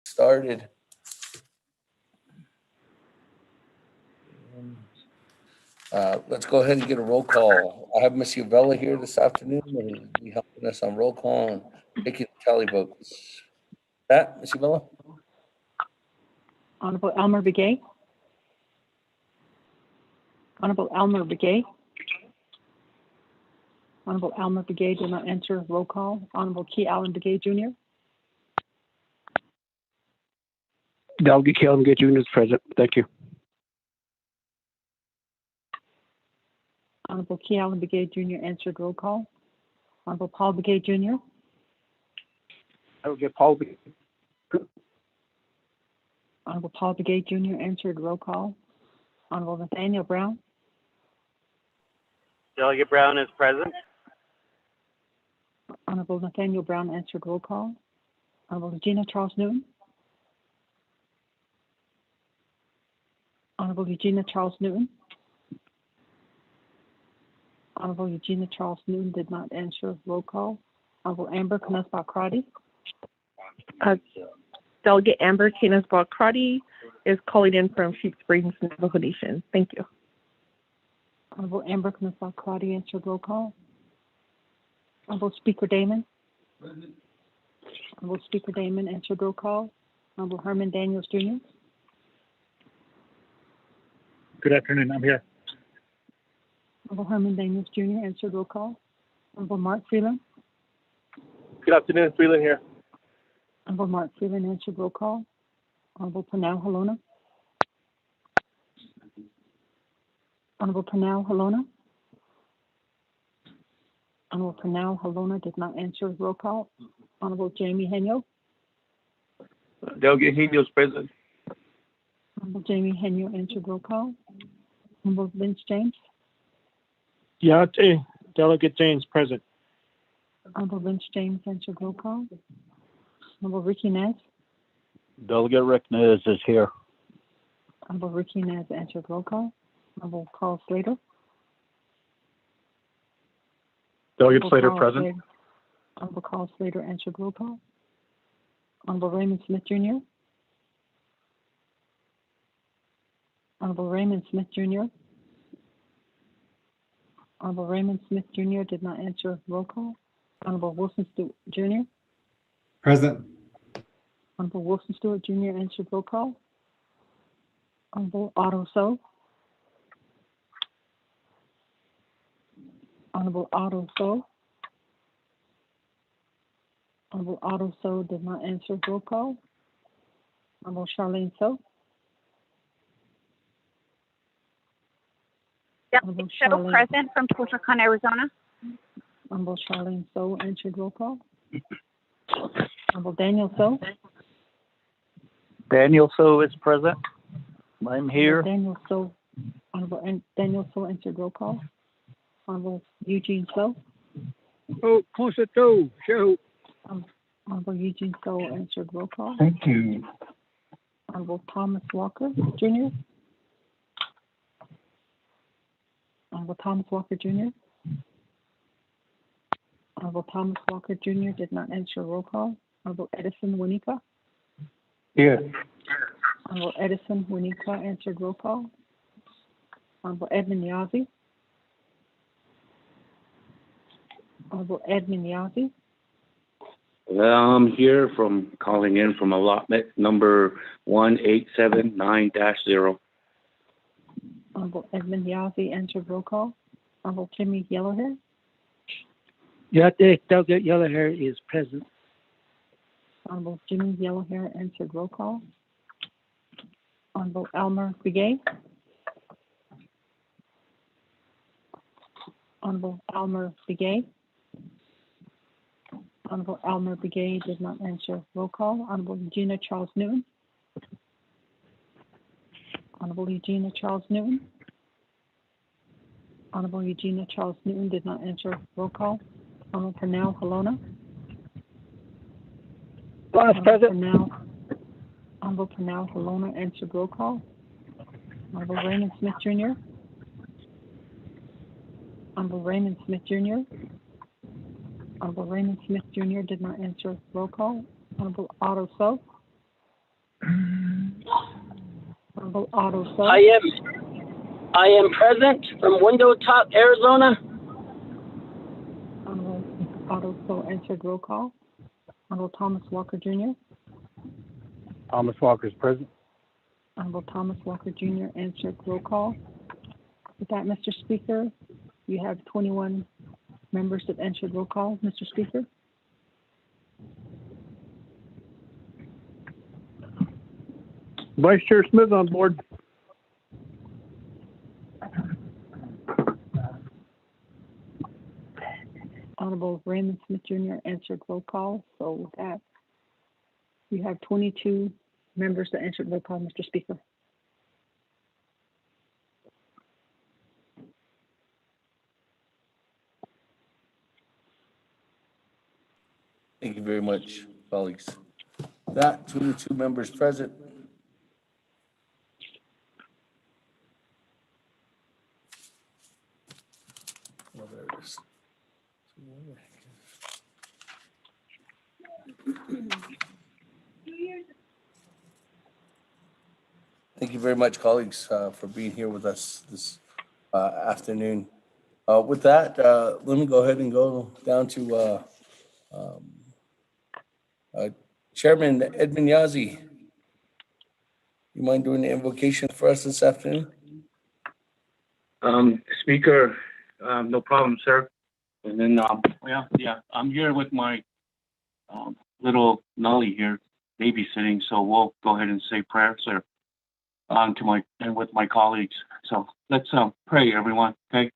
Started. Let's go ahead and get a roll call. I have Ms. Uvella here this afternoon who will be helping us on roll call and taking tally votes. That, Ms. Uvella? Honorable Elmer Begay. Honorable Elmer Begay. Honorable Elmer Begay did not enter roll call. Honorable Key Allen Begay Jr. Delegate Key Allen Begay Jr. is present. Thank you. Honorable Key Allen Begay Jr. answered roll call. Honorable Paul Begay Jr. Delegate Paul Begay. Honorable Paul Begay Jr. answered roll call. Honorable Nathaniel Brown. Delegate Brown is present. Honorable Nathaniel Brown answered roll call. Honorable Eugenia Charles Newton. Honorable Eugenia Charles Newton. Honorable Eugenia Charles Newton did not answer roll call. Honorable Amber Knussbach Crotty. Delegate Amber Knussbach Crotty is calling in from Sheep Springs, Navajo Nation. Thank you. Honorable Amber Knussbach Crotty answered roll call. Honorable Speaker Damon. Honorable Speaker Damon answered roll call. Honorable Herman Daniels Jr. Good afternoon. I'm here. Honorable Herman Daniels Jr. answered roll call. Honorable Mark Freeland. Good afternoon, Freeland here. Honorable Mark Freeland answered roll call. Honorable Panau Halona. Honorable Panau Halona. Honorable Panau Halona did not answer roll call. Honorable Jamie Henyo. Delegate Henyo is present. Honorable Jamie Henyo answered roll call. Honorable Vince James. Yate, Delegate James present. Honorable Vince James answered roll call. Honorable Ricky Nez. Delegate Rick Nez is here. Honorable Ricky Nez answered roll call. Honorable Carl Slater. Delegate Honorable Slater Carl present. Slater. Honorable Carl Slater answered roll call. Honorable Raymond Smith Jr. Honorable Raymond Smith Jr. Honorable Raymond Smith Jr. did not answer roll call. Honorable Wilson Stewart Jr. Present. Honorable Wilson Stewart Jr. answered roll call. Honorable Otto So. Honorable Otto So. Honorable Otto So did not answer roll call. Honorable Charlene So. Delegate Show present from Tortucon, Arizona. Honorable Charlene So answered roll call. Honorable Daniel So. Daniel So is present. I'm here. Daniel So. Honorable Daniel So answered roll call. Honorable Eugene So. Oh, Concerto, show. Honorable Eugene So answered roll call. Thank you. Honorable Thomas Walker Jr. Honorable Thomas Walker Jr. Honorable Thomas Walker Jr. did not answer roll call. Honorable Edison Winika. Here. Honorable Edison Winika answered roll call. Honorable Edmund Yazzie. Honorable Edmund Yazzie. I'm here from calling in from allotment number 1879-0. Honorable Edmund Yazzie answered roll call. Honorable Jimmy Yellowhair. Yate, Delegate Yellowhair is present. Honorable Jimmy Yellowhair answered roll call. Honorable Elmer Begay. Honorable Elmer Begay. Honorable Elmer Begay did not answer roll call. Honorable Eugenia Charles Newton. Honorable Eugenia Charles Newton. Honorable Eugenia Charles Newton did not answer roll call. Honorable Pernell Halona. Honorable Pernell Halona answered roll call. Honorable Raymond Smith Jr. Honorable Raymond Smith Jr. Honorable Raymond Smith Jr. did not answer roll call. Honorable Otto So. Honorable Otto So. I am present from Window Top, Arizona. Honorable Otto So answered roll call. Honorable Thomas Walker Jr. Thomas Walker is present. Honorable Thomas Walker Jr. answered roll call. With that, Mr. Speaker, you have 21 members that answered roll call. Mr. Speaker. Vice Chair Smith on board. Honorable Raymond Smith Jr. answered roll call. So with that, you have 22 members that answered roll call, Mr. Speaker. Thank you very much, colleagues. That 22 members present. Well, there it is. Thank you very much, colleagues, for being here with us this afternoon. With that, let me go ahead and go down to Chairman Edmund Yazzie. You mind doing the invocation for us this afternoon? Speaker, no problem, sir. And then, I'm here with my little Nolly here babysitting, so we'll go ahead and say prayer, sir, and with my colleagues. So let's pray, everyone, okay?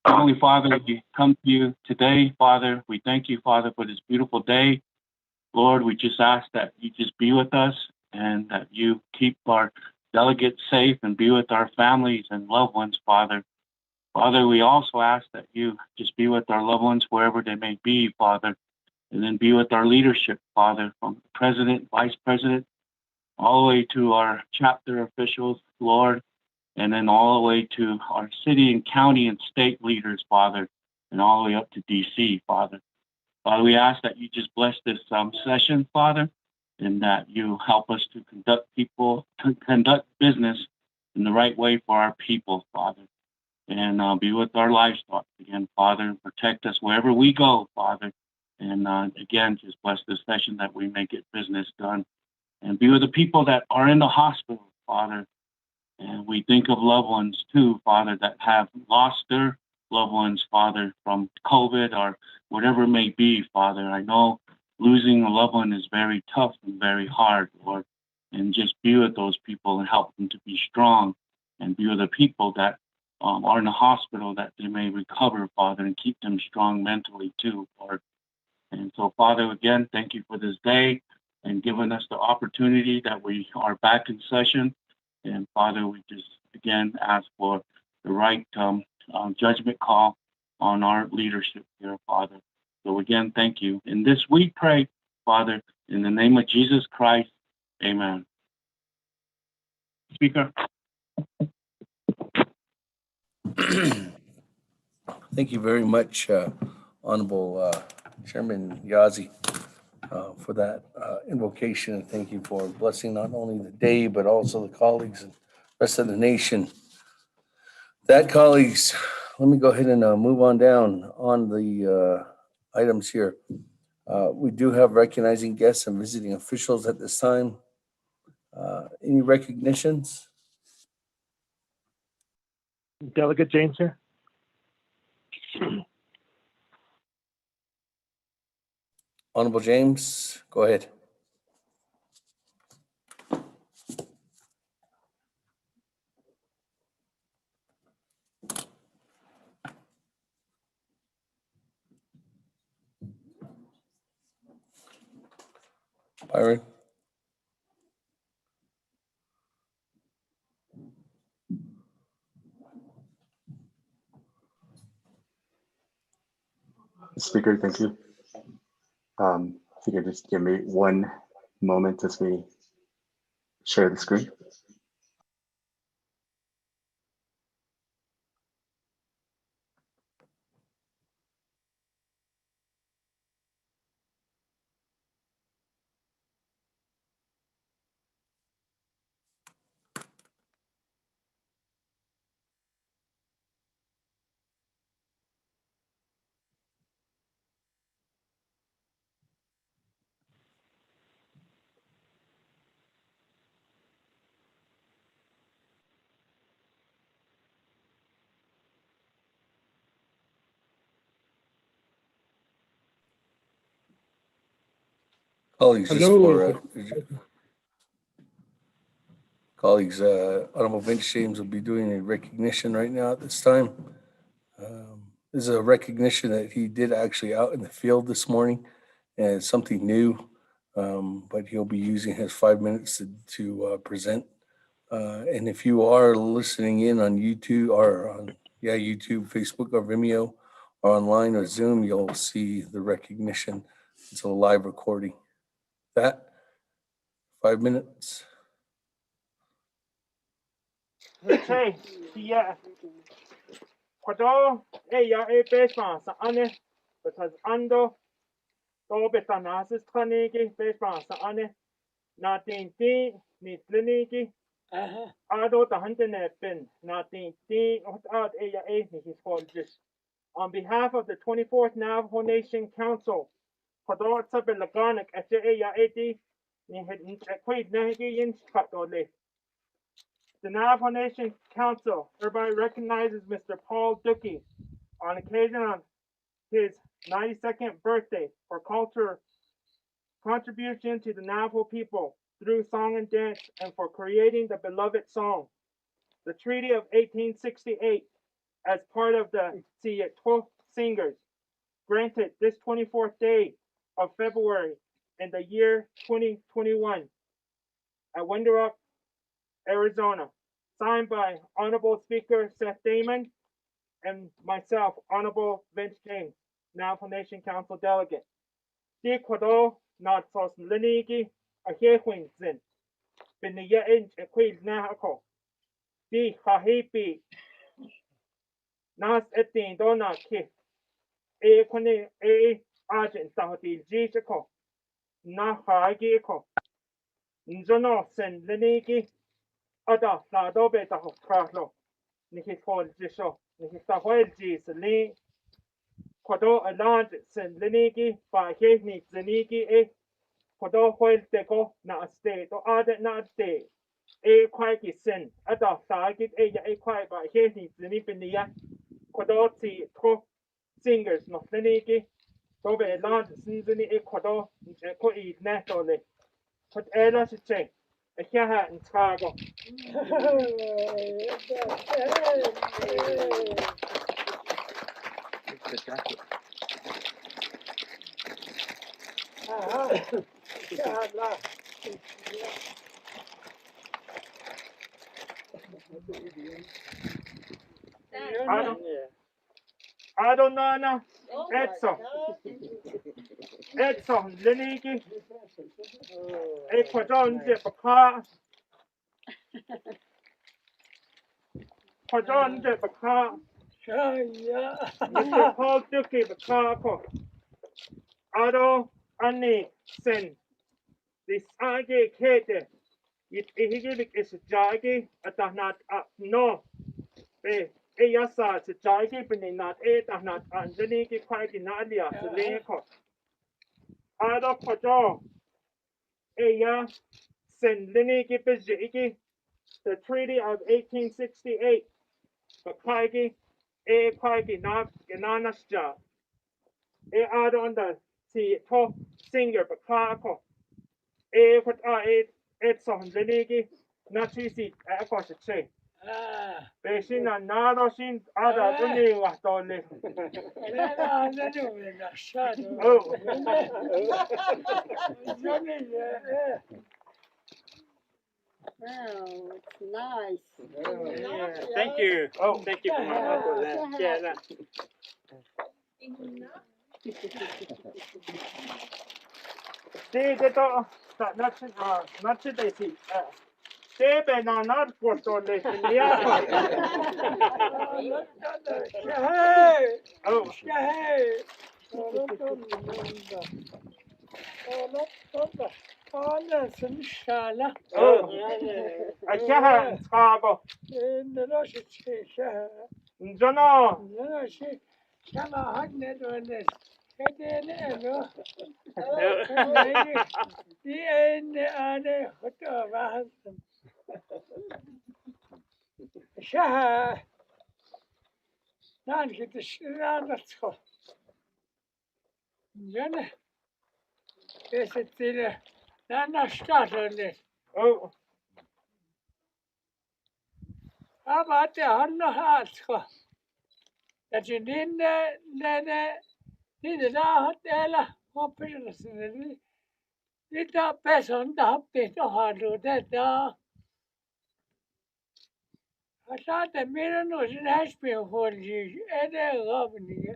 Heavenly Father, we come to you today, Father. We thank you, Father, for this beautiful day. Lord, we just ask that you just be with us and that you keep our delegates safe and be with our families and loved ones, Father. Father, we also ask that you just be with our loved ones wherever they may be, Father, and then be with our leadership, Father, from the President, Vice President, all the way to our chapter officials, Lord, and then all the way to our city and county and state leaders, Father, and all the way up to D.C., Father. Father, we ask that you just bless this session, Father, and that you help us to conduct business in the right way for our people, Father. And be with our livestock again, Father, and protect us wherever we go, Father. And again, just bless this session that we may get business done. And be with the people that are in the hospital, Father. And we think of loved ones too, Father, that have lost their loved ones, Father, from COVID or whatever it may be, Father. I know losing a loved one is very tough and very hard, Lord. And just be with those people and help them to be strong, and be with the people that are in the hospital, that they may recover, Father, and keep them strong mentally too, Lord. And so, Father, again, thank you for this day and giving us the opportunity that we are back in session. And Father, we just again ask for the right judgment call on our leadership here, Father. So again, thank you. And this we pray, Father, in the name of Jesus Christ, amen. Speaker. Thank you very much, Honorable Chairman Yazzie, for that invocation. And thank you for blessing not only the day, but also the colleagues and rest of the nation. That, colleagues, let me go ahead and move on down on the items here. We do have recognizing guests and visiting officials at this time. Any recognitions? Delegate James here. Honorable James, go ahead. Byron? Speaker, thank you. If you could just give me one moment as we share the screen. Colleagues, just Hello. for, colleagues, Honorable Bench James will be doing a recognition right now at this time. This is a recognition that he did actually out in the field this morning, and it's something new, but he'll be using his 5 minutes to present. And if you are listening in on YouTube or on, YouTube, Facebook, or Vimeo, or online or Zoom, you'll see the recognition. It's a live recording. That, 5 minutes. Okay, yeah. Quado, ya besma sa ane, because ando, do betanasis tranigi, besma sa ane, natin ti, ni tlinigi, ado the hunting bin, natin ti, out ya ni his colleges. On behalf of the 24th Navajo Nation Council, Quado sabelaganik at ya ni had quite nagi yin katole. The Navajo Nation Council hereby recognizes Mr. Paul Ducky on occasion of his 92nd birthday for culture contribution to the Navajo people through song and dance and for creating the beloved song. The Treaty of 1868, as part of the 12 Singers, granted this 24th day of February in the year 2021 at Winderup, Arizona. Signed by Honorable Speaker Seth Damon and myself, Honorable Vince James, Navajo Nation Council Delegate. Di Quado not sos linigi a hequin zin. Bin the inch a quiz nahako. Di hahipi nas etin dona ki. E quani e agent sahati jisako. Na hagiko. Nzono sen linigi. Ada la dobe taho krahlo. Niki fol jisho. Niki sahwel jis li. Quado aland sen linigi ba hehni zinigi e. Quado hoel teko na ste to adet na ste. E kwai ki sen. Ada sagit e ya e kwai ba hehni zinipinia. Quado ti to singers no linigi. Dobe aland sen zini e quado ko I netole. Quad ela se che. E kia in trago. Adonana, Edson, Lenigi, Equadon, Baka, Quadon, Baka, Mr. Paul Ducky, Baka, Ado, Annie, Sen, this Age Kate, it is a jaggy, at the not up, no, Eyasa, it's a jaggy, but not eight, and not Angeliki, quite in Adia, the Leko. Ado Quadon. Eya sen linigi biziki, the Treaty of 1868, Bakaigi, e Kaigi Gananasja, e Adonda, si to singer Bakako, e what Edson linigi, Nachisi, Akoshe. Besina Nadoshin, Ada Uni Watole. Wow, it's nice. Yeah, thank you. Oh, thank you for my uncle. Yeah, not today. Stay by now, not for so late. Oh, I can't travel. Jono. Besitile. Nana startale. Oh. Abate hanno hatsko. Tajinine nene. Nine da hotela. Hoppilasne. Lita person da hoppe to hadu da. Asate mira no sinashpi for you. Ede govni.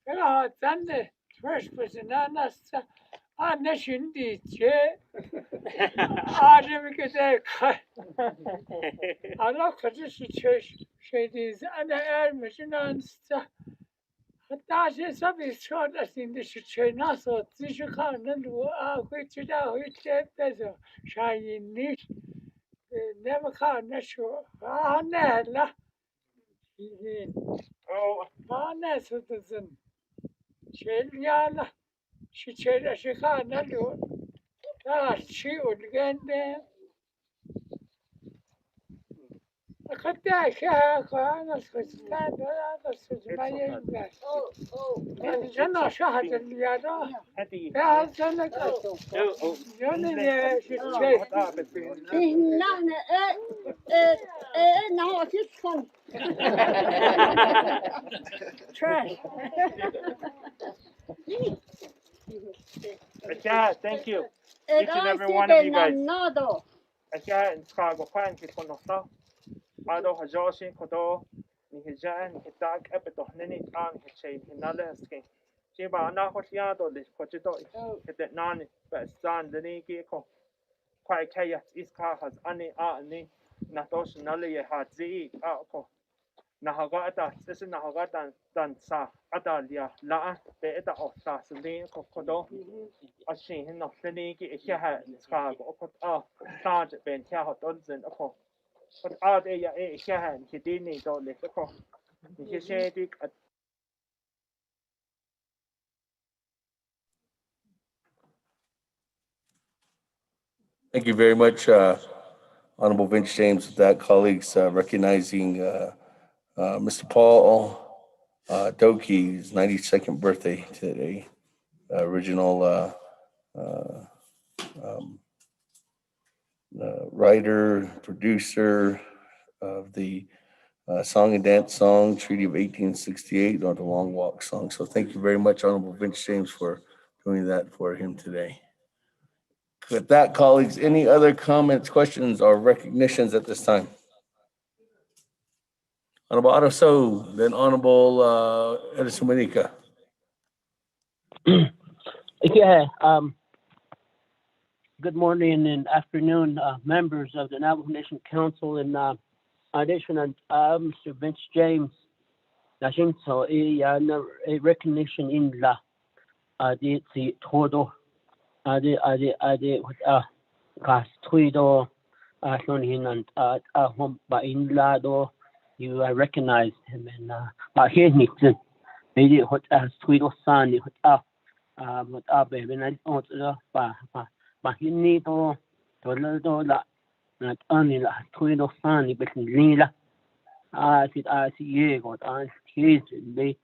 Kala tande. First person anasta. Anne şimdi ağacımı güzel ana kaçışı şeydeyiz. Anne ermişin ansta. Hatta şey sabi şurada şimdi şu şey nasıl dışı karnın bu ahıçı da ahıçı bezo şayinlik ne mi karnı şu anne la anne sütüzün şey yağla şu şeyle şu karnı lu şey ulgende خدتها أنا سكتان هذا سجماية يعني جنا شهد اليارا يا سنة يعني شيء نحن نهار تسخن trash Yeah, thank you. Each and every one of you guys. Okay, in Chicago, fine, people know stuff. Ado hajoshi kodo ni hijan ni hitak epeto nini ang hichay hinale skin. Chiba na hotiado lis kochito hitet nani besan deniki ko kwai kaya iska has ani ani natos nale ye hazi ko nahagata sisi nahagata dan sa adalia la be eta osta sini ko kodo ashin hinno deniki ikha Chicago ko start ben kya hoton zen ko but out ya shahan kidini do le ko ni shedik Thank you very much, Honorable Vince James, with that, colleagues, recognizing Mr. Paul Doki's 92nd birthday today. Original writer, producer of the Song and Dance Song, Treaty of 1868, or the Long Walk Song. So thank you very much, Honorable Vince James, for doing that for him today. With that, colleagues, any other comments, questions, or recognitions at this time? Honorable Otto So, then Honorable Edison Manika. Yeah, good morning and afternoon, members of the Navajo Nation Council and audition on Mr. Vince James. So a recognition in la the todo gas tweedo shown in and home by in la do you recognized him and here Nixon maybe what as tweedo son what baby and I don't ba hindi to do la not only la tweedo son but lila si yego kids they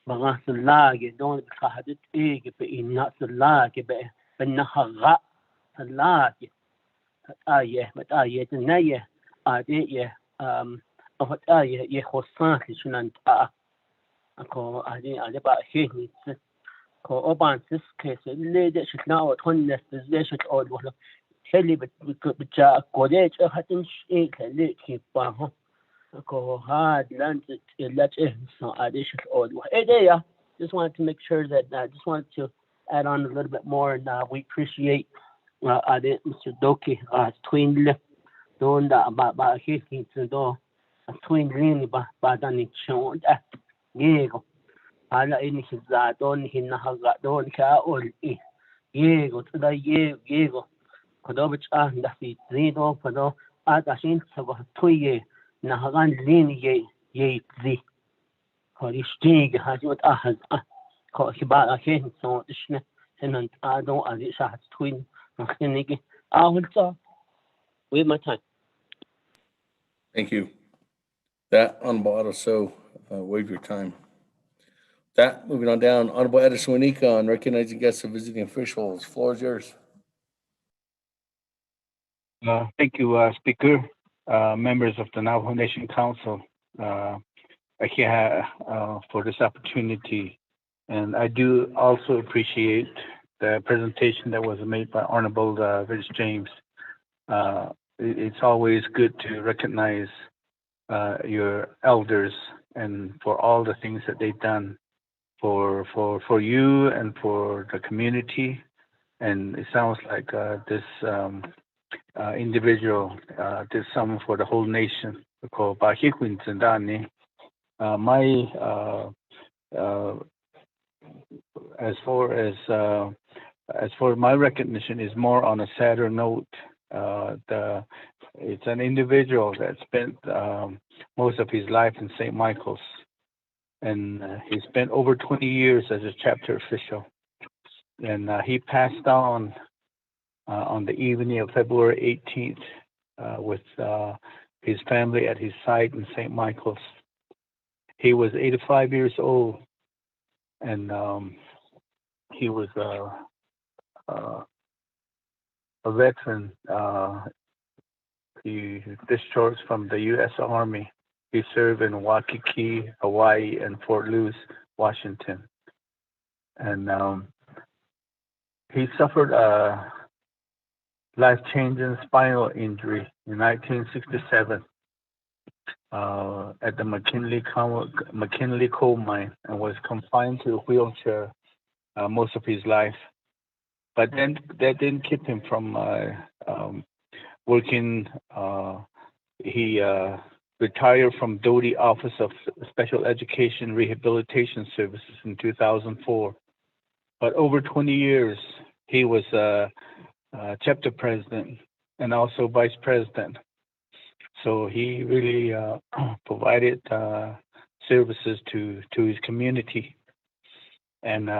mga salagi don't kahadit be in not salagi be nahaga salagi but naye de what ye hosan sunan ako ba hini ko oban this case lady should now on this should all wala heli but ja college hatin shi kale ki ba ho ko hard land let so addition all yeah just wanted to make sure that just wanted to add on a little bit more and we appreciate Mr. Doki twin don da ba hini to do twin really ba dani chon yego ala ini za don hinna haga don ka ol yego tada yego kodo bcha da fi zido kodo ata shin sabo tuye na hagan lin ye zi hori stig hajot ahad ko hiba ahin so ishne henan ado ali shahat twin makhnigi ahulta with my time. Thank you. That on bottle, so waive your time. That, moving on down, Honorable Edison Wanika on recognizing guests and visiting officials. Floor is yours. Thank you, Speaker, members of the Navajo Nation Council, here for this opportunity. And I do also appreciate the presentation that was made by Honorable Vince James. It's always good to recognize your elders and for all the things that they've done for you and for the community. And it sounds like this individual did something for the whole nation. As for my recognition is more on a sadder note. It's an individual that spent most of his life in St. Michael's, and he spent over 20 years as a chapter official. And he passed on the evening of February 18th with his family at his site in St. Michael's. He was 85 years old, and he was a veteran. He discharged from the U.S. Army. He served in Waikiki, Hawaii, and Fort Lewis, Washington. And he suffered a life-changing spinal injury in 1967 at the McKinley coal mine, and was confined to a wheelchair most of his life. But then that didn't keep him from working. He retired from Doty Office of Special Education Rehabilitation Services in 2004. But over 20 years, he was chapter president and also vice president. So he really provided services to his community. And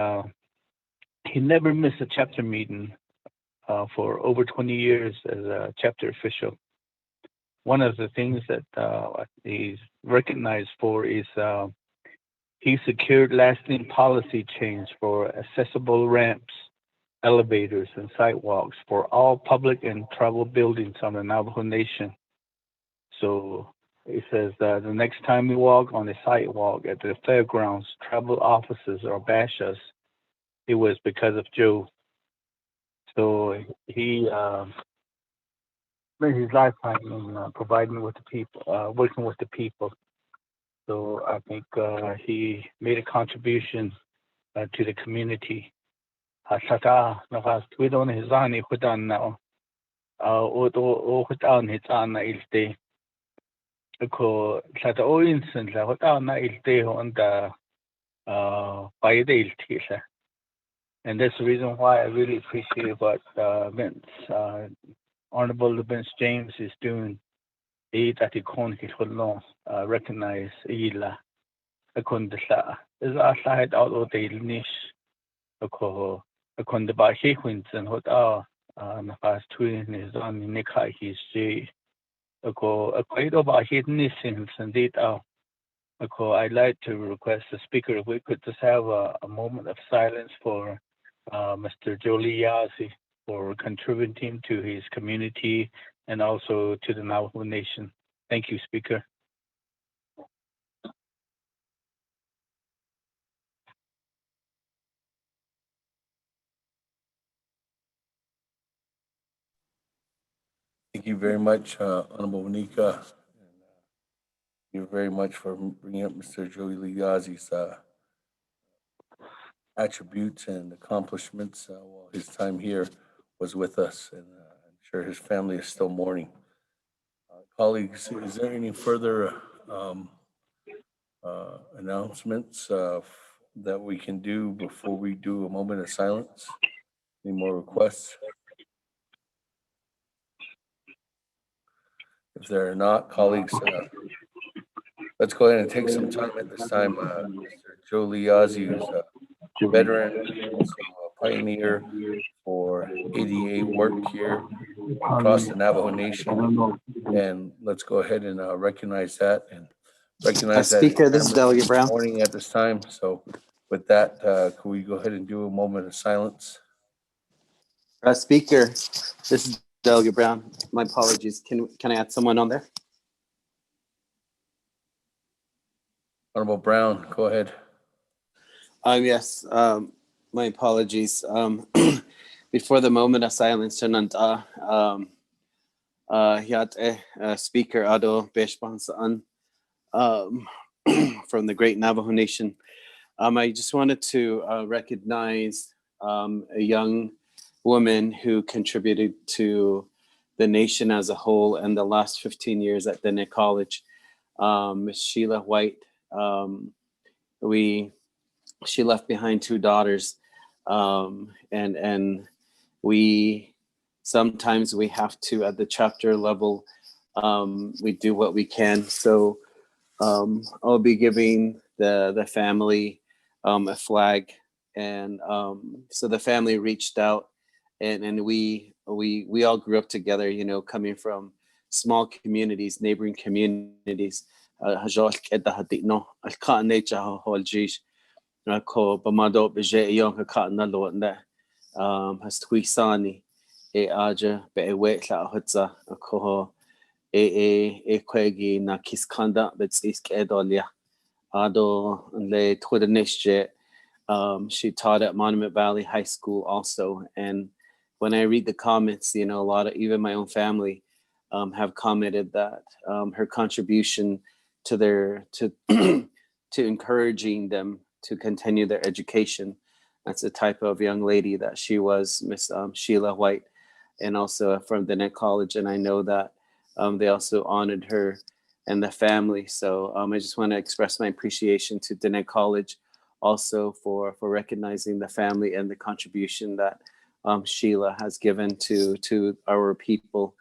he never missed a chapter meeting for over 20 years as a chapter official. One of the things that he's recognized for is he secured lasting policy change for accessible ramps, elevators, and sidewalks for all public and tribal buildings on the Navajo Nation. So he says that the next time you walk on a sidewalk at the fairgrounds, tribal offices, or bashas, it was because of Joe. So he spent his lifetime in providing with the people, working with the people. So I think he made a contribution to the community. And that's the reason why I really appreciate what Honorable Vince James is doing. Recognize Ila. Akon the Bahihwins and what are Nafas twin is on the Nikai his J. A quite over hidden since indeed. I'd like to request the speaker if we could just have a moment of silence for Mr. Jolie Yazzie for contributing to his community and also to the Navajo Nation. Thank you, Speaker. Thank you very much, Honorable Wanika. Thank you very much for bringing up Mr. Joey Yazie's attributes and accomplishments while his time here was with us, and I'm sure his family is still mourning. Colleagues, is there any further announcements that we can do before we do a moment of silence? Any more requests? If there are not, colleagues, let's go ahead and take some time at this time. Mr. Joe Yazzie, who's a veteran, also a pioneer for ADA work here across the Navajo Nation. And let's go ahead and recognize that and recognize that. Speaker, this is Delegate Brown. Morning at this time. So With that, can we go ahead and do a moment of silence? Speaker, this is Delegate Brown. My apologies. Can I add someone on there? Honorable Brown, go ahead. Yes. My apologies. Before the moment of silence, Speaker Ado Beshpansaan from the Great Navajo Nation. I just wanted to recognize a young woman who contributed to the nation as a whole in the last 15 years at Dene College, Miss Sheila White. She left behind 2 daughters, and we sometimes we have to at the chapter level we do what we can. So I'll be giving the family a flag, and so the family reached out, and we all grew up together, you know, coming from small communities, neighboring communities. Ko bamado beje yon ka na lo na has twisani aja be we la hotza ko kwegi na kiskanda bets isk edolia ado le twidanisje. She taught at Monument Valley High School also, and when I read the comments, you know, a lot of even my own family have commented that her contribution to their to encouraging them to continue their education. That's the type of young lady that she was, Miss Sheila White, and also from Dene College. And I know that they also honored her and the family. So I just want to express my appreciation to Dene College also for recognizing the family and the contribution that Sheila has given to our people.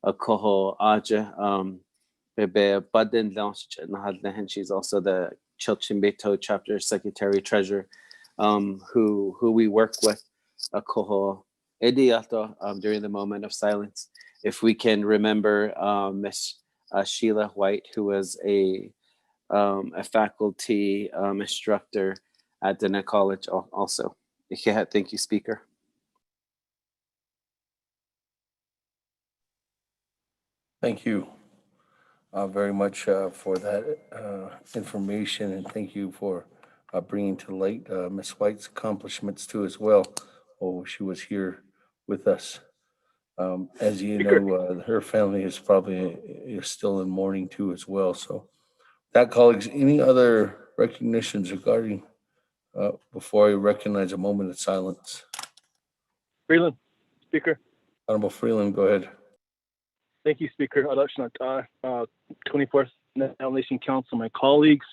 Koho Aja, Bebe Badin Launch, and she's also the Chilchimbeto chapter secretary treasurer, who we work with. Koho Ediato during the moment of silence. If we can remember Miss Sheila White, who was a faculty instructor at Dene College also. Yeah, thank you, Speaker. Thank you very much for that information, and thank you for bringing to light Miss White's accomplishments too as well. Oh, she was here with us. As you know, her family is still in mourning too as well. So, that colleagues, any other recognitions regarding before I recognize a moment of silence? Freeland, Speaker. Honorable Freeland, go ahead. Thank you, Speaker. 24th Nation Council, my colleagues,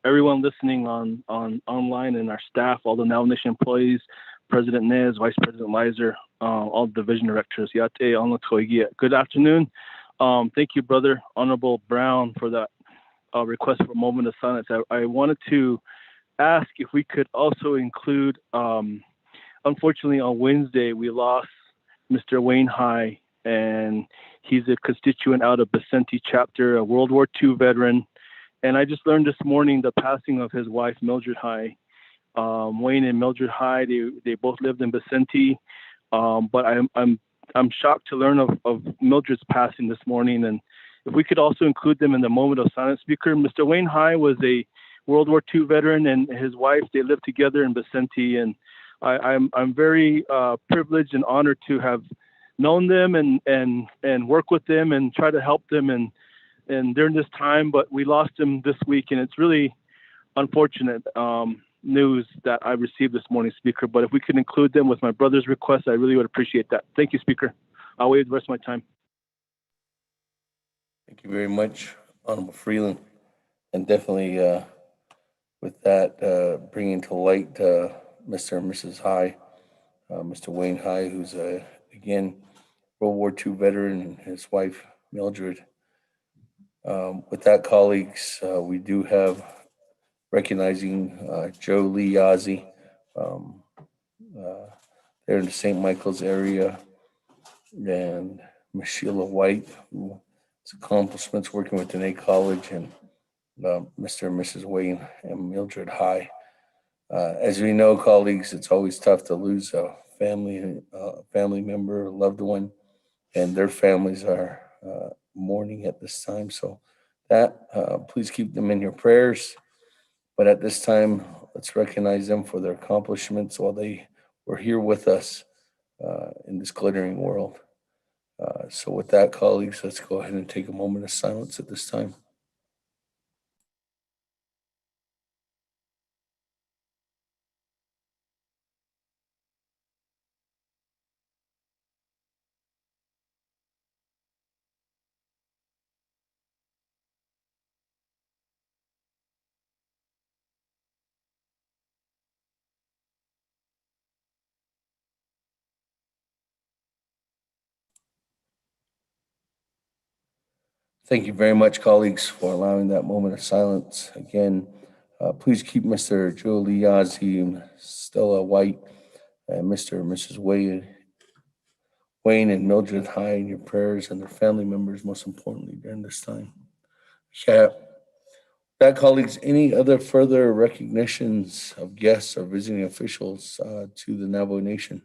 everyone listening on online, and our staff, all the Now Nation employees, President Nez, Vice President Lizer, all the division directors. Good afternoon. Thank you, Brother Honorable Brown, for that request for a moment of silence. I wanted to ask if we could also include, unfortunately on Wednesday, we lost Mr. Wayne High, and he's a constituent out of Vicente chapter, a World War II veteran. And I just learned this morning the passing of his wife, Mildred High. Wayne and Mildred High, they both lived in Vicente. But I'm shocked to learn of Mildred's passing this morning. And if we could also include them in the moment of silence, Speaker. Mr. Wayne High was a World War II veteran, and his wife, they lived together in Vicente. And I'm very privileged and honored to have known them and work with them and try to help them and during this time. But we lost them this week, and it's really unfortunate news that I received this morning, Speaker. But if we could include them with my brother's request, I really would appreciate that. Thank you, Speaker. I'll wait the rest of my time. Thank you very much, Honorable Freeland. And definitely with that, bringing to light Mr. and Mrs. High, Mr. Wayne High, who's again, World War II veteran, and his wife, Mildred. With that, colleagues, we do have recognizing Joe Lee Yazzie there in the St. Michael's area, and Miss Sheila White, whose accomplishments working with Dene College, and Mr. and Mrs. Wayne and Mildred High. As we know, colleagues, it's always tough to lose a family member, a loved one, and their families are mourning at this time. So please keep them in your prayers. But at this time, let's recognize them for their accomplishments while they were here with us in this glittering world. So with that, colleagues, let's go ahead and take a moment of silence at this time. Thank you very much, colleagues, for allowing that moment of silence. Again, please keep Mr. Julie Yazzie, Stella White, and Mr. and Mrs. Wayne and Mildred High in your prayers, and their family members, most importantly, during this time. Yeah. That, colleagues, any other further recognitions of guests or visiting officials to the Navajo Nation?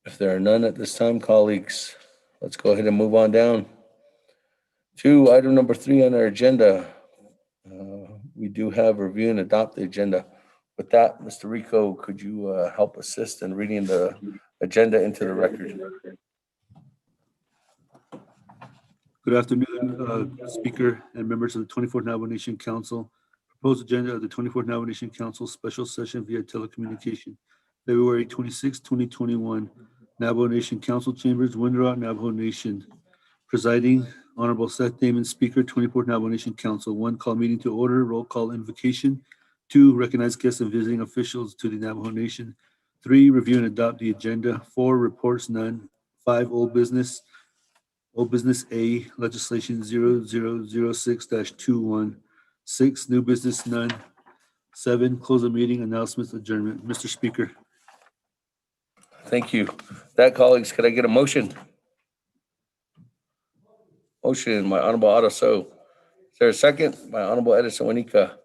If there are none at this time, colleagues, let's go ahead and move on down to item number 3 on our agenda. We do have review and adopt the agenda. With that, Mr. Rico, could you help assist in reading the agenda into the record? Good afternoon, Speaker and members of the 24th Navajo Nation Council. Proposed agenda of the 24th Navajo Nation Council special session via telecommunication, February 26, 2021. Navajo Nation Council Chambers, Window Rock, Navajo Nation. Presiding, Honorable Seth Damon, Speaker, 24th Navajo Nation Council. 1, call meeting to order, roll call invocation. 2, recognize guests and visiting officials to the Navajo Nation. 3, review and adopt the agenda. 4, reports none. 5, old business. Old business A, legislation 0006-21. 6, new business none. 7, close the meeting, announcements, adjournment. Mr. Speaker. Thank you. That, colleagues, could I get a motion? Motion by Honorable Otto So. Is there a second? By Honorable Edison Wanika.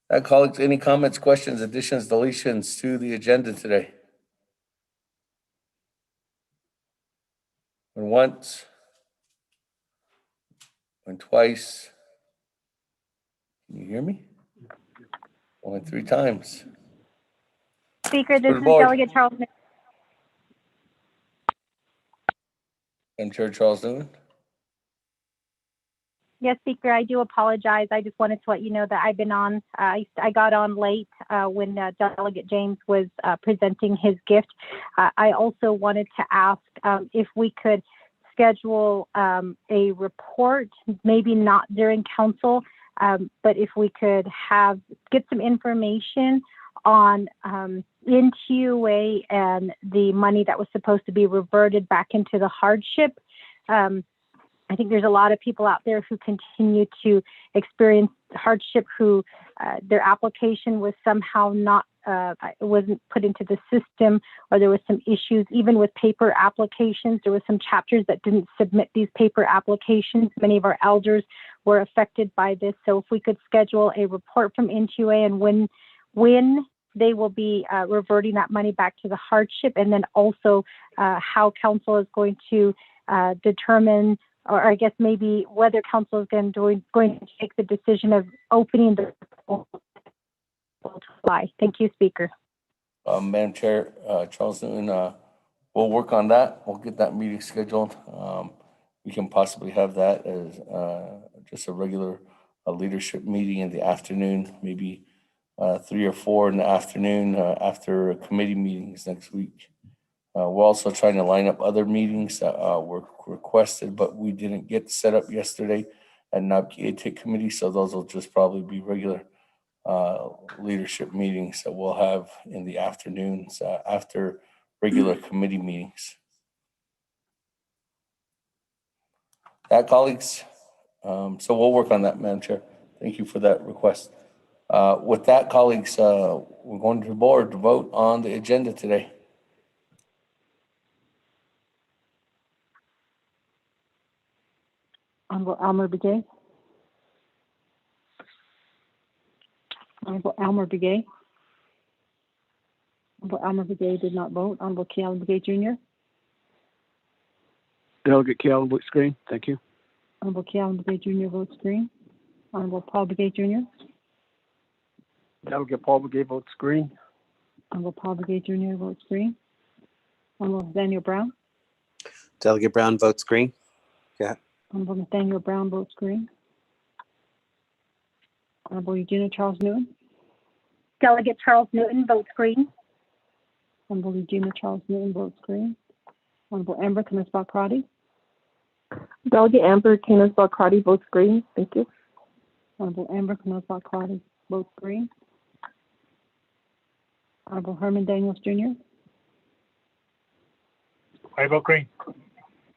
That, colleagues, any comments, questions, additions, deletions to the agenda today? Going once, going twice. Can you hear me? Only 3 times. Speaker, this is board. Delegate Charles. And Chair Charles Newman. Yes, Speaker, I do apologize. I just wanted to let you know that I've been on, I got on late when Delegate James was presenting his gift. I also wanted to ask if we could schedule a report, maybe not during council, but if we could get some information on NTUA and the money that was supposed to be reverted back into the hardship. I think there's a lot of people out there who continue to experience hardship, who their application was somehow not, wasn't put into the system, or there was some issues even with paper applications. There were some chapters that didn't submit these paper applications. Many of our elders were affected by this. So if we could schedule a report from NTUA and when they will be reverting that money back to the hardship, and then also how council is going to determine, or I guess maybe whether council is going to take the decision of opening the July. Thank you, Speaker. Madam Chair, Charles Newman, we'll work on that. We'll get that meeting scheduled. We can possibly have that as just a regular leadership meeting in the afternoon, maybe 3 or 4 in the afternoon after committee meetings next week. We're also trying to line up other meetings that were requested, but we didn't get set up yesterday at NABC committee, so those will just probably be regular leadership meetings that we'll have in the afternoons after regular committee meetings. That, colleagues, so we'll work on that, Madam Chair. Thank you for that request. With that, colleagues, we're going to the board to vote on the agenda today. Honorable Elmer Begay. Honorable Elmer Begay. Honorable Elmer Begay did not vote. Honorable K. Allen Begay Jr. Delegate K. Allen votes green. Thank you. Honorable K. Allen Begay Jr. votes green. Honorable Paul Begay Jr. Delegate Paul Begay votes green. Honorable Paul Begay Jr. votes green. Honorable Nathaniel Brown. Delegate Brown votes green. Yeah. Honorable Nathaniel Brown votes green. Honorable Eugenia Charles Newton. Delegate Charles Newton votes green. Honorable Eugenia Charles Newton votes green. Honorable Amber Knaus Crotty. Delegate Amber Knaus votes green. Thank you. Honorable Amber Knaus Crotty votes green. Honorable Herman Daniels Jr. I vote green.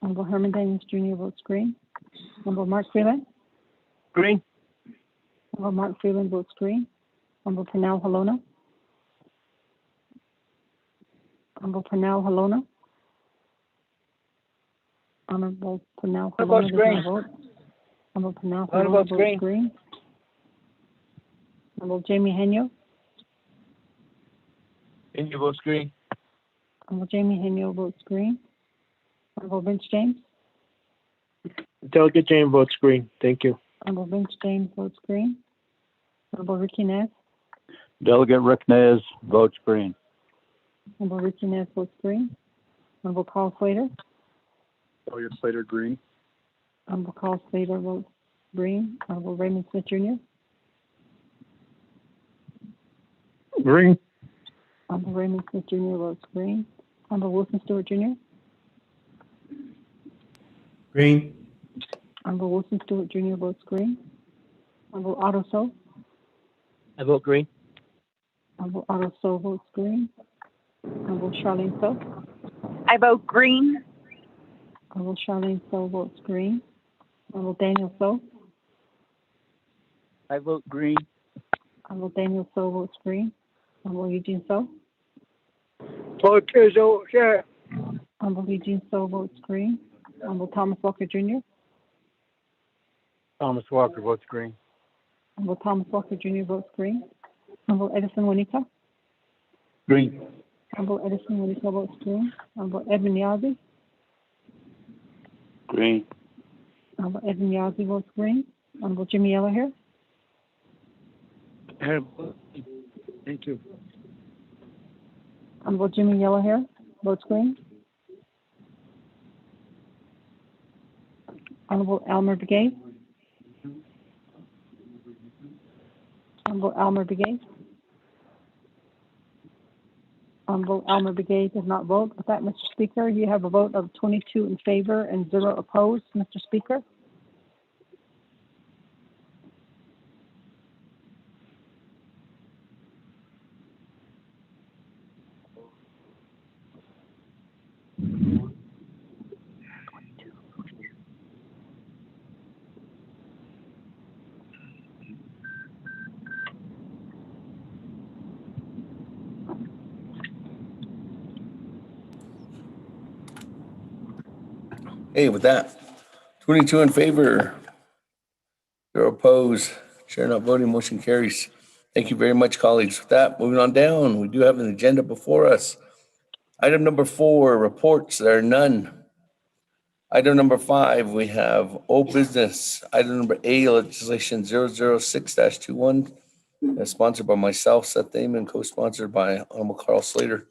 Honorable Herman Daniels Jr. votes green. Honorable Mark Freeland. Green. Honorable Mark Freeland votes green. Honorable Pernell Halona. Honorable Pernell Halona. Honorable Pernell I Halona vote does green. not vote. Honorable Pernell I Halona vote votes green. green. Honorable Jamie Henyo. India votes green. Honorable Jamie Henyo votes green. Honorable Vince James. Delegate James votes green. Thank you. Honorable Vince James votes green. Honorable Ricky Nez. Delegate Rick Nez votes green. Honorable Ricky Nez votes green. Honorable Carl Slater. Delegate Slater green. Honorable Carl Slater votes green. Honorable Raymond Smith Jr. Green. Honorable Raymond Smith Jr. votes green. Honorable Wilson Stewart Jr. Green. Honorable Wilson Stewart Jr. votes green. Honorable Otto So. I vote green. Honorable Otto So votes green. Honorable Charlene So. I vote green. Honorable Charlene So votes green. Honorable Daniel So. I vote green. Honorable Daniel So votes green. Honorable Eugene So. Vote yeah. Honorable Eugene So votes green. Honorable Thomas Walker Jr. Thomas Walker votes green. Honorable Thomas Walker Jr. votes green. Honorable Edison Juanita. Green. Honorable Edison Juanita votes green. Honorable Edmund Yazzie. Green. Honorable Edmund Yazzie votes green. Honorable Jimmy Yellow here. Thank you. Honorable Jimmy Yellow here votes green. Honorable Elmer Begay. Honorable Elmer Begay. Honorable Elmer Begay does not vote. With that, Mr. Speaker, you have a vote of 22 in favor and 0 opposed, Mr. Speaker. Hey, with that, 22 in favor, 0 opposed, chair not voting, motion carries. Thank you very much, colleagues. With that, moving on down, we do have an agenda before us. Item number 4, reports, there are none. Item number 5, we have old business. Item number A, legislation 006-21, sponsored by myself, Seth Damon, co-sponsored by Honorable Carl Slater.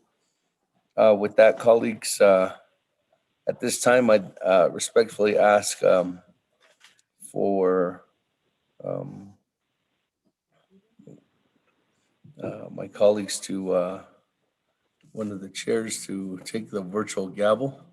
With that, colleagues, at this time, I'd respectfully ask for my colleagues to, one of the chairs to take the virtual gavel.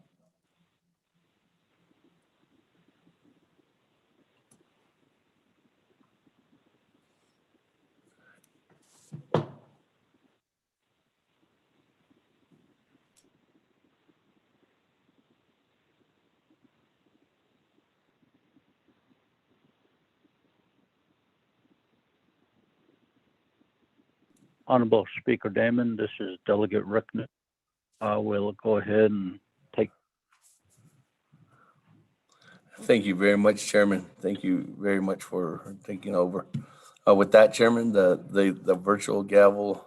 Honorable Speaker Damon, this is Delegate Rickner. We'll go ahead and take. Thank you very much, Chairman. Thank you very much for taking over. With that, Chairman, the virtual gavel,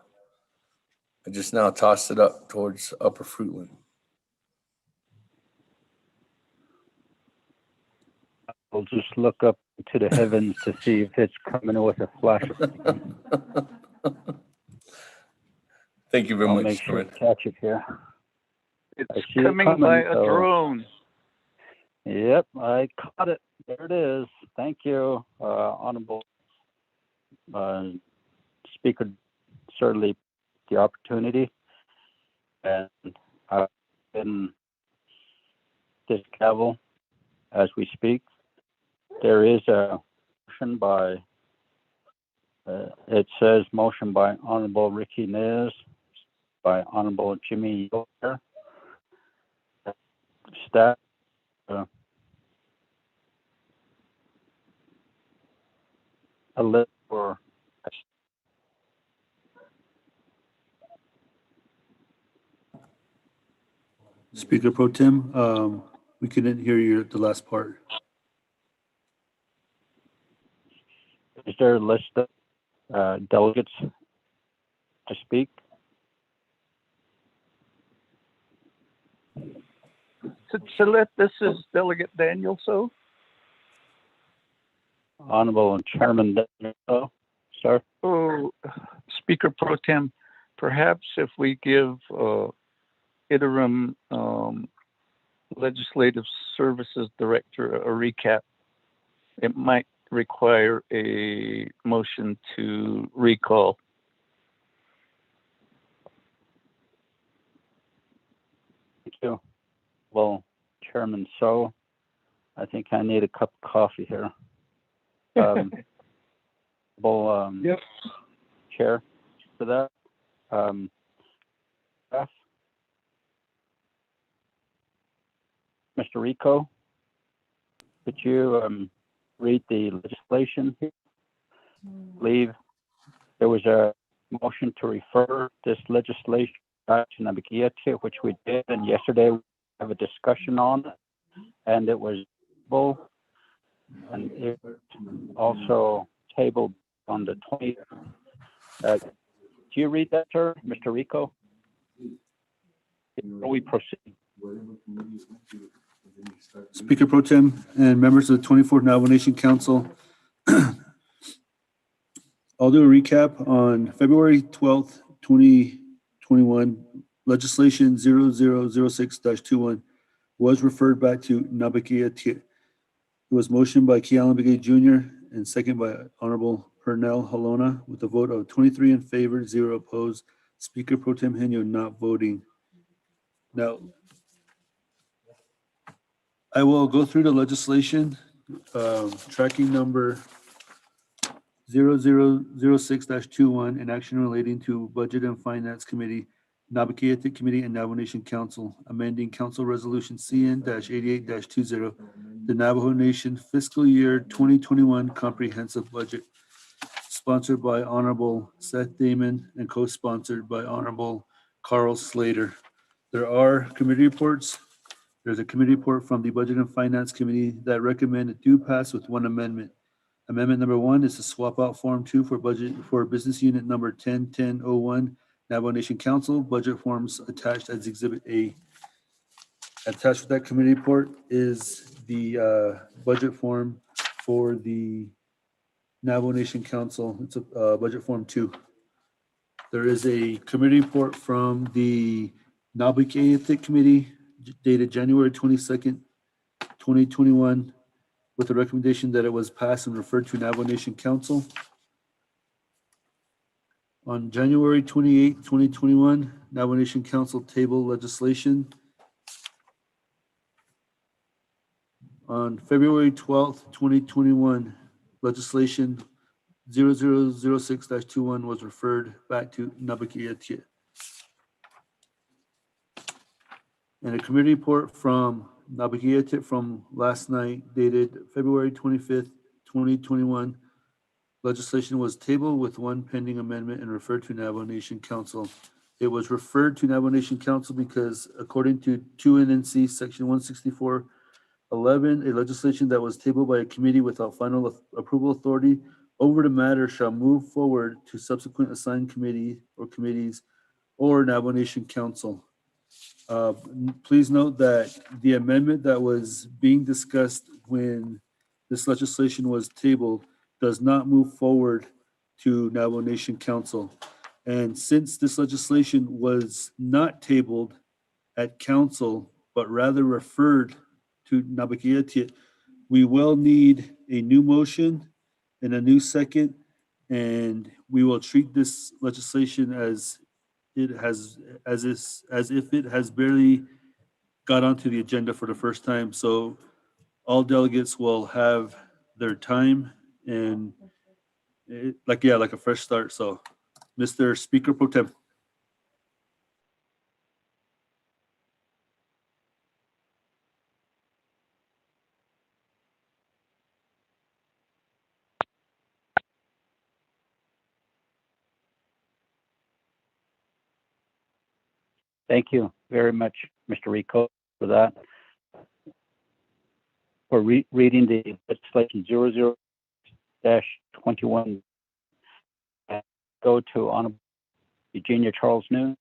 I just now tossed it up towards Upper Fruitland. I'll just look up to the heavens to see if it's coming with a flash. Thank you very I'll much, make sure Chairman. to catch it here. It's I see it coming by a so- drone. Yep, I caught it. There it is. Thank you, Honorable Speaker. Certainly the opportunity. And I've been this gavel as we speak. There is a motion by, it says motion by Honorable Ricky Nez, by Honorable Jimmy Yoder. Staff. A list for Speaker Pro Tem, we couldn't hear the last part. Is there a list of delegates to speak? This is Delegate Daniel So. Honorable Chairman Daniel, sir. Oh, Speaker Pro Tem, perhaps if we give interim legislative services director a recap, it might require a motion to recall. Thank you. Well, Chairman So, I think I need a cup of coffee here. Yep. Chair for that. F. Mr. Rico, could you read the legislation here? Leave. There was a motion to refer this legislation back to Navigatia, which we did, and yesterday we have a discussion on it, and it was full, and it also tabled on the 20th. Do you read that, sir, Mr. Rico? Before we proceed. Speaker Pro Tem and members of the 24th Navajo Nation Council, I'll do a recap on February 12th, 2021. Legislation 0006-21 was referred back to Nabakia. It was motioned by Kealan Begay Jr. and second by Honorable Pernell Halona with a vote of 23 in favor, 0 opposed. Speaker Pro Tem Henyo not voting. Now, I will go through the legislation, tracking number 0006-21, an action relating to Budget and Finance Committee, Nabakia Committee, and Navajo Nation Council, amending Council Resolution CN-88-20, the Navajo Nation Fiscal Year 2021 Comprehensive Budget, sponsored by Honorable Seth Damon and co-sponsored by Honorable Carl Slater. There are committee reports. There's a committee report from the Budget and Finance Committee that recommended do pass with one amendment. Amendment number 1 is to swap out Form 2 for budget for business unit number 101001, Navajo Nation Council, budget forms attached as Exhibit A. Attached with that committee report is the budget form for the Navajo Nation Council. It's a budget form 2. There is a committee report from the Nabakia Committee dated January 22nd, 2021, with the recommendation that it was passed and referred to Navajo Nation Council. On January 28, 2021, Navajo Nation Council tabled legislation. On February 12th, 2021, legislation 0006-21 was referred back to Nabakia. And a committee report from Nabakia from last night dated February 25th, 2021. Legislation was tabled with one pending amendment and referred to Navajo Nation Council. It was referred to Navajo Nation Council because according to 2 NNC Section 164, 11, a legislation that was tabled by a committee without final approval authority over the matter shall move forward to subsequent assigned committee or committees or Navajo Nation Council. Please note that the amendment that was being discussed when this legislation was tabled does not move forward to Navajo Nation Council. And since this legislation was not tabled at council, but rather referred to Nabakiatiat, we will need a new motion and a new second, and we will treat this legislation as if it has barely got onto the agenda for the first time. So all delegates will have their time and like a fresh start. So, Mr. Speaker Pro Tem. Thank you very much, Mr. Rico, for that. For reading the legislation 00-21. Go to Honorable Eugenia Charles Noon.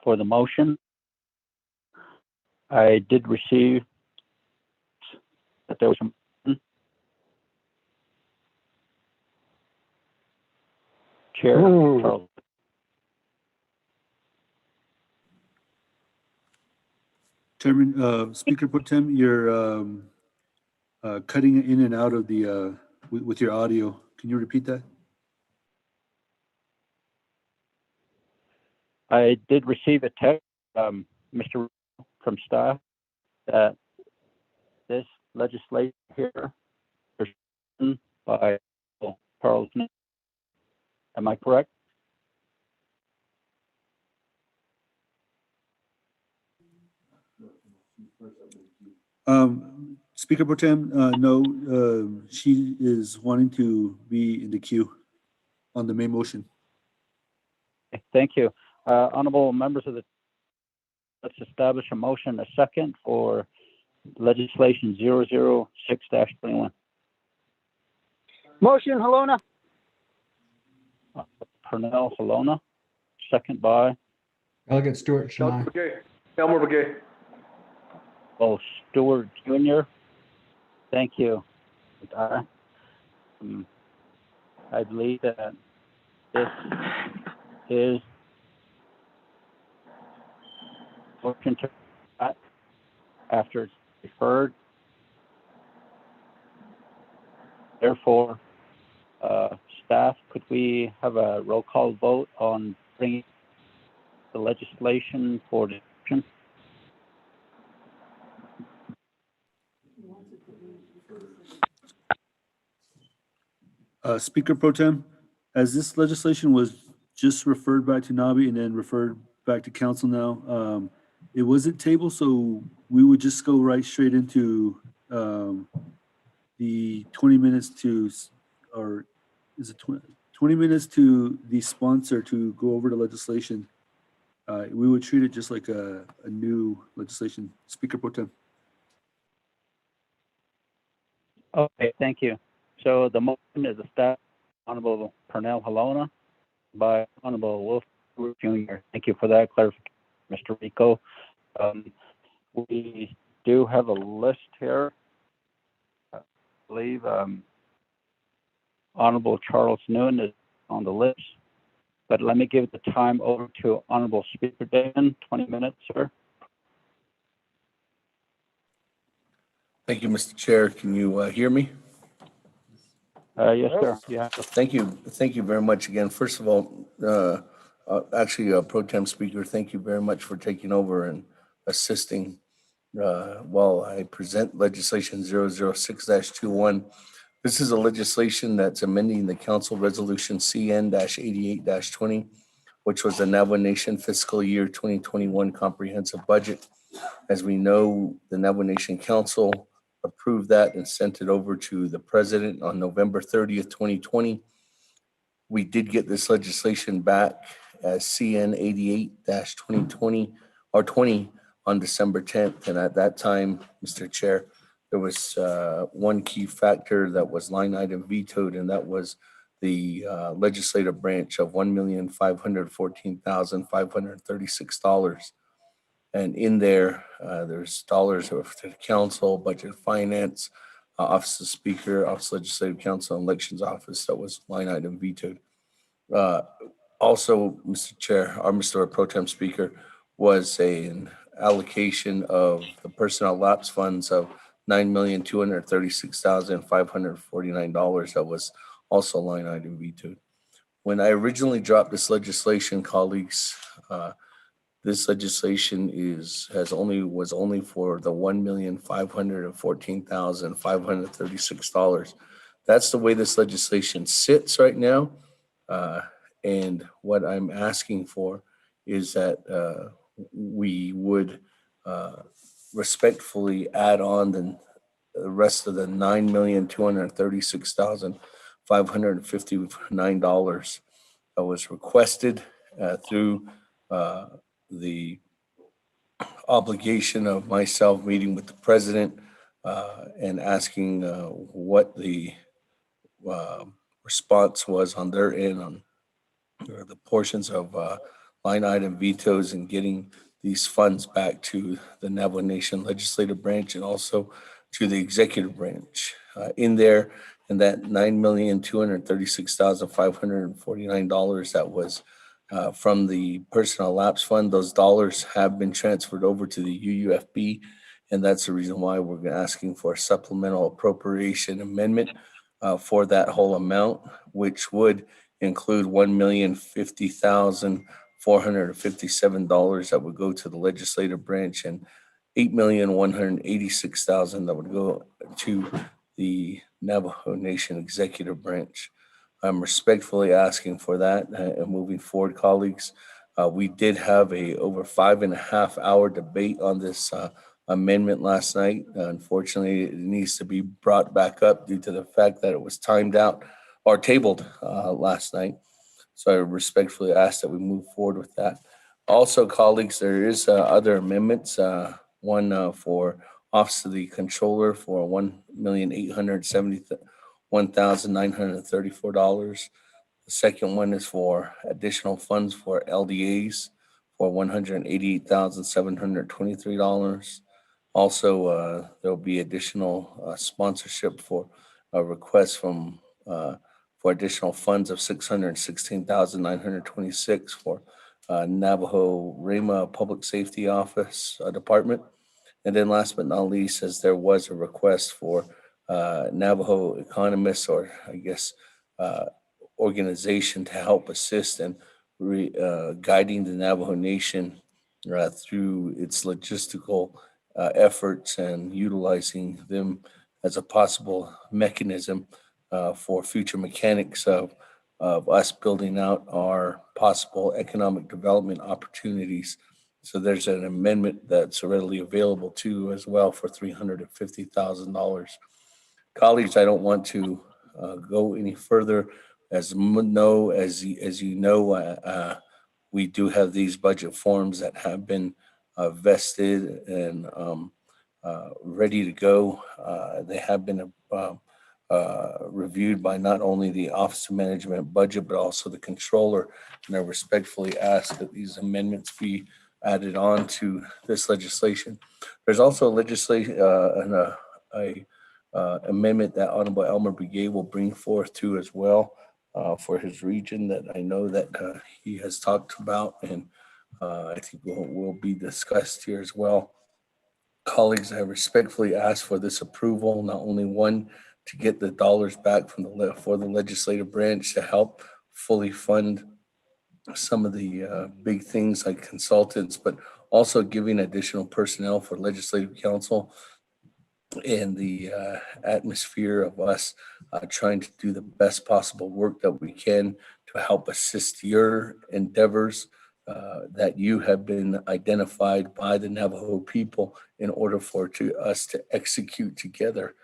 For the motion, I did receive that there was some Chair Charles. Chairman, Speaker Pro Tem, you're cutting in and out of the with your audio. Can you repeat that? I did receive a text, Mr. from staff, that this legislation here is written by Charles. Am I correct? Speaker Pro Tem, no, she is wanting to be in the queue on the main motion. Thank you. Honorable members of the, let's establish a motion, a second for legislation 006-21. Motion, Halona. Purnell Halona, second by Delegate Stewart Shania. Elmer Begay. Stewart Jr. Thank you. I believe that this is motion to after it's referred. Therefore, staff, could we have a roll call vote on bringing the legislation for discussion? Speaker Pro Tem, as this legislation was just referred back to NABI and then referred back to council now, it wasn't tabled, so we would just go right straight into the 20 minutes to, or is it 20 minutes to the sponsor to go over the legislation. We would treat it just like a new legislation. Speaker Pro Tem. Okay, thank you. So the motion is established Honorable Purnell Halona by Honorable Wolf Jr. Thank you for that clarification, Mr. Rico. We do have a list here. I believe Honorable Charles Noon is on the list, but let me give the time over to Honorable Speaker Dan. 20 minutes, sir. Thank you, Mr. Chair. Can you hear me? Yes, sir. Yeah. Thank you. Thank you very much again. First of all, actually, Pro Tem Speaker, thank you very much for taking over and assisting while I present legislation 006-21. This is a legislation that's amending the Council Resolution CN-88-20, which was the Navajo Nation fiscal year 2021 comprehensive budget. As we know, the Navajo Nation Council approved that and sent it over to the president on November 30th, 2020. We did get this legislation back as CN 88-2020 or 20 on December 10th. And at that time, Mr. Chair, there was one key factor that was line item vetoed, and that was the legislative branch of $1,514,536. And in there, there's dollars of the council, budget finance, office of speaker, office of legislative council, and elections office that was line item vetoed. Also, Mr. Chair, or Mr. Pro Tem Speaker, was an allocation of the personnel lapse funds of $9,236,549 that was also line item vetoed. When I originally dropped this legislation, colleagues, this legislation was only for the $1,514,536. That's the way this legislation sits right now. And what I'm asking for is that we would respectfully add on the rest of the $9,236,559 that was requested through the obligation of myself meeting with the president and asking what the response was on their end on the portions of line item vetoes and getting these funds back to the Navajo Nation legislative branch and also to the executive branch. In there, and that $9,236,549 that was from the personnel lapse fund, those dollars have been transferred over to the UUFB, and that's the reason why we're asking for a supplemental appropriation amendment for that whole amount, which would include $1,050,457 that would go to the legislative branch and $8,186,000 that would go to the Navajo Nation executive branch. I'm respectfully asking for that moving forward, colleagues. We did have a over 5.5 hour debate on this amendment last night. Unfortunately, it needs to be brought back up due to the fact that it was timed out or tabled last night. So I respectfully ask that we move forward with that. Also, colleagues, there is other amendments. One for Office of the Controller for $1,871,934. The second one is for additional funds for LDAs for $188,723. Also, there'll be additional sponsorship for a request from for additional funds of $616,926 for Navajo Rama Public Safety Office Department. And then last but not least, as there was a request for Navajo economists, or I guess organization to help assist in guiding the Navajo Nation through its logistical efforts and utilizing them as a possible mechanism for future mechanics of us building out our possible economic development opportunities. So there's an amendment that's readily available too as well for $350,000. Colleagues, I don't want to go any further. As you know, we do have these budget forms that have been vested and ready to go. They have been reviewed by not only the Office of Management Budget, but also the Controller. And I respectfully ask that these amendments be added on to this legislation. There's also a amendment that Honorable Elmer Brigade will bring forth too as well for his region that I know that he has talked about, and I think will be discussed here as well. Colleagues, I respectfully ask for this approval, not only one, to get the dollars back from for the legislative branch to help fully fund some of the big things like consultants, but also giving additional personnel for legislative council and the atmosphere of us trying to do the best possible work that we can to help assist your endeavors that you have been identified by the Navajo people in order for us to execute together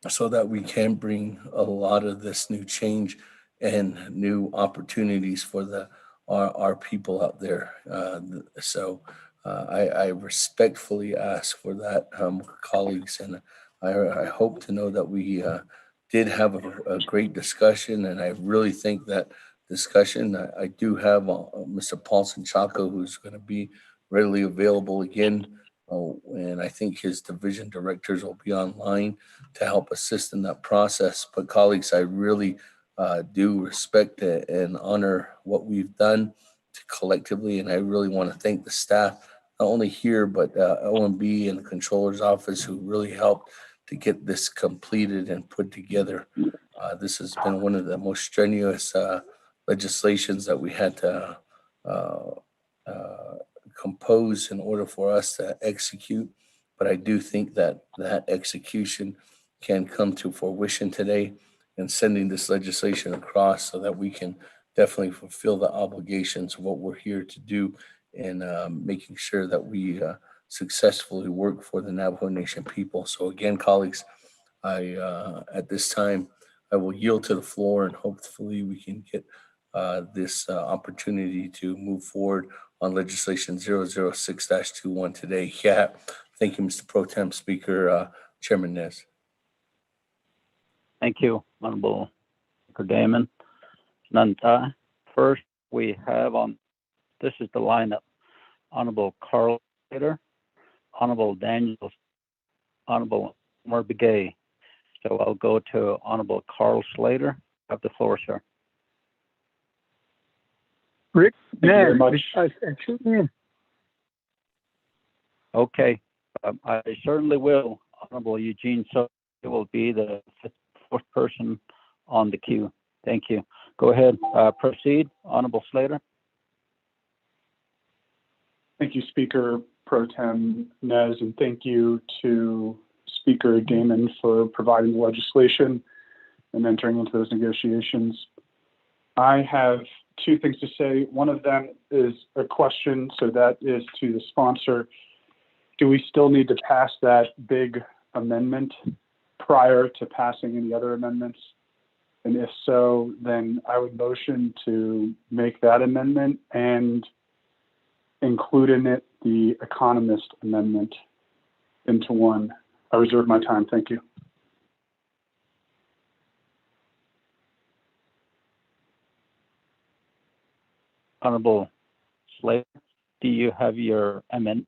so that we can bring a lot of this new change and new opportunities for the our people out there. So I respectfully ask for that, colleagues, and I hope to know that we did have a great discussion, and I really think that discussion. I do have Mr. Paulson Chaco, who's going to be readily available again, and I think his division directors will be online to help assist in that process. But colleagues, I really do respect and honor what we've done collectively, and I really want to thank the staff, not only here, but OMB and the controller's office, who really helped to get this completed and put together. This has been one of the most strenuous legislations that we had to compose in order for us to execute. But I do think that that execution can come to fruition today in sending this legislation across so that we can definitely fulfill the obligations of what we're here to do, and making sure that we successfully work for the Navajo Nation people. So again, colleagues, at this time, I will yield to the floor, and hopefully we can get this opportunity to move forward on legislation 006-21 today. Yeah, thank you, Mr. Pro Tem Speaker, Chairman Nez. Thank you, Honorable Speaker Damon. Nanta. First, we have this is the lineup: Honorable Carl Slater, Honorable Daniel, Honorable Murbegay. So I'll go to Honorable Carl Slater. Have the floor, sir. Rick, Thank you very much. Okay, I certainly will. Honorable Eugene, so it will be the fourth person on the queue. Thank you. Go ahead, proceed, Honorable Slater. Thank you, Speaker Pro Tem Nez, and thank you to Speaker Damon for providing the legislation and entering into those negotiations. I have two things to say. One of them is a question, so that is to the sponsor. Do we still need to pass that big amendment prior to passing any other amendments? And if so, then I would motion to make that amendment and include in it the Economist amendment into one. I reserve my time. Thank you. Honorable Slater, do you have your amendment,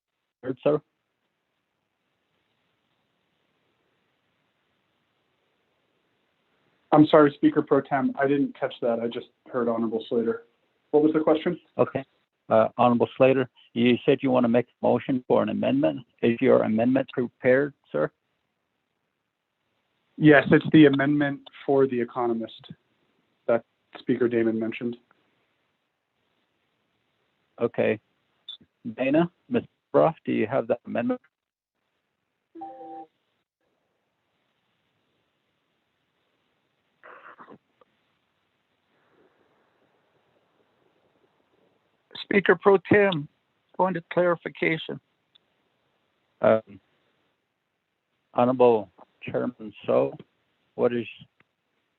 sir? I'm sorry, Speaker Pro Tem. I didn't catch that. I just heard Honorable Slater. What was the question? Okay. Honorable Slater, you said you want to make a motion for an amendment. Is your amendment prepared, sir? Yes, it's the amendment for the Economist that Speaker Damon mentioned. Okay. Dana, Ms. Ruff, do you have that amendment? Speaker Pro Tem, point of clarification. Honorable Chairman So, what is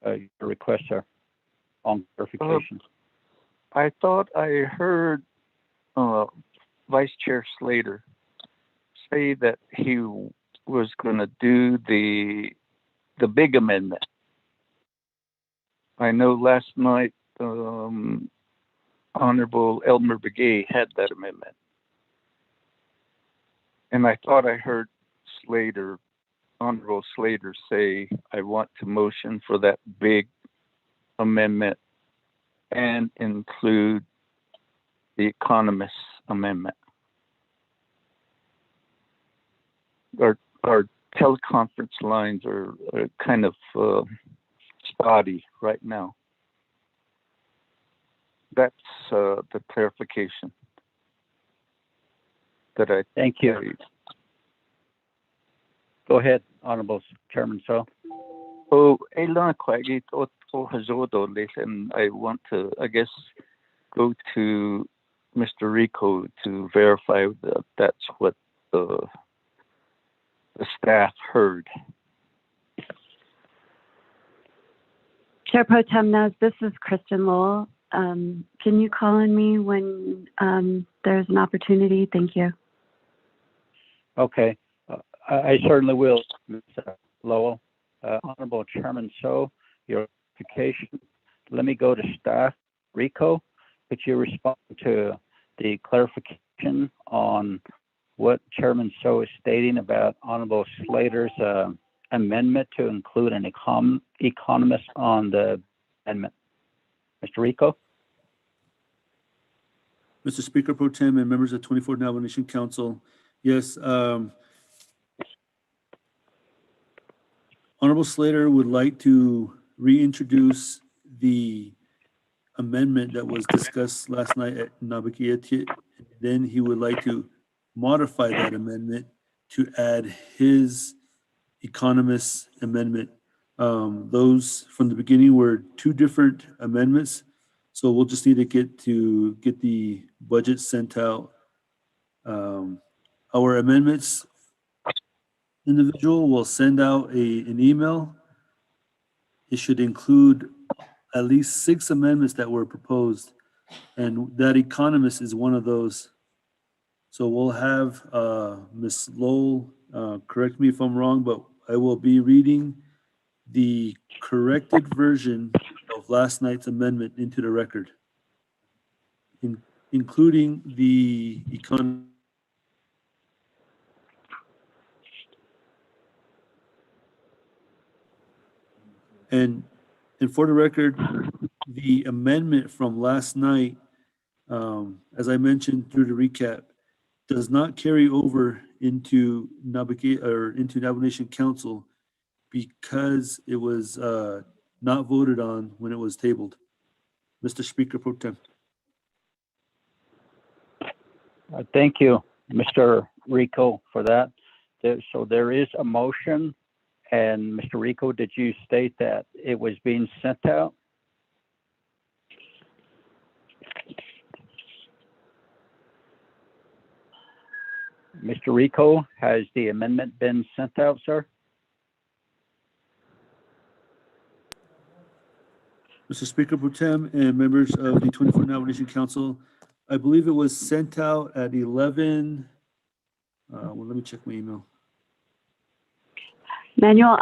your request, sir, on clarification? I thought I heard Vice Chair Slater say that he was going to do the big amendment. I know last night Honorable Elmer Begay had that amendment. And I thought I heard Slater, Honorable Slater, say, I want to motion for that big amendment and include the Economist amendment. Our teleconference lines are kind of spotty right now. That's the clarification that I thank you. Go ahead, Honorable Chairman So. Oh, and I want to, I guess, go to Mr. Rico to verify that that's what the staff heard. Chair Pro Tem Nez, this is Kristen Lowell. Can you call on me when there's an opportunity? Thank you. Okay, I certainly will, Mr. Lowell. Honorable Chairman So, your clarification. Let me go to staff. Rico, could you respond to the clarification on what Chairman So is stating about Honorable Slater's amendment to include an economist on the amendment? Mr. Rico? Mr. Speaker Pro Tem and members of 24th Navajo Nation Council, yes, Honorable Slater would like to reintroduce the amendment that was discussed last night at Nabakiatit. Then he would like to modify that amendment to add his economist amendment. Those from the beginning were two different amendments. So we'll just need to get the budget sent out. Our amendments individual will send out an email. It should include at least 6 amendments that were proposed, and that economist is one of those. So we'll have Ms. Lowell correct me if I'm wrong, but I will be reading the corrected version of last night's amendment into the record, including the economy. And for the record, the amendment from last night, as I mentioned through the recap, does not carry over into Navajo Nation Council because it was not voted on when it was tabled. Mr. Speaker Pro Tem. Thank you, Mr. Rico, for that. So there is a motion, and Mr. Rico, did you state that it was being sent out? Mr. Rico, has the amendment been sent out, sir? Mr. Speaker Pro Tem and members of the 24th Navajo Nation Council, I believe it was sent out at 11. Well, let me check my email. Manuel,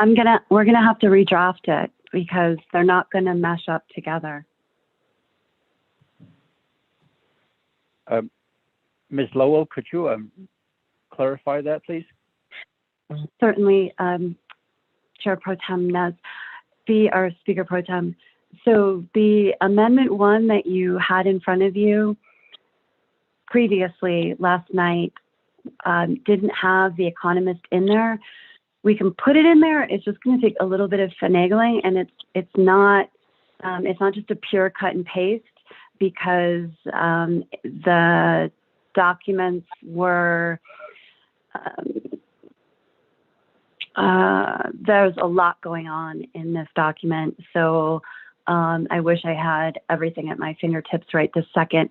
we're gonna have to redraft it because they're not gonna mesh up together. Ms. Lowell, could you clarify that, please? Certainly, Chair Pro Tem Nez, or Speaker Pro Tem. So the Amendment 1 that you had in front of you previously last night didn't have the economist in there. We can put it in there. It's just going to take a little bit of finagling, and it's not just a pure cut and paste because the documents were there's a lot going on in this document. So I wish I had everything at my fingertips right this second,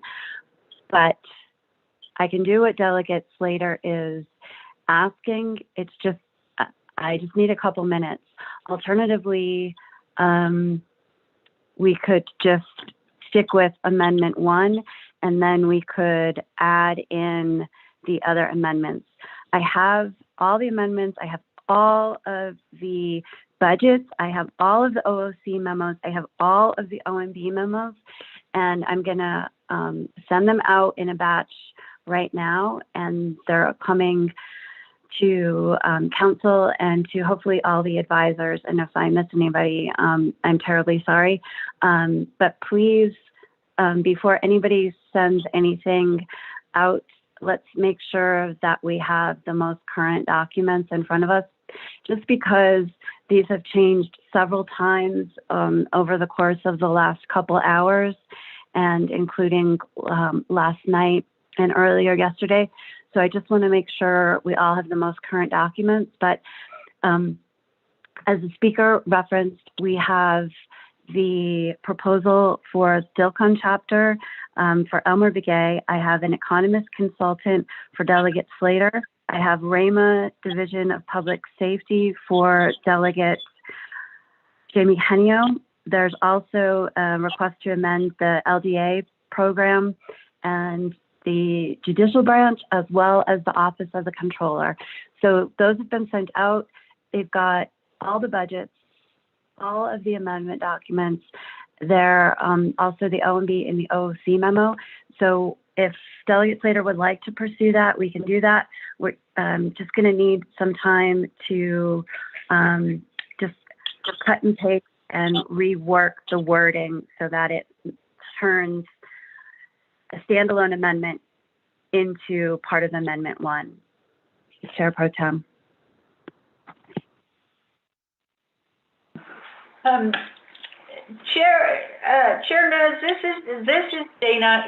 but I can do what Delegate Slater is asking. It's just, I just need a couple minutes. Alternatively, we could just stick with Amendment 1, and then we could add in the other amendments. I have all the amendments. I have all of the budgets. I have all of the OOC memos. I have all of the OMB memos, and I'm going to send them out in a batch right now, and they're coming to council and to hopefully all the advisors. And if I miss anybody, I'm terribly sorry. But please, before anybody sends anything out, let's make sure that we have the most current documents in front of us, just because these have changed several times over the course of the last couple hours, and including last night and earlier yesterday. So I just want to make sure we all have the most current documents. But as the speaker referenced, we have the proposal for Dilcon chapter for Elmer Begay. I have an economist consultant for Delegate Slater. I have RAMA Division of Public Safety for Delegate Jamie Henio. there's also a request to amend the LDA program and the judicial branch, as well as the Office of the Controller. So those have been sent out. They've got all the budgets, all of the amendment documents. They're also the OMB and the OOC memo. So if Delegate Slater would like to pursue that, we can do that. We're just going to need some time to just cut and paste and rework the wording so that it turns a standalone amendment into part of Amendment 1. Chair Pro Tem. Chair Nez, this is Dana.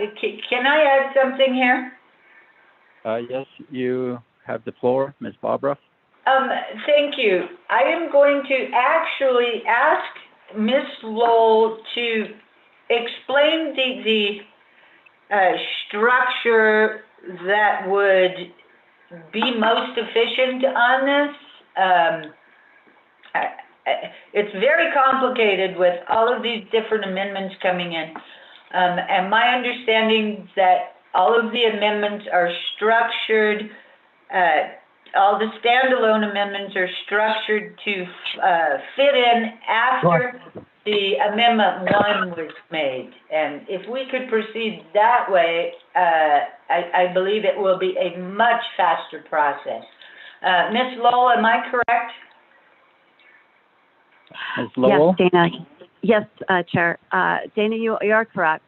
Can I add something here? Yes, you have the floor, Ms. Barbara. Thank you. I am going to actually ask Ms. Lowell to explain the structure that would be most efficient on this. It's very complicated with all of these different amendments coming in. And my understanding is that all of the amendments are structured, all the standalone amendments are structured to fit in after the Amendment 1 was made. And if we could proceed that way, I believe it will be a much faster process. Ms. Lowell, am I correct? Ms. Lowell? Yes, Dana. Yes, Chair. Dana, you are correct.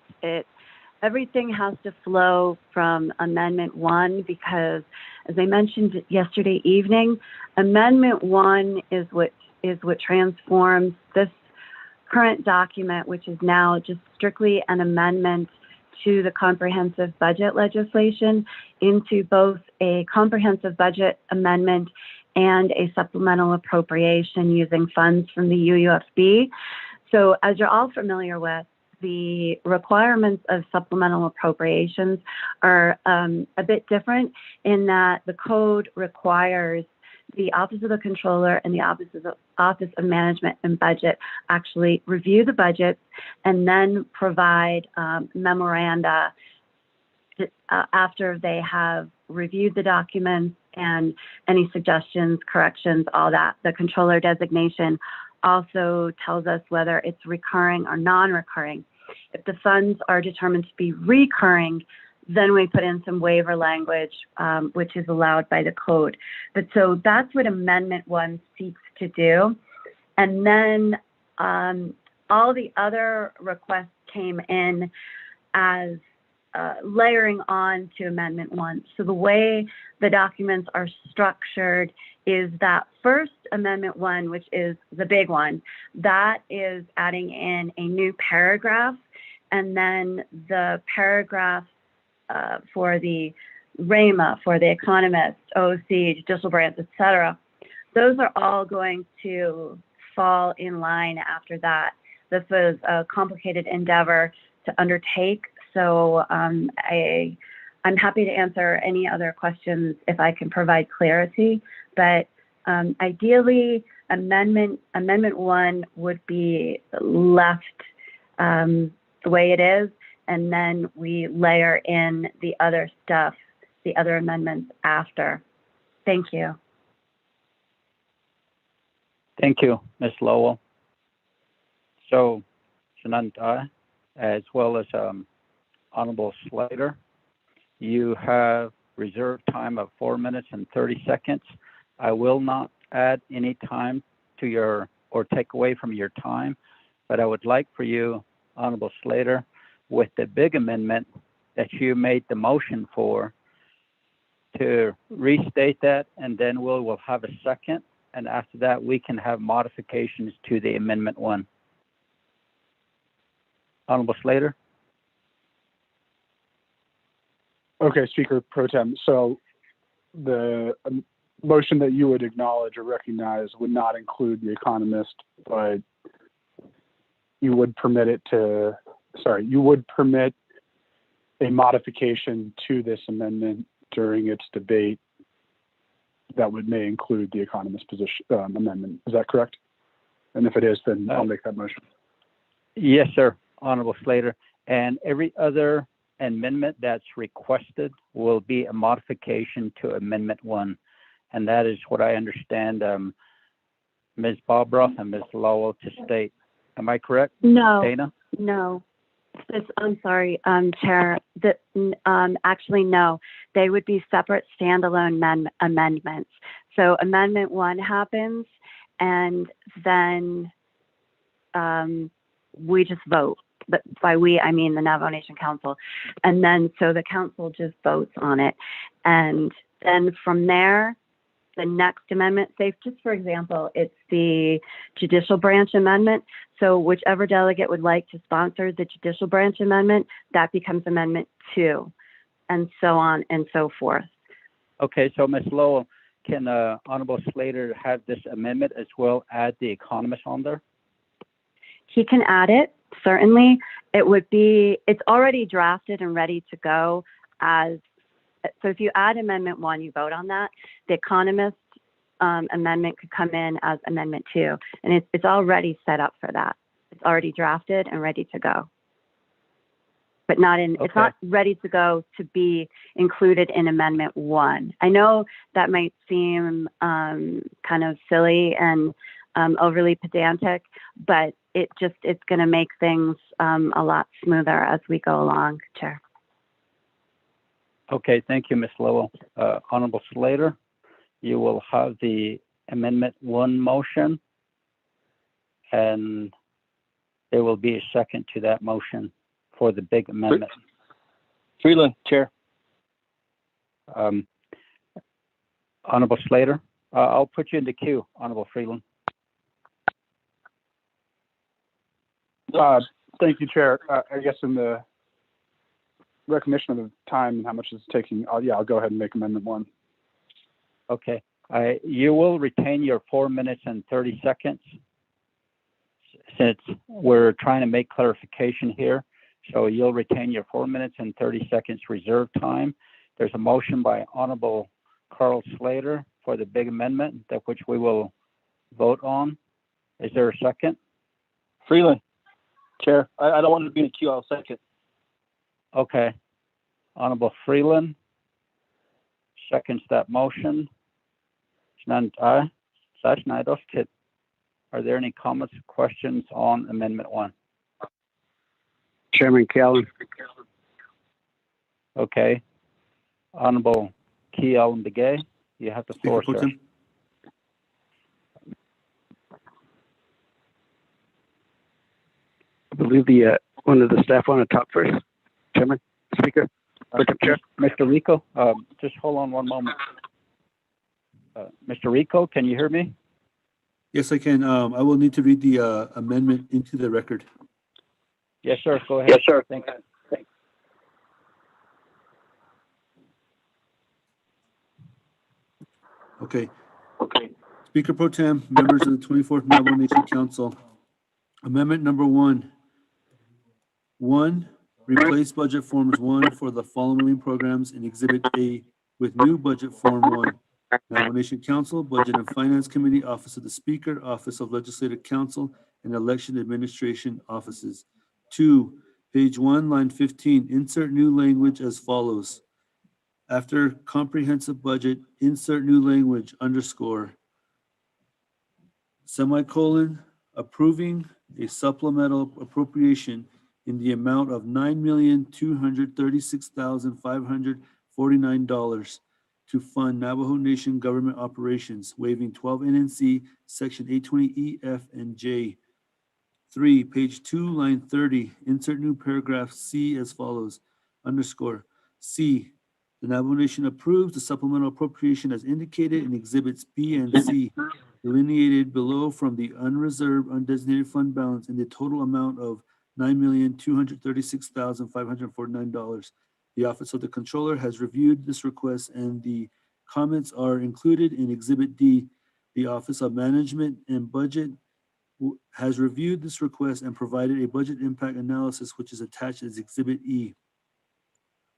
Everything has to flow from Amendment 1 because, as I mentioned yesterday evening, Amendment 1 is what transforms this current document, which is now just strictly an amendment to the comprehensive budget legislation, into both a comprehensive budget amendment and a supplemental appropriation using funds from the UUFB. So as you're all familiar with, the requirements of supplemental appropriations are a bit different in that the code requires the Office of the Controller and the Office of Management and Budget actually review the budgets and then provide memoranda after they have reviewed the documents and any suggestions, corrections, all that. The controller designation also tells us whether it's recurring or non-recurring. If the funds are determined to be recurring, then we put in some waiver language, which is allowed by the code. But so that's what Amendment 1 seeks to do. And then all the other requests came in as layering on to Amendment 1. So the way the documents are structured is that first Amendment 1, which is the big one, that is adding in a new paragraph, and then the paragraph for the RAMA, for the economist, OC, judicial branch, etc. Those are all going to fall in line after that. This was a complicated endeavor to undertake, so I'm happy to answer any other questions if I can provide clarity. But ideally, Amendment 1 would be left the way it is, and then we layer in the other stuff, the other amendments after. Thank you. Thank you, Ms. Lowell. So, Sananta, as well as Honorable Slater, you have reserved time of 4 minutes and 30 seconds. I will not add any time to your, or take away from your time, but I would like for you, Honorable Slater, with the big amendment that you made the motion for, to restate that, and then we'll have a second, and after that we can have modifications to the Amendment 1. Honorable Slater? Okay, Speaker Pro Tem. So the motion that you would acknowledge or recognize would not include the economist, but you would permit it to, you would permit a modification to this amendment during its debate that may include the economist position amendment. Is that correct? And if it is, then I'll make that motion. Yes, sir, Honorable Slater. And every other amendment that's requested will be a modification to Amendment 1. And that is what I understand Ms. Bobroff and Ms. Lowell to state. Am I correct? No, Dana? no. I'm sorry, Chair. Actually, no. They would be separate standalone amendments. So Amendment 1 happens, and then we just vote. But by we, I mean the Navajo Nation Council. And then so the council just votes on it. And then from there, the next amendment, say just for example, it's the judicial branch amendment. So whichever delegate would like to sponsor the judicial branch amendment, that becomes Amendment 2, and so on and so forth. Okay, so Ms. Lowell, can Honorable Slater have this amendment as well, add the economist on there? He can add it, certainly. It would be, it's already drafted and ready to go as, so if you add Amendment 1, you vote on that. The economist amendment could come in as Amendment 2, and it's already set up for that. It's already drafted and ready to go. But not in, it's not ready to go to be included in Amendment 1. I know that might seem kind of silly and overly pedantic, but it's going to make things a lot smoother as we go along, Chair. Okay, thank you, Ms. Lowell. Honorable Slater, you will have the Amendment 1 motion, and there will be a second to that motion for the big amendment. Freeland, Chair. Honorable Slater, I'll put you in the queue, Honorable Freeland. Thank you, Chair. I guess in the recognition of the time and how much it's taking, I'll go ahead and make Amendment 1. Okay. You will retain your 4 minutes and 30 seconds since we're trying to make clarification here. So you'll retain your 4 minutes and 30 seconds reserve time. There's a motion by Honorable Carl Slater for the big amendment that which we will vote on. Is there a second? Freeland, Chair. I don't want to be in the queue. I'll second. Okay. Honorable Freeland seconds that motion. Are there any comments or questions on Amendment 1? Chairman Callan. Okay. Honorable Key Allen Begay, you have the floor, sir. I believe one of the staff want to talk first. Chairman, Speaker, Chair. Mr. Rico, just hold on one moment. Mr. Rico, can you hear me? Yes, I can. I will need to read the amendment into the record. Yes, sir. Go ahead. Yes, sir. Thank you. Okay. Speaker Pro Tem, members of the 24th Navajo Nation Council. Amendment number 1. 1, replace budget forms 1 for the following programs in Exhibit A with new budget form 1. Navajo Nation Council, Budget and Finance Committee, Office of the Speaker, Office of Legislative Council, and Election Administration Offices. 2, page 1, line 15, insert new language as follows. After comprehensive budget, insert new language, _ semicolon, approving a supplemental appropriation in the amount of $9,236,549 to fund Navajo Nation government operations, waiving 12 NNC Section 820E, F, and J. 3, page 2, line 30, insert new paragraph C as follows, _ C. The Navajo Nation approves the supplemental appropriation as indicated in Exhibits B and C, delineated below from the unreserved undesignated fund balance in the total amount of $9,236,549. The Office of the Controller has reviewed this request and the comments are included in Exhibit D. The Office of Management and Budget has reviewed this request and provided a budget impact analysis, which is attached as Exhibit E.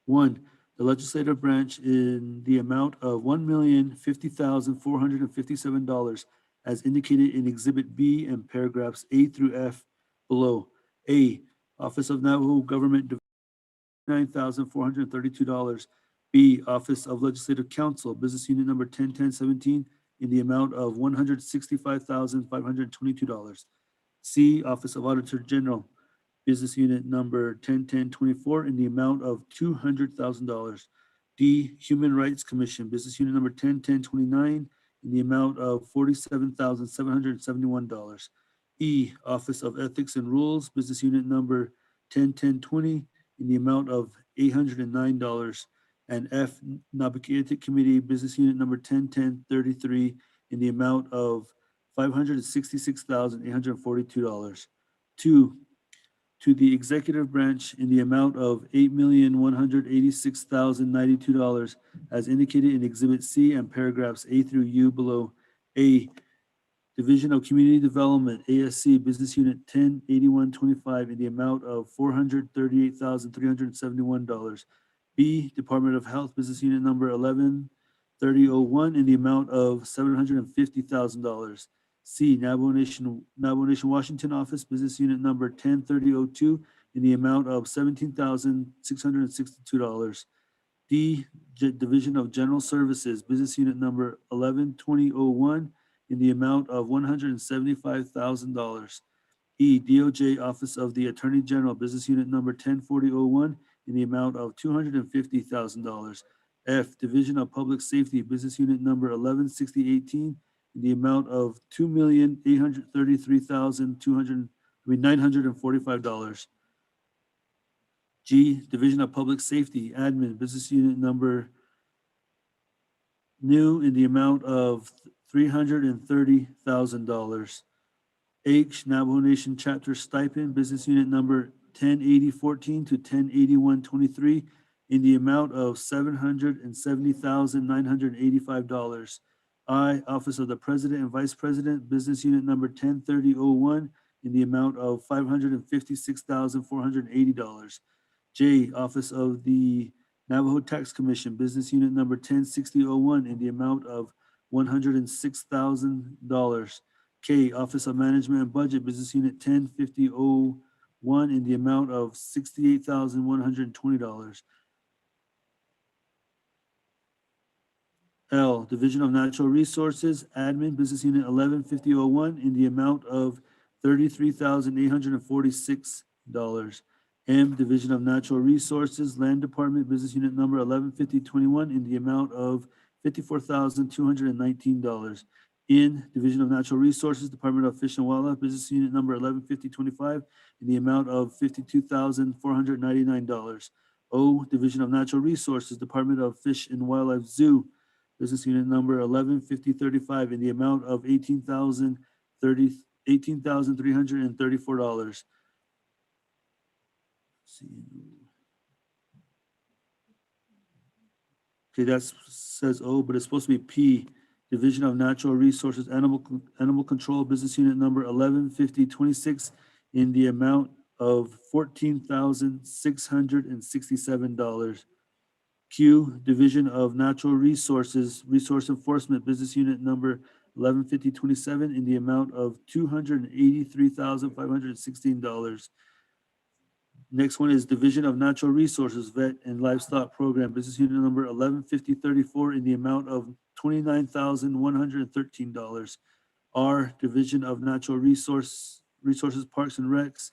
1, the legislative branch in the amount of $1,050,457 as indicated in Exhibit B and paragraphs A through F below, A, Office of Navajo Government, $9,432. B, Office of Legislative Counsel, Business Unit Number 101017, in the amount of $165,522. C, Office of Auditor General, Business Unit Number 101024, in the amount of $200,000. D, Human Rights Commission, Business Unit Number 101029, in the amount of $47,771. E, Office of Ethics and Rules, Business Unit Number 101020, in the amount of $809. And F, Nabakeetic Committee, Business Unit Number 101033, in the amount of $566,842. Two, to the executive branch in the amount of $8,186,092 as indicated in Exhibit C and paragraphs A through U below. A, Division of Community Development, ASC, Business Unit 108125, in the amount of $438,371. B, Department of Health, Business Unit Number 113001, in the amount of $750,000. C, Navajo Nation, Washington Office, Business Unit Number 103002, in the amount of $17,662. D, Division of General Services, Business Unit Number 112001, in the amount of $175,000. E, DOJ Office of the Attorney General, Business Unit Number 104001, in the amount of $250,000. F, Division of Public Safety, Business Unit Number 116018, in the amount of $2,833,945. G, Division of Public Safety, Admin, Business Unit Number new, in the amount of $330,000. H, Navajo Nation Chapter Stipend, Business Unit Number 108014 to 108123, in the amount of $770,985. I, Office of the President and Vice President, Business Unit Number 103001, in the amount of $556,480. J, Office of the Navajo Tax Commission, Business Unit Number 106001, in the amount of $106,000. K, Office of Management and Budget, Business Unit 105001, in the amount of $68,120. L, Division of Natural Resources, Admin, Business Unit 115001, in the amount of $33,846. M, Division of Natural Resources, Land Department, Business Unit Number 115021, in the amount of $54,219. In, Division of Natural Resources, Department of Fish and Wildlife, Business Unit Number 115025, in the amount of $52,499. O, Division of Natural Resources, Department of Fish and Wildlife Zoo, Business Unit Number 115035, in the amount of $18,334. Okay, that says O, but it's supposed to be P, Division of Natural Resources, Animal Control, Business Unit Number 115026, in the amount of $14,667. Q, Division of Natural Resources, Resource Enforcement, Business Unit Number 115027, in the amount of $283,516. Next one is Division of Natural Resources, Vet and Livestock Program, Business Unit Number 115034, in the amount of $29,113. R, Division of Natural Resources, Parks and Recs,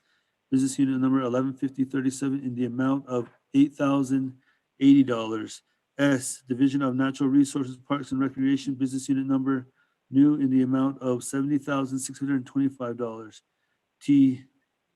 Business Unit Number 115037, in the amount of $8,080. S, Division of Natural Resources, Parks and Recreation, Business Unit Number new, in the amount of $70,625. T,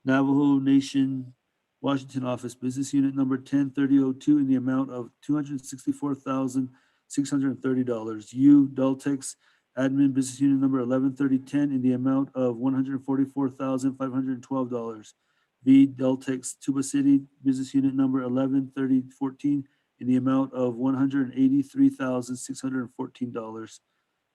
Navajo Nation Washington Office, Business Unit Number 103002, in the amount of $264,630. U, Daltex Admin, Business Unit Number 113010, in the amount of $144,512. V, Daltex Tuba City, Business Unit Number 113014, in the amount of $183,614.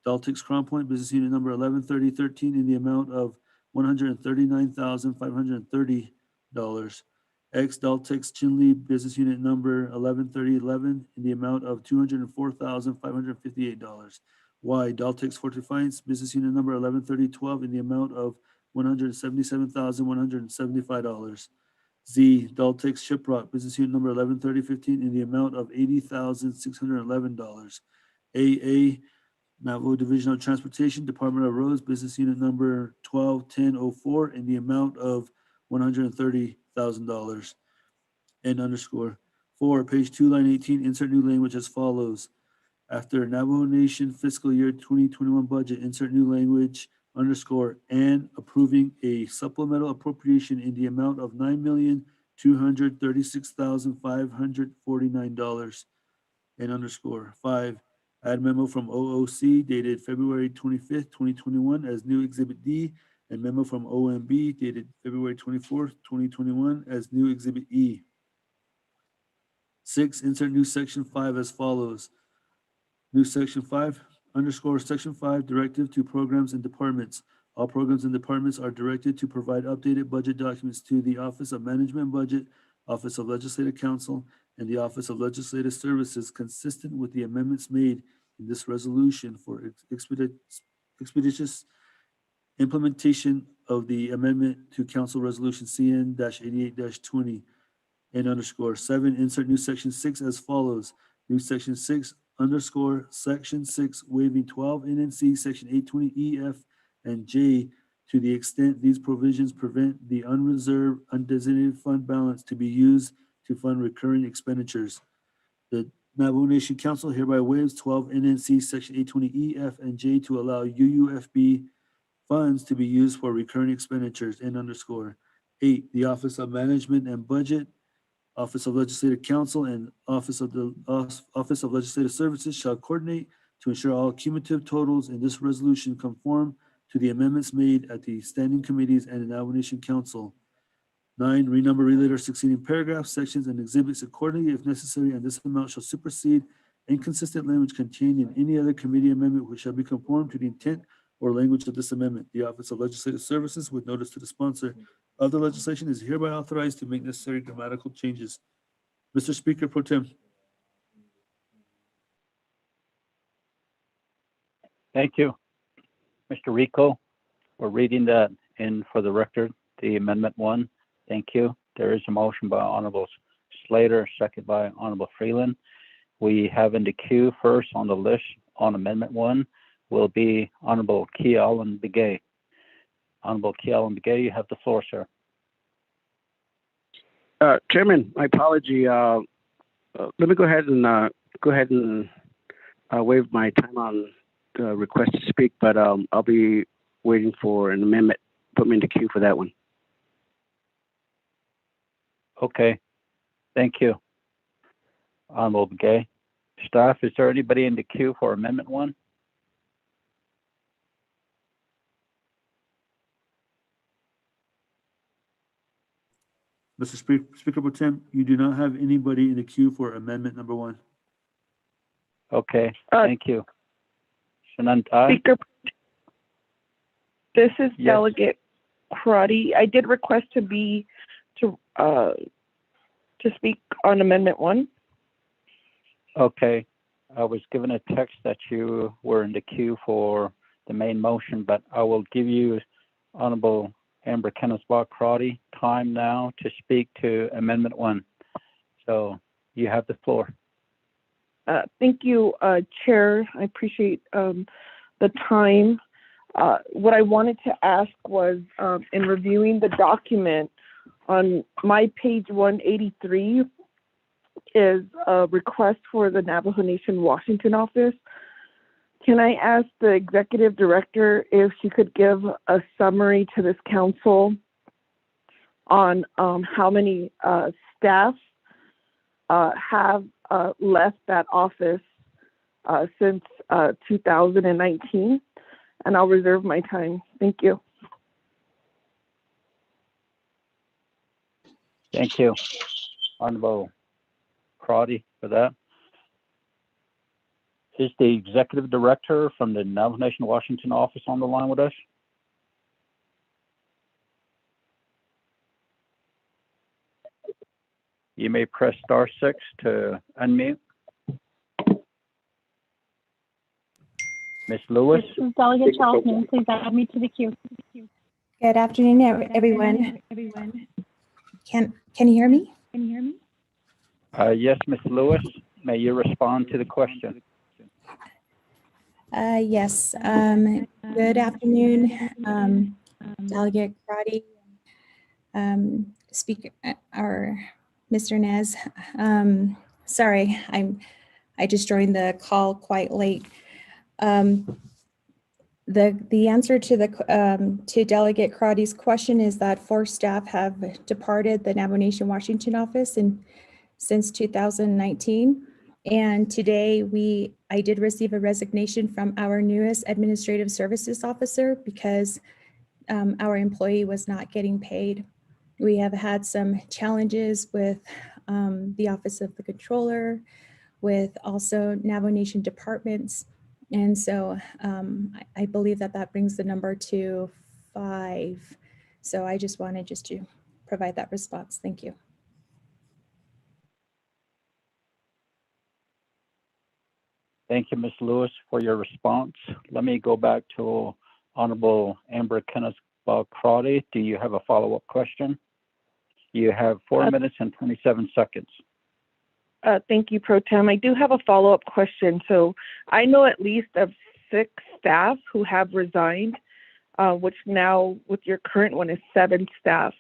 Daltex Crown Point, Business Unit Number 113013, in the amount of $139,530. X, Daltex Chinle, Business Unit Number 113011, in the amount of $204,558. Y, Daltex Fort Defiance, Business Unit Number 113012, in the amount of $177,175. Z, Daltex Shiprock, business unit number 113015, in the amount of $80,611. AA, Navajo Division of Transportation, Department of Roads, business unit number 121004, in the amount of $130,000. N underscore. 4, page 2, line 18, insert new language as follows. After Navajo Nation fiscal year 2021 budget, insert new language underscore and approving a supplemental appropriation in the amount of $9,236,549 and underscore. 5, add memo from OOC dated February 25th, 2021 as new Exhibit D, and memo from OMB dated February 24th, 2021 as new Exhibit E. 6, insert new section 5 as follows. New section 5 underscore section 5 directive to programs and departments. All programs and departments are directed to provide updated budget documents to the Office of Management and Budget, Office of Legislative Counsel, and the Office of Legislative Services consistent with the amendments made in this resolution for expeditious implementation of the amendment to Council Resolution CN-88-20. And underscore 7, insert new section 6 as follows. New section 6 underscore section 6 waiving 12 NNC section 820 EF and J to the extent these provisions prevent the unreserved undesignated fund balance to be used to fund recurring expenditures. The Navajo Nation Council hereby waives 12 NNC section 820 EF and J to allow UUFB funds to be used for recurring expenditures. And underscore 8, the Office of Management and Budget, Office of Legislative Counsel, and Office of Legislative Services shall coordinate to ensure all cumulative totals in this resolution conform to the amendments made at the standing committees and the Navajo Nation Council. 9, renumber related or succeeding paragraphs, sections, and exhibits accordingly if necessary, and this amount shall supersede inconsistent language contained in any other committee amendment which shall be conformed to the intent or language of this amendment. The Office of Legislative Services, with notice to the sponsor of the legislation, is hereby authorized to make necessary grammatical changes. Mr. Speaker Pro Tem. Thank you. Mr. Rico, we're reading that in for the record, the Amendment 1. Thank you. There is a motion by Honorable Slater, second by Honorable Freeland. We have in the queue first on the list on Amendment 1 will be Honorable Kealan Begay. Honorable Kealan Begay, you have the floor, sir. Chairman, my apology. Let me go ahead and waive my time on the request to speak, but I'll be waiting for an amendment. Put me in the queue for that one. Okay. Thank you. Honorable Begay. Staff, is there anybody in the queue for Amendment 1? Mr. Speaker Pro Tem, you do not have anybody in the queue for Amendment number 1. Okay, thank you. Shanantai? Speaker, this is Yes. Delegate Crotty. I did request to speak on Amendment 1. Okay, I was given a text that you were in the queue for the main motion, but I will give you Honorable Amber Kennisbaugh Crotty time now to speak to Amendment 1. So you have the floor. Thank you, Chair. I appreciate the time. What I wanted to ask was, in reviewing the document, on my page 183 is a request for the Navajo Nation Washington office. Can I ask the executive director if she could give a summary to this council on how many staff have left that office since 2019? And I'll reserve my time. Thank you. Thank you, Honorable Crotty, for that. Is the executive director from the Navajo Nation Washington office on the line with us? You may press *6 to unmute. Ms. Lewis? This is Delegate Charles. Please add me to the queue. Good afternoon, everyone. Can you hear me? Yes, Ms. Lewis, may you respond to the question? Yes. Good afternoon, Delegate Crotty, Speaker, or Mr. Nez. Sorry, I just joined the call quite late. The answer to to Delegate Crotty's question is that 4 staff have departed the Navajo Nation Washington office since 2019. And today I did receive a resignation from our newest administrative services officer because our employee was not getting paid. We have had some challenges with the Office of the Controller, with also Navajo Nation departments. And so I believe that brings the number to 5. So I just wanted to provide that response. Thank you. Thank you, Ms. Lewis, for your response. Let me go back to Honorable Amber Kenneth-Crotty. Do you have a follow-up question? You have 4 minutes and 27 seconds. Thank you, Pro Tem. I do have a follow-up question. So I know at least of 6 staff who have resigned, which now with your current one is 7 staff.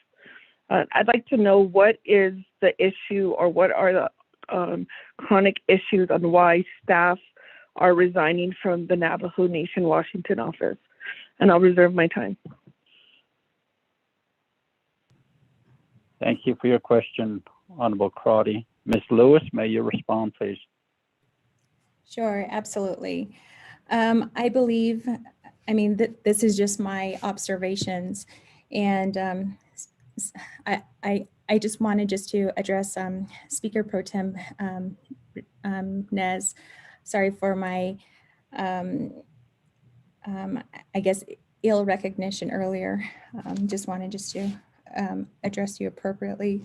I'd like to know what is the issue or what are the chronic issues on why staff are resigning from the Navajo Nation Washington office. And I'll reserve my time. Thank you for your question, Honorable Crotty. Ms. Lewis, may you respond, please? Sure, absolutely. I believe, this is just my observations, and I just wanted to address Speaker Pro Tem Nez. Sorry for my, I guess, ill recognition earlier. Just wanted to address you appropriately,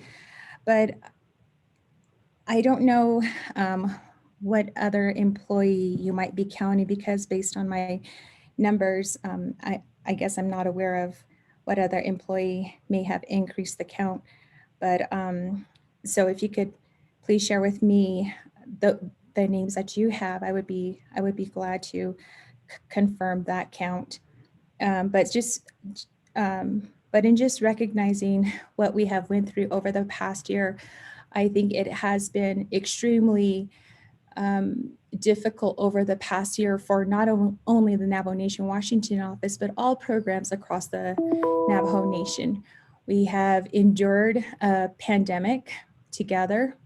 but I don't know what other employee you might be counting, because based on my numbers, I guess I'm not aware of what other employee may have increased the count. But so if you could please share with me the names that you have, I would be glad to confirm that count. But in just recognizing what we have went through over the past year, I think it has been extremely difficult over the past year for not only the Navajo Nation Washington office, but all programs across the Navajo Nation. We have endured a pandemic together.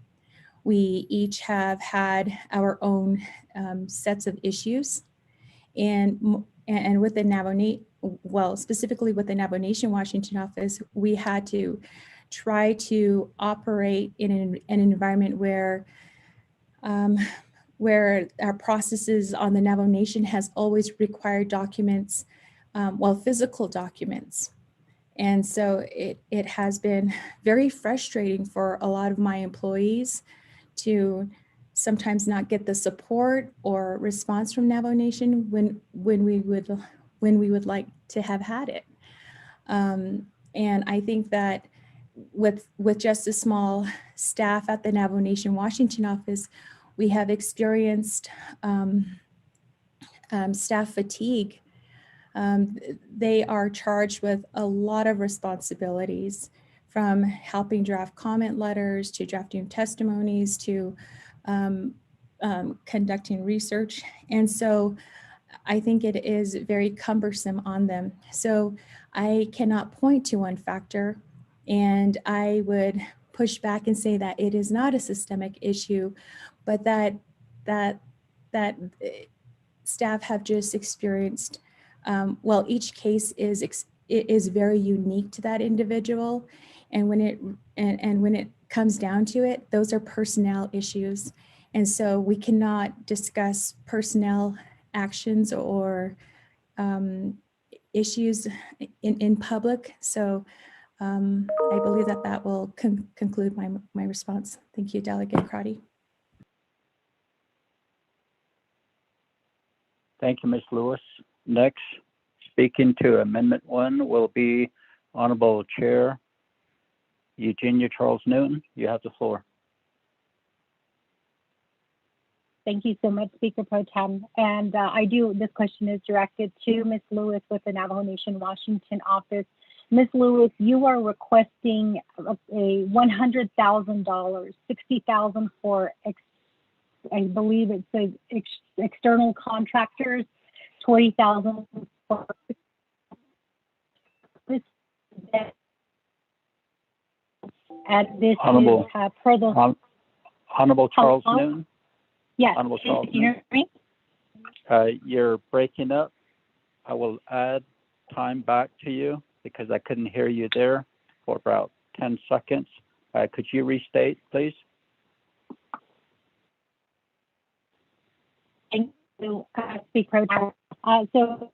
We each have had our own sets of issues, and with the specifically with the Navajo Nation Washington office, we had to try to operate in an environment where our processes on the Navajo Nation has always required documents, physical documents. And so it has been very frustrating for a lot of my employees to sometimes not get the support or response from Navajo Nation when we would like to have had it. And I think that with just a small staff at the Navajo Nation Washington office, we have experienced staff fatigue. They are charged with a lot of responsibilities, from helping draft comment letters to drafting testimonies to conducting research. And so I think it is very cumbersome on them. So I cannot point to one factor, and I would push back and say that it is not a systemic issue, but that staff have just experienced, each case is very unique to that individual, and when it comes down to it, those are personnel issues, and so we cannot discuss personnel actions or issues in public. So I believe that will conclude my response. Thank you, Delegate Crotty. Thank you, Ms. Lewis. Next, speaking to Amendment 1 will be Honorable Chair Eugenia Charles Newton, you have the floor. Thank you so much, Speaker Pro Tem. And this question is directed to Ms. Lewis with the Navajo Nation Washington office. Ms. Lewis, you are requesting a $100,000, $60,000 for, I believe it says external contractors, $20,000 for this. And this Honorable, is per the Honorable Charles Hello? Newton. Yes, Honorable can Charles you hear me? You're breaking up. I will add time back to you because I couldn't hear you there for about 10 seconds. Could you restate, please? Thank you, Speaker. So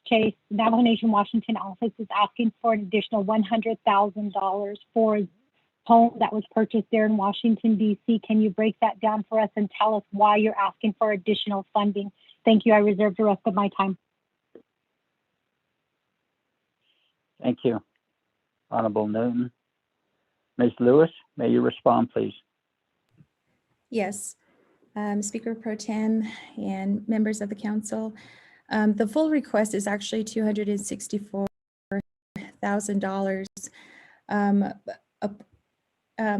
Chase, Navajo Nation Washington office is asking for an additional $100,000 for a home that was purchased there in Washington, D.C. Can you break that down for us and tell us why you're asking for additional funding? Thank you. I reserve the rest of my time. Thank you, Honorable Newton. Ms. Lewis, may you respond, please? Yes, Speaker Pro Tem and members of the council. The full request is actually $264,000.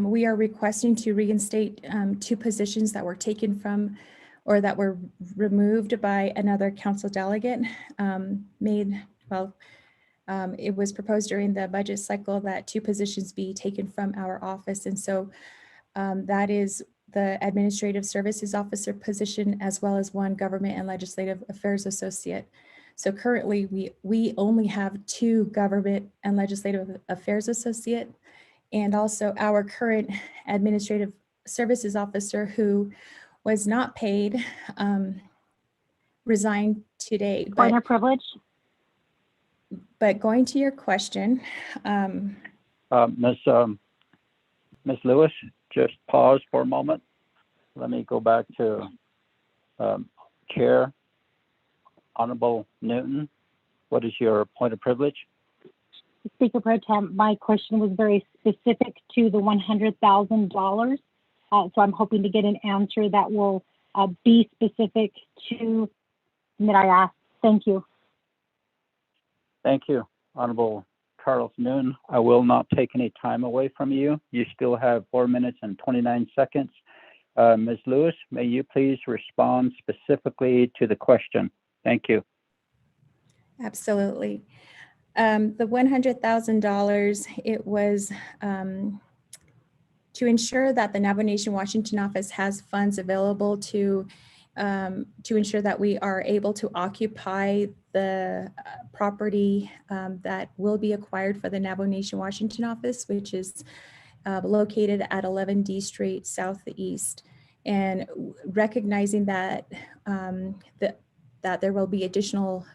We are requesting to reinstate 2 positions that were taken from or that were removed by another council delegate. It was proposed during the budget cycle that 2 positions be taken from our office. And so that is the Administrative Services Officer position, as well as 1 Government and Legislative Affairs Associate. So currently we only have 2 Government and Legislative Affairs Associate, and also our current Administrative Services Officer, who was not paid, resigned today. Point of privilege. But going to your question, Ms. Lewis, just pause for a moment. Let me go back to Chair Honorable Newton. What is your point of privilege? Speaker Pro Tem, my question was very specific to the $100,000. So I'm hoping to get an answer that will be specific to that I asked. Thank you. Thank you, Honorable Charles Newton. I will not take any time away from you. You still have 4 minutes and 29 seconds. Ms. Lewis, may you please respond specifically to the question? Thank you. Absolutely. The $100,000, it was to ensure that the Navajo Nation Washington office has funds available to ensure that we are able to occupy the property that will be acquired for the Navajo Nation Washington office, which is located at 11 D Street Southeast. And recognizing that that there will be additional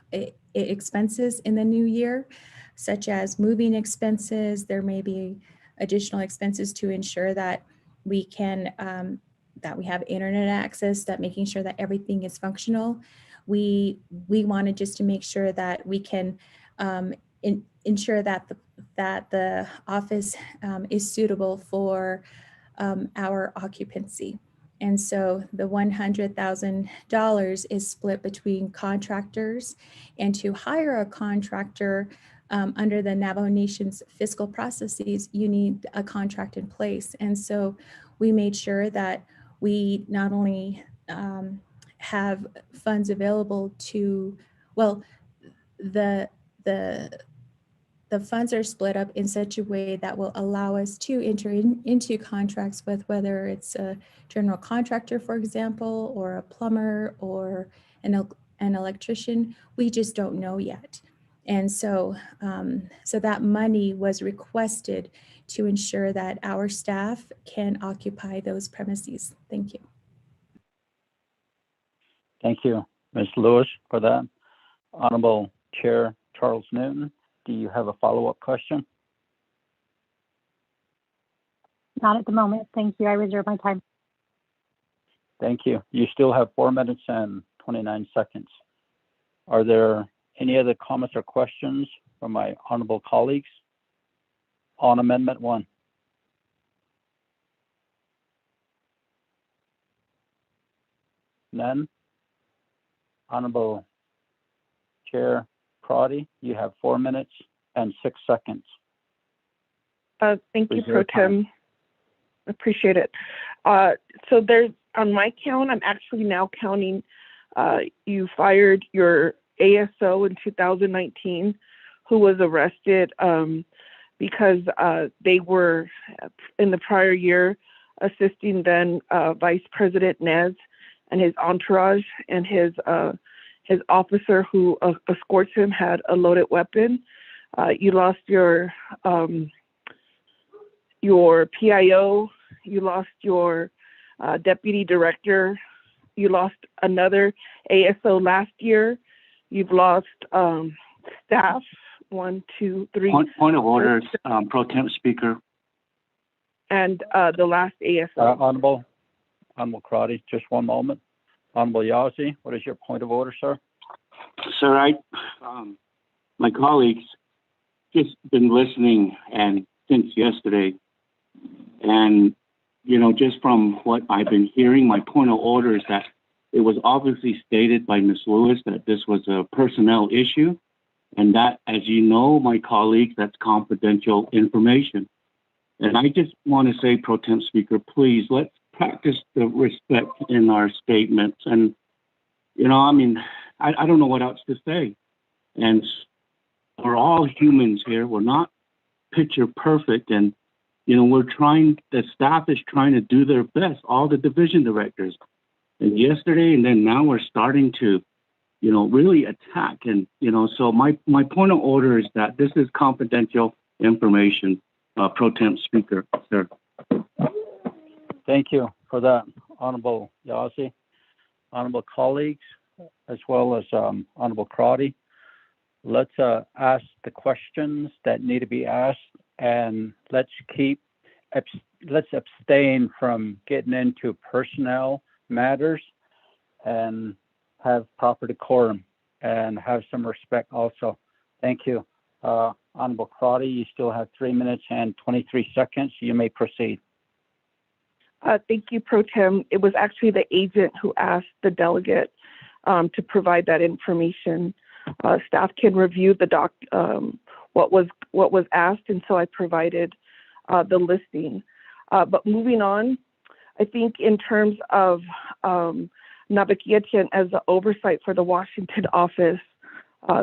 expenses in the new year, such as moving expenses. There may be additional expenses to ensure that we can that we have internet access, that making sure that everything is functional. We wanted just to make sure that we can ensure that the office is suitable for our occupancy. And so the $100,000 is split between contractors, and to hire a contractor under the Navajo Nation's fiscal processes, you need a contract in place. And so we made sure that we not only have funds available to, well, the funds are split up in such a way that will allow us to enter into contracts with, whether it's a general contractor, for example, or a plumber or an electrician. We just don't know yet. And so, so that money was requested to ensure that our staff can occupy those premises. Thank you. Thank you, Ms. Lewis, for that. Honorable Chair Charles Newton, do you have a follow-up question? Not at the moment. Thank you. I reserve my time. Thank you. You still have 4 minutes and 29 seconds. Are there any other comments or questions from my honorable colleagues on Amendment 1? None? Honorable Chair Crotty, you have 4 minutes and 6 seconds. Thank you, Reserve Pro time. Tem. Appreciate it. So there's, on my count, I'm actually now counting, you fired your ASO in 2019, who was arrested because they were in the prior year assisting then Vice President Nez and his entourage, and his officer who escorts him had a loaded weapon. You lost your PIO, you lost your deputy director, you lost another ASO last year, you've lost staff, 1, 2, 3. Point of order, Pro Temp Speaker. And the last ASO. Honorable Crotty, just one moment. Honorable Yazzie, what is your point of order, sir? Sir, my colleagues just been listening and since yesterday, and just from what I've been hearing, my point of order is that it was obviously stated by Ms. Lewis that this was a personnel issue, and that, as you know, my colleagues, that's confidential information. And I just want to say, Pro Temp Speaker, please let's practice the respect in our statements. And I don't know what else to say. And we're all humans here. We're not picture perfect. And, the staff is trying to do their best, all the division directors. And yesterday, and then now we're starting to, really attack. And, so my point of order is that this is confidential information, Pro Temp Speaker, sir. Thank you for that, Honorable Yazzie. Honorable colleagues, as well as Honorable Crotty, let's ask the questions that need to be asked, and let's abstain from getting into personnel matters, and have proper decorum and have some respect also. Thank you. Honorable Crotty, you still have 3 minutes and 23 seconds. You may proceed. Thank you, Pro Tem. It was actually the agent who asked the delegate to provide that information. Staff can review the what was asked, and so I provided the listing. But moving on, I think in terms of Navajo as the oversight for the Washington office,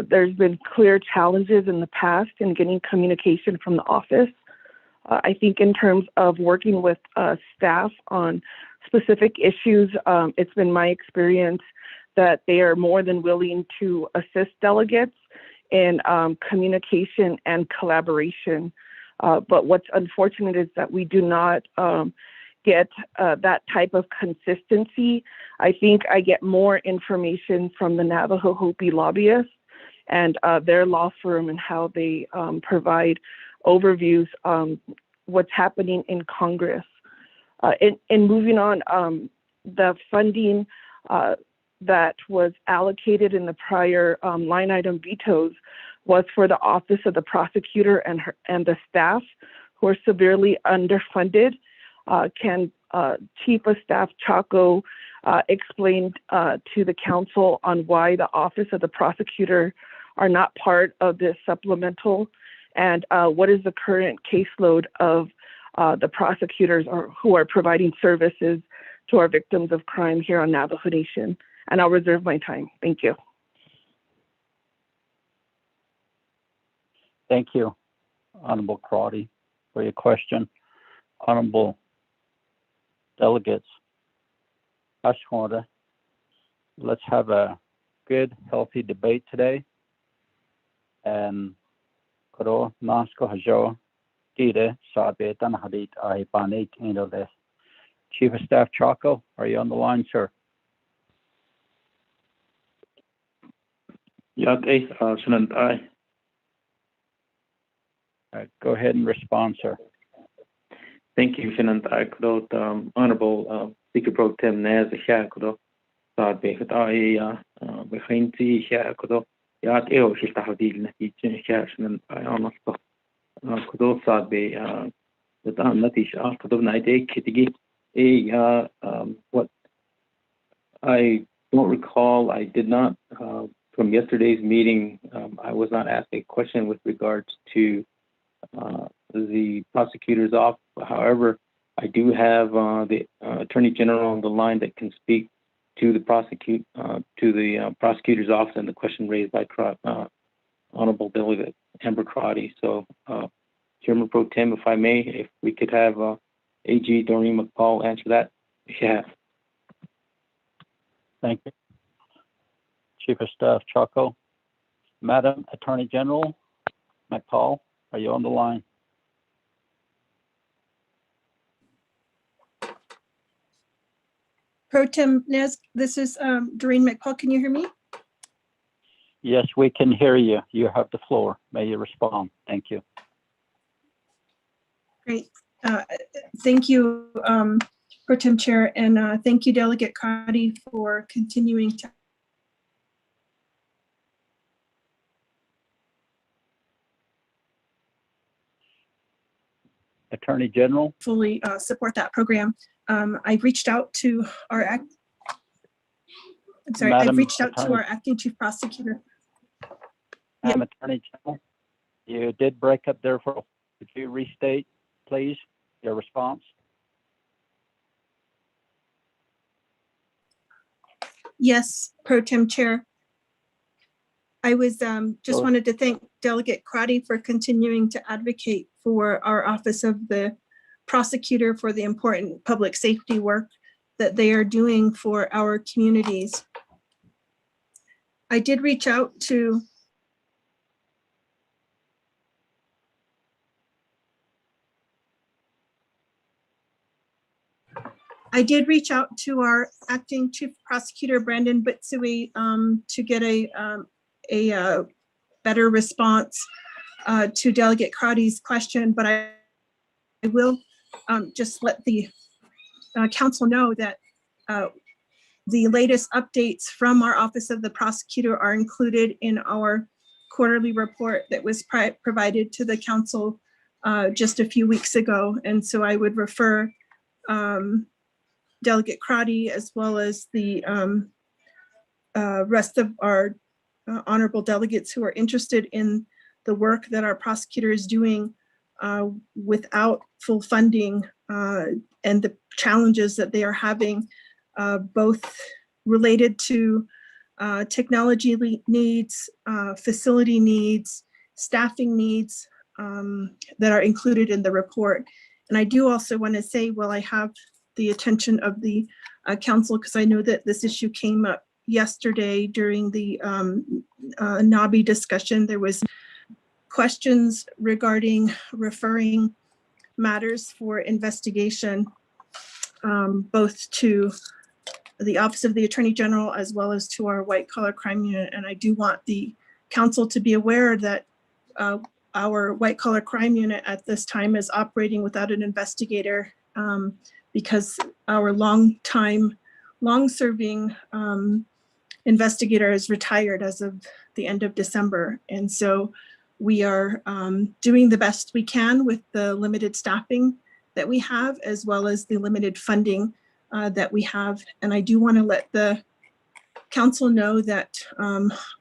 there's been clear challenges in the past in getting communication from the office. I think in terms of working with staff on specific issues, it's been my experience that they are more than willing to assist delegates in communication and collaboration. But what's unfortunate is that we do not get that type of consistency. I think I get more information from the Navajo Hopi lobbyists and their law firm and how they provide overviews what's happening in Congress. In moving on, the funding that was allocated in the prior line item vetoes was for the Office of the Prosecutor and the staff who are severely underfunded. Can Chief of Staff Chaco explain to the council on why the Office of the Prosecutor are not part of this supplemental, and what is the current caseload of the prosecutors who are providing services to our victims of crime here on Navajo Nation? And I'll reserve my time. Thank you. Thank you, Honorable Crotty, for your question. Honorable delegates, Ashwanda, let's have a good, healthy debate today. And Koro Nasko Hajo, Dide, Sabe, Danahadit, Ahipanit, Indoles. Chief of Staff Chaco, are you on the line, sir? Okay, Senant, go ahead and respond, sir. Thank you, Senant. Honorable Speaker Pro Tem Nez, Shakudo, Sabe, Behinti, Shakudo, يات إيو شيل تحديد النتيجة كاشن أنا صح كدو صار بي بدأ نتيجة كدونا إيديك كتيجي إيه what I don't recall, I did not, from yesterday's meeting, I was not asked a question with regards to the prosecutor's office. However, I do have the Attorney General on the line that can speak to the prosecutor's office and the question raised by Honorable Delegate Amber Crotty. So, Chairman Pro Tem, if I may, if we could have AG Doreen McCall answer that. Yeah. Thank you. Chief of Staff Chaco. Madam Attorney General McCall, are you on the line? Pro Tem Nez, this is Doreen McCall. Can you hear me? Yes, we can hear you. You have the floor. May you respond. Thank you. Great. Thank you, Pro Tem Chair, and thank you, Delegate Crotty, for continuing to Attorney General. fully support that program. I've reached out to our I've reached out to our acting chief prosecutor. Madam Attorney General, you did break up there for, could you restate, please, your response? Yes, Pro Tem Chair. I was just wanted to thank Delegate Crotty for continuing to advocate for our Office of the Prosecutor for the important public safety work that they are doing for our communities. I did reach out to our acting chief prosecutor, Brandon Bitsui, to get a better response to Delegate Crotty's question, but I will just let the council know that the latest updates from our Office of the Prosecutor are included in our quarterly report that was provided to the council just a few weeks ago. And so I would refer Delegate Crotty as well as the rest of our honorable delegates who are interested in the work that our prosecutor is doing without full funding and the challenges that they are having, both related to technology needs, facility needs, staffing needs that are included in the report. And I do also want to say, while I have the attention of the council, because I know that this issue came up yesterday during the NABI discussion, there was questions regarding referring matters for investigation, both to the Office of the Attorney General as well as to our white collar crime unit. And I do want the council to be aware that our white collar crime unit at this time is operating without an investigator because our long-serving investigator is retired as of the end of December. And so we are doing the best we can with the limited staffing that we have, as well as the limited funding that we have. And I do want to let the council know that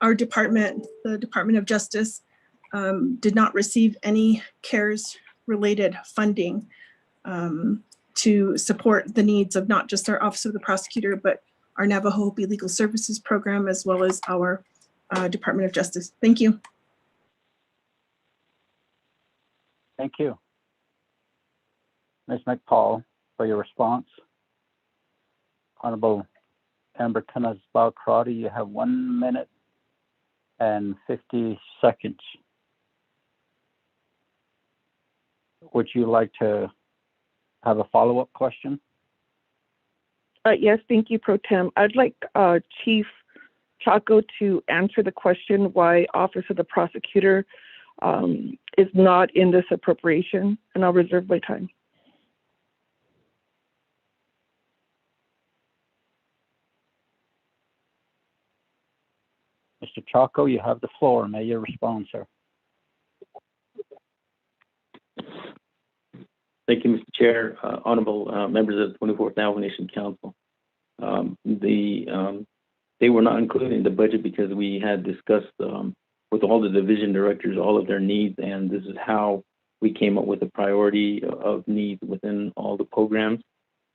our department, the Department of Justice, did not receive any CARES related funding to support the needs of not just our Office of the Prosecutor, but our Navajo Hopi Legal Services Program, as well as our Department of Justice. Thank you. Thank you. Ms. McCall, for your response. Honorable Amber Crotty, you have 1 minute and 50 seconds. Would you like to have a follow-up question? Yes, thank you, Pro Tem. I'd like Chief Chaco to answer the question why Office of the Prosecutor is not in this appropriation, and I'll reserve my time. Mr. Mr. Chaco, you have the floor. May you respond, sir. Thank you, Mr. Chair, honorable members of the 24th Navajo Nation Council. They were not included in the budget because we had discussed with all the division directors all of their needs, and this is how we came up with a priority of needs within all the programs,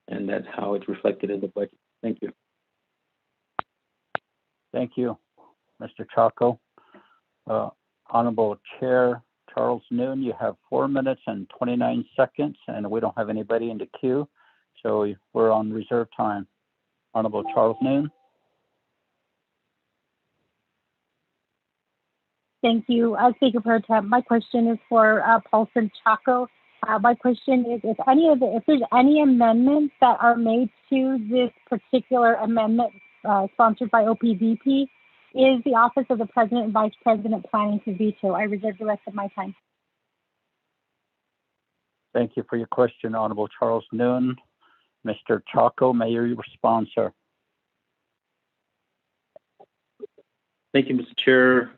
and that's how it's reflected in the budget. Thank you. Thank you, Mr. Chaco. Honorable Chair Charles Noon, you have 4 minutes and 29 seconds, and we don't have anybody in the queue, so we're on reserve time. Honorable Charles Noon. Thank you, Speaker Pro Tem. My question is for Paulson Chaco. My question is, if there's any amendments that are made to this particular amendment sponsored by OPVP, is the Office of the President and Vice President planning to veto? I reserve the rest of my time. Thank you for your question, Honorable Charles Noon. Mr. Chaco, may you respond, sir. Thank you, Mr. Chair,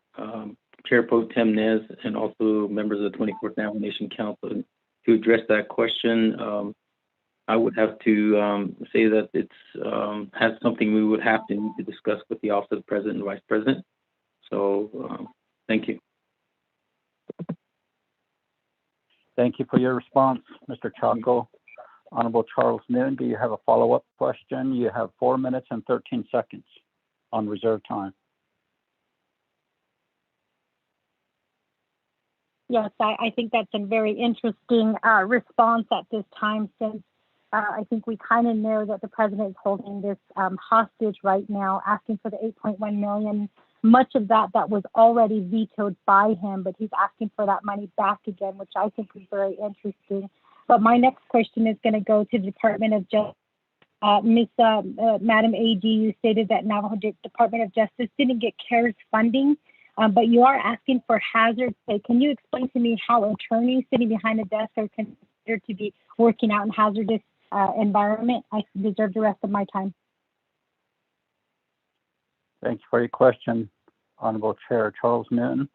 Chair Pro Tem Nez, and also members of the 24th Navajo Nation Council. To address that question, I would have to say that it's has something we would have to need to discuss with the Office of the President and Vice President. So, thank you. Thank you for your response, Mr. Chaco. Honorable Charles Noon, do you have a follow-up question? You have 4 minutes and 13 seconds on reserve time. Yes, I think that's a very interesting response at this time, since I think we kind of know that the president is holding this hostage right now, asking for the $8.1 million. Much of that was already vetoed by him, but he's asking for that money back again, which I think is very interesting. But my next question is going to go to the Department of Justice. Madam AG, you stated that Navajo Department of Justice didn't get CARES funding, but you are asking for hazard pay. Can you explain to me how attorneys sitting behind a desk are considered to be working out in hazardous environment? I deserve the rest of my time. Thank you for your question, Honorable Chair Charles Noon.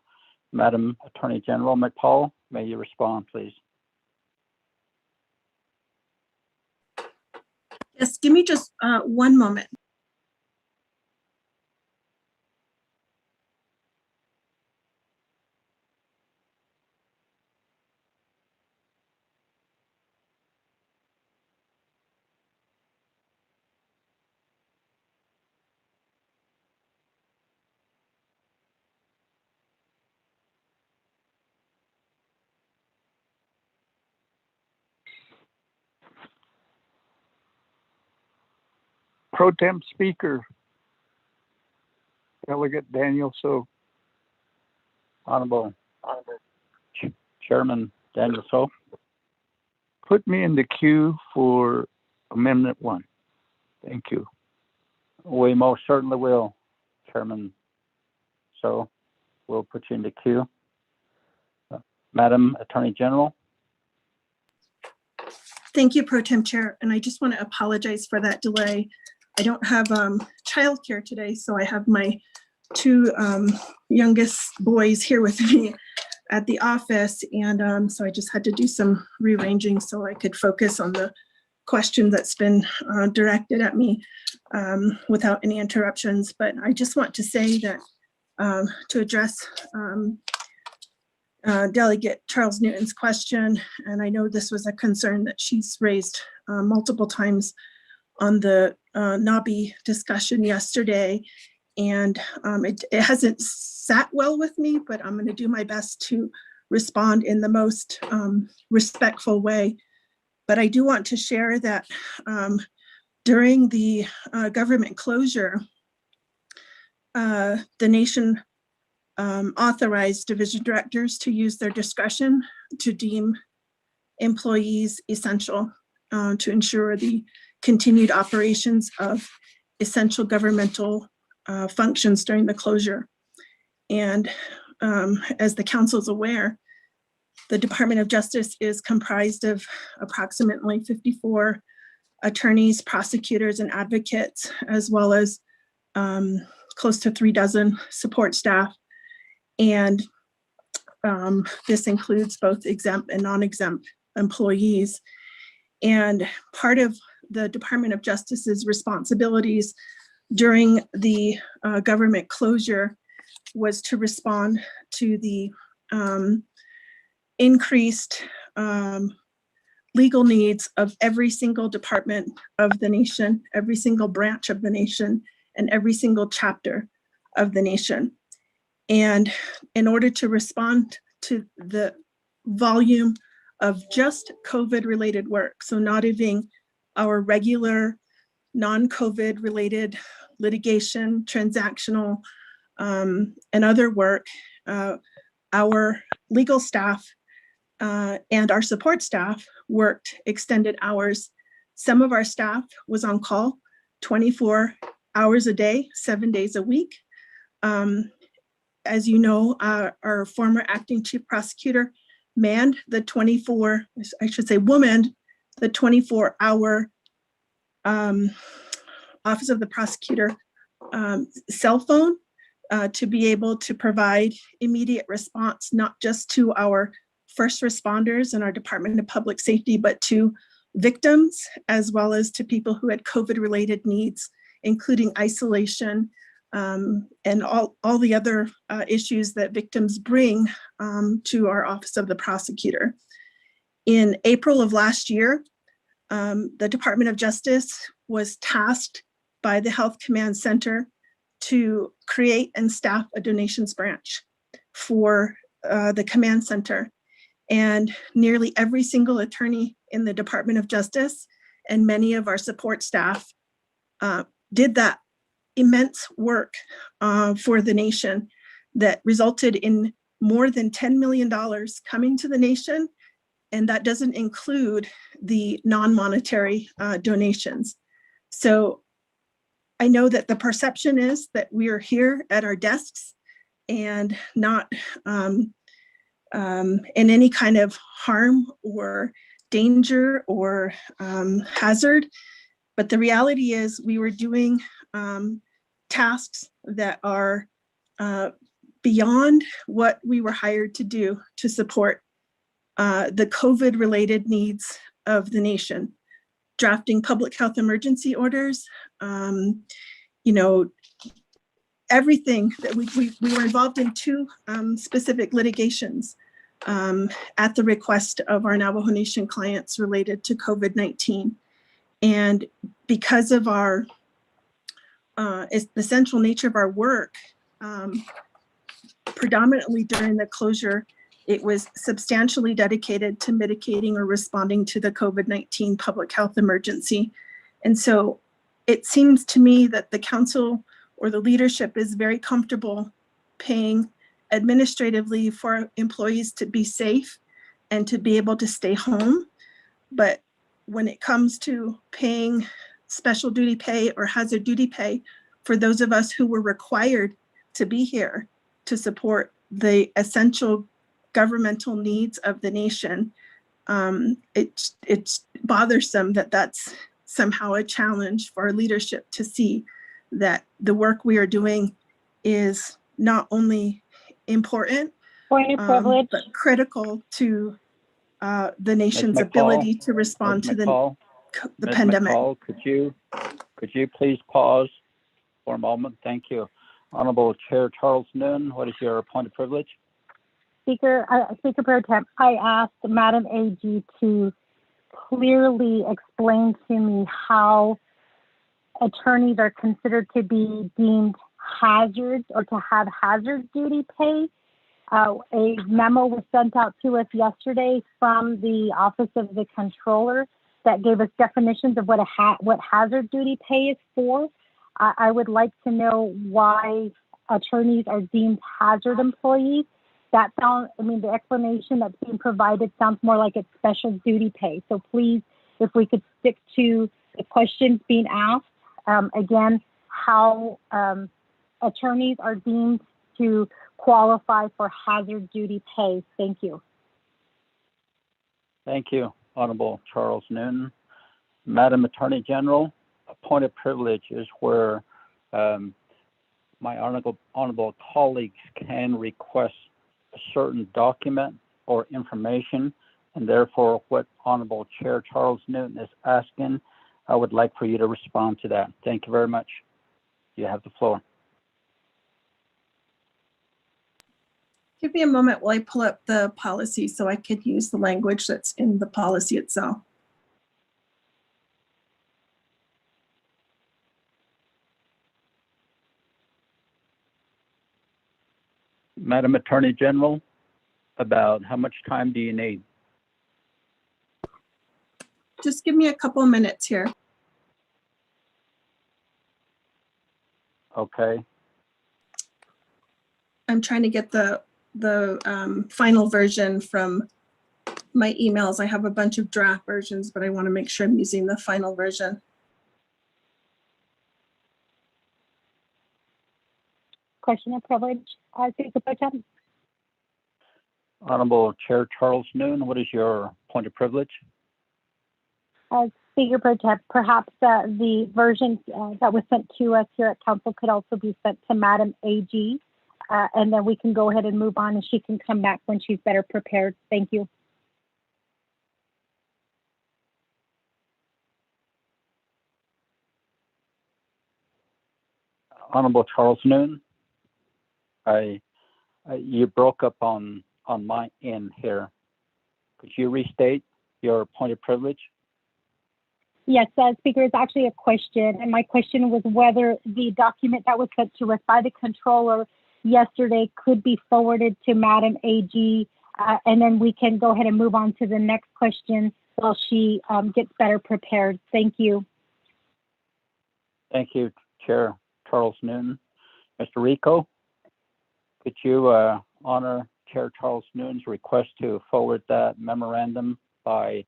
Madam Attorney General McPaul, may you respond, please? Yes, give me just 1 moment. Pro Tem Speaker, Delegate Daniel So. Honorable Chairman Daniel So. Put me in the queue for Amendment 1. Thank you. We most certainly will, Chairman So. We'll put you in the queue. Madam Attorney General. Thank you, Pro Tem Chair. And I just want to apologize for that delay. I don't have childcare today, so I have my 2 youngest boys here with me at the office. And so I just had to do some rearranging so I could focus on the question that's been directed at me without any interruptions. But I just want to say that to address Delegate Charles Newton's question, and I know this was a concern that she's raised multiple times on the NABI discussion yesterday, and it hasn't sat well with me, but I'm going to do my best to respond in the most respectful way. But I do want to share that during the government closure, the nation authorized division directors to use their discretion to deem employees essential to ensure the continued operations of essential governmental functions during the closure. And as the council is aware, the Department of Justice is comprised of approximately 54 attorneys, prosecutors, and advocates, as well as close to 36 support staff. And this includes both exempt and non-exempt employees. And part of the Department of Justice's responsibilities during the government closure was to respond to the increased legal needs of every single department of the nation, every single branch of the nation, and every single chapter of the nation. And in order to respond to the volume of just COVID-related work, so not even our regular non-COVID related litigation, transactional, and other work, our legal staff and our support staff worked extended hours. Some of our staff was on call 24 hours a day, 7 days a week. As you know, our former acting chief prosecutor manned the 24, I should say womaned the 24-hour Office of the Prosecutor cell phone to be able to provide immediate response, not just to our first responders and our Department of Public Safety, but to victims, as well as to people who had COVID-related needs, including isolation and all the other issues that victims bring to our Office of the Prosecutor. In April of last year, the Department of Justice was tasked by the Health Command Center to create and staff a donations branch for the command center. And nearly every single attorney in the Department of Justice and many of our support staff did that immense work for the nation that resulted in more than $10 million coming to the nation. And that doesn't include the non-monetary donations. So I know that the perception is that we are here at our desks and not in any kind of harm or danger or hazard. But the reality is we were doing tasks that are beyond what we were hired to do to support the COVID-related needs of the nation. Drafting public health emergency orders, everything that we were involved in 2 specific litigations at the request of our Navajo Nation clients related to COVID-19. And because of our essential nature of our work, predominantly during the closure, it was substantially dedicated to mitigating or responding to the COVID-19 public health emergency. And so it seems to me that the council or the leadership is very comfortable paying administratively for employees to be safe and to be able to stay home. But when it comes to paying special duty pay or hazard duty pay for those of us who were required to be here to support the essential governmental needs of the nation, it's bothersome that that's somehow a challenge for our leadership to see that the work we are doing is not only important, but critical to the nation's ability to respond to the pandemic. McCall, could you please pause for a moment? Thank you. Honorable Chair Charles Noon, what is your point of privilege? Speaker Pro Tem, I asked Madam AG to clearly explain to me how attorneys are considered to be deemed hazards or to have hazard duty pay. A memo was sent out to us yesterday from the Office of the Controller that gave us definitions of what hazard duty pay is for. I would like to know why attorneys are deemed hazard employees. The explanation that's being provided sounds more like it's special duty pay. So please, if we could stick to the questions being asked, again, how attorneys are deemed to qualify for hazard duty pay. Thank you. Thank you, Honorable Charles Noonan. Madam Attorney General, a point of privilege is where my honorable colleagues can request a certain document or information, and therefore what Honorable Chair Charles Newton is asking, I would like for you to respond to that. Thank you very much. You have the floor. Give me a moment while I pull up the policy so I could use the language that's in the policy itself. Madam Attorney General, about how much time do you need? Just give me a couple minutes here. Okay. I'm trying to get the final version from my emails. I have a bunch of draft versions, but I want to make sure I'm using the final version. Question of privilege, Speaker Pro Tem. Honorable Chair Charles Newton, what is your point of privilege? Speaker Pro Tem, perhaps the version that was sent to us here at Council could also be sent to Madam AG, and then we can go ahead and move on, and she can come back when she's better prepared. Thank you. Honorable Charles Newton, you broke up on my end here. Could you restate your point of privilege? Yes, Speaker, it's actually a question, and my question was whether the document that was sent to us by the controller yesterday could be forwarded to Madam AG, and then we can go ahead and move on to the next question while she gets better prepared. Thank you. Thank you, Chair Charles Newton. Mr. Rico, could you honor Chair Charles Newton's request to forward that memorandum by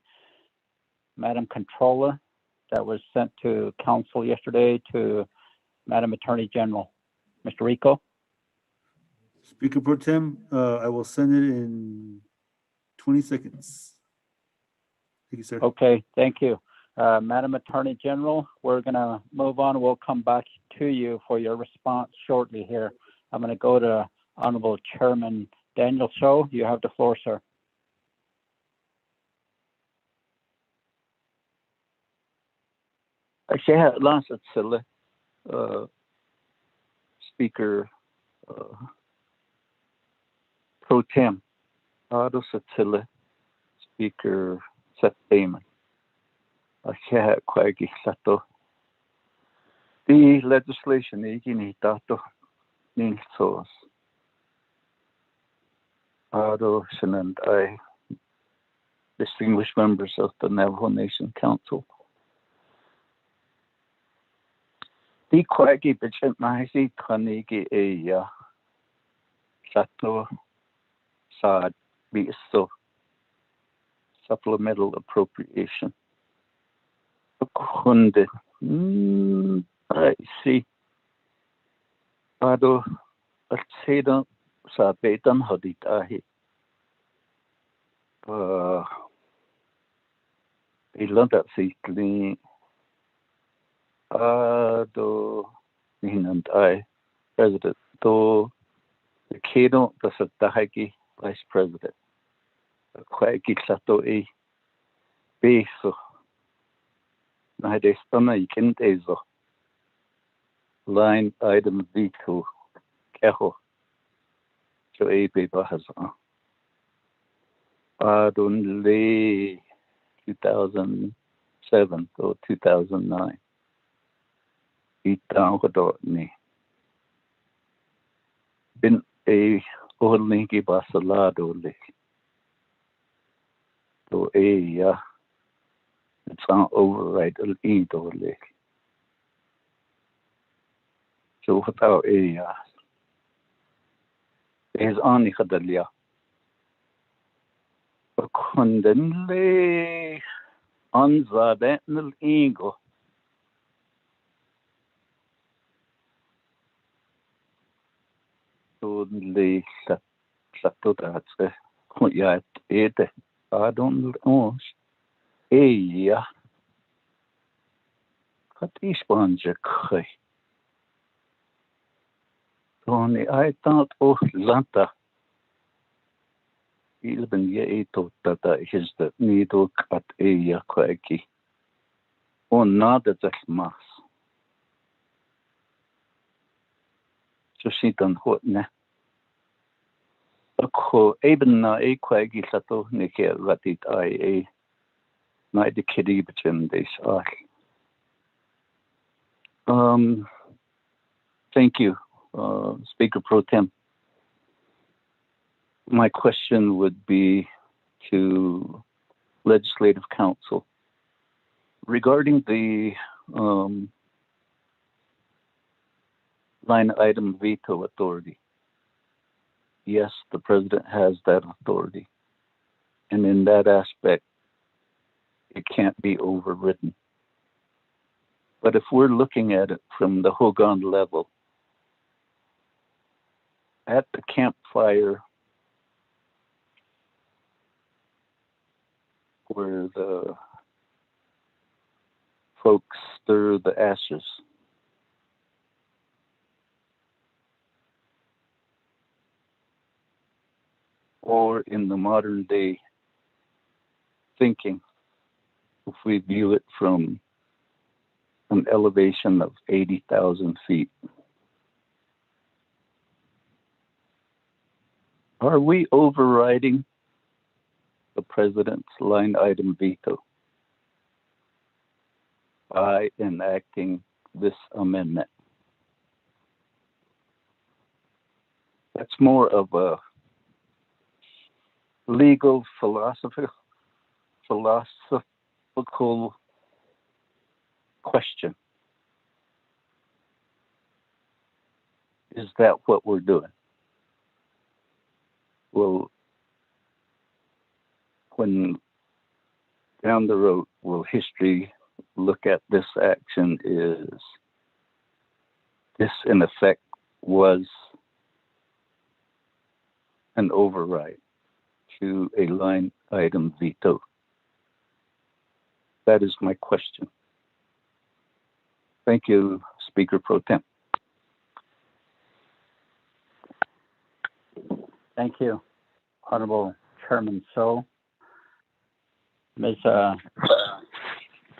Madam Controller that was sent to Council yesterday to Madam Attorney General? Mr. Rico? Speaker Pro Tem, I will send it in 20 seconds. Thank you, sir. Okay, thank you. Madam Attorney General, we're going to move on. We'll come back to you for your response shortly here. I'm going to go to Honorable Chairman Daniel So. You have the floor, sir. Actually, last Speaker Pro Tem, Speaker Seth Damon. The legislation and I, distinguished members of the Navajo Nation Council. The Quaggy Bishop Mahi Kanigi a Sato Sad Biso supplemental appropriation. Kunde I see Ado Alceda sa Betan Hadit Ahi Ilanda Sikli Ado Ninand I President Do the Kado the Satahagi Vice President Kwagi Sato E Beso Nahidestana Ikin Dezo Line item V2 Keho So A paper has Adon Le 2007 or 2009 Itang Hodotni Bin a Olingi Basalado Le So A it's an override Ido Le So without a is on Hadalia. Kunden le anzadenal ego. So le sato that's yeah it I don't know. Yeah. Kat is banje kai. Tony, I thought, oh, Lanta. Ilben ye ito tata his the needle at a quaki. Oh, not at the mass. So she done what ne? Ako, even na a quaggy sato, Nike ratit I night the kitty between this. Thank you, Speaker Pro Tem. My question would be to Legislative Council regarding the line item veto authority. Yes, the president has that authority. And in that aspect, it can't be overridden. But if we're looking at it from the Hogan level, at the campfire where the folks stir the ashes, or in the modern day thinking, if we view it from an elevation of 80,000 feet, are we overriding the president's line item veto by enacting this amendment? That's more of a legal philosophical question. Is that what we're doing? Well, when down the road, will history look at this action is this in effect was an override to a line item veto? That is my question. Thank you, Speaker Pro Tem. Thank you, Honorable Chairman So. Ms.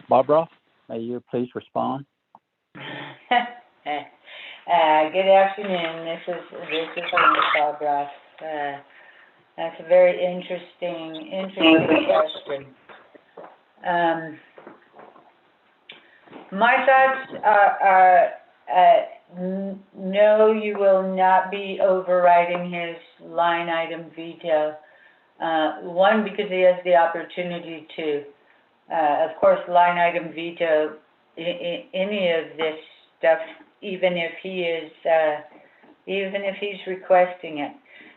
Barbara, may you please respond? Good afternoon. This is Barbara. That's a very interesting question. My thoughts are no, you will not be overriding his line item veto. One, because he has the opportunity to. Of course, line item veto any of this stuff, even if he's requesting it.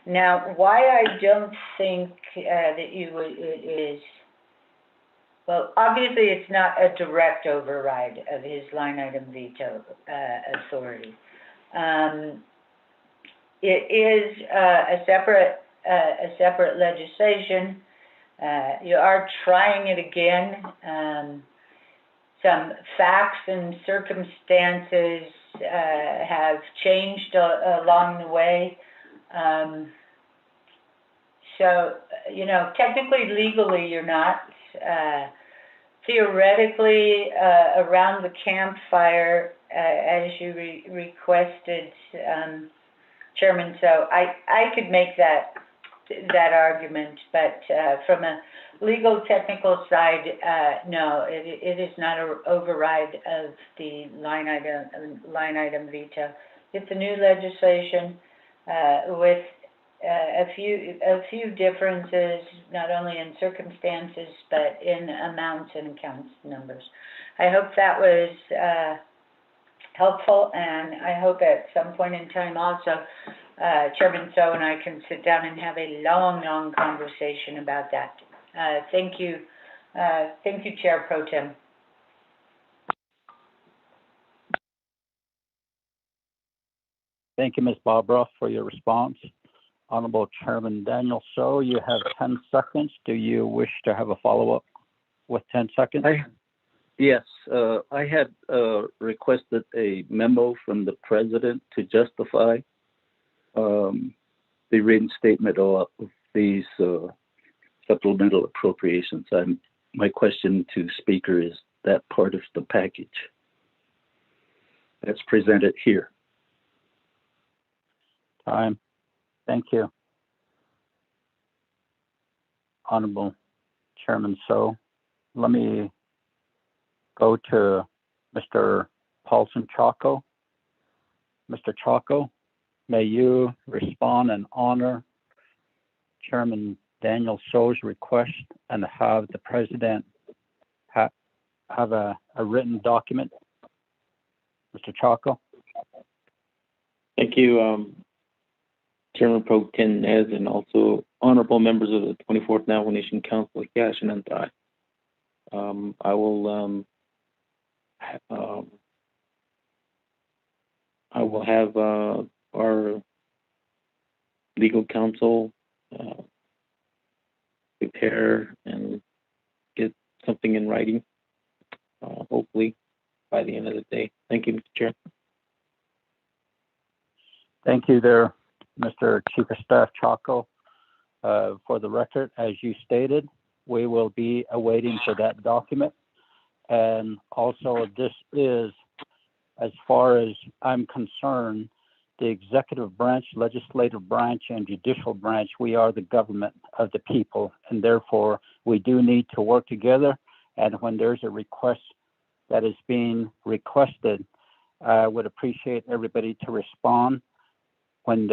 Now, why I don't think that you would is, well, obviously it's not a direct override of his line item veto authority. It is a separate legislation. You are trying it again. Some facts and circumstances have changed along the way. So, you know, technically, legally, you're not. Theoretically, around the campfire, as you requested, Chairman, so I could make that argument, but from a legal technical side, no, it is not an override of the line item veto. It's a new legislation with a few differences, not only in circumstances but in amounts and account numbers. I hope that was helpful, and I hope at some point in time also Chairman So and I can sit down and have a long conversation about that. Thank you, Chair Pro Tem. Thank you, Ms. Barbara, for your response. Honorable Chairman Daniel So, you have 10 seconds. Do you wish to have a follow-up with 10 seconds? Yes, I had requested a memo from the president to justify the reinstatement of these supplemental appropriations. My question to the speaker is that part of the package that's presented here. Time. Thank you. Honorable Chairman So. Let me go to Mr. Paulson Chaco. Mr. Chaco, may you respond and honor Chairman Daniel So's request and have the President have a written document? Mr. Chaco. Thank you, Chairman Pro Tem Nez, and also honorable members of the 24th Navajo Nation Council, Yash and I. I will have our legal counsel prepare and get something in writing, hopefully by the end of the day. Thank you, Mr. Chair. Thank you there, Mr. Chief of Staff Chaco. For the record, as you stated, we will be awaiting for that document. And also this is, as far as I'm concerned, the executive branch, legislative branch, and judicial branch, we are the government of the people. And therefore, we do need to work together. And when there's a request that is being requested, I would appreciate everybody to respond. When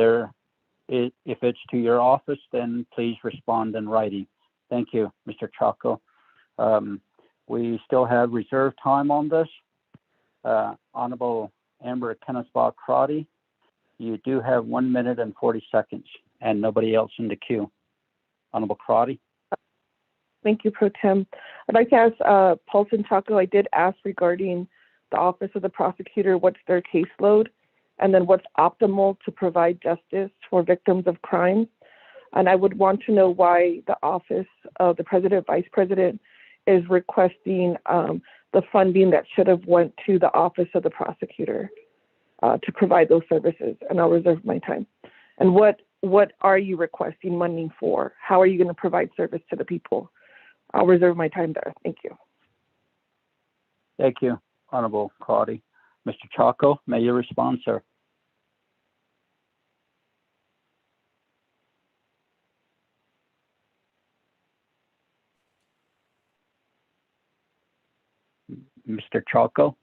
if it's to your office, then please respond in writing. Thank you, Mr. Chaco. We still have reserve time on this. Honorable Amber Kennesaw-Crotty, you do have 1 minute and 40 seconds and nobody else in the queue. Honorable Crotty. Thank you, Pro Tem. I'd like to ask Paulson Chaco, I did ask regarding the Office of the Prosecutor, what's their caseload, and then what's optimal to provide justice for victims of crime. And I would want to know why the Office of the President, Vice President is requesting the funding that should have went to the Office of the Prosecutor to provide those services. And I'll reserve my time. And what are you requesting money for? How are you going to provide service to the people? I'll reserve my time there. Thank you. Thank you, Honorable Crotty. Mr. Chaco, may you respond, sir? Mr. Chaco?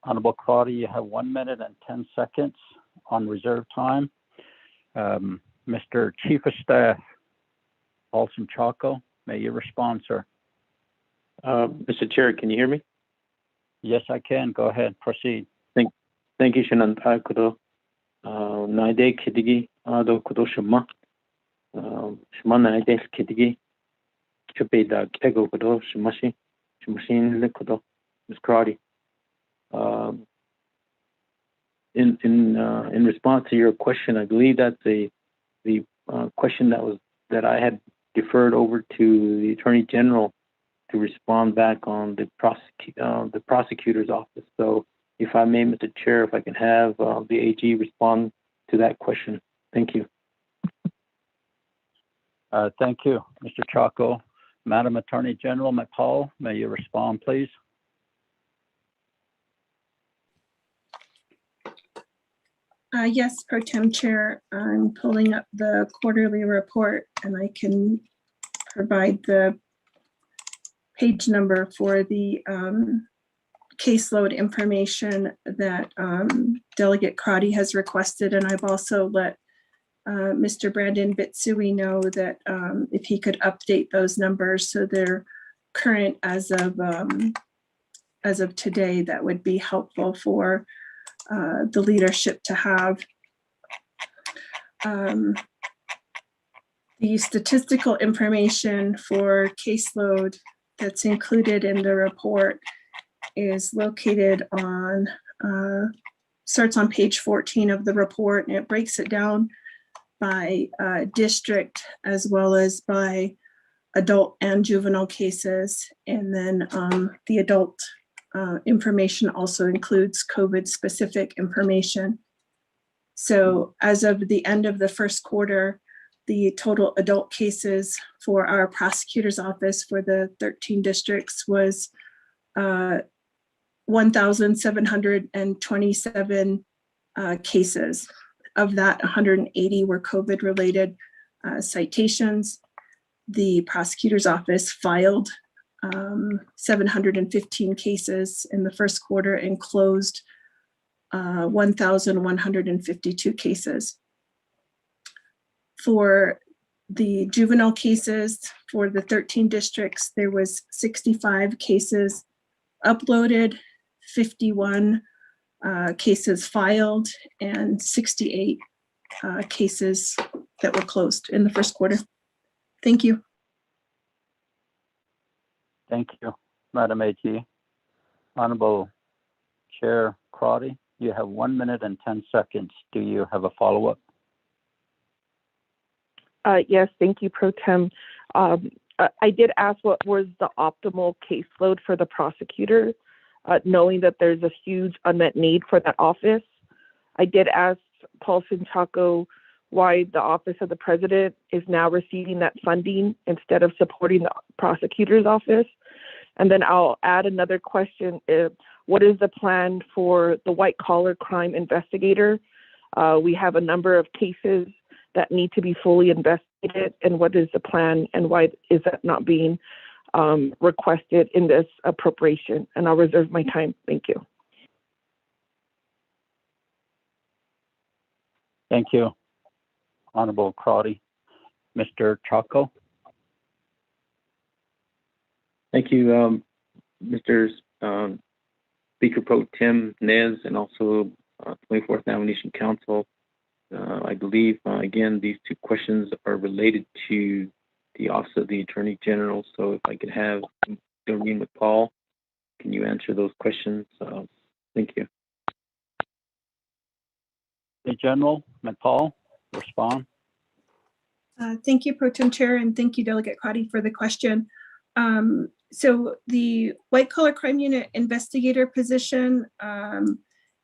Honorable Crotty, you have 1 minute and 10 seconds on reserve time. Mr. Chief of Staff, Paulson Chaco, may you respond, sir? Mr. Chair, can you hear me? Yes, I can. Go ahead. Proceed. Thank you, Shananta Kudo. Naide Kidigi, Ado Kudo Shama. Shama Naide Kidigi. Chupeda Kego Kudo, Shamashi, Shamashin Likudo, Ms. Crotty. In response to your question, I believe that the question that I had deferred over to the Attorney General to respond back on the prosecutor's office. So, if I may, Mr. Chair, if I can have the AG respond to that question. Thank you. Thank you, Mr. Chaco. Madam Attorney General McPaul, may you respond, please? Yes, Pro Tem Chair, I'm pulling up the quarterly report and I can provide the page number for the caseload information that Delegate Crotty has requested. And I've also let Mr. Brandon Bitsui know that if he could update those numbers so they're current as of today, that would be helpful for the leadership to have. The statistical information for caseload that's included in the report is located on, starts on page 14 of the report, and it breaks it down by district as well as by adult and juvenile cases. And then the adult information also includes COVID-specific information. So as of the end of the first quarter, the total adult cases for our prosecutor's office for the 13 districts was 1,727 cases. Of that, 180 were COVID-related citations. The prosecutor's office filed 715 cases in the first quarter and closed 1,152 cases. For the juvenile cases for the 13 districts, there was 65 cases uploaded, 51 cases filed, and 68 cases that were closed in the first quarter. Thank you. Thank you, Madam AG. Honorable Chair Crotty, you have 1 minute and 10 seconds. Do you have a follow-up? Yes, thank you, Pro Tem. I did ask what was the optimal caseload for the prosecutor, knowing that there's a huge unmet need for that office. I did ask Paul Sinchaco why the Office of the President is now receiving that funding instead of supporting the prosecutor's office. And then I'll add another question. What is the plan for the white collar crime investigator? We have a number of cases that need to be fully investigated, and what is the plan and why is that not being requested in this appropriation? And I'll reserve my time. Thank you. Thank you, Honorable Crotty. Mr. Chaco. Thank you, Mr. Speaker Pro Tem Nez, and also 24th Navigation Council. I believe, again, these two questions are related to the Office of the Attorney General. So if I could have Doreen McPaul, can you answer those questions? Thank you. The General McPaul, respond. Thank you, Pro Tem Chair, and thank you, Delegate Crotty, for the question. So the white collar crime unit investigator position,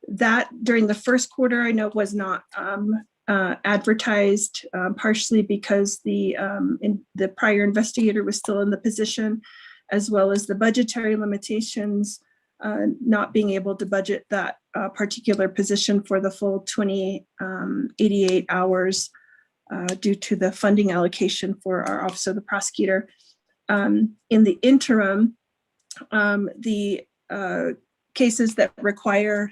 that during the first quarter, I know was not advertised, partially because the prior investigator was still in the position, as well as the budgetary limitations, not being able to budget that particular position for the full 88 hours due to the funding allocation for our Office of the Prosecutor. In the interim, the cases that require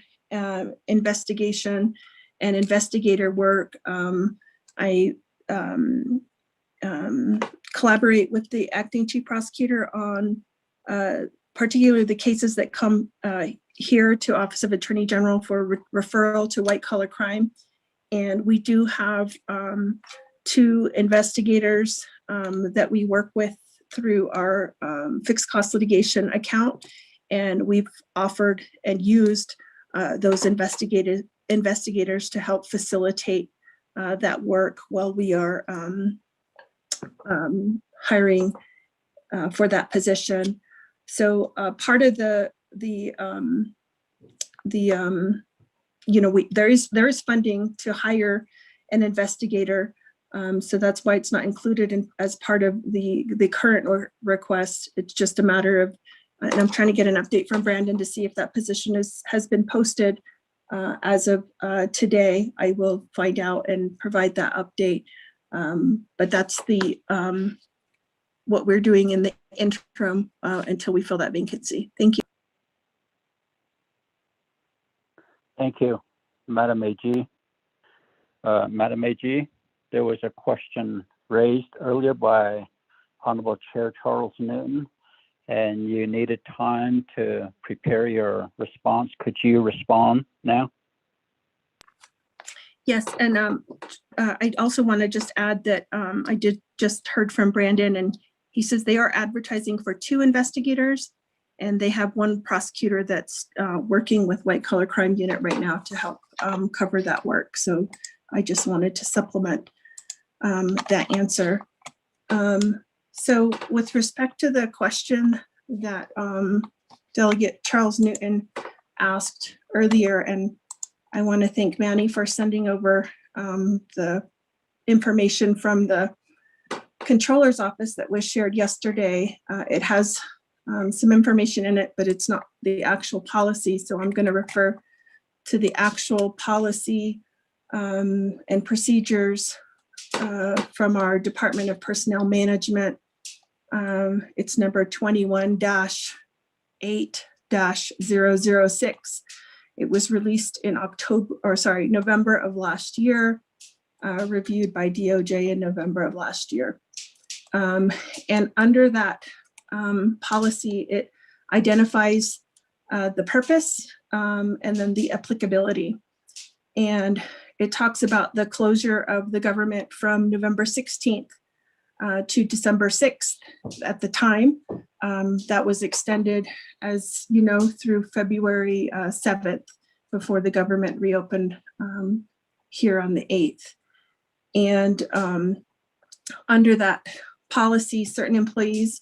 investigation and investigator work, I collaborate with the acting chief prosecutor on particularly the cases that come here to Office of Attorney General for referral to white collar crime. And we do have 2 investigators that we work with through our fixed cost litigation account. And we've offered and used those investigators to help facilitate that work while we are hiring for that position. So part of there is funding to hire an investigator. So that's why it's not included as part of the current request. It's just a matter of, and I'm trying to get an update from Brandon to see if that position has been posted as of today. I will find out and provide that update. But that's what we're doing in the interim until we fill that vacancy. Thank you. Thank you, Madam AG. Madam AG, there was a question raised earlier by Honorable Chair Charles Newton, and you needed time to prepare your response. Could you respond now? Yes, and I also want to just add that I did just heard from Brandon, and he says they are advertising for 2 investigators, and they have 1 prosecutor that's working with white collar crime unit right now to help cover that work. So I just wanted to supplement that answer. So with respect to the question that Delegate Charles Newton asked earlier, and I want to thank Manny for sending over the information from the Controller's Office that was shared yesterday. It has some information in it, but it's not the actual policy. So I'm going to refer to the actual policy and procedures from our Department of Personnel Management. It's number 21-8-006. It was released in November of last year, reviewed by DOJ in November of last year. And under that policy, it identifies the purpose and then the applicability. And it talks about the closure of the government from November 16th to December 6th at the time. That was extended, as you know, through February 7th before the government reopened here on the 8th. And under that policy, certain employees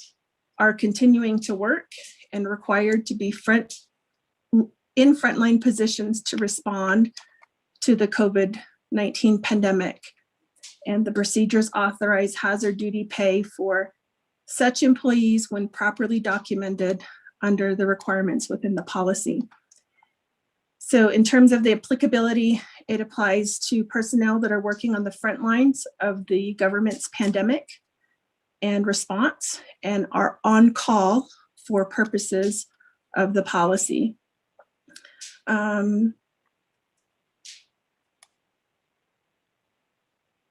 are continuing to work and required to be in frontline positions to respond to the COVID-19 pandemic. And the procedures authorize hazard duty pay for such employees when properly documented under the requirements within the policy. So in terms of the applicability, it applies to personnel that are working on the front lines of the government's pandemic and response and are on call for purposes of the policy.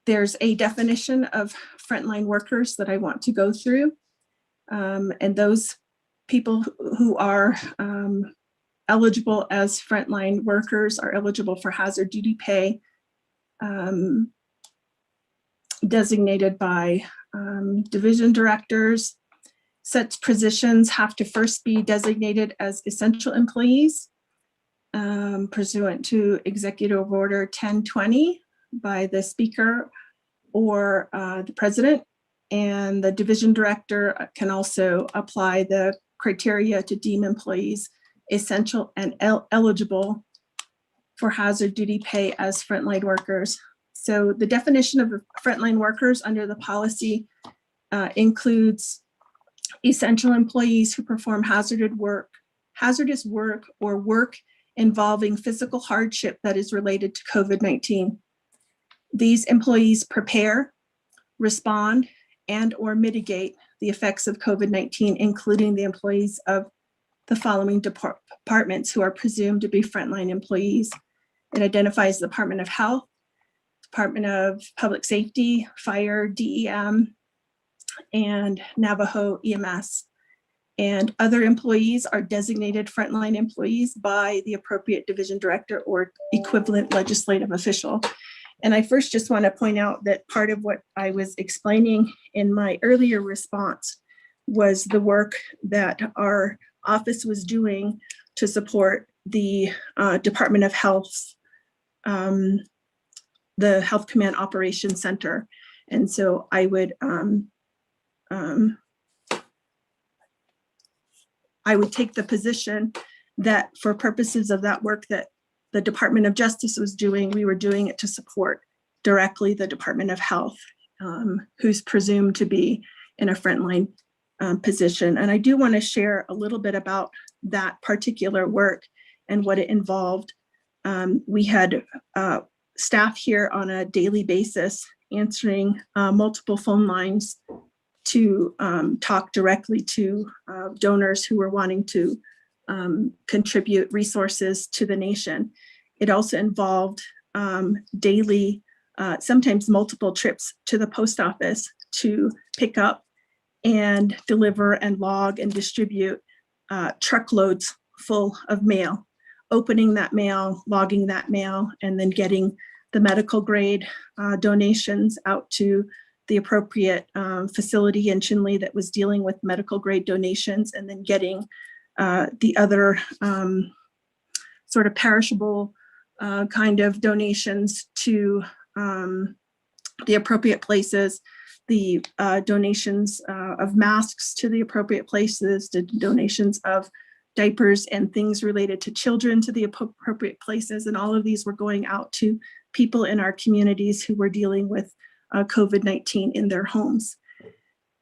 There's a definition of frontline workers that I want to go through. And those people who are eligible as frontline workers are eligible for hazard duty pay designated by division directors. Such positions have to first be designated as essential employees pursuant to Executive Order 1020 by the Speaker or the President. And the division director can also apply the criteria to deem employees essential and eligible for hazard duty pay as frontline workers. So the definition of frontline workers under the policy includes essential employees who perform hazardous work or work involving physical hardship that is related to COVID-19. These employees prepare, respond, and or mitigate the effects of COVID-19, including the employees of the following departments who are presumed to be frontline employees. It identifies the Department of Health, Department of Public Safety, Fire, DEM, and Navajo EMS. And other employees are designated frontline employees by the appropriate division director or equivalent legislative official. And I first just want to point out that part of what I was explaining in my earlier response was the work that our office was doing to support the Department of Health's, the Health Command Operations Center. And so I would take the position that for purposes of that work that the Department of Justice was doing, we were doing it to support directly the Department of Health, who's presumed to be in a frontline position. And I do want to share a little bit about that particular work and what it involved. We had staff here on a daily basis answering multiple phone lines to talk directly to donors who were wanting to contribute resources to the nation. It also involved daily, sometimes multiple trips to the post office to pick up and deliver and log and distribute truckloads full of mail, opening that mail, logging that mail, and then getting the medical grade donations out to the appropriate facility in Chinle that was dealing with medical grade donations, and then getting the other sort of perishable kind of donations to the appropriate places, the donations of masks to the appropriate places, the donations of diapers and things related to children to the appropriate places. And all of these were going out to people in our communities who were dealing with COVID-19 in their homes.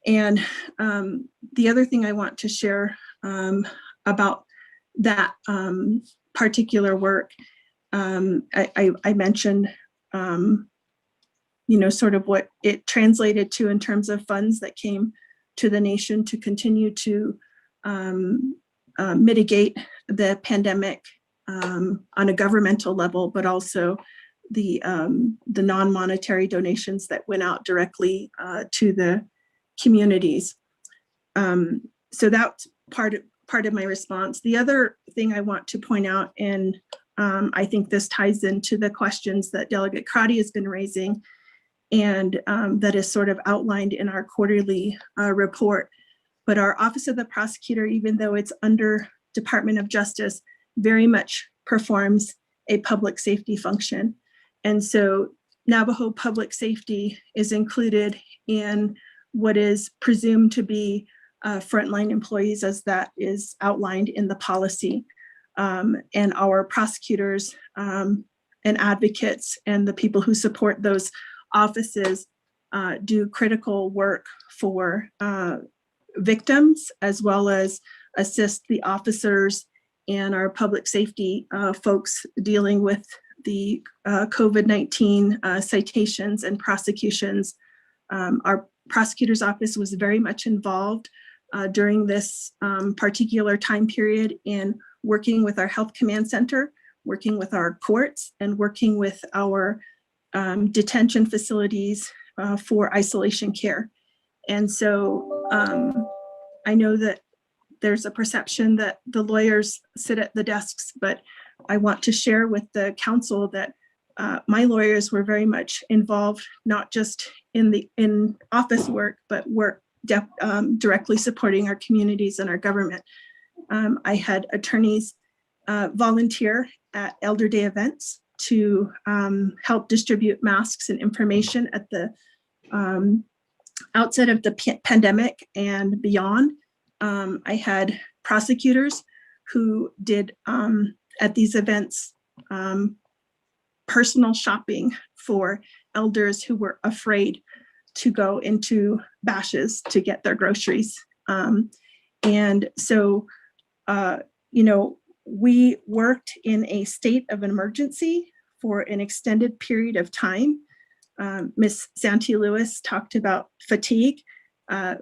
And the other thing I want to share about that particular work, I mentioned, sort of what it translated to in terms of funds that came to the nation to continue to mitigate the pandemic on a governmental level, but also the non-monetary donations that went out directly to the communities. So that's part of my response. The other thing I want to point out, and I think this ties into the questions that Delegate Crotty has been raising, and that is sort of outlined in our quarterly report. But our Office of the Prosecutor, even though it's under Department of Justice, very much performs a public safety function. And so Navajo public safety is included in what is presumed to be frontline employees, as that is outlined in the policy. And our prosecutors and advocates and the people who support those offices do critical work for victims, as well as assist the officers and our public safety folks dealing with the COVID-19 citations and prosecutions. Our prosecutor's office was very much involved during this particular time period in working with our Health Command Center, working with our courts, and working with our detention facilities for isolation care. And so I know that there's a perception that the lawyers sit at the desks, but I want to share with the council that my lawyers were very much involved, not just in office work, but work directly supporting our communities and our government. I had attorneys volunteer at Elder Day events to help distribute masks and information at the outset of the pandemic and beyond. I had prosecutors who did at these events personal shopping for elders who were afraid to go into bashes to get their groceries. And so, we worked in a state of emergency for an extended period of time. Ms. Santi Lewis talked about fatigue.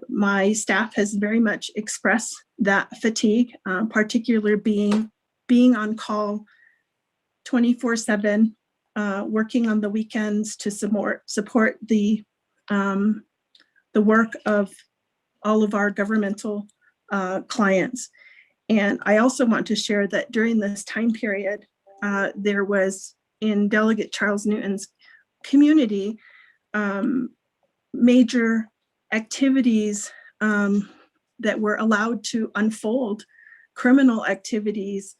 My staff has very much expressed that fatigue, particularly being on call 24/7, working on the weekends to support the work of all of our governmental clients. And I also want to share that during this time period, there was in Delegate Charles Newton's community, major activities that were allowed to unfold, criminal activities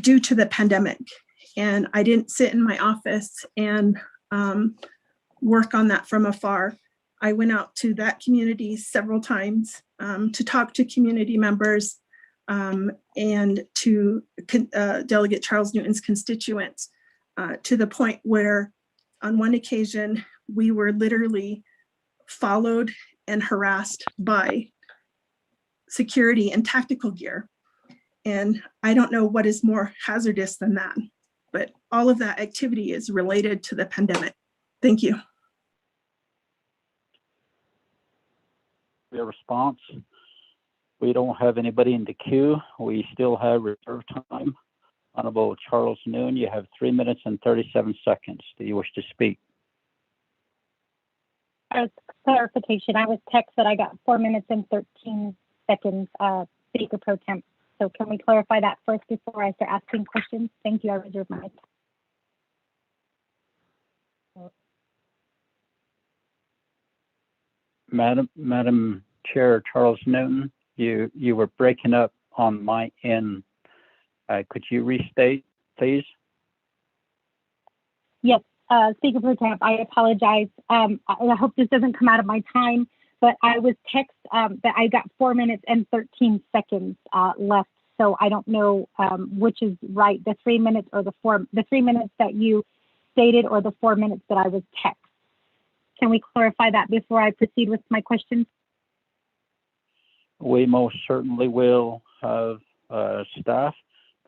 due to the pandemic. And I didn't sit in my office and work on that from afar. I went out to that community several times to talk to community members and to Delegate Charles Newton's constituents, to the point where on one occasion, we were literally followed and harassed by security and tactical gear. And I don't know what is more hazardous than that, but all of that activity is related to the pandemic. Thank you. Your response. We don't have anybody in the queue. We still have reserve time. Honorable Charles Noon, you have 3 minutes and 37 seconds. Do you wish to speak? As clarification, I was texted I got 4 minutes and 13 seconds, Speaker Pro Temp. So can we clarify that first before I start asking questions? Thank you. I reserve my time. Madam Chair Charles Newton, you were breaking up on my end. Could you restate, please? Yes. Speaker Pro Tem, I apologize. I hope this doesn't come out of my time, but I was texted that I got 4 minutes and 13 seconds left. So I don't know which is right, the 3 minutes or the 3 minutes that you stated or the 4 minutes that I was texted. Can we clarify that before I proceed with my questions? We most certainly will have staff.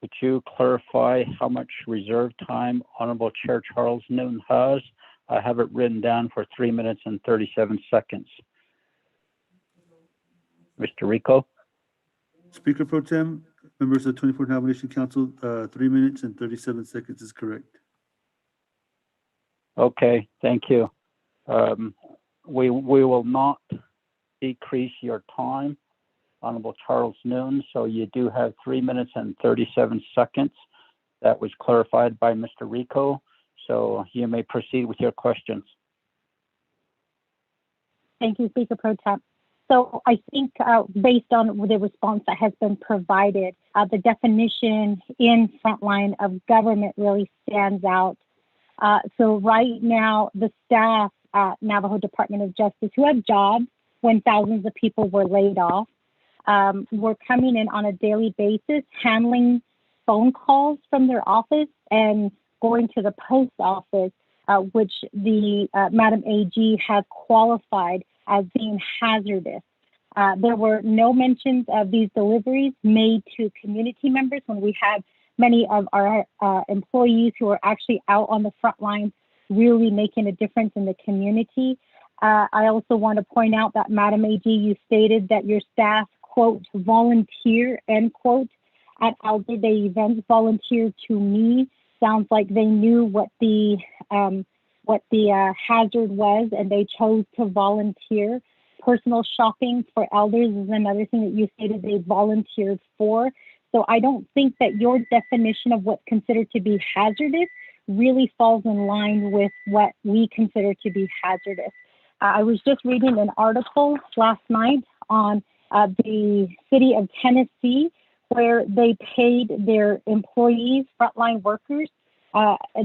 Could you clarify how much reserve time Honorable Chair Charles Newton has? I have it written down for 3 minutes and 37 seconds. Mr. Rico? Speaker Pro Tem, members of the 24th Nomination Council, 3 minutes and 37 seconds is correct. Okay, thank you. We will not decrease your time, Honorable Charles Newton, so you do have 3 minutes and 37 seconds. That was clarified by Mr. Rico, so you may proceed with your questions. Thank you, Speaker Pro Tem. So I think based on the response that has been provided, the definition in frontline of government really stands out. So right now, the staff at Navajo Department of Justice who have jobs when thousands of people were laid off, were coming in on a daily basis, handling phone calls from their office and going to the post office, which the Madam AG has qualified as being hazardous. There were no mentions of these deliveries made to community members when we had many of our employees who are actually out on the front lines really making a difference in the community. I also want to point out that Madam AG, you stated that your staff, quote, volunteer, end quote, at Elder Day events. Volunteer to me sounds like they knew what the hazard was and they chose to volunteer. Personal shopping for elders is another thing that you stated they volunteered for. So I don't think that your definition of what's considered to be hazardous really falls in line with what we consider to be hazardous. I was just reading an article last night on the city of Tennessee, where they paid their employees, frontline workers,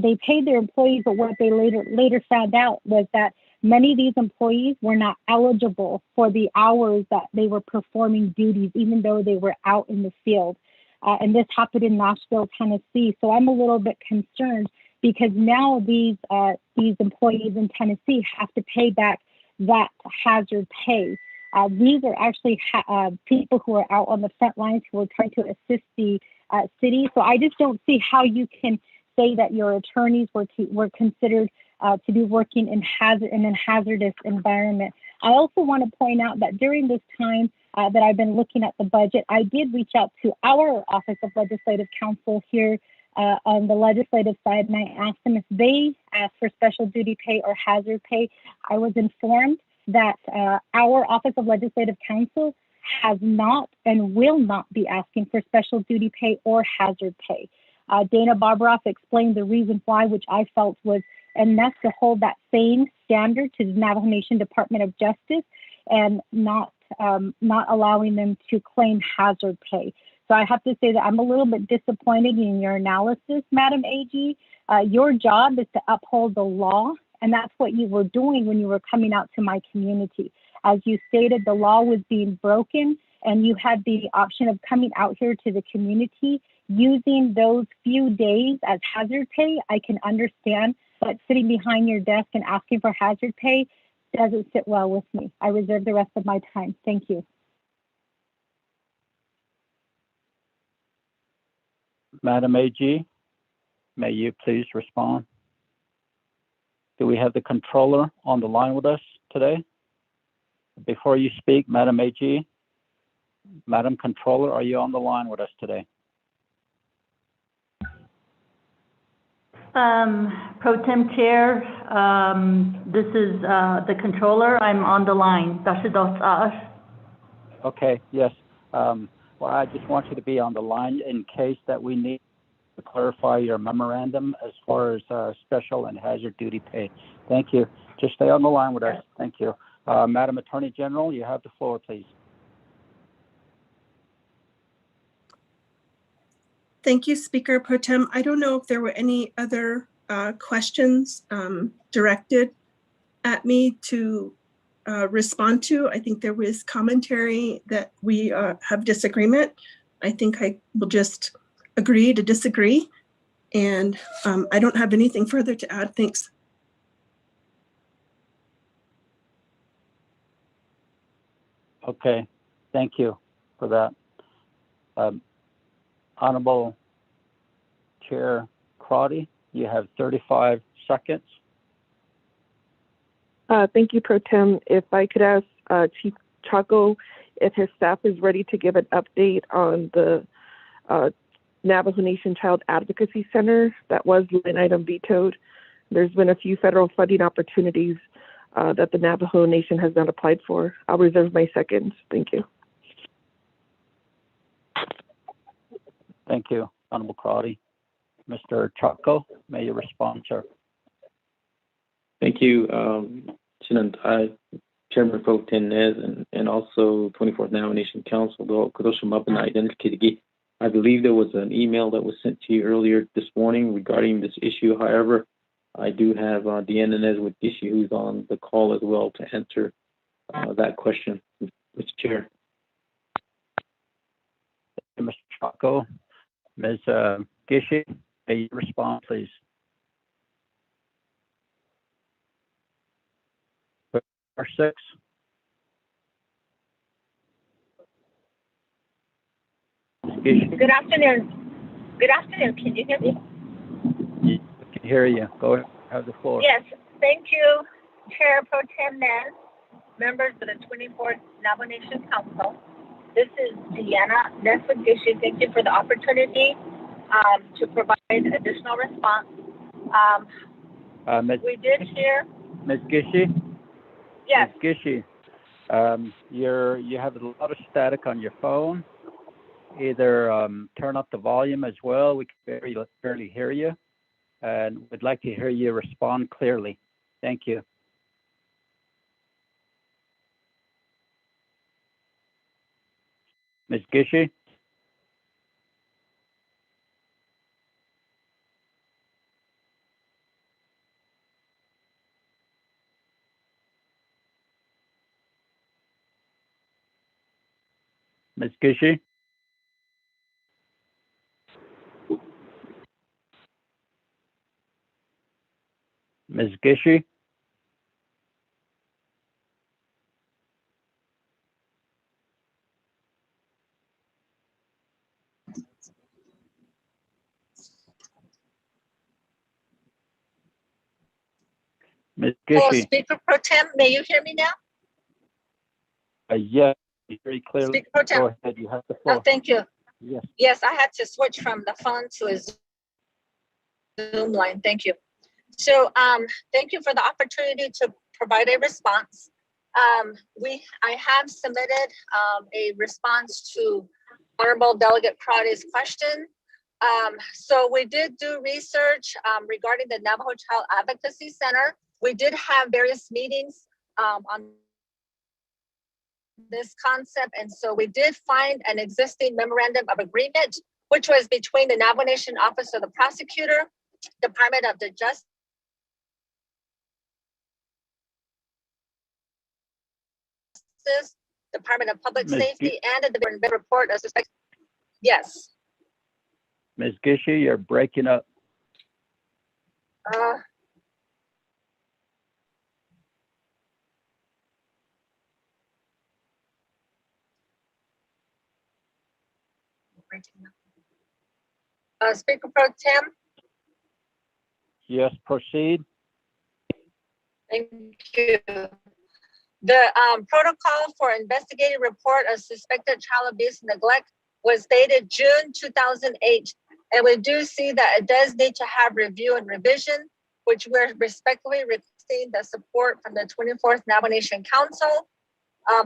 they paid their employees, but what they later found out was that many of these employees were not eligible for the hours that they were performing duties, even though they were out in the field. And this happened in Nashville, Tennessee. So I'm a little bit concerned because now these employees in Tennessee have to pay back that hazard pay. These are actually people who are out on the front lines who are trying to assist the city. So I just don't see how you can say that your attorneys were considered to be working in a hazardous environment. I also want to point out that during this time that I've been looking at the budget, I did reach out to our Office of Legislative Counsel here on the legislative side, and I asked them if they asked for special duty pay or hazard pay. I was informed that our Office of Legislative Counsel has not and will not be asking for special duty pay or hazard pay. Dana Barbroff explained the reason why, which I felt was enough to hold that same standard to the Navajo Nation Department of Justice and not allowing them to claim hazard pay. So I have to say that I'm a little bit disappointed in your analysis, Madam AG. Your job is to uphold the law, and that's what you were doing when you were coming out to my community. As you stated, the law was being broken, and you had the option of coming out here to the community using those few days as hazard pay. I can understand, but sitting behind your desk and asking for hazard pay doesn't sit well with me. I reserve the rest of my time. Thank you. Madam AG, may you please respond? Do we have the controller on the line with us today? Before you speak, Madam AG, Madam Controller, are you on the line with us today? Pro Tem Chair, this is the controller. I'm on the line. Okay, yes. Well, I just want you to be on the line in case that we need to clarify your memorandum as far as special and hazard duty pay. Thank you. Just stay on the line with us. Thank you. Madam Attorney General, you have the floor, please. Thank you, Speaker Pro Tem. I don't know if there were any other questions directed at me to respond to. I think there was commentary that we have disagreement. I think I will just agree to disagree. And I don't have anything further to add. Thanks. Okay, thank you for that. Honorable Chair Crotty, you have 35 seconds. Thank you, Pro Tem. If I could ask Chief Chaco if his staff is ready to give an update on the Navajo Nation Child Advocacy Center that was line item vetoed. There's been a few federal funding opportunities that the Navajo Nation has not applied for. I'll reserve my seconds. Thank you. Thank you, Honorable Crotty. Mr. Chaco, may you respond, sir. Thank you, Chairman Pro Tem Nez, and also 24th Navajo Nation Council. I believe there was an email that was sent to you earlier this morning regarding this issue. However, I do have Deanna Nez with issue who's on the call as well to answer that question, Mr. Chair. Mr. Chaco, Ms. Gishi, may you respond, please? Number 6. Good afternoon. Good afternoon. Can you hear me? I can hear you. Go ahead. Have the floor. Yes. Thank you, Chair Pro Tem Nez, members of the 24th Navajo Nation Council. This is Deanna Nez-Gishi. Thank you for the opportunity to provide additional response. We did hear. Ms. Gishi? Yes. Ms. Gishi, you have a lot of static on your phone. Either turn up the volume as well. We can barely hear you. And we'd like to hear you respond clearly. Thank you. Ms. Gishi? Ms. Gishi? Ms. Gishi? Ms. Hello, Gishi? Speaker Pro Tem. May you hear me now? Yes, very clearly. Speaker Pro Tem. Go ahead. You have the floor. Thank you. Yes. Yes, I had to switch from the phone to a Zoom line. Thank you. So thank you for the opportunity to provide a response. I have submitted a response to Honorable Delegate Crotty's question. So we did do research regarding the Navajo Child Advocacy Center. We did have various meetings on this concept. And so we did find an existing memorandum of agreement, which was between the Navajo Nation Office of the Prosecutor, Department of the Justice, Department of Public Safety, and the report of suspect. Yes. Ms. Gishi, you're breaking up. Speaker Pro Tem. Yes, proceed. Thank you. The protocol for investigative report of suspected child abuse and neglect was dated June 2008. And we do see that it does need to have review and revision, which we're respectfully requesting the support from the 24th Navajo Nation Council.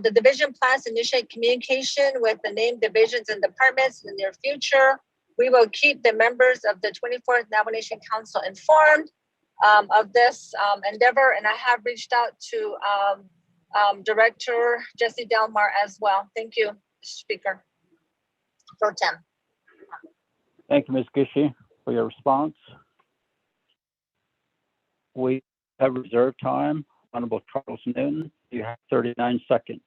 The division plans to initiate communication with the named divisions and departments in the near future. We will keep the members of the 24th Navajo Nation Council informed of this endeavor, and I have reached out to Director Jesse Delmar as well. Thank you, Speaker Pro Tem. Thank you, Ms. Gishi, for your response. we have reserved time. Honorable Charles Newton, you have 39 seconds.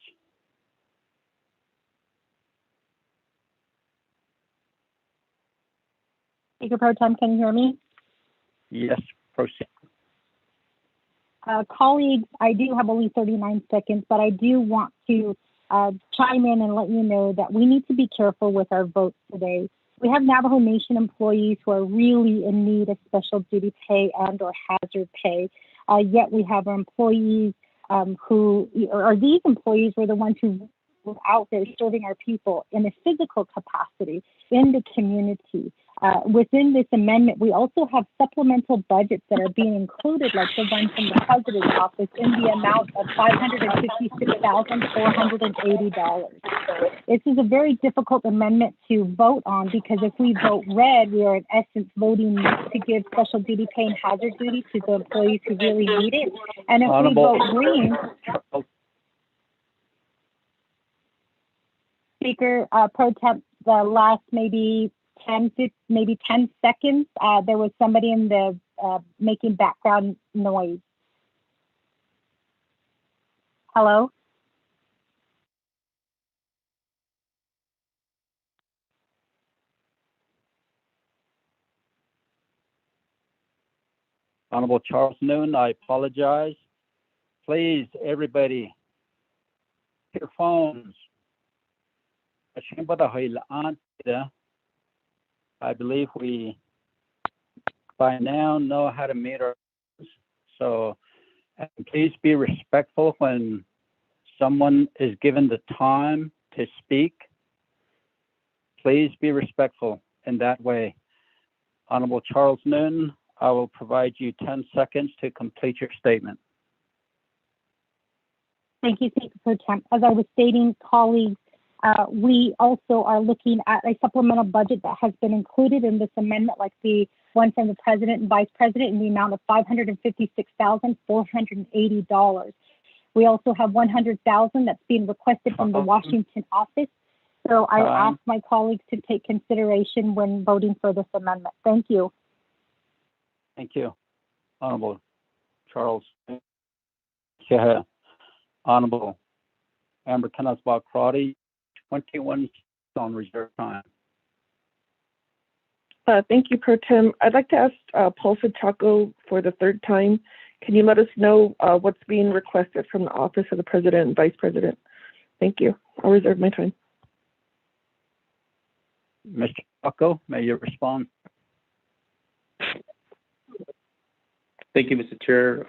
Speaker Pro Tem, can you hear me? Yes, proceed. Colleagues, I do have only 39 seconds, but I do want to chime in and let you know that we need to be careful with our votes today. We have Navajo Nation employees who are really in need of special duty pay and or hazard pay. Yet we have our employees these employees were the ones who were out there serving our people in a physical capacity in the community. Within this amendment, we also have supplemental budgets that are being included, like the one from the President's office, in the amount of $556,480. This is a very difficult amendment to vote on because if we vote red, we are in essence voting not to give special duty pay and hazard duty to the employees who really need it. And if we vote green, Speaker Pro Tem, the last maybe 10 seconds, there was somebody in the making background noise. Hello? Honorable Charles Newton, I apologize. Please, everybody, your phones. I believe we by now know how to meet our, so please be respectful when someone is given the time to speak. Please be respectful in that way. Honorable Charles Newton, I will provide you 10 seconds to complete your statement. Thank you, Speaker Pro Tem. As I was stating, colleagues, we also are looking at a supplemental budget that has been included in this amendment, like the one from the President and Vice President, in the amount of $556,480. We also have $100,000 that's being requested from the Washington office. So I ask my colleagues to take consideration when voting for this amendment. Thank you. Thank you, Honorable Charles. Yeah. Honorable Amber Kennesbaugh-Crotty, 21 on reserve time. Thank you, Pro Tem. I'd like to ask Paul Chaco for the third time. Can you let us know what's being requested from the Office of the President and Vice President? Thank you. I'll reserve my time. Mr. Chaco, may you respond? Thank you, Mr. Chair,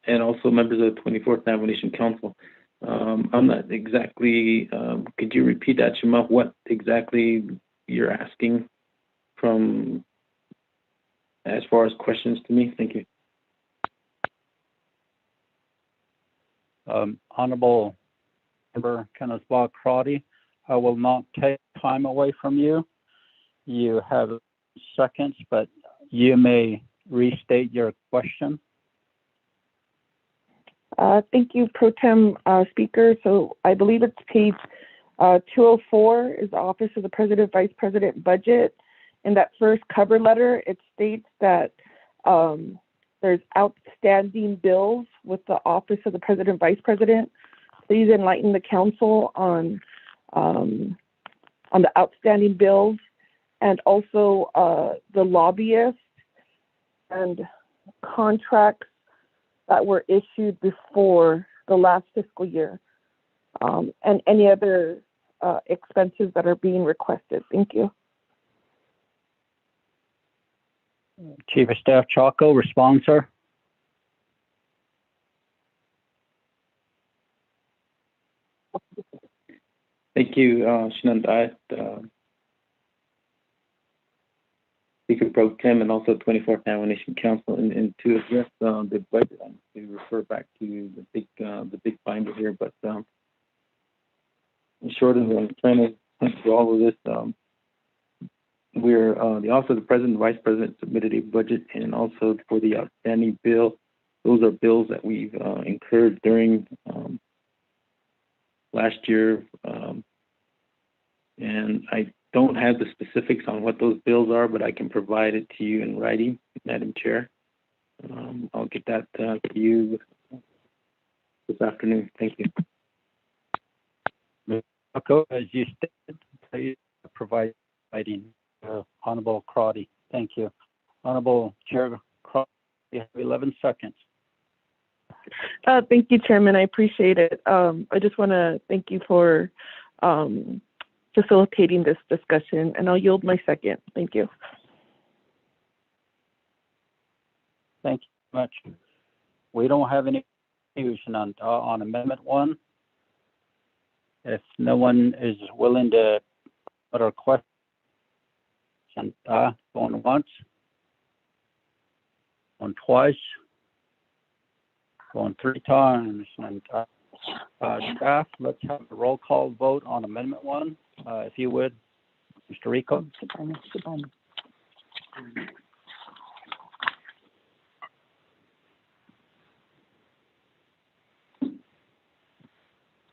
and also members of the 24th Navajo Nation Council. I'm not exactly, could you repeat that, Shema, what exactly you're asking from, as far as questions to me? Thank you. Honorable Member Kennesbaugh-Crotty, I will not take time away from you. You have seconds, but you may restate your question. Thank you, Pro Tem Speaker. So I believe it's page 204 is the Office of the President, Vice President budget. In that first cover letter, it states that there's outstanding bills with the Office of the President, Vice President. Please enlighten the Council on the outstanding bills and also the lobbyists and contracts that were issued before the last fiscal year, and any other expenses that are being requested. Thank you. Chief of Staff Chaco, respond, sir. Thank you, Shinandayat, Speaker Pro Tem, and also 24th Navajo Nation Council. And to address the budget, I'm to refer back to the big binder here. But in short, I'm trying to think through all of this. We're the Office of the President and Vice President submitted a budget, and also for the outstanding bill, those are bills that we've incurred during last year, and I don't have the specifics on what those bills are, but I can provide it to you in writing, Madam Chair. I'll get that to you this afternoon. Thank you. Marco, as you stated, please provide Honorable Crotty. Thank you. Honorable Chair Crotty, you have 11 seconds. Thank you, Chairman. I appreciate it. I just want to thank you for facilitating this discussion, and I'll yield my second. Thank you. Thank you very much. We don't have any confusion on Amendment 1. If no one is willing to put our question, going once, going twice, going 3 times, and staff, let's have a roll call vote on Amendment 1, if you would, Mr. Rico.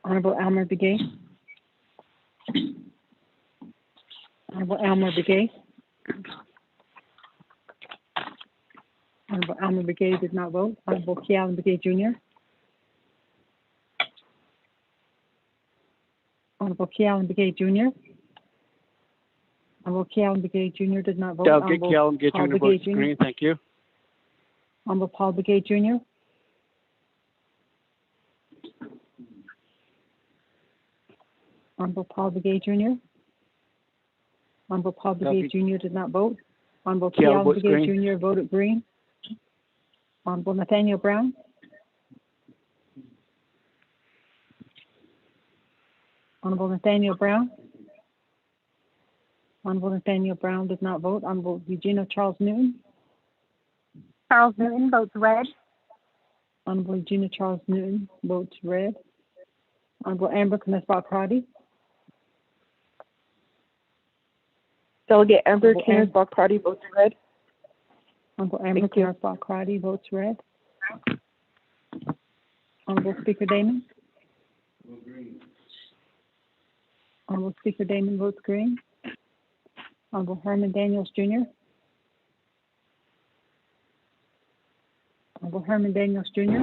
Honorable Elmer Begay. Honorable Elmer Begay. Honorable Elmer Begay did not vote. Honorable Kealan Begay Jr. Honorable Kealan Begay Jr. Honorable Kealan Begay Jr. did not vote. Delegate Kealan Begay Jr. votes green. Thank you. Honorable Paul Begay Jr. Honorable Paul Begay Jr. Honorable Paul Begay Jr. did not vote. Honorable Kealan Begay Jr. voted green. Honorable Nathaniel Brown. Honorable Nathaniel Brown. Honorable Nathaniel Brown did not vote. Honorable Eugenia Charles Newton. Charles Newton votes red. Honorable Eugenia Charles Newton votes red. Honorable Amber Knesbach-Crotty. Delegate Amber Knesbach-Crotty votes red. Honorable Amber Knesbach-Crotty votes red. Honorable Speaker Damon. Honorable Speaker Damon votes green. Honorable Herman Daniels Jr. Honorable Herman Daniels Jr.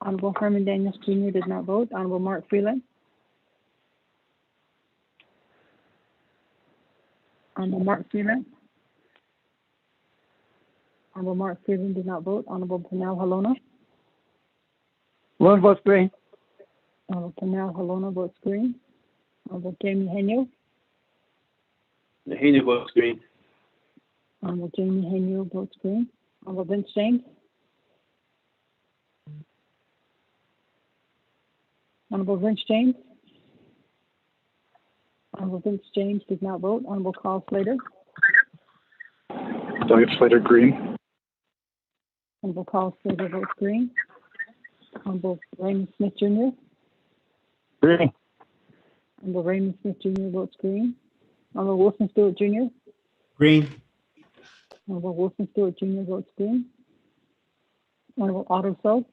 Honorable Herman Daniels Jr. did not vote. Honorable Mark Freeland. Honorable Mark Freeland. Honorable Mark Freeland did not vote. Honorable Panel Halona. One votes green. Honorable Panel Halona votes green. Honorable Jamie Henyo. Henyo votes green. Honorable Jamie Henyo votes green. Honorable Vince James. Honorable Vince James. Honorable Vince James did not vote. Honorable Carl Slater. Delegate Slater, green. Honorable Carl Slater votes green. Honorable Raymond Smith Jr. Green. Honorable Raymond Smith Jr. votes green. Honorable Wilson Stewart Jr. Green. Honorable Wilson Stewart Jr. votes green. Honorable Otto So.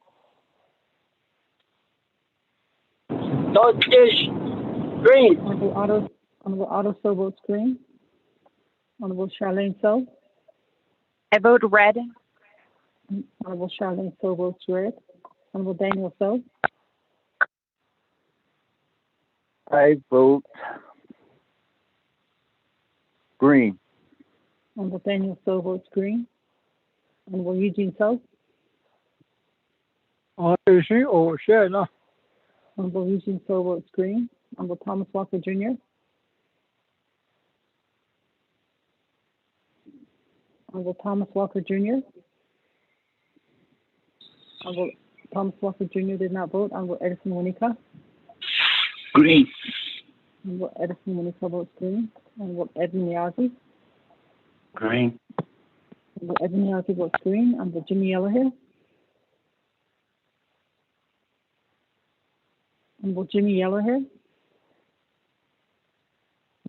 Green. Honorable Otto So votes green. Honorable Charlene So. I vote red. Honorable Charlene So votes red. Honorable Daniel So. I vote green. Honorable Daniel So votes green. Honorable Eugene So. Honorable Eugene So votes green. Honorable Thomas Walker Jr. Honorable Thomas Walker Jr. Honorable Thomas Walker Jr. did not vote. Honorable Edison Winika. Green. Honorable Edison Winika votes green. Honorable Edwin Yazzie. Green. Honorable Edwin Yazzie votes green. Honorable Jimmy Yellowhair. Honorable Jimmy Yellowhair.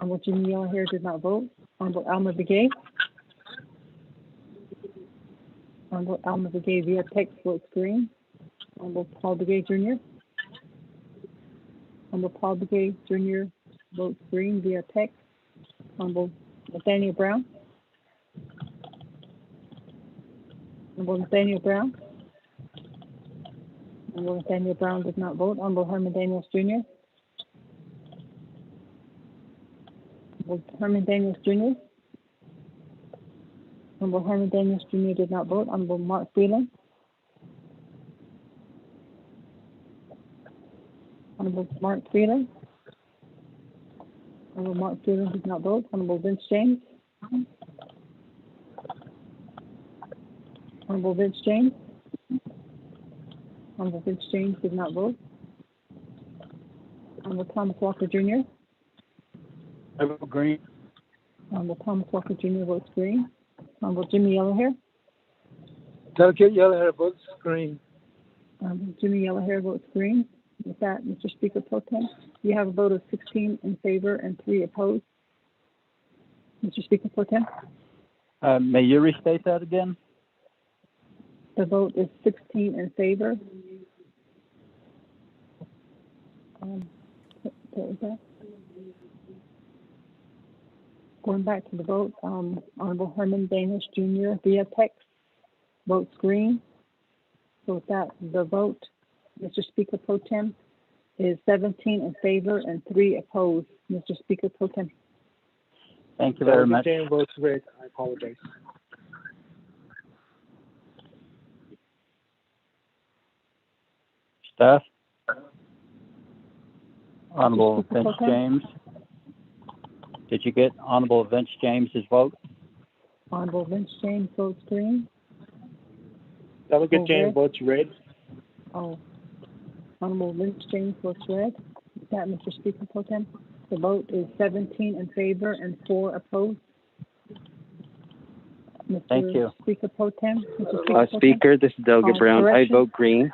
Honorable Jimmy Yellowhair did not vote. Honorable Alma Begay. Honorable Alma Begay via text votes green. Honorable Paul Begay Jr. Honorable Paul Begay Jr. votes green via text. Honorable Nathaniel Brown. Honorable Nathaniel Brown. Honorable Nathaniel Brown does not vote. Honorable Herman Daniels Jr. Honorable Herman Daniels Jr. Honorable Herman Daniels Jr. did not vote. Honorable Mark Freeland. Honorable Mark Freeland. Honorable Mark Freeland did not vote. Honorable Vince James. Honorable Vince James. Honorable Vince James did not vote. Honorable Thomas Walker Jr. I vote green. Honorable Thomas Walker Jr. votes green. Honorable Jimmy Yellowhair. Delegate Yellowhair votes green. Jimmy Yellowhair votes green. With that, Mr. Speaker Pro Tem, you have a vote of 16 in favor and 3 opposed. Mr. Speaker Pro Tem? May you restate that again? The vote is 16 in favor. What was that? Going back to the vote, Honorable Herman Daniels Jr. via text votes green. So with that, the vote, Mr. Speaker Pro Tem, is 17 in favor and 3 opposed. Mr. Speaker Pro Tem. Thank you very much. James votes red. I apologize. Staff? Honorable Speaker Pro Vince Tem? James. Did you get Honorable Vince James's vote? Honorable Vince James votes green. Delegate James red. votes red. Oh, Honorable Vince James votes red. With that, Mr. Speaker Pro Tem, the vote is 17 in favor and 4 opposed. Mr. Thank you. Speaker Pro Tem. Mr. Speaker, Pro Tem? Speaker, this is Delegate Brown. I correction. vote green.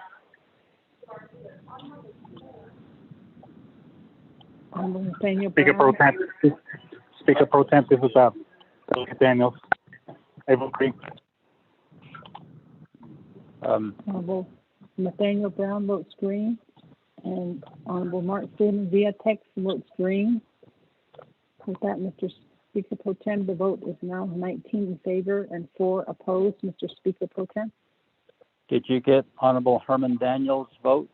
Honorable Nathaniel Speaker Pro Brown. Tem. Speaker Pro Tem, this is Delegate Daniels. I vote green. Honorable Nathaniel Brown votes green, and Honorable Mark Freeman via text votes green. With that, Mr. Speaker Pro Tem, the vote is now 19 in favor and 4 opposed. Mr. Speaker Pro Tem? Did you get Honorable Herman Daniels' vote?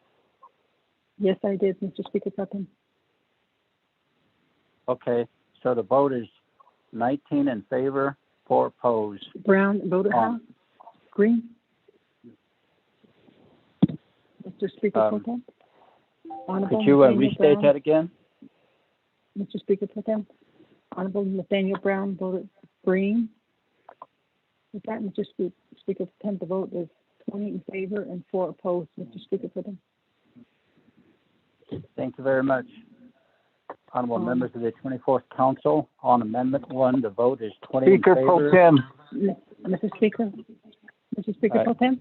Yes, I did, Mr. Speaker Pro Tem. Okay, so the vote is 19 in favor, 4 opposed. Brown voted how? Green? Mr. Speaker Pro Tem? Honorable Could you Nathaniel restate Brown, that again? Mr. Speaker Pro Tem? Honorable Nathaniel Brown voted green. With that, Mr. Speaker Pro Tem, the vote is 20 in favor and 4 opposed. Mr. Speaker Pro Tem? Thank you very much. Honorable members of the 24th Council, on Amendment 1, the vote is 20 Speaker in favor. Pro Tem. Mr. Speaker? Mr. Speaker All Pro right. Tem?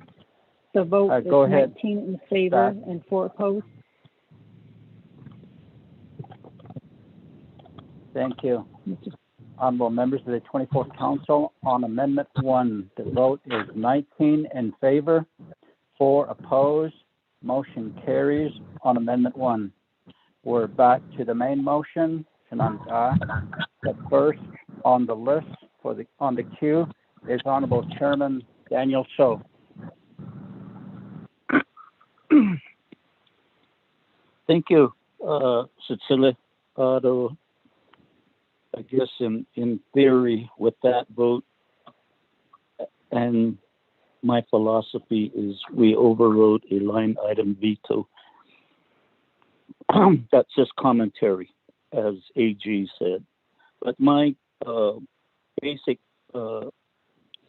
The vote is go ahead. 19 in favor Staff. and 4 opposed. Thank you. Honorable members of the 24th Council, on Amendment 1, the vote is 19 in favor, 4 opposed. Motion carries on Amendment 1. We're back to the main motion. The first on the list on the queue is Honorable Chairman Daniel So. Thank you, Cecilia. I guess in theory, with that vote, and my philosophy is we overrode a line item veto. That's just commentary, as AG said. But my basic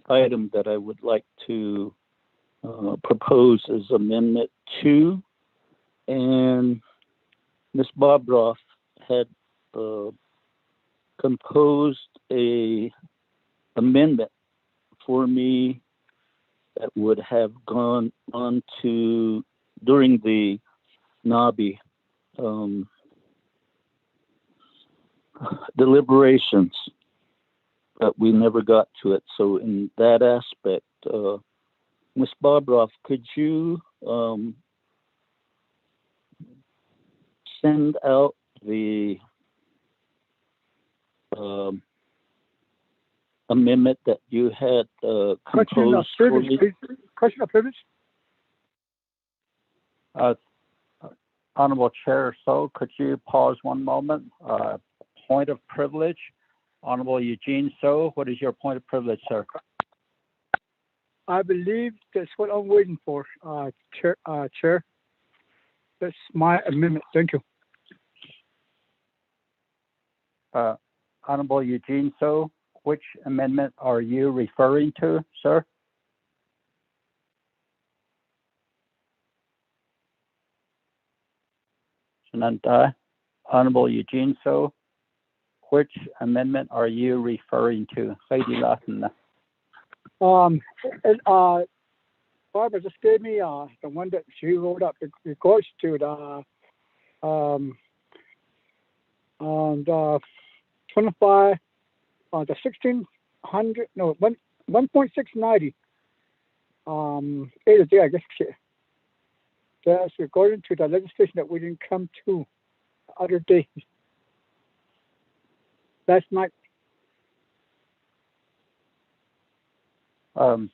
item that I would like to propose is Amendment 2. And Ms. Bobroff had composed a amendment for me that would have gone on to during the NABI deliberations, but we never got to it. So in that aspect, Ms. Bobroff, could you send out the amendment that you had Question of composed. privilege, please. Question of privilege. Honorable Chair, so could you pause one moment? Point of privilege. Honorable Eugene So, what is your point of privilege, sir? I believe that's what I'm waiting for, Chair. That's my amendment. Thank you. Honorable Eugene So, which amendment are you referring to, sir? Honorable Eugene So, which amendment are you referring to? Barbara just gave me the one that she wrote up. It regards to the 25, the 1600, no, 1.690. A to Z, I guess. That's according to the legislation that we didn't come to the other day. Last night. Mr.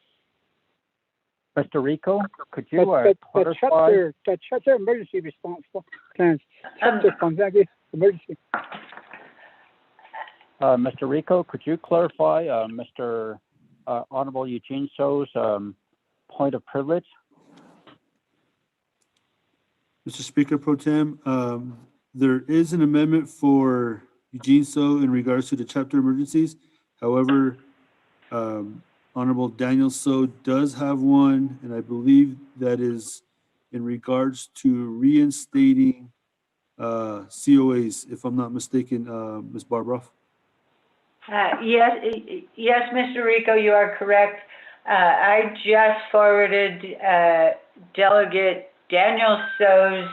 Rico, could you clarify? The chapter emergency response plans. Chapter emergency. Mr. Rico, could you clarify Mr. Honorable Eugene So's point of privilege? Mr. Speaker Pro Tem, there is an amendment for Eugene So in regards to the chapter emergencies. However, Honorable Daniel So does have one, and I believe that is in regards to reinstating COAs, if I'm not mistaken, Ms. Barbroff. Yes, Mr. Rico, you are correct. I just forwarded Delegate Daniel So's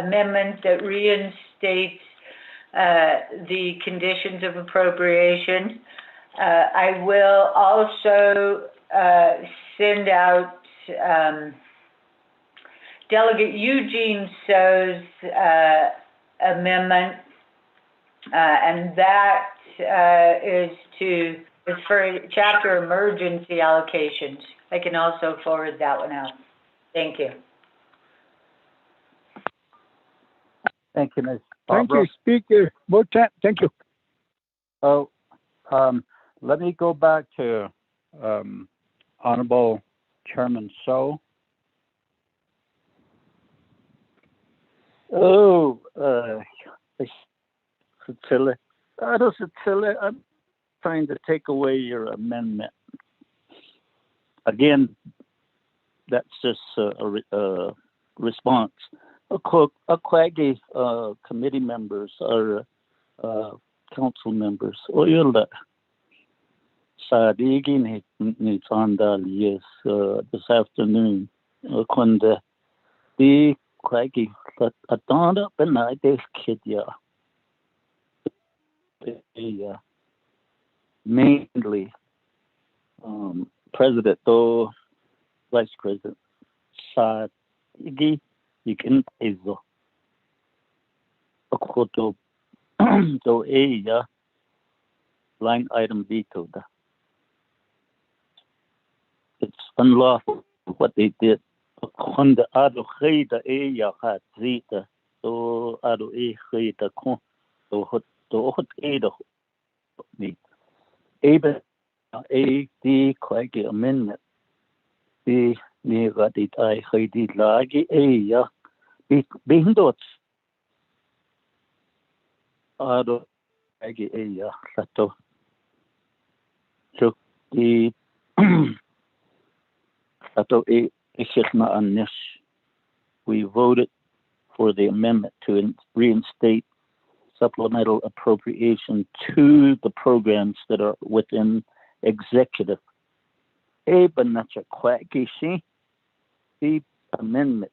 amendment that reinstates the conditions of appropriation. I will also send out Delegate Eugene So's amendment, and that is for chapter emergency allocations. I can also forward that one out. Thank you. Thank you, Ms. Thank Barbara. you, Speaker. Thank you. Oh, let me go back to Honorable Chairman So. I'm trying to take away your amendment. Again, that's just a response. Quaggy committee members or council members. Oyla Sadigi needs on yes this afternoon. Kunde the Quaggy but I don't up and I this kid mainly President or Vice President Sadigi you can iso Okoto so line item veto. It's unlawful what they did. On the other side, the had zeta so other the con so hot me even the quite amendment the near it I heard it lagi being dots other sato so the sato we voted for the amendment to reinstate supplemental appropriation to the programs that are within executive. But not a quacky the amendment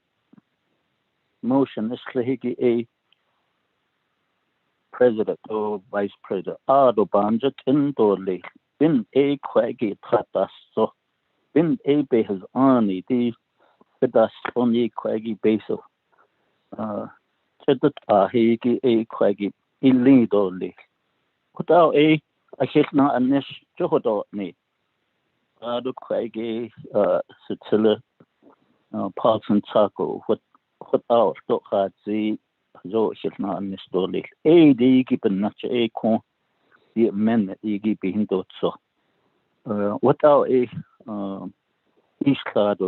motion is a president or vice president. Banja Tindorley been a quaggy tatas so been a be his army the das only quaggy basil. A quaggy illegally. Without I hit not a niche Johodotni, Ado Quagi, Sitilla, Parson Taco, what out, Dokadzi, Zoshilna, Nistoli, A, the Gibbon Nacha A con, the amendment, the Gibby Hindotso. Without a East Cloud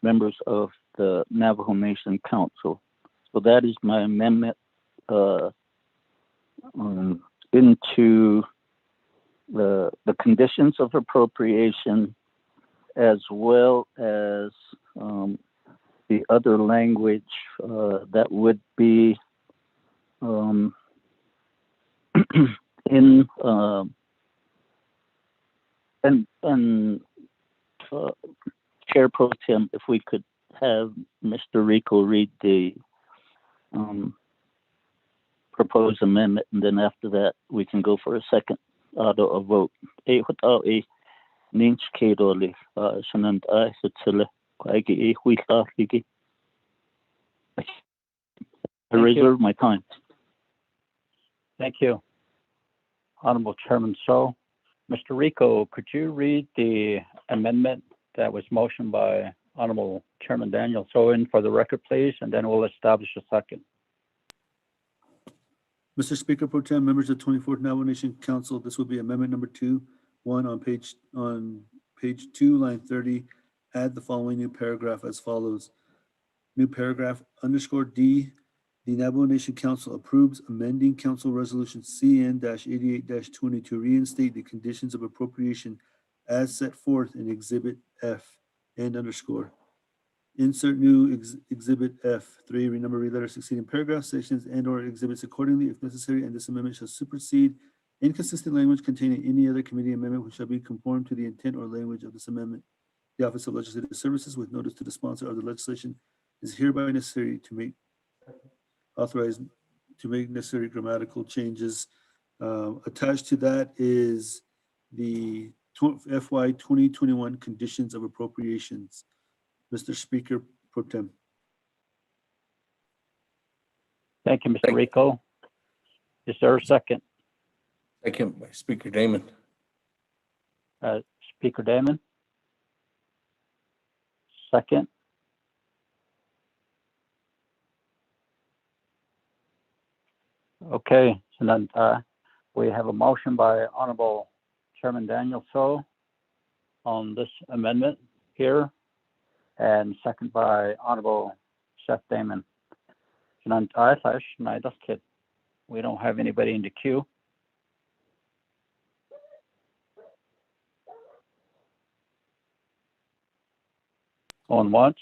members of the Navajo Nation Council. So that is my amendment into the conditions of appropriation, as well as the other language that would be in and Chair Pro Tem, if we could have Mr. Rico read the proposed amendment, and then after that we can go for a second a vote. Without a ninch kedoli, shanand I sutilla, quagi huitligi. I reserve my time. Thank you. Honorable Chairman So. Mr. Rico, could you read the amendment that was motioned by Honorable Chairman Daniel Soin for the record, please, and then we'll establish a second. Mr. Speaker Pro Tem, members of the 24th Navajo Nation Council, this will be amendment number 2.1 on page 2, line 30. Add the following new paragraph as follows. New paragraph _D. The Navajo Nation Council approves amending Council Resolution CN-88-20 to reinstate the conditions of appropriation as set forth in Exhibit F and _. Insert new Exhibit F3, renumber, re-letter succeeding paragraphs, sections, and/or exhibits accordingly if necessary, and this amendment shall supersede inconsistent language containing any other committee amendment which shall be conformed to the intent or language of this amendment. The Office of Legislative Services, with notice to the sponsor of the legislation, is hereby necessary to make authorized to make necessary grammatical changes. Attached to that is the FY 2021 conditions of appropriations. Mr. Speaker Pro Tem. Thank you, Mr. Rico. Is there a second? Second by Speaker Damon. Speaker Damon. Second. Okay, so then we have a motion by Honorable Chairman Daniel So on this amendment here, and second by Honorable Seth Damon. We don't have anybody in the queue. Going once.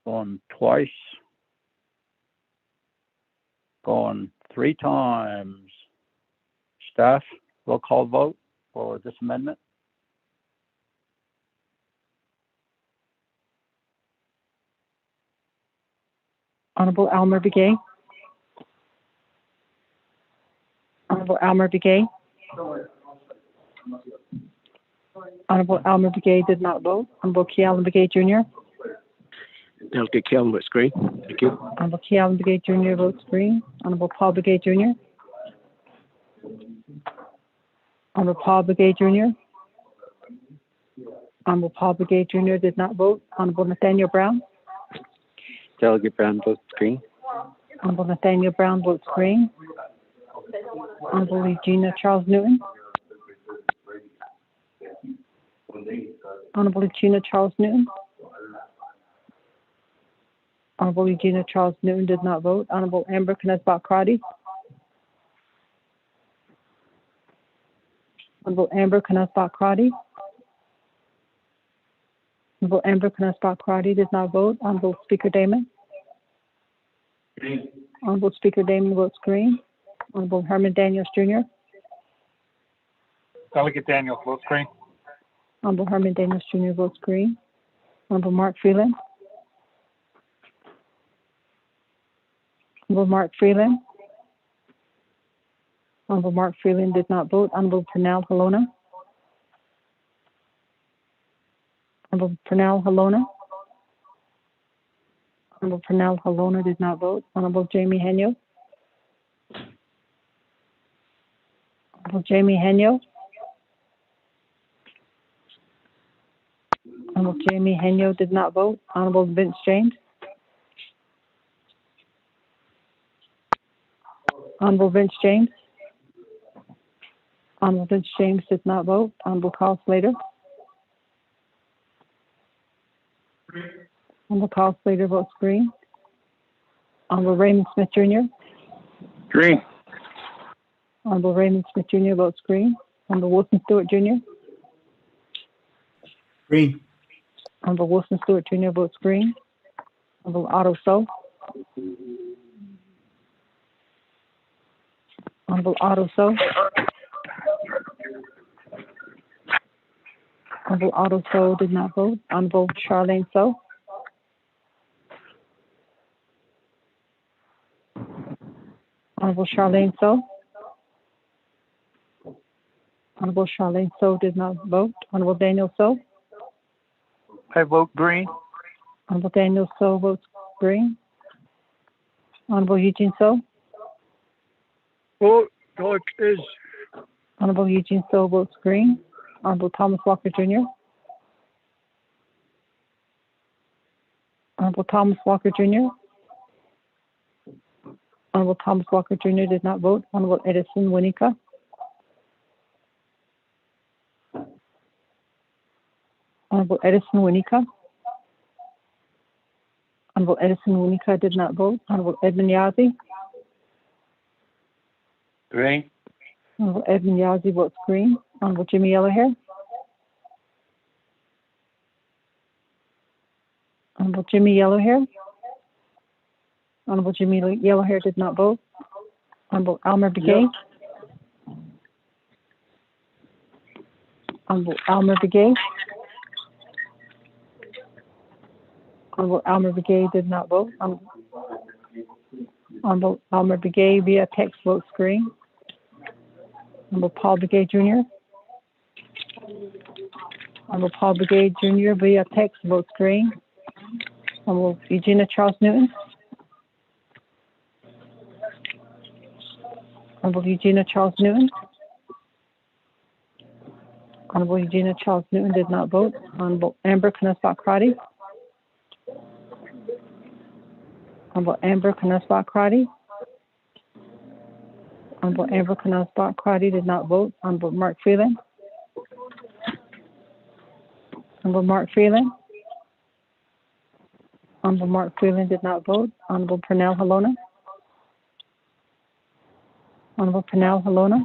Going twice. Going 3 times. Staff, roll call vote for this amendment. Honorable Almer Begay. Honorable Almer Begay. Honorable Almer Begay did not vote. Honorable Kealan Begay Jr. Delegate Kealan votes green. Thank you. Honorable Kealan Begay Jr. votes green. Honorable Paul Begay Jr. Honorable Paul Begay Jr. Honorable Paul Begay Jr. did not vote. Honorable Nathaniel Brown. Delegate Brown votes green. Honorable Nathaniel Brown votes green. Honorable Regina Charles Newton. Honorable Regina Charles Newton. Honorable Regina Charles Newton did not vote. Honorable Amber Knesbat Crotty. Honorable Amber Knesbat Crotty. Honorable Amber Knesbat Crotty did not vote. Honorable Speaker Damon. Green. Honorable Speaker Damon votes green. Honorable Herman Daniels Jr. Delegate Daniels votes green. Honorable Herman Daniels Jr. votes green. Honorable Mark Freeland. Honorable Mark Freeland. Honorable Mark Freeland did not vote. Honorable Pernell Halona. Honorable Pernell Halona. Honorable Pernell Halona did not vote. Honorable Jamie Henyo. Honorable Jamie Henyo. Honorable Jamie Henyo did not vote. Honorable Vince James. Honorable Vince James. Honorable Vince James did not vote. Honorable Carl Slater. Honorable Carl Slater votes green. Honorable Raymond Smith Jr. Green. Honorable Raymond Smith Jr. votes green. Honorable Wilson Stewart Jr. Green. Honorable Wilson Stewart Jr. votes green. Honorable Otto So. Honorable Otto So. Honorable Otto So did not vote. Honorable Charlene So. Honorable Charlene So. Honorable Charlene So did not vote. Honorable Daniel So. I vote green. Honorable Daniel So votes green. Honorable Eugene So. Vote is. Honorable Eugene So votes green. Honorable Thomas Walker Jr. Honorable Thomas Walker Jr. Honorable Thomas Walker Jr. did not vote. Honorable Edison Winika. Honorable Edison Winika. Honorable Edison Winika did not vote. Honorable Edmund Yazzie. Green. Honorable Edmund Yazzie votes green. Honorable Jimmy Yellowhair. Honorable Jimmy Yellowhair. Honorable Jimmy Yellowhair did not vote. Honorable Almer Begay. Honorable Almer Begay. Honorable Almer Begay did not vote. Honorable Almer Begay via text votes green. Honorable Paul Begay Jr. Honorable Paul Begay Jr. via text votes green. Honorable Eugenia Charles Newton. Honorable Eugenia Charles Newton. Honorable Eugenia Charles Newton did not vote. Honorable Amber Knaspach Crotty. Honorable Amber Knaspach Crotty. Honorable Amber Knaspach Crotty did not vote. Honorable Mark Freeland. Honorable Mark Freeland. Honorable Mark Freeland did not vote. Honorable Pernell Halona. Honorable Pernell Halona.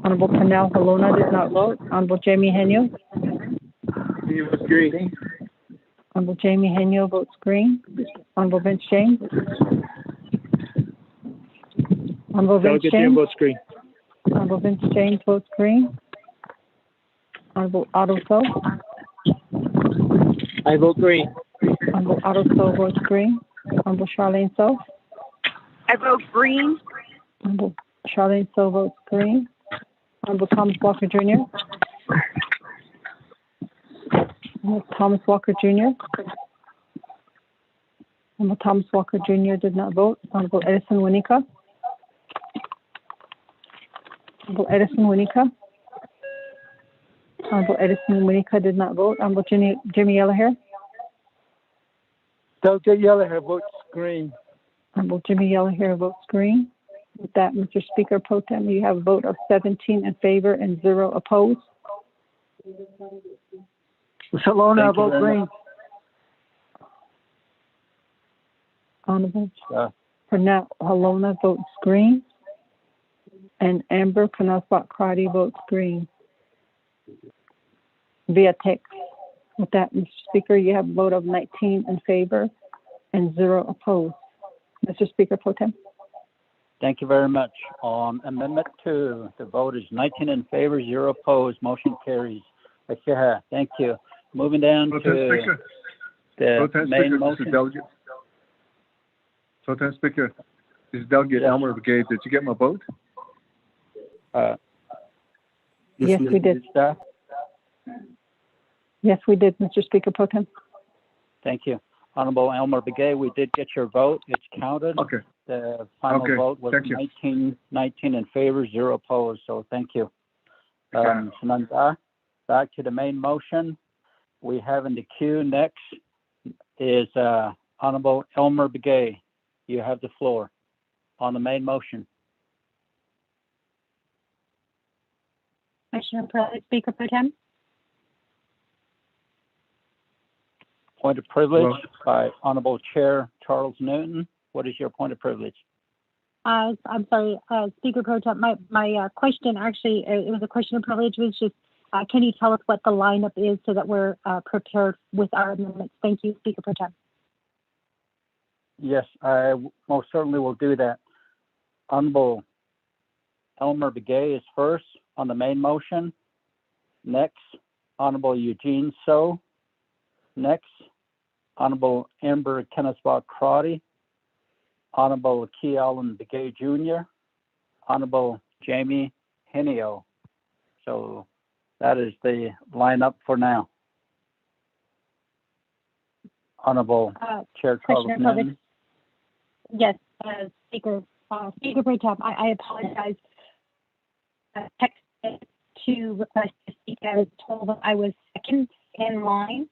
Honorable Pernell Halona did not vote. Honorable Jamie Henyo. He was green. Honorable Jamie Henyo votes green. Honorable Vince James. Honorable Vince James votes green. Honorable Vince James votes green. Honorable Otto So. I vote green. Honorable Otto So votes green. Honorable Charlene So. I vote green. Honorable Charlene So votes green. Honorable Thomas Walker Jr. Honorable Thomas Walker Jr. Honorable Thomas Walker Jr. did not vote. Honorable Edison Winika. Honorable Edison Winika. Honorable Edison Winika did not vote. Honorable Jimmy Yellowhair. Delegate Yellowhair votes green. Honorable Jimmy Yellowhair votes green. With that, Mr. Speaker Pro Tem, you have a vote of 17 in favor and 0 opposed. Salona, vote green. Honorable Pernell Halona votes green. And Amber Knaspach Crotty votes green via text. With that, Mr. Speaker, you have a vote of 19 in favor and 0 opposed. Mr. Speaker Pro Tem. Thank you very much. On Amendment 2, the vote is 19 in favor, 0 opposed. Motion carries. Thank you. Moving down to the main motion. Pro-Tem Speaker, this is Delegate Elmer Begay. Did you get my vote? Yes, we did. Yes, we did, Mr. Speaker Pro Tem. Thank you. Honorable Elmer Begay, we did get your vote. It's counted. Okay. The final Okay, vote was thank you. 19 in favor, 0 opposed. So thank you. Sananda, back to the main motion. We have in the queue next is Honorable Elmer Begay. You have the floor on the main motion. Commissioner Privilege, Speaker Pro Tem. Point of privilege Well- by Honorable Chair Charles Newton. What is your point of privilege? I'm sorry, Speaker Pro Tem. My question actually, it was a question of privilege, was just, can you tell us what the lineup is so that we're prepared with our amendments? Thank you, Speaker Pro Tem. Yes, I most certainly will do that. Honorable Elmer Begay is first on the main motion. Next, Honorable Eugene So. Next, Honorable Amber Kennesaw Crotty. Honorable Key Allen Begay Jr. Honorable Jamie Henio. So that is the lineup for now. Honorable Chair Charles Commissioner Privilege. Newton. Yes, Speaker Pro Tem, I apologize. Texted to request to speak. I was told that I was second in line.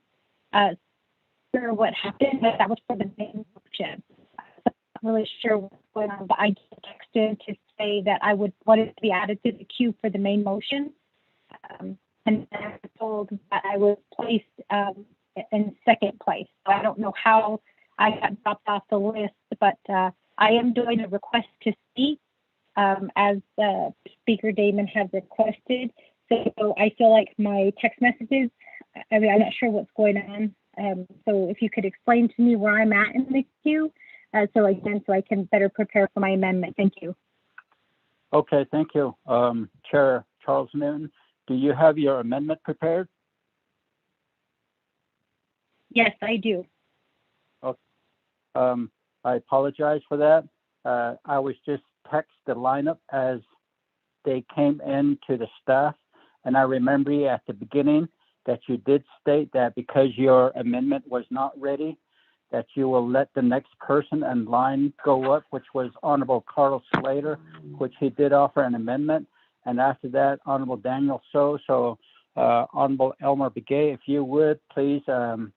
Sure what happened, but that was for the main motion. I'm not really sure what's going on, but I just texted to say that I would want it to be added to the queue for the main motion. And I was told that I was placed in second place. So I don't know how I got dropped off the list, but I am doing a request to speak as Speaker Damon has requested. So I feel like my text messages, I mean, I'm not sure what's going on. So if you could explain to me where I'm at in the queue, so I can better prepare for my amendment. Thank you. Okay, thank you. Chair Charles Newton, do you have your amendment prepared? Yes, I do. Okay. I apologize for that. I was just text the lineup as they came in to the staff. And I remember you at the beginning that you did state that because your amendment was not ready, that you will let the next person in line go up, which was Honorable Carl Slater, which he did offer an amendment. And after that, Honorable Daniel So. So Honorable Elmer Begay, if you would, please hang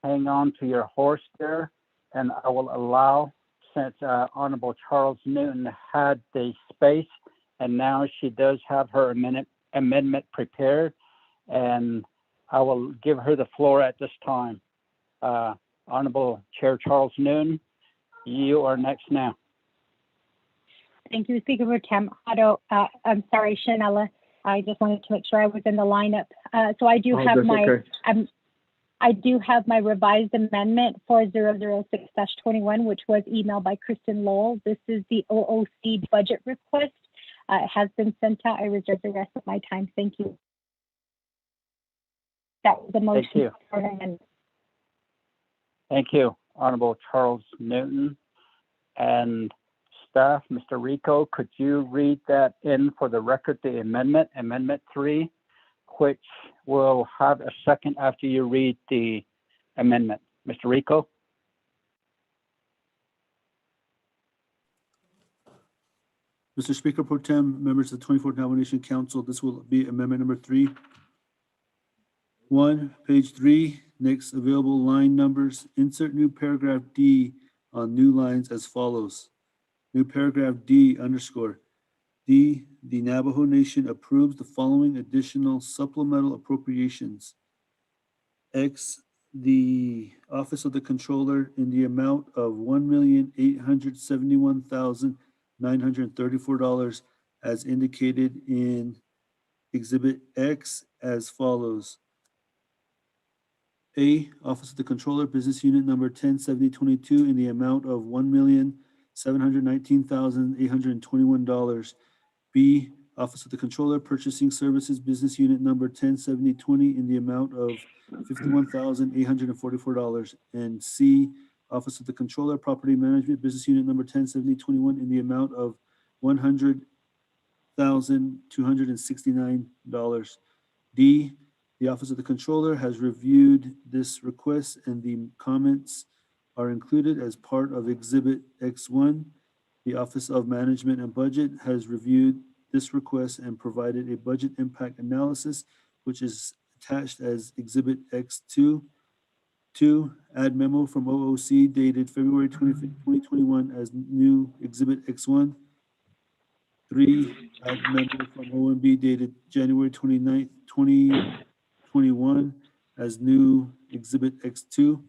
on to your horse there. And I will allow, since Honorable Charles Newton had the space, and now she does have her amendment prepared, and I will give her the floor at this time. Honorable Chair Charles Newton, you are next now. Thank you, Speaker Pro Tem. I'm sorry, Shanella. I just wanted to make sure I was in the lineup. So I do have my okay. I do have my revised amendment 4006-21, which was emailed by Kristen Lowell. This is the OOC budget request. It has been sent out. I reserve the rest of my time. Thank you. That was the motion. Thank you. Thank you, Honorable Charles Newton. And staff, Mr. Rico, could you read that in for the record, the amendment, Amendment 3, which will have a second after you read the amendment. Mr. Rico? Mr. Speaker Pro Tem, members of the 24th Nomination Council, this will be amendment number 3. 1, page 3, next available line numbers. Insert new paragraph D on new lines as follows. New paragraph D underscore. D, the Navajo Nation approves the following additional supplemental appropriations. X, the Office of the Controller in the amount of $1,871,934 as indicated in Exhibit X as follows. A, Office of the Controller, Business Unit Number 107022 in the amount of $1,719,821. B, Office of the Controller, Purchasing Services, Business Unit Number 107020 in the amount of $51,844. And C, Office of the Controller, Property Management, Business Unit Number 107021 in the amount of $100,269. D, the Office of the Controller has reviewed this request and the comments are included as part of Exhibit X1. The Office of Management and Budget has reviewed this request and provided a budget impact analysis, which is attached as Exhibit X2. 2, add memo from OOC dated February 25th, 2021 as new Exhibit X1. 3, add memo from OMB dated January 29th, 2021 as new Exhibit X2.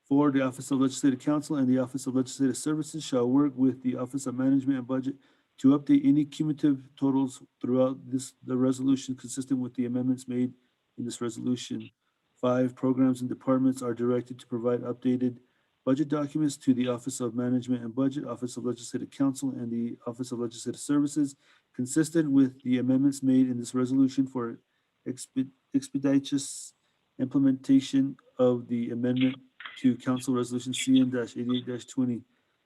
4, the Office of Legislative Counsel and the Office of Legislative Services shall work with the Office of Management and Budget to update any cumulative totals throughout the resolution consistent with the amendments made in this resolution. 5, programs and departments are directed to provide updated budget documents to the Office of Management and Budget, Office of Legislative Counsel, and the Office of Legislative Services, consistent with the amendments made in this resolution for expeditious implementation of the amendment to Council Resolution CN-88-20.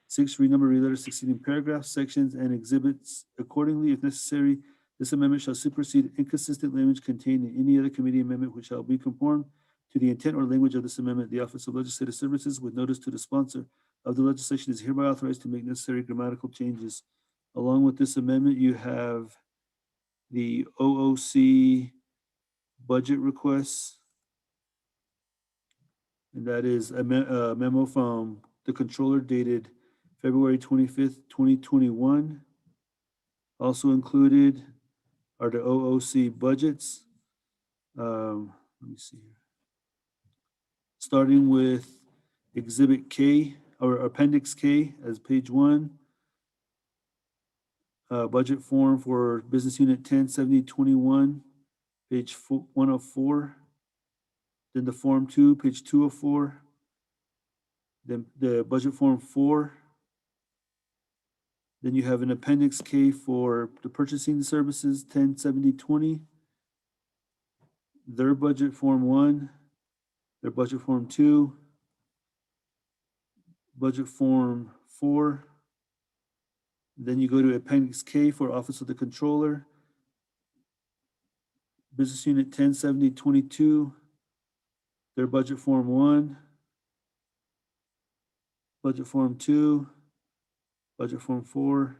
6, renumber, reletter succeeding paragraphs, sections, and exhibits accordingly if necessary. This amendment shall supersede inconsistent language contained in any other committee amendment which shall be conformed to the intent or language of this amendment. The Office of Legislative Services, with notice to the sponsor of the legislation, is hereby authorized to make necessary grammatical changes. Along with this amendment, you have the OOC budget requests, and that is a memo from the controller dated February 25th, 2021. Also included are the OOC budgets. Let me see here. Starting with Exhibit K or Appendix K as page 1. Budget form for Business Unit 107021, page 104. Then the Form 2, page 204. Then the Budget Form 4. Then you have an Appendix K for the Purchasing Services 107020. Their Budget Form 1. Their Budget Form 2. Budget Form 4. Then you go to Appendix K for Office of the Controller. Business Unit 107022. Their Budget Form 1. Budget Form 2. Budget Form 4.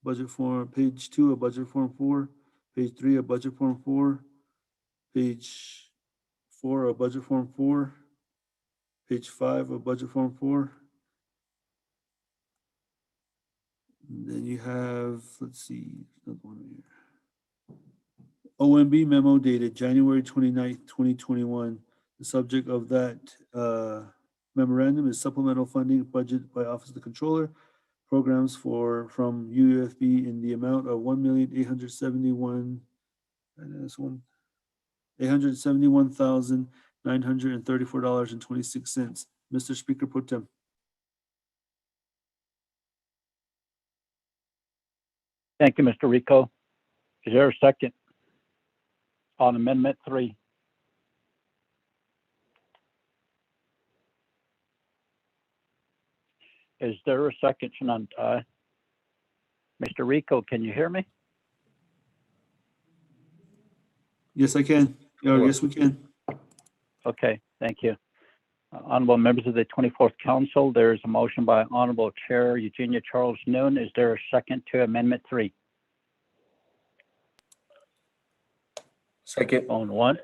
Budget Form, page 2 of Budget Form 4. Page 3 of Budget Form 4. Page 4 of Budget Form 4. Page 5 of Budget Form 4. And then you have, let's see, another one here. OMB memo dated January 29th, 2021. The subject of that memorandum is supplemental funding budget by Office of the Controller, programs from UFB in the amount of $871,934.26. Mr. Speaker Pro Tem. Thank you, Mr. Rico. Is there a second on Amendment 3? Is there a second, Shanantai? Mr. Rico, can you hear me? Yes, I can. Yes, we can. Okay, thank you. Honorable members of the 24th Council, there is a motion by Honorable Chair Eugenia Charles Noon. Is there a second to Amendment 3? Second. On once.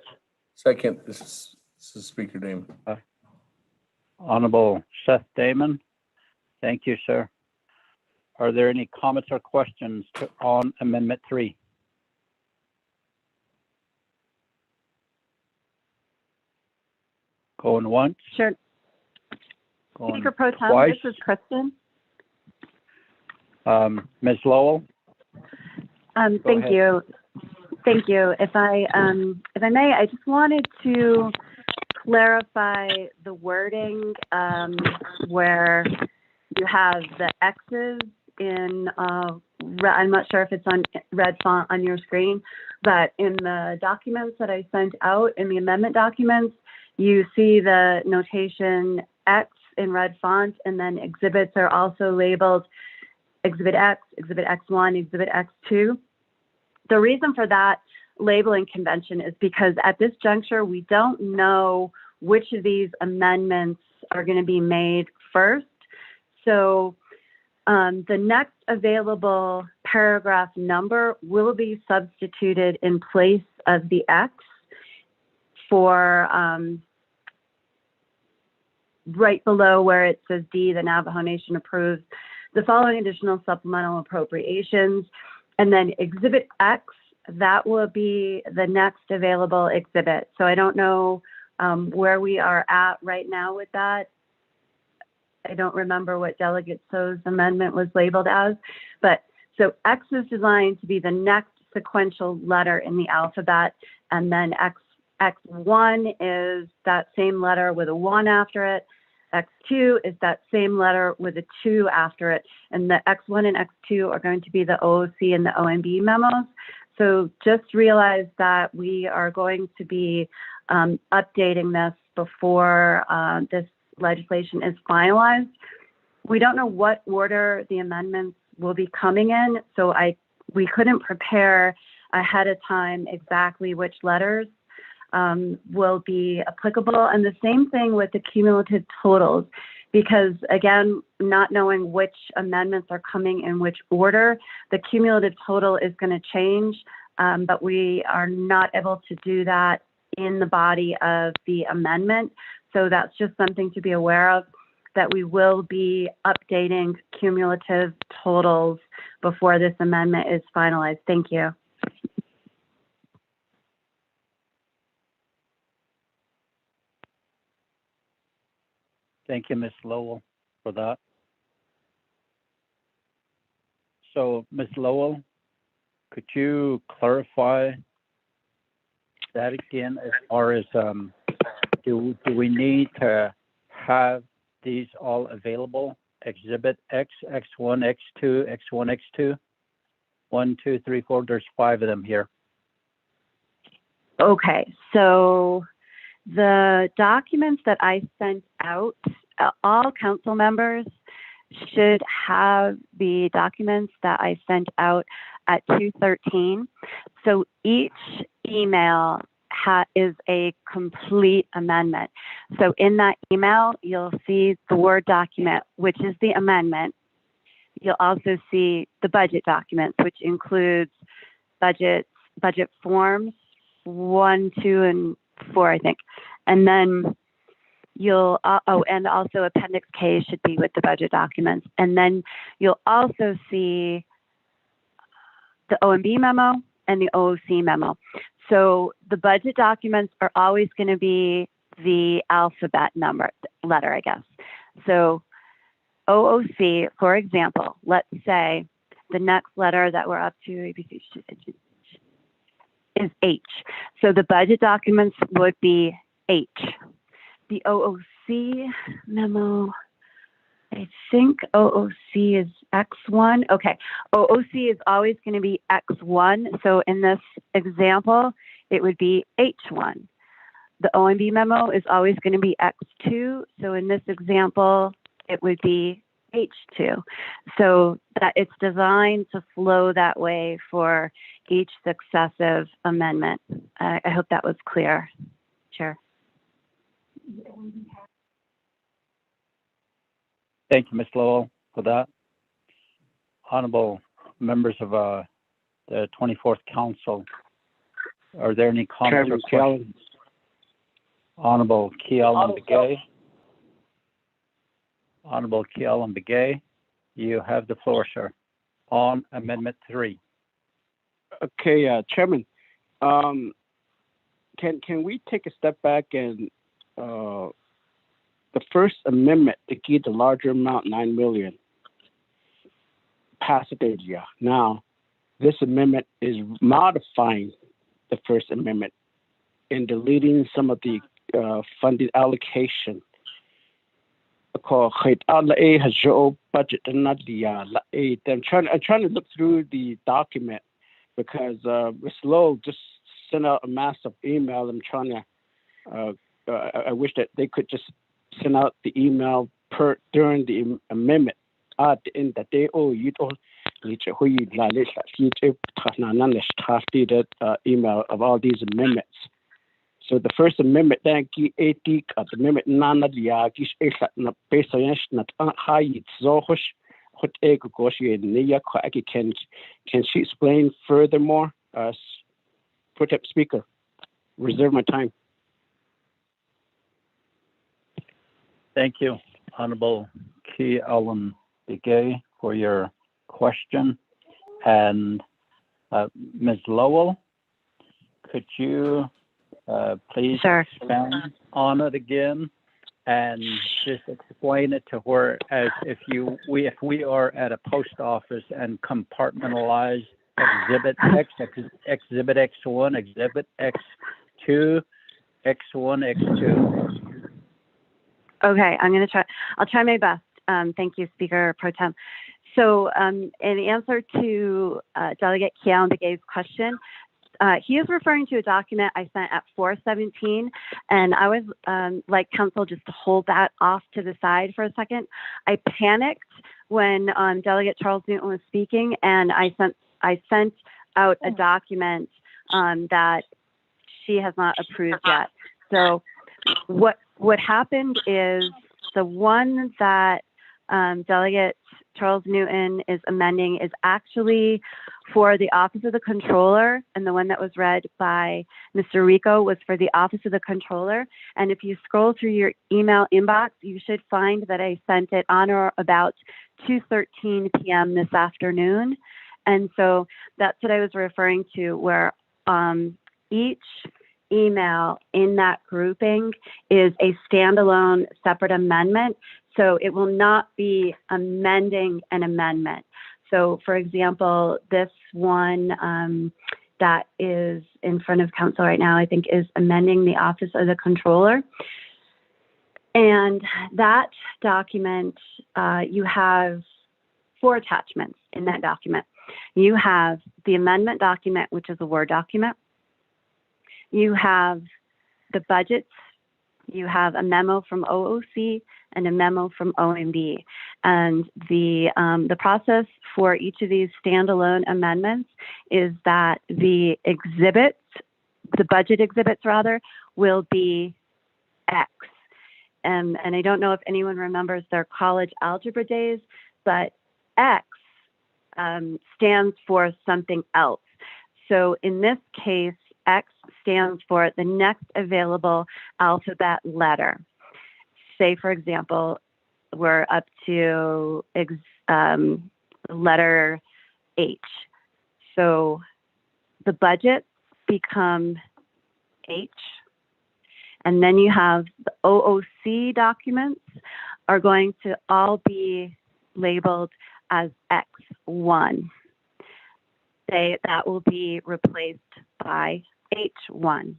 Second. This is Speaker Damon. Honorable Seth Damon. Thank you, sir. Are there any comments or questions on Amendment 3? Going once? Sure. Going Speaker Pro Tem, twice? this is Kristen. Ms. Lowell? Thank ahead. you. Thank you. If I may, I just wanted to clarify the wording where you have the X's in, I'm not sure if it's on red font on your screen, but in the documents that I sent out, in the amendment documents, you see the notation X in red font, and then exhibits are also labeled Exhibit X, Exhibit X1, Exhibit X2. The reason for that labeling convention is because at this juncture, we don't know which of these amendments are going to be made first. So the next available paragraph number will be substituted in place of the X for right below where it says D, the Navajo Nation approves the following additional supplemental appropriations. And then Exhibit X, that will be the next available exhibit. So I don't know where we are at right now with that. I don't remember what Delegate So's amendment was labeled as, but so X is designed to be the next sequential letter in the alphabet, and then X1 is that same letter with a 1 after it. X2 is that same letter with a 2 after it, and the X1 and X2 are going to be the OOC and the OMB memos. So just realize that we are going to be updating this before this legislation is finalized. We don't know what order the amendments will be coming in, so we couldn't prepare ahead of time exactly which letters will be applicable. And the same thing with the cumulative totals, because again, not knowing which amendments are coming in which order, the cumulative total is going to change, but we are not able to do that in the body of the amendment. So that's just something to be aware of, that we will be updating cumulative totals before this amendment is finalized. Thank you. Thank you, Ms. Lowell, for that. So, Ms. Lowell, could you clarify that again as far as do we need to have these all available? Exhibit X, X1, X2, X1, X2? 1, 2, 3, 4, there's 5 of them here. Okay, so the documents that I sent out, all council members should have the documents that I sent out at 2:13. So each email is a complete amendment. So in that email, you'll see the Word document, which is the amendment. You'll also see the budget documents, which includes budget forms 1, 2, and 4, I think. And then you'll, and also Appendix K should be with the budget documents. And then you'll also see the OMB memo and the OOC memo. So the budget documents are always going to be the alphabet letter, I guess. So OOC, for example, let's say the next letter that we're up to is H. So the budget documents would be H. The OOC memo, I think OOC is X1. Okay, OOC is always going to be X1. So in this example, it would be H1. The OMB memo is always going to be X2. So in this example, it would be H2. So that it's designed to flow that way for each successive amendment. I hope that was clear, Chair. Thank you, Ms. Lowell, for that. Honorable members of the 24th Council, are there any comments or questions? Honorable Kealan Begay. Honorable Kealan Begay, you have the floor, sir, on Amendment 3. Okay, Chairman, can we take a step back and the First Amendment to give the larger amount, 9 million, passed it. Yeah. Now, this amendment is modifying the First Amendment and deleting some of the funding allocation. Budget. I'm trying to look through the document because Ms. Lowe just sent out a massive email. I'm trying to. I wish that they could just send out the email during the amendment. Email of all these amendments. So the First Amendment, thank you, etik at Amendment Nana Diagis, na Pesayash, not high Zohosh, what Egoshi and Nia Kwaki can she explain furthermore? Protect Speaker, reserve my time. Thank you, Honorable Key Ellen Begay, for your question. And Ms. Lowell, could you please expand on it again and just explain it to her as if we are at a post office and compartmentalize Exhibit X, Exhibit X1, Exhibit X2, X1, X2. Okay, I'll try my best. Thank you, Speaker Pro Tem. So in answer to Delegate Kealan Begay's question, he is referring to a document I sent at 4:17, and I was like council just to hold that off to the side for a second. I panicked when Delegate Charles Newton was speaking, and I sent out a document that she has not approved yet. So what happened is the one that Delegate Charles Newton is amending is actually for the Office of the Controller, and the one that was read by Mr. Rico was for the Office of the Controller. And if you scroll through your email inbox, you should find that I sent it on or about 2:13 p.m. this afternoon. And so that's what I was referring to, where each email in that grouping is a standalone separate amendment. So it will not be amending an amendment. So for example, this one that is in front of council right now, I think is amending the Office of the Controller. And that document, you have 4 attachments in that document. You have the amendment document, which is a Word document. You have the budgets. You have a memo from OOC and a memo from OMB. And the process for each of these standalone amendments is that the exhibits, the budget exhibits rather, will be X. And I don't know if anyone remembers their college algebra days, but X stands for something else. So in this case, X stands for the next available alphabet letter. Say, for example, we're up to letter H. So the budgets become H. And then you have the OOC documents are going to all be labeled as X1. That will be replaced by H1.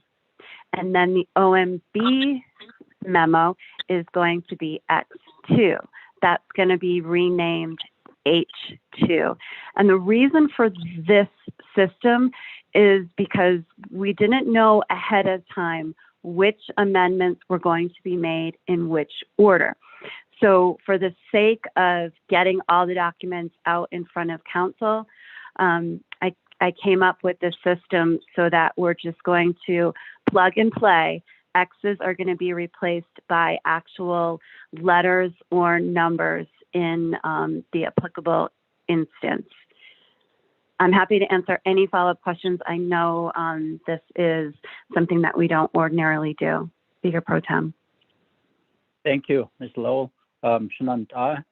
And then the OMB memo is going to be X2. That's going to be renamed H2. And the reason for this system is because we didn't know ahead of time which amendments were going to be made in which order. So for the sake of getting all the documents out in front of council, I came up with this system so that we're just going to plug and play. X's are going to be replaced by actual letters or numbers in the applicable instance. I'm happy to answer any follow-up questions. I know this is something that we don't ordinarily do. Speaker Pro Tem. Thank you, Ms. Lowell. Shananta,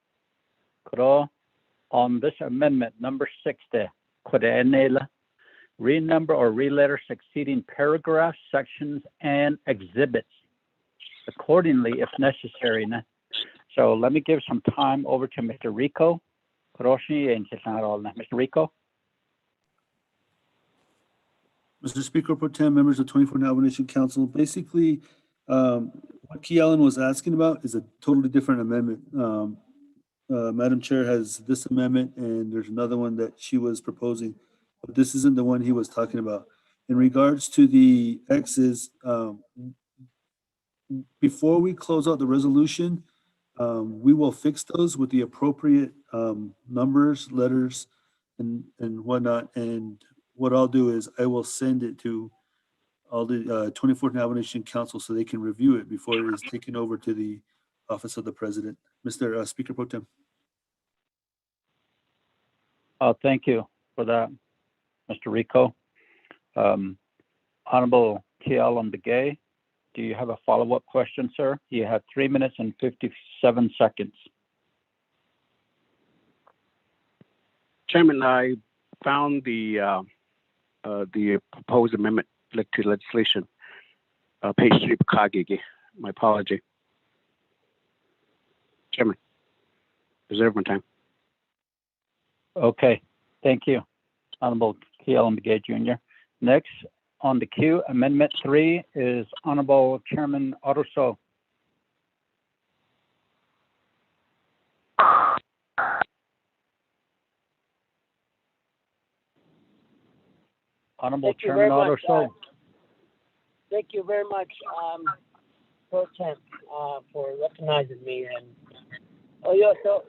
on this amendment number 60, renumber or reletter succeeding paragraphs, sections, and exhibits accordingly if necessary. So let me give some time over to Mr. Rico. Mr. Rico. Mr. Speaker Pro Tem, members of 24 Navajo Nation Council, basically, what Key Allen was asking about is a totally different amendment. Madam Chair has this amendment, and there's another one that she was proposing, but this isn't the one he was talking about. In regards to the X's, before we close out the resolution, we will fix those with the appropriate numbers, letters, and whatnot. And what I'll do is I will send it to all the 24th Navajo Nation Council so they can review it before it is taken over to the office of the president. Mr. Speaker Pro Tem. Thank you for that, Mr. Rico. Honorable Kialam Begay, do you have a follow-up question, sir? You have 3 minutes and 57 seconds. Chairman, I found the proposed amendment to legislation, page 3, Kagigi. My apology. Chairman, reserve my time. Okay, thank you, Honorable Kialam Begay Jr. Next on the queue, Amendment 3 is Honorable Chairman Otoso. Honorable Thank you Chairman very much. Otoso. Thank you very much, Pro Temp, for recognizing me. And X1,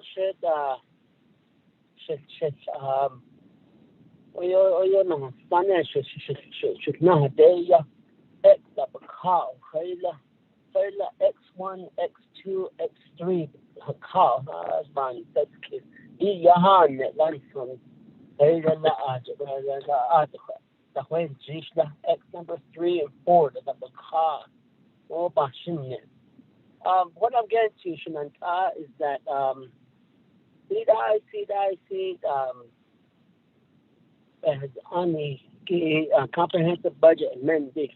X2, X3 call ban that's Yahan Lanson the way X number 3 and 4 the car. What I'm getting to, Shananta, is that on the comprehensive budget amendment,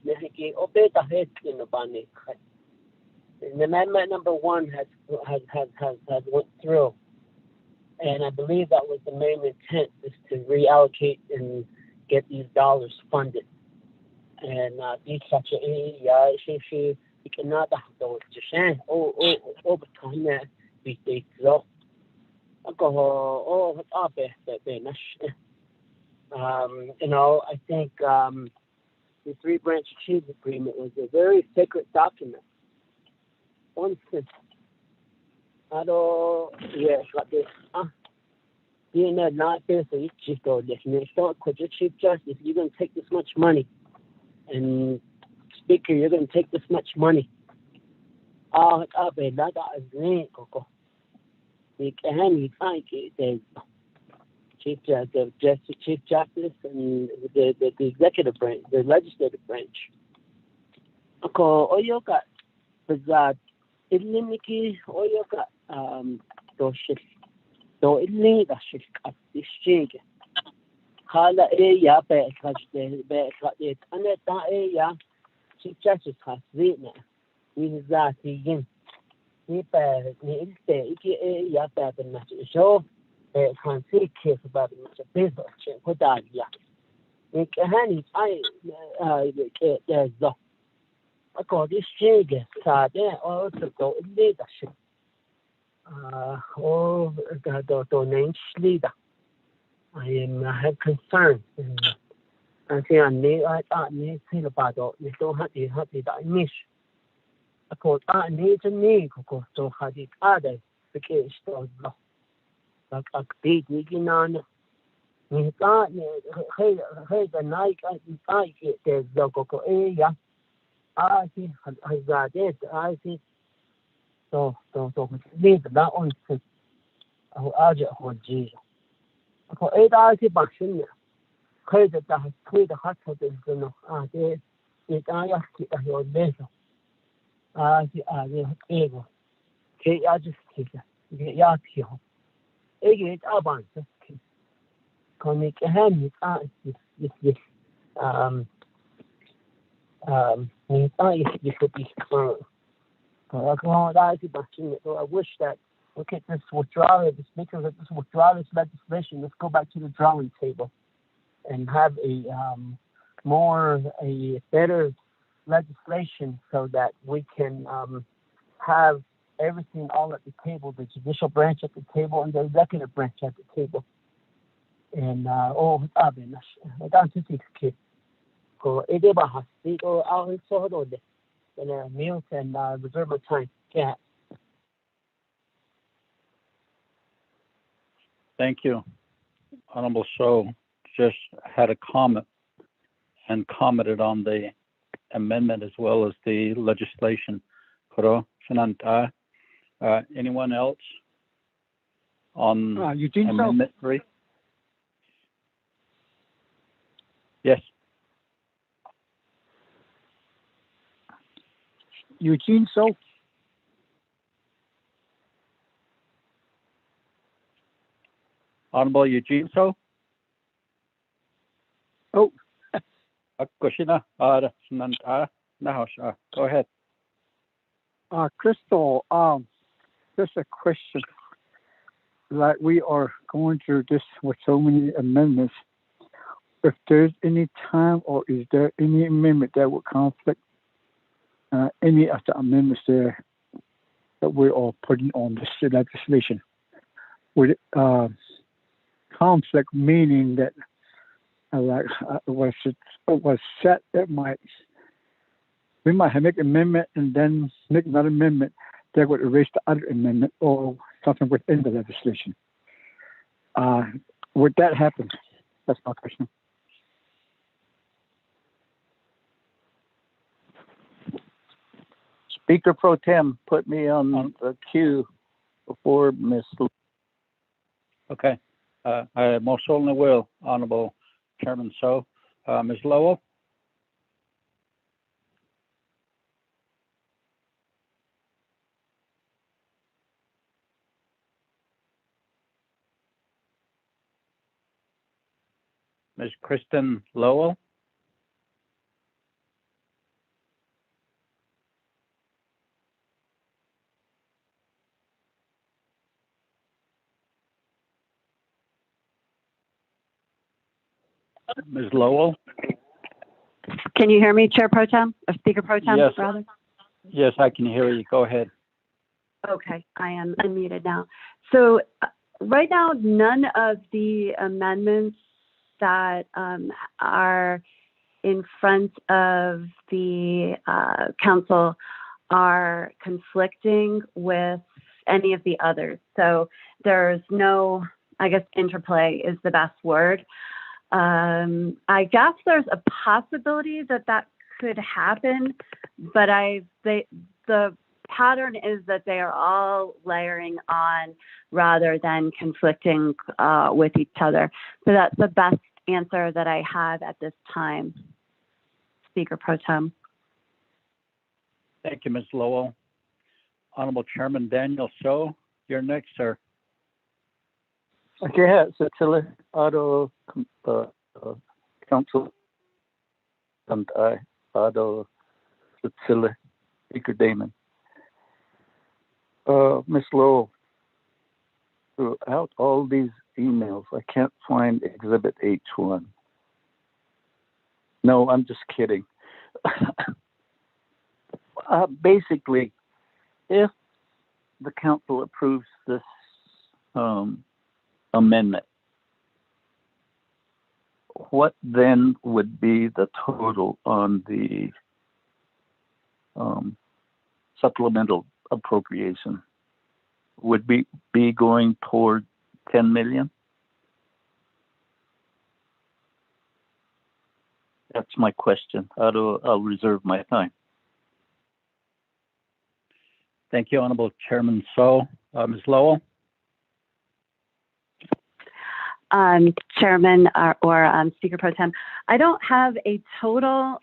and amendment number 1 has went through, and I believe that was the main intent, is to reallocate and get these dollars funded. And these such a she cannot do it. Over time, we take low. I think the 3-branch chief agreement was a very sacred document. For instance, being that not there, so you just go this next door, could your Chief Justice, you're going to take this much money, and Speaker, you're going to take this much money. Chief Justice and the executive branch, the legislative branch. So it leads us to exchange. Hala ya be and ya Chief Justice has written in that again. Ni ya be much show can see case about much paper put that ya. Ni there's the according exchange also go leadership. The leader. I have concerns. And say I need to about it. Don't have that niche. Of course, I need to need, of course, so had it other because so like a big on. We thought, hey, the night I get there's local area. I see, I got it. I see. So leave that on to our Jesus. For 8 hours, boxing. Credit that has cleared the hot of the there. It I ask you your better. I able. I just take it. Get your kill. It about this. Can make a hand this. This would be current. So I wish that look at this withdrawal, because of this withdrawal legislation. Let's go back to the drawing table and have a better legislation so that we can have everything all at the table, the judicial branch at the table and the executive branch at the table. And I got to see kids. Go I'll sort it. And mute and reserve my time. Yeah. Thank you. Honorable Show just had a comment and commented on the amendment as well as the legislation. Koro Shananta. Anyone else on Eugene Amendment 3? Yes. Eugene So. Honorable Eugene So. Oh. Kushina. Go ahead. Crystal, just a question. Like we are going through this with so many amendments. If there's any time or is there any amendment that would conflict any of the amendments there that we are putting on this legislation? Would it conflict meaning that was set that we might have make an amendment and then make another amendment that would erase the other amendment or something within the legislation. Would that happen? That's my question. Speaker Pro Tem put me on the queue before Ms. Okay. I most certainly will, Honorable Chairman So. Ms. Lowell? Ms. Kristen Lowell? Ms. Lowell? Can you hear me, Chair Pro Tem, or Speaker Pro Tem, Yes. rather? Yes, I can hear you. Go ahead. Okay, I am unmuted now. So right now, none of the amendments that are in front of the council are conflicting with any of the others. So there's no, I guess, interplay is the best word. I guess there's a possibility that that could happen, but the pattern is that they are all layering on rather than conflicting with each other. So that's the best answer that I have at this time, Speaker Pro Tem. Thank you, Ms. Lowell. Honorable Chairman Daniel So, you're next, sir. Okay, so till auto council and I auto Speaker Damon. Ms. Lowell, throughout all these emails, I can't find Exhibit H1. No, I'm just kidding. Basically, if the council approves this amendment, what then would be the total on the supplemental appropriation? Would be going toward 10 million? That's my question. I'll reserve my time. Thank you, Honorable Chairman So. Ms. Lowell? Chairman or Speaker Pro Tem, I don't have a total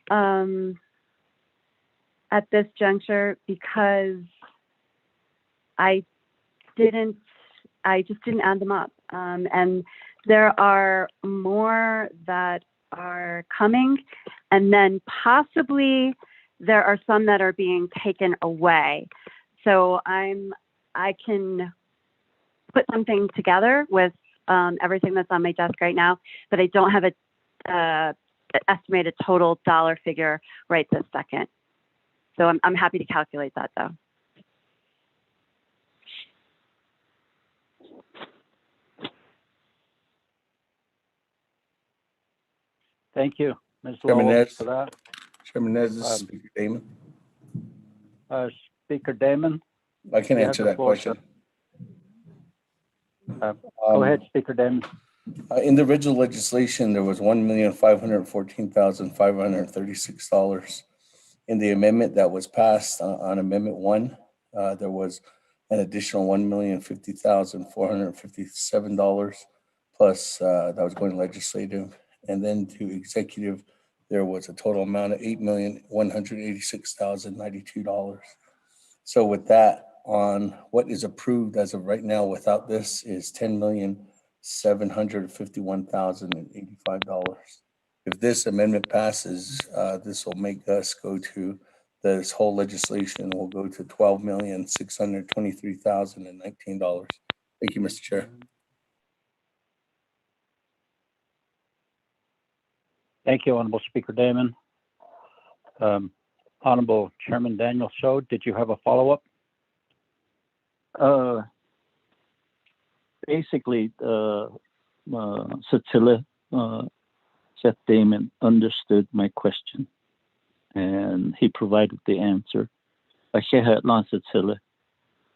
at this juncture because I just didn't add them up. And there are more that are coming, and then possibly there are some that are being taken away. So I can put something together with everything that's on my desk right now, but I don't have a estimated total dollar figure right this second. So I'm happy to calculate that though. Thank you, Ms. Chairman Lowell, Nez. for that. Chairman Nez, this is Speaker Damon. Speaker Damon? I can you have answer the that floor, question. Go ahead, Speaker Damon. In the original legislation, there was $1,514,536 In the amendment that was passed on Amendment 1, there was an additional $1,050,457 plus that was going legislative. And then to executive, there was a total amount of $8,186,092. So with that, on what is approved as of right now without this is $10,751,085. If this amendment passes, this will make us go to this whole legislation will go to $12,623,019. Thank you, Mr. Chair. Thank you, Honorable Speaker Damon. Honorable Chairman Daniel So, did you have a follow-up? Basically, Satilla, Seth Damon understood my question, and he provided the answer.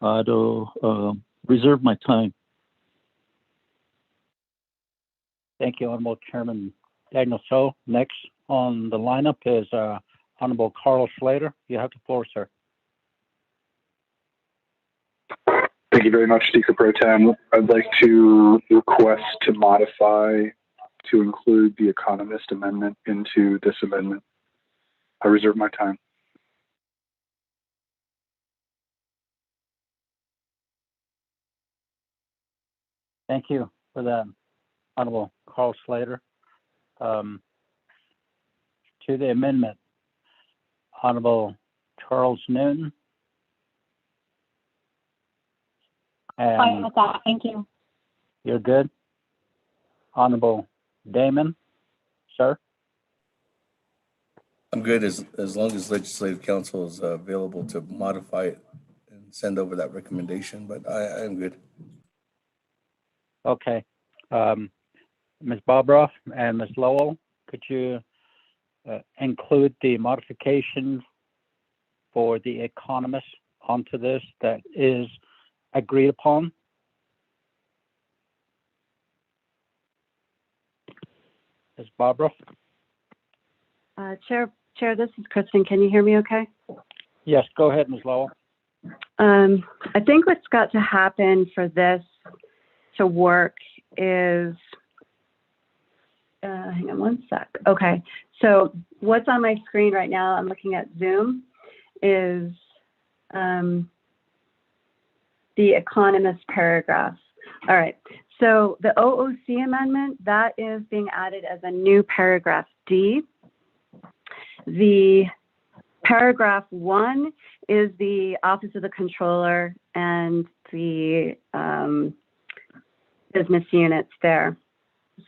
I'll reserve my time. Thank you, Honorable Chairman Daniel So. Next on the lineup is Honorable Carl Slater. You have the floor, sir. Thank you very much, Speaker Pro Tem. I'd like to request to modify to include the economist amendment into this amendment. I reserve my time. Thank you for that, Honorable Carl Slater. To the amendment, Honorable Charles Newton. Fine with that, thank you. You're good. Honorable Damon, sir. I'm good as long as Legislative Council is available to modify it and send over that recommendation, but I am good. Okay. Ms. Bobroff and Ms. Lowell, could you include the modification for the economist onto this that is agreed upon? Ms. Bobroff? Chair, this is Kristen. Can you hear me okay? Yes, go ahead, Ms. Lowell. I think what's got to happen for this to work is, hang on one sec. Okay, so what's on my screen right now, I'm looking at Zoom, is the economist paragraph. All right, so the OOC amendment, that is being added as a new paragraph D. The paragraph 1 is the Office of the Controller and the business units there.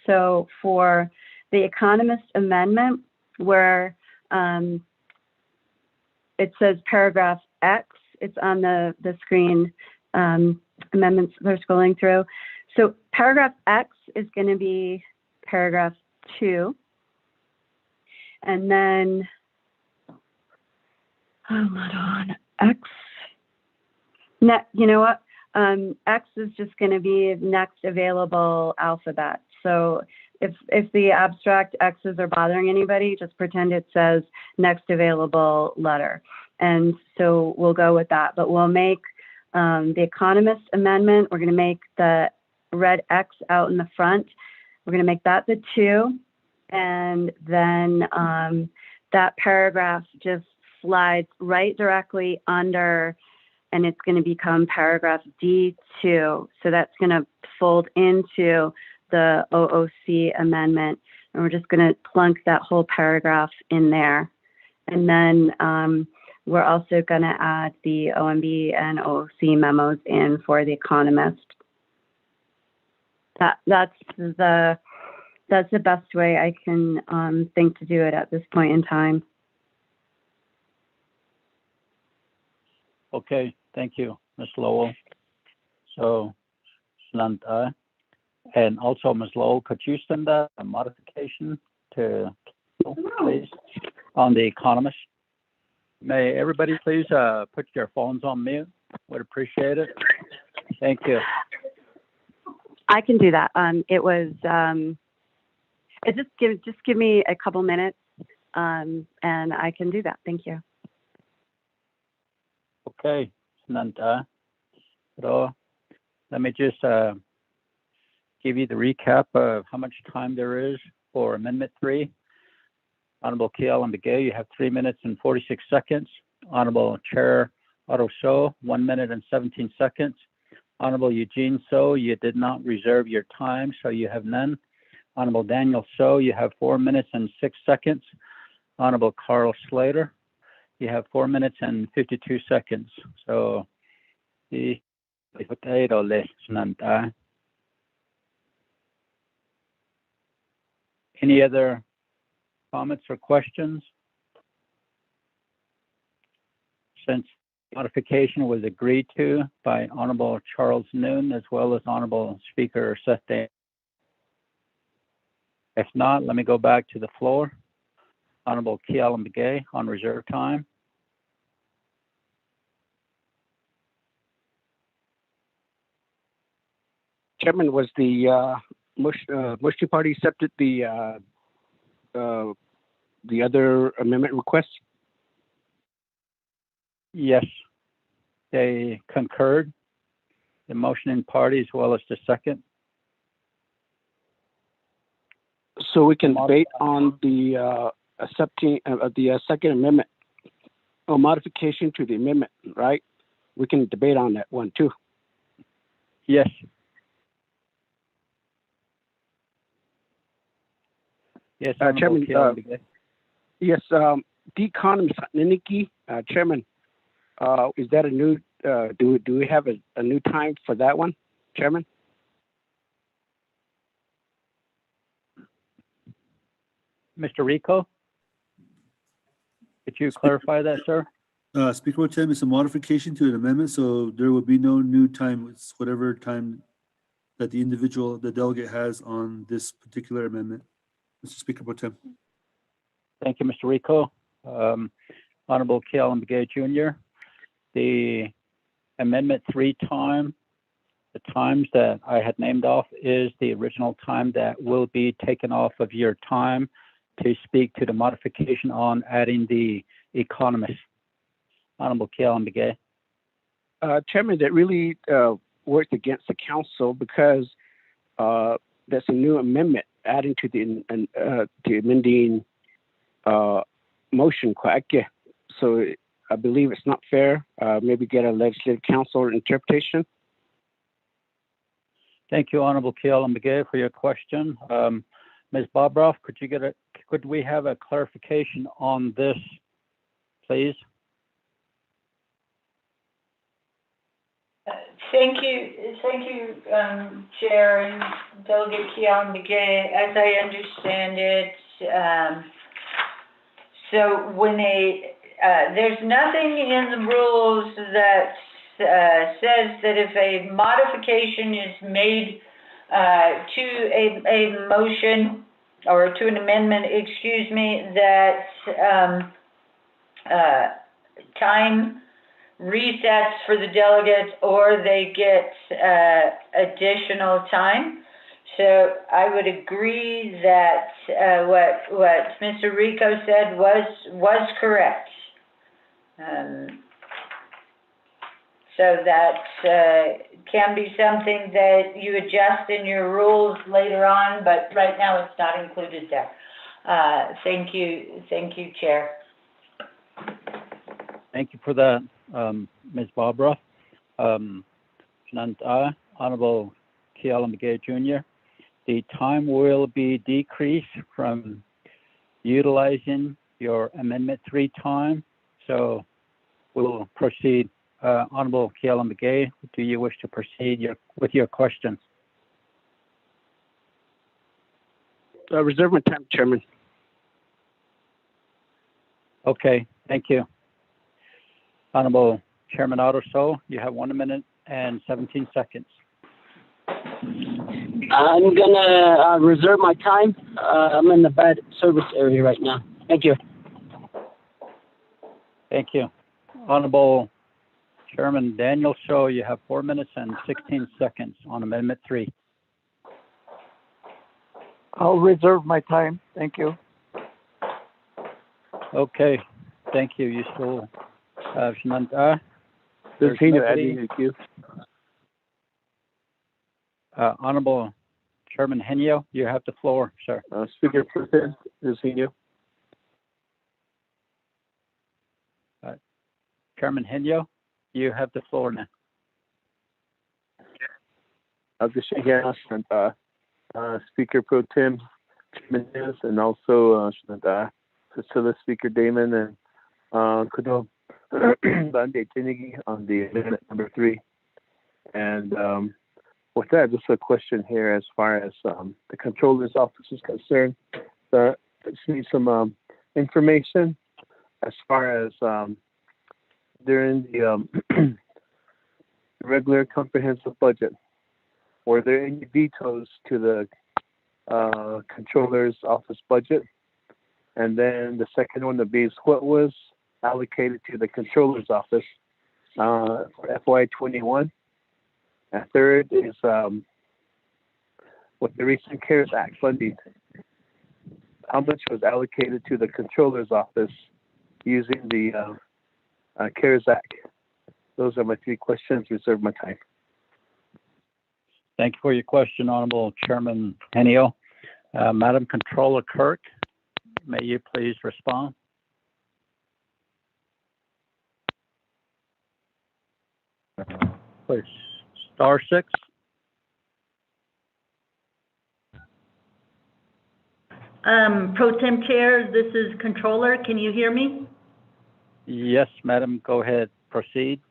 So for the economist amendment, where it says paragraph X, it's on the screen, amendments they're scrolling through. So paragraph X is going to be paragraph 2. And then, hold on, X. You know what? X is just going to be next available alphabet. So if the abstract X's are bothering anybody, just pretend it says next available letter. And so we'll go with that. But we'll make the economist amendment, we're going to make the red X out in the front. We're going to make that the 2. And then that paragraph just slides right directly under, and it's going to become paragraph D2. So that's going to fold into the OOC amendment. And we're just going to plunk that whole paragraph in there. And then we're also going to add the OMB and OOC memos in for the economist. That's the best way I can think to do it at this point in time. Okay, thank you, Ms. Lowell. So, and also, Ms. Lowell, could you send a modification to, please, on the economist? May everybody please put your phones on mute? Would appreciate it. Thank you. I can do that. Just give me a couple minutes, and I can do that. Thank you. Okay, Nanta. So let me just give you the recap of how much time there is for Amendment 3. Honorable Kiel and Begay, you have 3 minutes and 46 seconds. Honorable Chair Otto So, 1 minute and 17 seconds. Honorable Eugene So, you did not reserve your time, so you have none. Honorable Daniel So, you have 4 minutes and 6 seconds. Honorable Carl Slater, you have 4 minutes and 52 seconds. So, any other comments or questions? Since modification was agreed to by Honorable Charles Noon as well as Honorable Speaker Seth Day. If not, let me go back to the floor. Honorable Kiel and Begay on reserve time. Chairman, was the Moshi Party accepted the other amendment request? Yes, they concurred, the motioning party as well as the second. So we can debate on the accepting of the second amendment or modification to the amendment, right? We can debate on that one too. Yes. Yes, Chairman. Yes, D. Economist Niniki, Chairman. Is that a new? Do we have a new time for that one, Chairman? Mr. Rico, could you clarify that, sir? Speaker Pro Tem, it's a modification to an amendment, so there will be no new time. It's whatever time that the individual, the delegate has on this particular amendment. Mr. Speaker Pro Tem. Thank you, Mr. Rico. Honorable Kiel and Begay Jr., the Amendment 3 time, the times that I had named off is the original time that will be taken off of your time to speak to the modification on adding the economist. Honorable Kiel and Begay. Chairman, that really worked against the council because that's a new amendment adding to the amending motion. So I believe it's not fair. Maybe get a legislative council interpretation. Thank you, Honorable Kiel and Begay, for your question. Ms. Bobroff, could we have a clarification on this, please? Thank you, Chair and Delegate Kiel Begay. As I understand it, so when there's nothing in the rules that says that if a modification is made to a motion or to an amendment, excuse me, that time resets for the delegates or they get additional time. So I would agree that what Mr. Rico said was correct. So that can be something that you adjust in your rules later on, but right now it's not included there. Thank you, Chair. Thank you for that, Ms. Barbara. Honorable Kiel and Begay Jr., the time will be decreased from utilizing your Amendment 3 time. So we'll proceed. Honorable Kiel and Begay, do you wish to proceed with your questions? Reserve my time, Chairman. Okay, thank you. Honorable Chairman Otto So, you have 1 minute and 17 seconds. I'm gonna reserve my time. I'm in the bad service area right now. Thank you. Thank you. Honorable Chairman Daniel So, you have 4 minutes and 16 seconds on Amendment 3. I'll reserve my time. Thank you. Okay, thank you. You still have Shananta. There's Henio nobody. adding the queue. Honorable Chairman Henio, you have the floor, sir. Speaker Pro Tem Henio. Chairman Henio, you have the floor now. Speaker Pro Tem Jimenez, and also Facility Speaker Damon and Kudo Bande Tinigi on the amendment number 3. And with that, just a question here as far as the controller's office is concerned. I just need some information as far as during the regular comprehensive budget. Were there any vetoes to the controller's office budget? And then the second one would be what was allocated to the controller's office for FY21? And third is with the recent CARES Act funding, how much was allocated to the controller's office using the CARES Act? Those are my 3 questions. Reserve my time. Thank you for your question, Honorable Chairman Henio. Madam Controller Kirk, may you please respond? Please, *6. Pro Tem Chair, this is Controller. Can you hear me? Yes, madam, go ahead, proceed.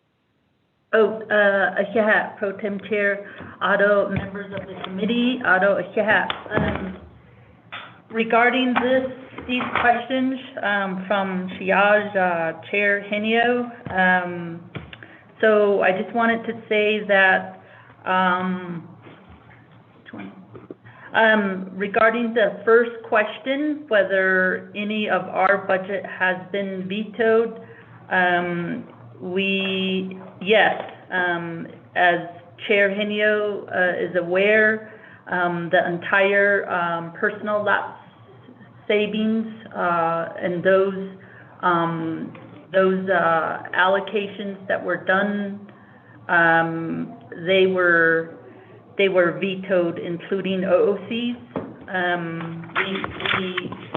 Ashahat, Pro Tem Chair, Otto, members of the committee, Otto Ashahat. Regarding these questions from Shiaj, Chair Henio, so I just wanted to say that regarding the first question, whether any of our budget has been vetoed, yes, as Chair Henio is aware, the entire personal lapse savings and those allocations that were done, they were vetoed, including OOCs.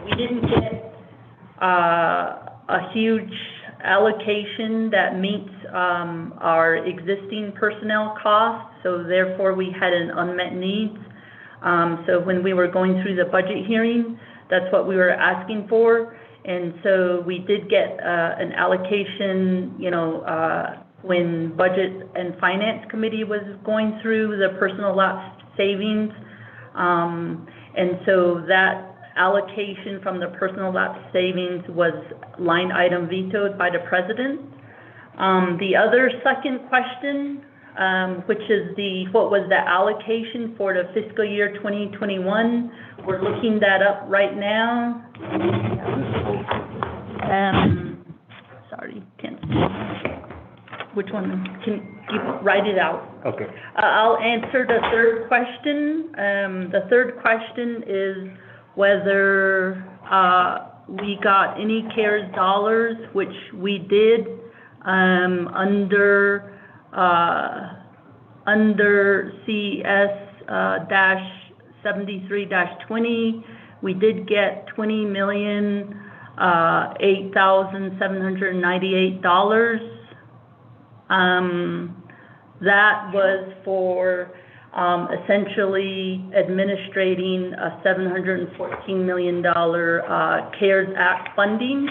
We didn't get a huge allocation that meets our existing personnel costs, so therefore we had an unmet needs. So when we were going through the budget hearing, that's what we were asking for. And so we did get an allocation, when Budget and Finance Committee was going through the personal lapse savings. And so that allocation from the personal lapse savings was line item vetoed by the President. The other second question, which is what was the allocation for the fiscal year 2021? We're looking that up right now. Sorry, can't see. Which one? Can you write it out? Okay. I'll answer the third question. The third question is whether we got any CARES dollars, which we did under CS -73-20. We did get $20,008,798. That was for essentially administrating a $714 million CARES Act funding.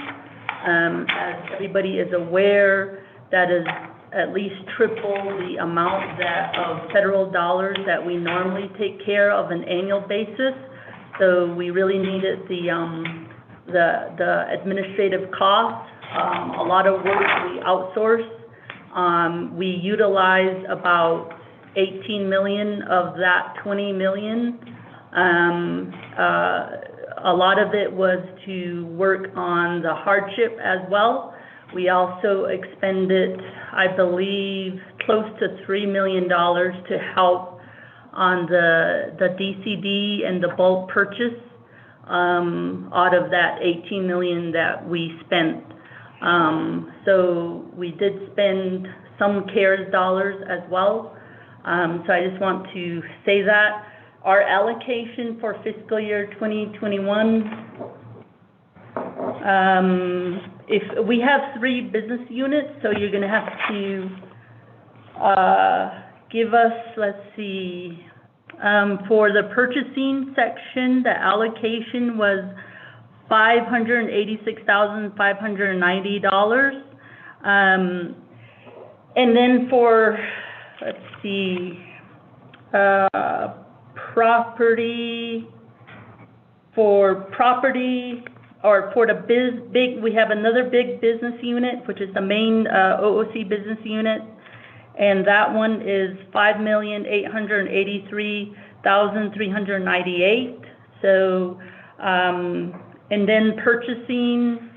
As everybody is aware, that is at least triple the amount of federal dollars that we normally take care of an annual basis. So we really needed the administrative costs. A lot of work we outsourced. We utilized about 18 million of that 20 million. A lot of it was to work on the hardship as well. We also expended, I believe, close to $3 million to help on the DCD and the bulk purchase out of that 18 million that we spent. So we did spend some CARES dollars as well. So I just want to say that. Our allocation for fiscal year 2021, if we have 3 business units, so you're going to have to give us, let's see, for the purchasing section, the allocation was $586,590. And then for, let's see, property, or for the big, we have another big business unit, which is the main OOC business unit, and that one is $5,883,398. So, and then purchasing,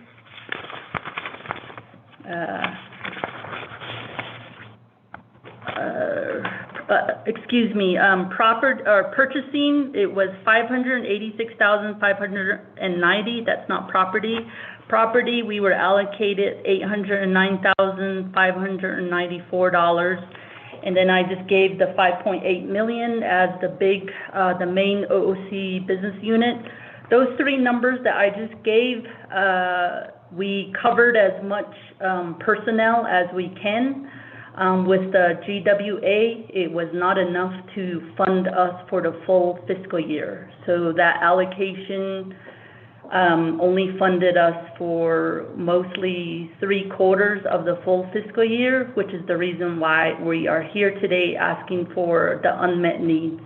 purchasing, it was $586,590. That's not property. Property, we were allocated $809,594. And then I just gave the $5.8 million as the main OOC business unit. Those 3 numbers that I just gave, we covered as much personnel as we can. With the GWA, it was not enough to fund us for the full fiscal year. So that allocation only funded us for mostly 3/4 of the full fiscal year, which is the reason why we are here today asking for the unmet needs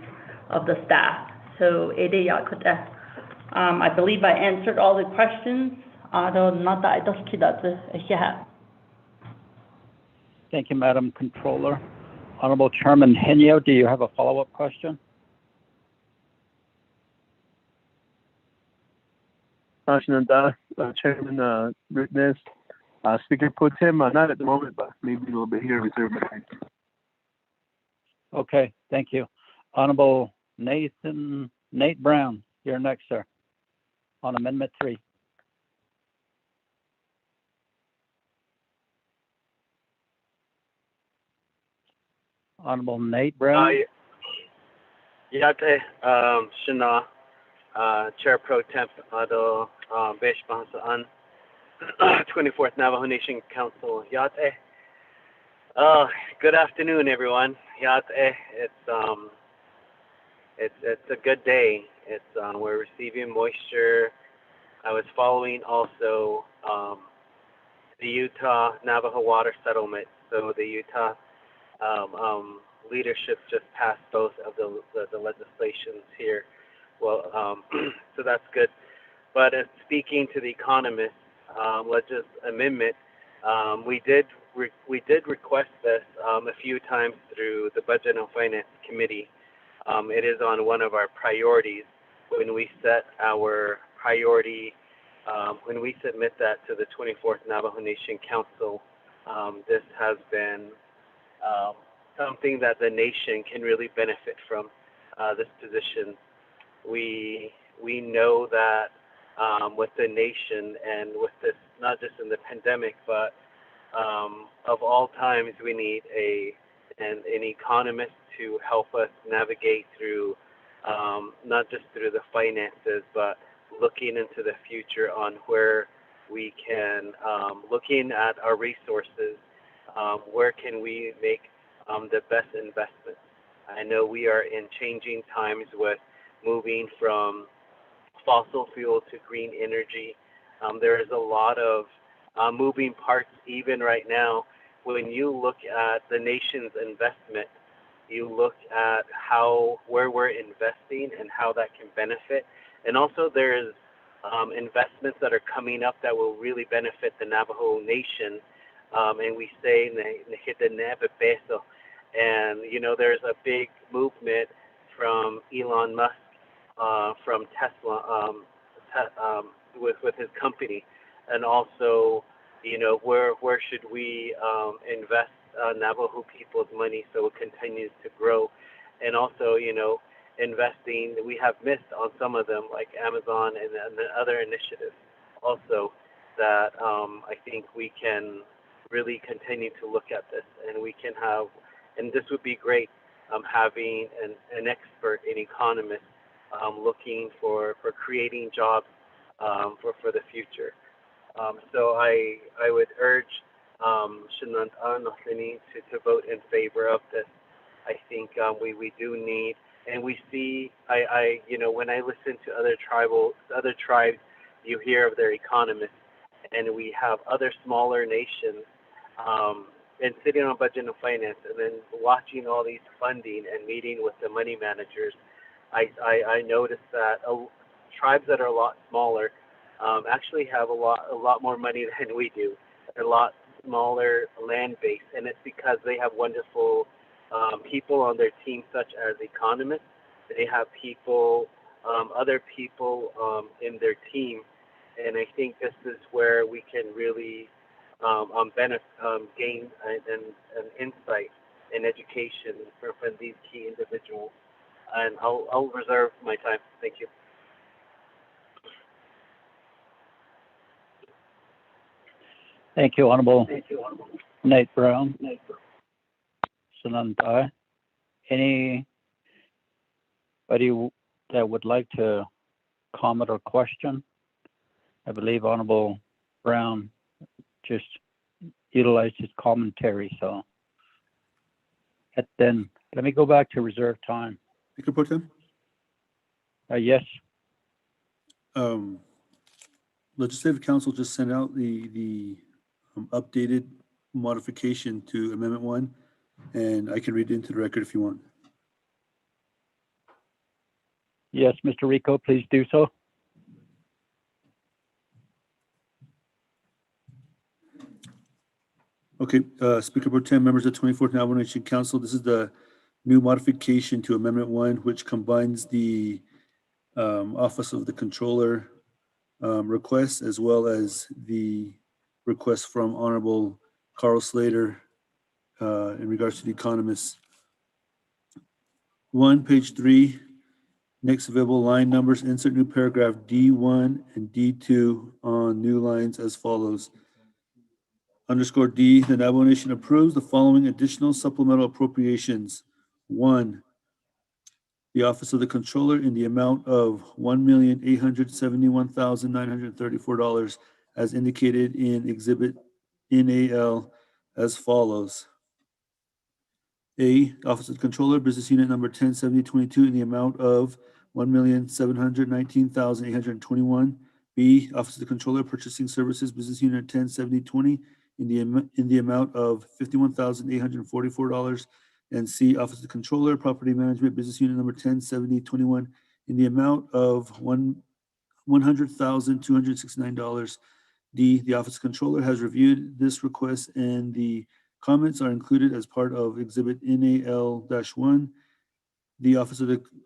of the staff. So I believe I answered all the questions. Thank you, Madam Controller. Honorable Chairman Henio, do you have a follow-up question? Chairman Nez, Speaker Pro Tem, not at the moment, but maybe a little bit here reserved. Okay, thank you. Honorable Nate Brown, you're next, sir, on Amendment 3. Honorable Nate Brown. Yate Shana, Chair Pro Temp Ado Beshbahasaan, 24th Navajo Nation Council. Yate. Good afternoon, everyone. Yate. It's a good day. We're receiving moisture. I was following also the Utah Navajo Water Settlement. So the Utah leadership just passed both of the legislations here. Well, so that's good. But speaking to the economist amendment, we did request this a few times through the Budget and Finance Committee. It is on one of our priorities when we set our priority. When we submit that to the 24th Navajo Nation Council, this has been something that the nation can really benefit from, this position. We know that with the nation and with this, not just in the pandemic, but of all times, we need an economist to help us navigate through, not just through the finances, but looking into the future on where we can, looking at our resources, where can we make the best investments. I know we are in changing times with moving from fossil fuel to green energy. There is a lot of moving parts even right now. When you look at the nation's investment, you look at where we're investing and how that can benefit. And also there's investments that are coming up that will really benefit the Navajo Nation. And we say, and there's a big movement from Elon Musk, from Tesla, with his company, and also, where should we invest Navajo people's money so it continues to grow, and also, investing. We have missed on some of them, like Amazon and the other initiatives, also that I think we can really continue to look at this, and we can have, and this would be great, having an expert, an economist, looking for creating jobs for the future. So I would urge Shinant Nosini to vote in favor of this. I think we do need, and we see, when I listen to other tribes, you hear of their economists, and we have other smaller nations, and sitting on budget and finance, and then watching all these funding and meeting with the money managers. I noticed that tribes that are a lot smaller actually have a lot more money than we do. They're a lot smaller land base, and it's because they have wonderful people on their team, such as economists. They have people, other people in their team, and I think this is where we can really gain an insight and education from these key individuals. And I'll reserve my time. Thank you. Thank you, Honorable Nate Brown. Sanantai. Anybody that would like to comment or question? I believe Honorable Brown just utilized his commentary, so. And then let me go back to reserve time. Speaker Pro Tem? Yes. Legislative Council just sent out the updated modification to Amendment 1, and I can read it into the record if you want. Yes, Mr. Rico, please do so. Okay, Speaker Pro Tem, members of the 24th Navajo Nation Council, this is the new modification to Amendment 1, which combines the Office of the Controller request as well as the request from Honorable Carl Slater in regards to the economists. 1, page 3, next available line numbers, insert new paragraph D1 and D2 on new lines as follows. Underscore D, the Navajo Nation approves the following additional supplemental appropriations. 1, the Office of the Controller in the amount of $1,871,934 as indicated in Exhibit NAL as follows. A, Office of the Controller, Business Unit number 107022 in the amount of $1,719,821. B, Office of the Controller, Purchasing Services, Business Unit 107020 in the amount of $51,844. And C, Office of the Controller, Property Management, Business Unit number 107021 in the amount of $100,269. D, the Office of Controller has reviewed this request and the comments are included as part of Exhibit NAL-1. The Office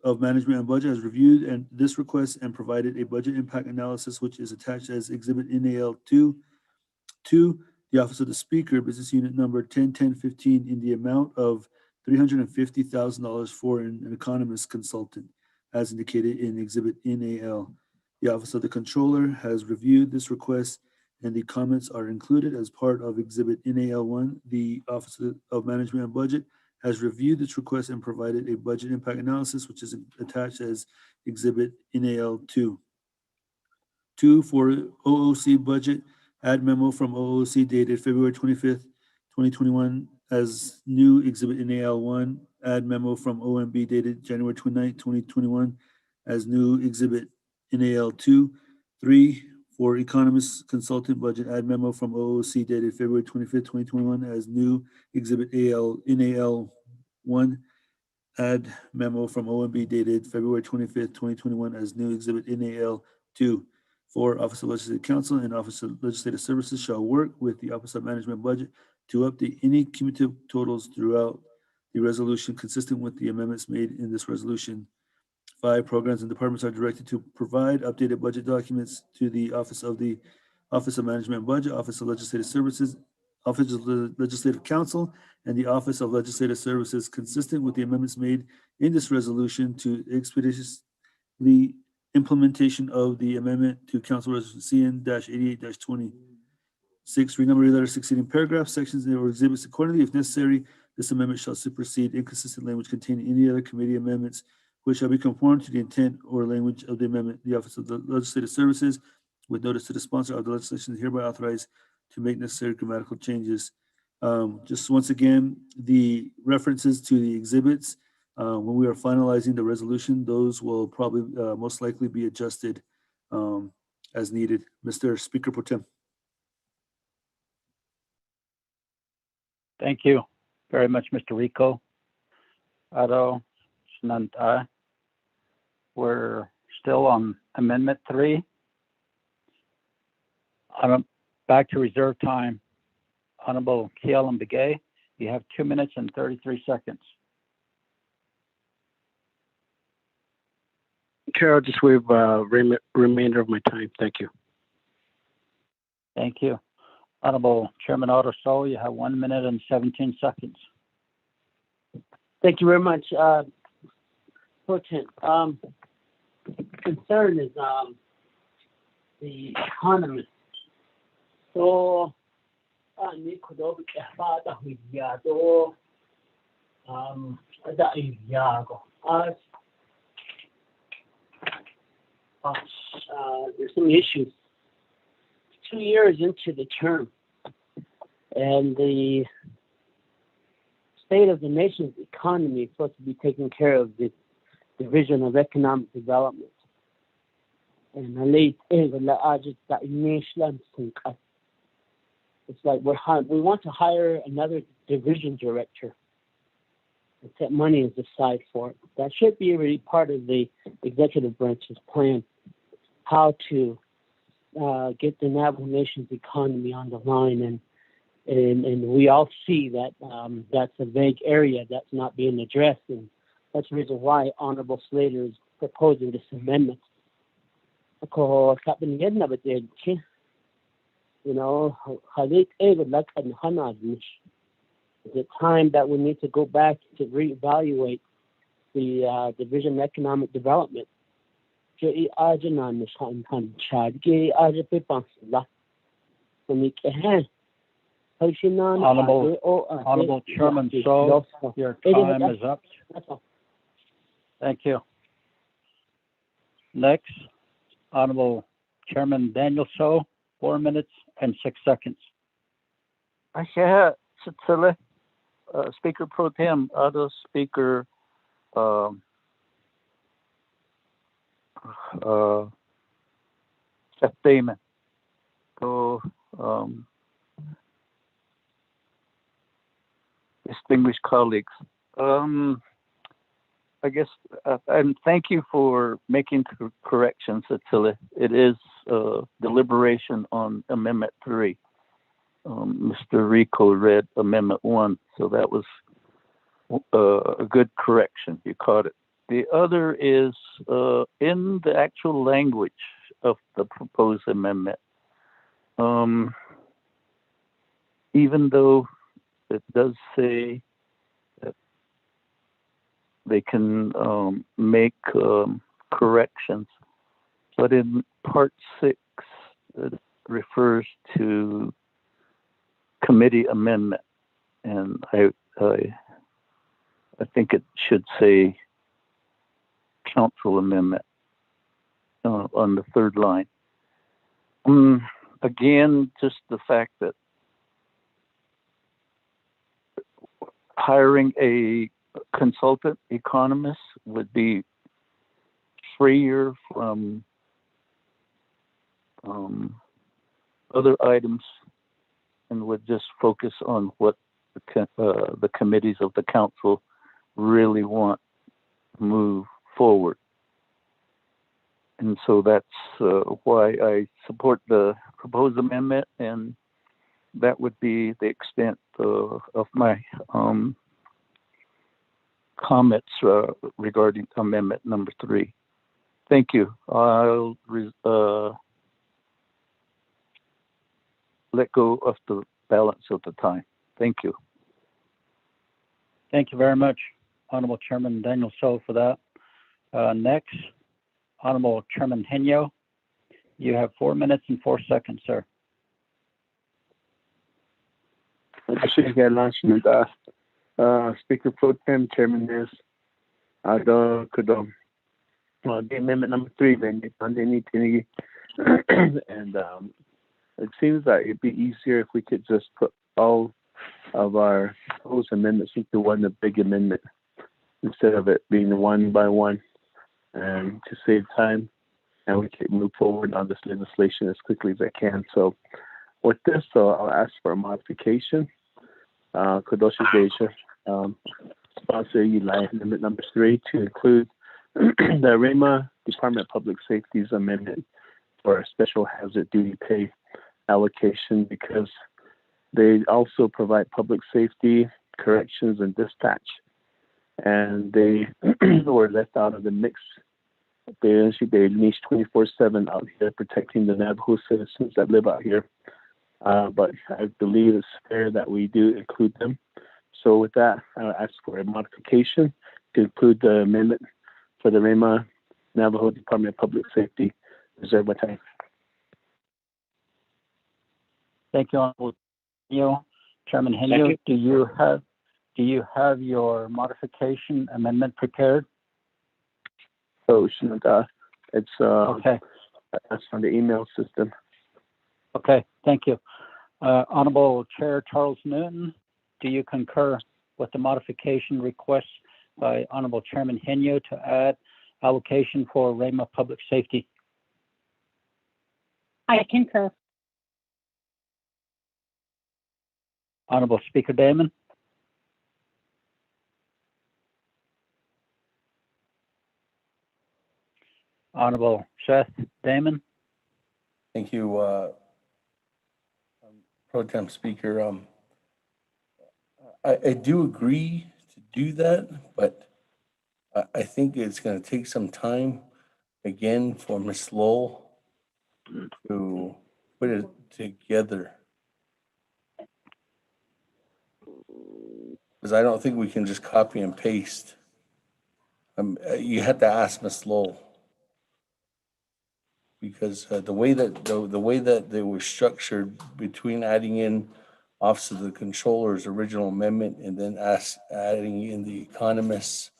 of Management and Budget has reviewed this request and provided a budget impact analysis, which is attached as Exhibit NAL-2. 2, the Office of the Speaker, Business Unit number 101015 in the amount of $350,000 for an economist consultant, as indicated in Exhibit NAL. The Office of the Controller has reviewed this request and the comments are included as part of Exhibit NAL-1. The Office of Management and Budget has reviewed this request and provided a budget impact analysis, which is attached as Exhibit NAL-2. 2, for OOC budget, add memo from OOC dated February 25th, 2021 as new Exhibit NAL-1, add memo from OMB dated January 29th, 2021 as new Exhibit NAL-2. 3, for economist consultant budget, add memo from OOC dated February 25th, 2021 as new Exhibit NAL-1, add memo from OMB dated February 25th, 2021 as new Exhibit NAL-2. 4, Office of Legislative Counsel and Office of Legislative Services shall work with the Office of Management and Budget to update any cumulative totals throughout the resolution consistent with the amendments made in this resolution. 5, programs and departments are directed to provide updated budget documents to the Office of Management and Budget, Office of Legislative Services, Office of the Legislative Counsel, and the Office of Legislative Services consistent with the amendments made in this resolution to expeditiously implementation of the amendment to Council Resolution CN-88-20. 6, renumber letters succeeding paragraphs, sections, or exhibits accordingly. If necessary, this amendment shall supersede inconsistent language containing any other committee amendments which shall be conformed to the intent or language of the amendment. The Office of the Legislative Services, with notice to the sponsor of the legislation, is hereby authorized to make necessary grammatical changes. Just once again, the references to the exhibits, when we are finalizing the resolution, those will probably most likely be adjusted as needed. Mr. Speaker Pro Tem. Thank you very much, Mr. Rico. Ado, Shananta. We're still on Amendment 3. Back to reserve time. Honorable Kiel Begay, you have 2 minutes and 33 seconds. Chair, I'll just waive remainder of my time. Thank you. Thank you. Honorable Chairman Otto Sol, you have 1 minute and 17 seconds. Thank you very much, Potent. Concern is the economy. So, ni kudo bikha da huya do da iyago. There's some issues. 2 years into the term, and the state of the nation's economy is supposed to be taking care of the Division of Economic Development. And it's like we want to hire another division director and set money aside for it. That should be really part of the executive branch's plan, how to get the Navajo Nation's economy on the line, and we all see that that's a vague area that's not being addressed, and that's the reason why Honorable Slater is proposing this amendment. You know, the time that we need to go back to reevaluate the Division of Economic Development. Honorable Chairman So, your time is up. Thank you. Next, Honorable Chairman Daniel So, 4 minutes and 6 seconds. Speaker Pro Tem, other Speaker Damon. So, distinguished colleagues, I guess, and thank you for making corrections, Attila. It is deliberation on Amendment 3. Mr. Rico read Amendment 1, so that was a good correction. You caught it. The other is in the actual language of the proposed amendment. Even though it does say that they can make corrections, but in Part 6, it refers to committee amendment, and I think it should say council amendment on the third line. Again, just the fact that hiring a consultant economist would be freer from other items and would just focus on what the committees of the council really want to move forward. And so that's why I support the proposed amendment, and that would be the extent of my comments regarding amendment number 3. Thank you. I'll let go of the balance of the time. Thank you. Thank you very much, Honorable Chairman Daniel So, for that. Next, Honorable Chairman Henyo, you have 4 minutes and 4 seconds, sir. Speaker Pro Tem, Chairman Nez, the amendment number 3, and it seems that it'd be easier if we could just put all of our proposed amendments into one big amendment instead of it being one by one, and to save time, and we can move forward on this legislation as quickly as I can. So with this, I'll ask for a modification. Kodoshi Geisha, sponsor Eli, amendment number 3, to include the REMA Department of Public Safety's amendment for a special hazard duty pay allocation, because they also provide public safety, corrections, and dispatch. And they were left out of the mix. They niche 24/7 out here protecting the Navajo citizens that live out here. But I believe it's fair that we do include them. So with that, I'll ask for a modification to include the amendment for the REMA Navajo Department of Public Safety reserve time. Thank you, Honorable Henyo. Chairman Henyo, do you have your modification amendment prepared? So it's okay. That's on the email system. Okay, thank you. Honorable Chair Charles Newton, do you concur with the modification request by Honorable Chairman Henyo to add allocation for REMA Public Safety? I concur. Honorable Speaker Damon? Honorable Seth Damon? Thank you, Pro Tem Speaker. I do agree to do that, but I think it's going to take some time again for Ms. Lowell to put it together. Because I don't think we can just copy and paste. You have to ask Ms. Lowell. Because the way that they were structured between adding in Office of the Controller's original amendment and then adding in the economists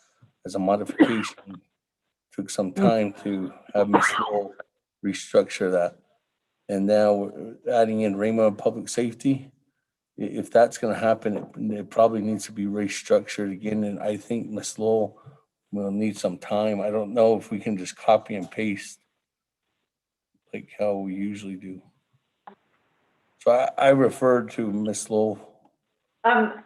as a modification took some time to have Ms. Lowell restructure that. And now we're adding in REMA Public Safety. If that's going to happen, it probably needs to be restructured again. And I think Ms. Lowell will need some time. I don't know if we can just copy and paste like how we usually do. So I referred to Ms. Lowell. Actually,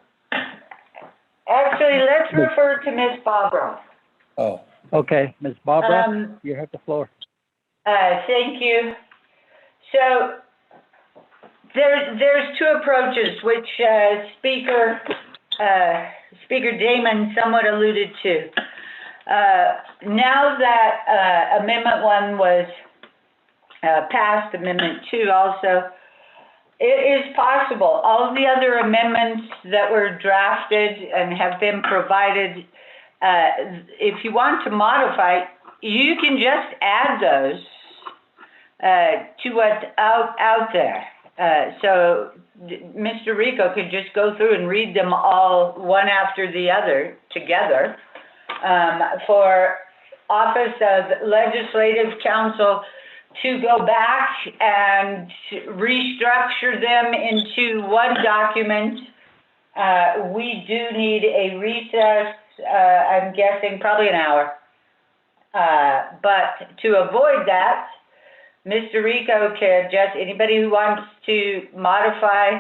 let's refer to Ms. Barbara. Oh. Okay, Ms. Barbara, you have the floor. Thank you. So there's two approaches which Speaker Damon somewhat alluded to. Now that Amendment 1 was passed, Amendment 2 also, it is possible. All of the other amendments that were drafted and have been provided, if you want to modify, you can just add those to what's out there. So Mr. Rico could just go through and read them all one after the other together. For Office of Legislative Counsel to go back and restructure them into one document, we do need a recess, I'm guessing probably an hour. But to avoid that, Mr. Rico can just, anybody who wants to modify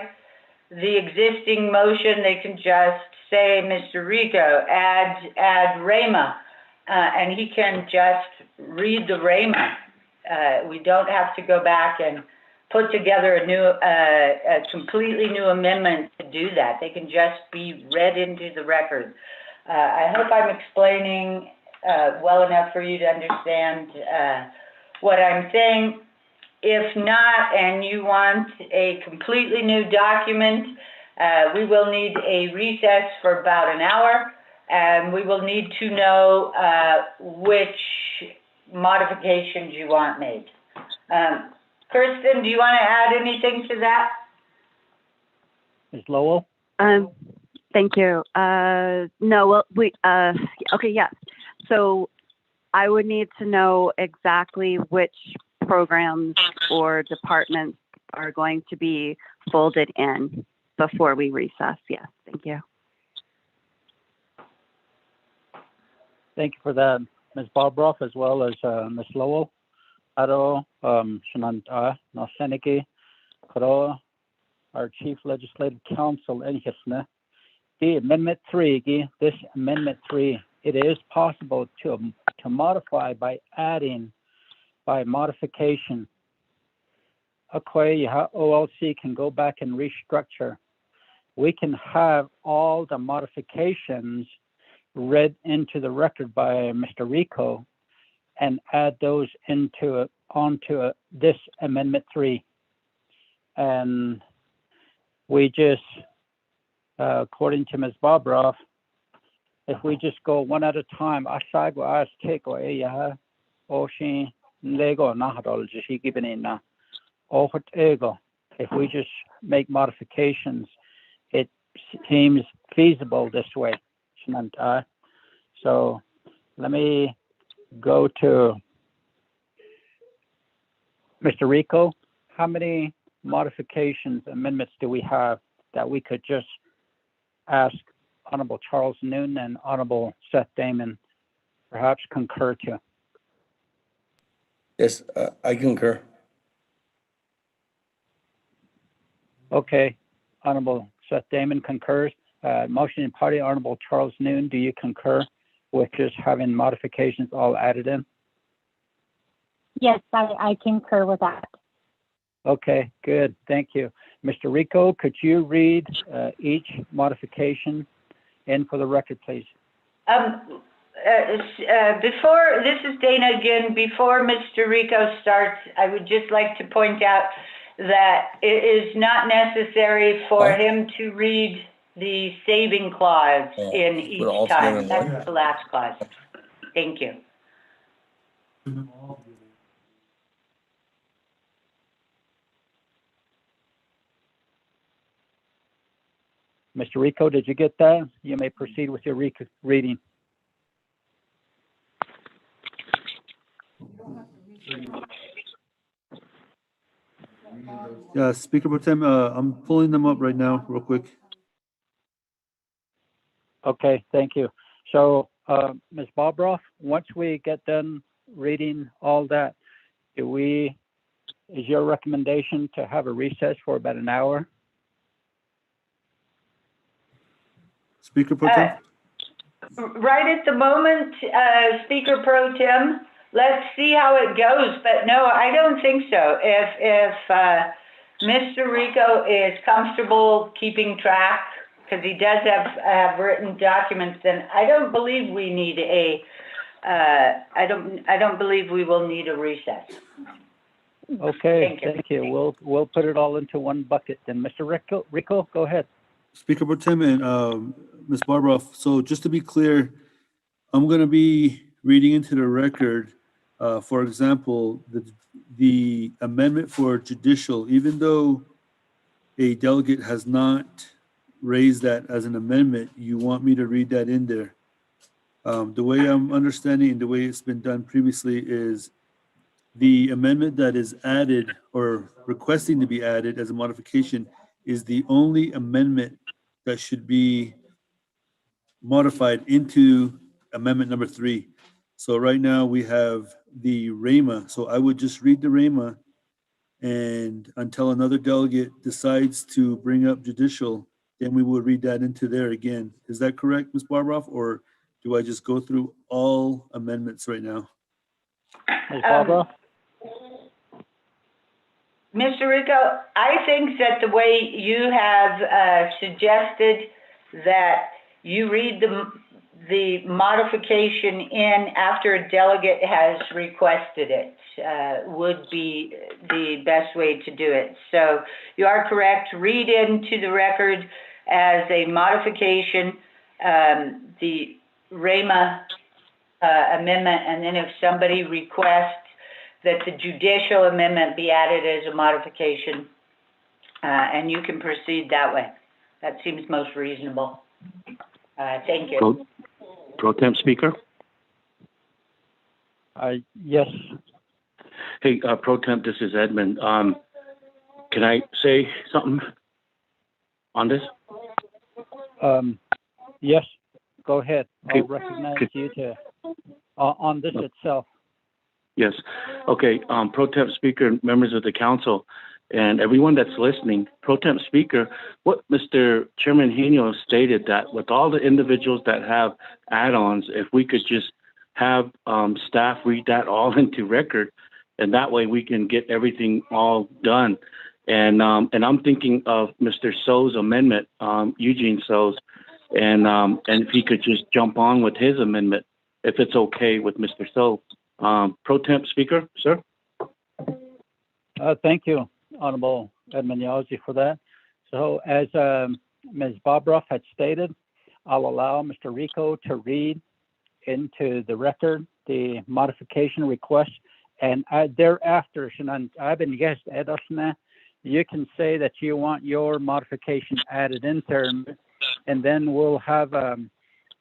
the existing motion, they can just say, Mr. Rico, add REMA, and he can just read the REMA. We don't have to go back and put together a completely new amendment to do that. They can just be read into the record. I hope I'm explaining well enough for you to understand what I'm saying. If not, and you want a completely new document, we will need a recess for about an hour, and we will need to know which modifications you want made. Kristen, do you want to add anything to that? Ms. Lowell? Thank you. No, well, okay, yes. So I would need to know exactly which programs or departments are going to be folded in before we recess. Yes, thank you. Thank you for that, Ms. Barbroff, as well as Ms. Lowell. Aro, Shananta, Noseniki, Karo, our Chief Legislative Counsel, and Hisne. The Amendment 3, this Amendment 3, it is possible to modify by adding, by modification. OLC can go back and restructure. We can have all the modifications read into the record by Mr. Rico and add those onto this Amendment 3. And we just, according to Ms. Bobroff, if we just go one at a time, if we just make modifications, it seems feasible this way. So let me go to Mr. Rico. How many modifications, amendments do we have that we could just ask Honorable Charles Noonan and Honorable Seth Damon perhaps concur to? Yes, I concur. Okay, Honorable Seth Damon concurs. Motion in party, Honorable Charles Noonan, do you concur with just having modifications all added in? Yes, I concur with that. Okay, good, thank you. Mr. Rico, could you read each modification in for the record, please? Before, this is Dana again, before Mr. Rico starts, I would just like to point out that it is not necessary for him to read the saving clause in each time. That's the last clause. Thank you. Mr. Rico, did you get that? You may proceed with your reading. Yeah, Speaker Pro Tem, I'm pulling them up right now, real quick. Okay, thank you. So, Ms. Bobroff, once we get done reading all that, is your recommendation to have a recess for about an hour? Speaker Pro Tem? Right at the moment, Speaker Pro Tem, let's see how it goes. But no, I don't think so. If Mr. Rico is comfortable keeping track, because he does have written documents, then I don't believe we need I don't believe we will need a recess. Okay, thank you. We'll put it all into one bucket then. Mr. Rico, go ahead. Speaker Pro Tem and Ms. Barbroff, so just to be clear, I'm going to be reading into the record, for example, the amendment for judicial, even though a delegate has not raised that as an amendment, you want me to read that in there. The way I'm understanding and the way it's been done previously is the amendment that is added or requesting to be added as a modification is the only amendment that should be modified into amendment number 3. So right now we have the RAMA. So I would just read the RAMA, and until another delegate decides to bring up judicial, then we will read that into there again. Is that correct, Ms. Barbroff, or do I just go through all amendments right now? Ms. Barbroff? Mr. Rico, I think that the way you have suggested that you read the modification in after a delegate has requested it would be the best way to do it. So you are correct. Read into the record as a modification the RAMA amendment, and then if somebody requests that the judicial amendment be added as a modification, and you can proceed that way. That seems most reasonable. Thank you. Pro Tem Speaker? Yes. Hey, Pro Temp, this is Edmund. Can I say something on this? Yes, go ahead. Okay. I'll recognize you to, on this itself. Yes. Okay. Pro Temp Speaker, members of the council, and everyone that's listening, Pro Temp Speaker, what Mr. Chairman Henio stated, that with all the individuals that have add-ons, if we could just have staff read that all into record, and that way we can get everything all done. And I'm thinking of Mr. So's amendment, Eugene So's, and if he could just jump on with his amendment, if it's okay with Mr. So. Pro Temp Speaker, sir. Thank you, Honorable Edmund Yazzie, for that. So as Ms. Bobroff had stated, I'll allow Mr. Rico to read into the record the modification request, and thereafter, you can say that you want your modification added in there, and then we'll have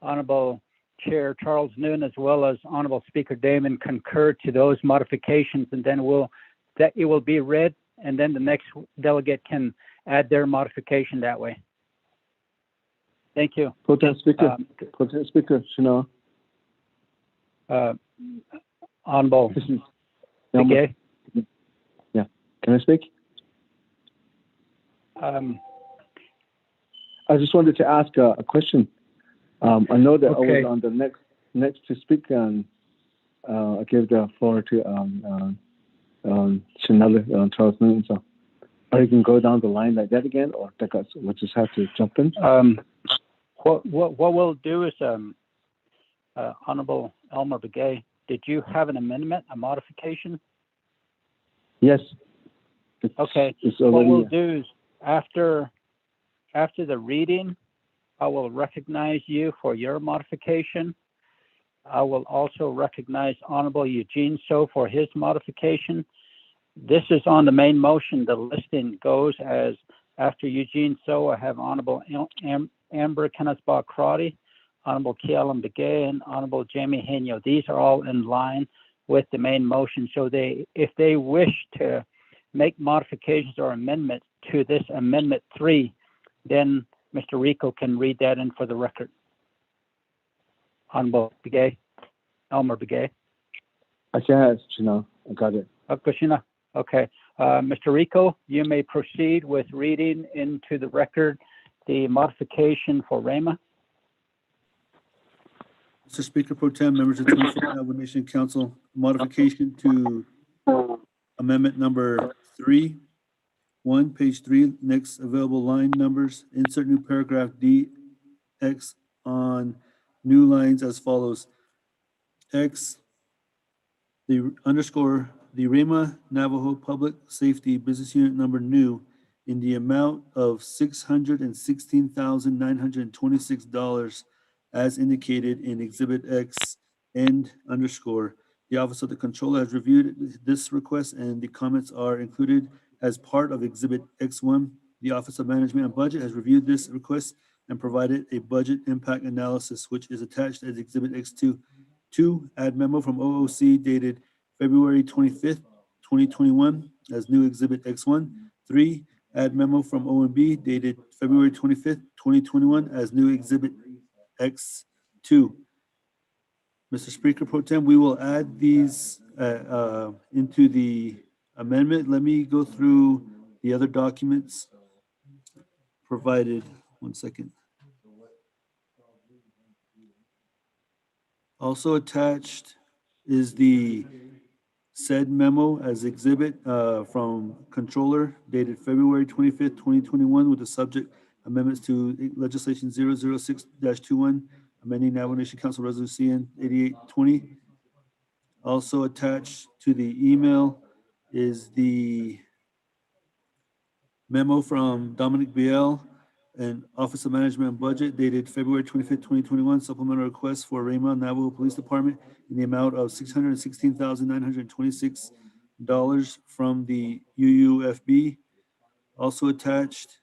Honorable Chair Charles Noon as well as Honorable Speaker Damon concur to those modifications, and then it will be read, and then the next delegate can add their modification that way. Thank you. Pro Tem Speaker, Chanel. Honorable Begay. Yeah. Can I speak? I just wanted to ask a question. I know that okay. I was on the next to speak, and I gave the floor to Chanel Charles Newton. So, or you can go down the line like that again, or we'll just have to jump in. What we'll do is, Honorable Elmer Begay, did you have an amendment, a modification? Yes. Okay. What we'll do is after the reading, I will recognize you for your modification. I will also recognize Honorable Eugene So for his modification. This is on the main motion. The listing goes as after Eugene So, I have Honorable Amber Kenneth-Crotty, Honorable Kealan Begay, and Honorable Jamie Henio. These are all in line with the main motion. So if they wish to make modifications or amendments to this Amendment 3, then Mr. Rico can read that in for the record. Honorable Begay, Elmer Begay. I can, I got it. Okay. Mr. Rico, you may proceed with reading into the record the modification for REMA. Mr. Speaker Pro Tem, members of the 24th Navajo Nation Council, modification to amendment number 3. 1, page 3, next available line numbers, insert new paragraph DX on new lines as follows. X, the underscore, the REMA Navajo Public Safety Business Unit number new in the amount of $616,926 as indicated in Exhibit X, end underscore. The Office of the Controller has reviewed this request and the comments are included as part of Exhibit X1. The Office of Management and Budget has reviewed this request and provided a budget impact analysis, which is attached as Exhibit X2. 2, add memo from OOC dated February 25th, 2021 as new Exhibit X1. 3, add memo from OMB dated February 25th, 2021 as new Exhibit X2. Mr. Speaker Pro Tem, we will add these into the amendment. Let me go through the other documents provided. 1 second. Also attached is the said memo as exhibit from Controller dated February 25th, 2021 with the subject amendments to legislation 006-21, amending Navajo Nation Council Resolution 8820. Also attached to the email is the memo from Dominic Biel and Office of Management and Budget dated February 25th, 2021, supplemental request for REMA Navajo Police Department in the amount of $616,926 from the UUFB. Also attached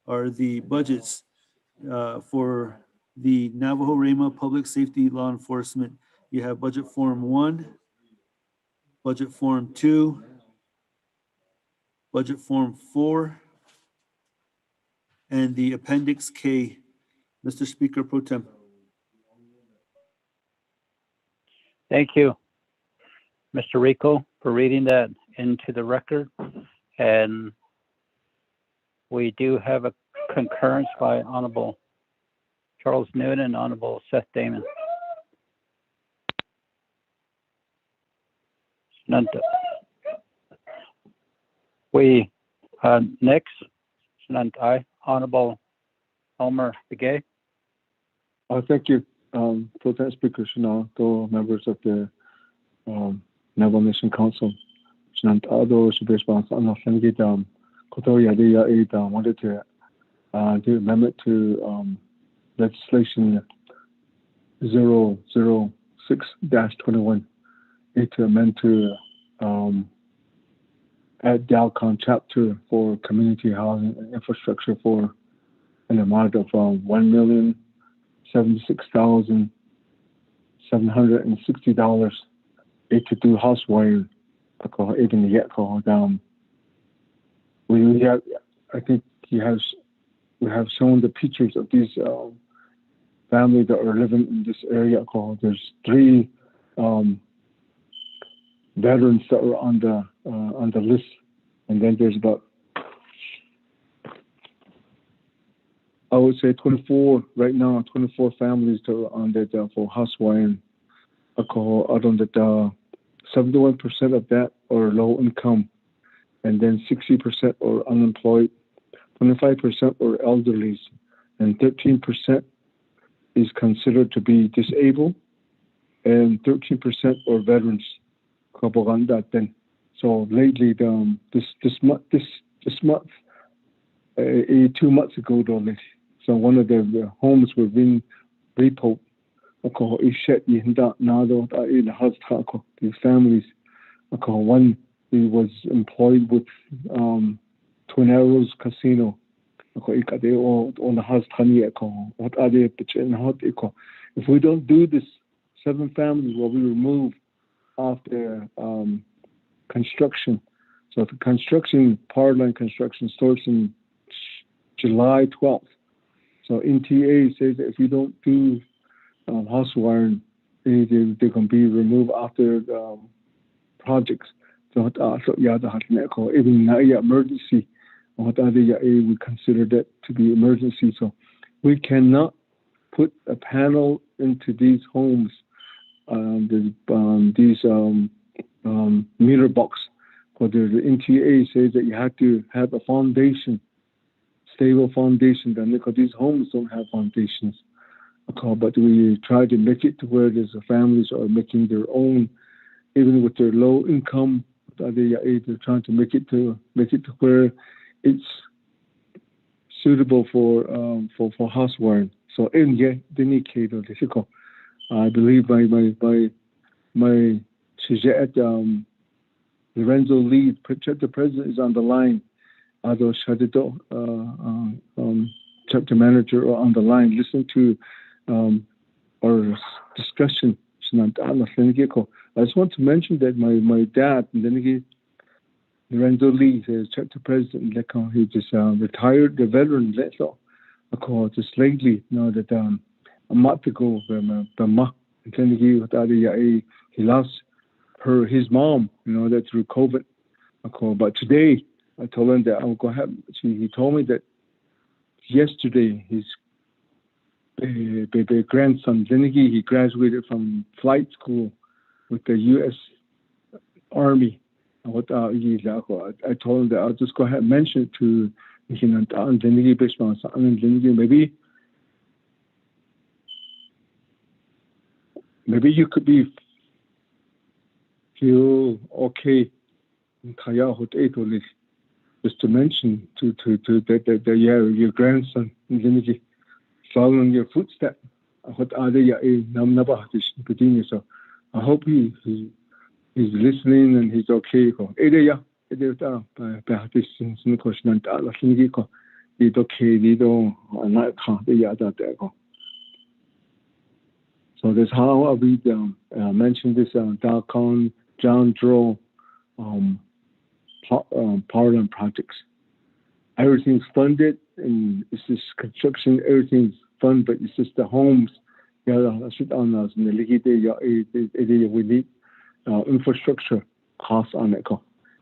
are the budgets for the Navajo Rama Public Safety Law Enforcement. You have Budget Form 1, Budget Form 2, Budget Form 4, and the Appendix K. Mr. Speaker Pro Tem. Thank you, Mr. Rico, for reading that into the record. And we do have a concurrence by Honorable Charles Noonan and Honorable Seth Damon. We next, Honorable Elmer Begay. Thank you, Pro Tem Speaker Chanel, members of the Navajo Nation Council. Wanted to do amendment to legislation 006-21 to amend to add Dalcon chapter for community housing and infrastructure for an amount of $1,076,760 to do house wiring. Even yet, we have, I think we have shown the pictures of these families that are living in this area. There's 3 veterans that are on the list, and then there's about, I would say 24 right now, 24 families that are on that for house wiring. Out on that 71% of that are low income, and then 60% are unemployed, 25% are elderly, and 13% is considered to be disabled, and 13% are veterans. So lately, this month, 2 months ago, so one of the homes were being repoed. These families. One, he was employed with Twin Arrows Casino. If we don't do this, 7 families will be removed after construction. So the construction, power line construction, starts in July 12th. So NTA says that if we don't do house wiring, they can be removed after projects. So even emergency, we consider that to be emergency. So we cannot put a panel into these homes, these meter box. Because the NTA says that you have to have a foundation, stable foundation. Because these homes don't have foundations. But we try to make it to where the families are making their own, even with their low income. They're trying to make it to where it's suitable for house wiring. So I believe my Sujette Lorenzo Lee, the president, is on the line. Ado Shadito, chapter manager, are on the line. Listen to our discussion. I just want to mention that my dad, Lorenzo Lee, is chapter president. He just retired, the veteran. Just lately, that a month ago, he lost his mom, that through COVID. But today, I told him that I will go ahead. He told me that yesterday his baby grandson, he graduated from flight school with the U.S. Army. I told him that I'll just go ahead and mention it to maybe you could feel okay just to mention to your grandson following your footsteps. So I hope he's listening and he's okay. Dito K Dito Anak the Yada Dego. So that's how we mentioned this Dalcon John Drow power line projects. Everything's funded and it's just construction, everything's funded, but it's just the homes. Yeah, sit on us in the we need infrastructure costs on it.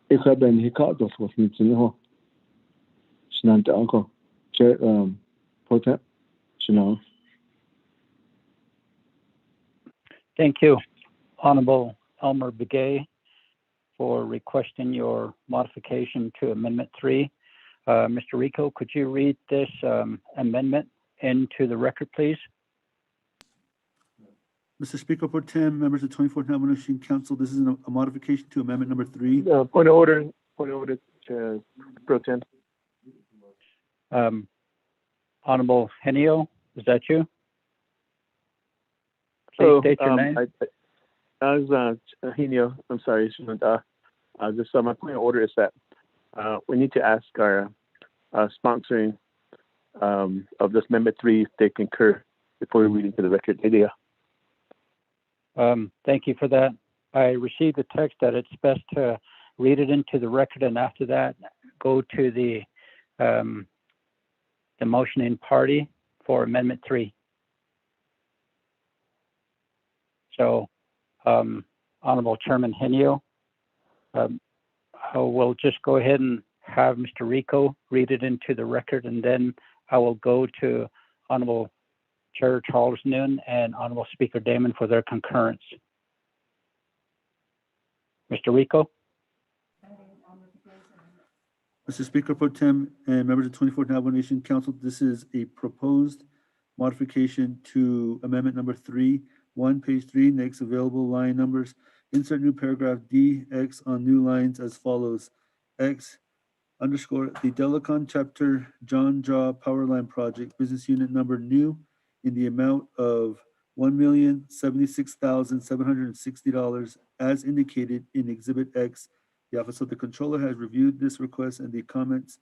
If I been he caught those was needs in the hall. Snant uncle. Chair protect. Thank you, Honorable Elmer Begay, for requesting your modification to Amendment 3. Mr. Rico, could you read this amendment into the record, please? Mr. Speaker Pro Tem, members of the 24th Navajo Council, this is a modification to Amendment number 3. Point of order, Chair Pro Tem. Honorable Henio, is that you? Please state your name. As Henio, I'm sorry, just my point of order is that we need to ask our sponsoring of this Amendment 3 if they concur before we read into the record. Idea. Thank you for that. I received a text that it's best to read it into the record, and after that, go to the motioning party for Amendment 3. So, Honorable Chairman Henio, I will just go ahead and have Mr. Rico read it into the record, and then I will go to Honorable Chair Charles Noon and Honorable Speaker Damon for their concurrence. Mr. Rico? Mr. Speaker Pro Tem and members of the 24th Navajo Nation Council, this is a proposed modification to Amendment number 3, page 3, next available line numbers. Insert new paragraph DX on new lines as follows. X underscore the Delicon Chapter John Jaw Power Line Project Business Unit number new in the amount of $1,076,760 as indicated in Exhibit X. The Office of the Controller has reviewed this request and the comments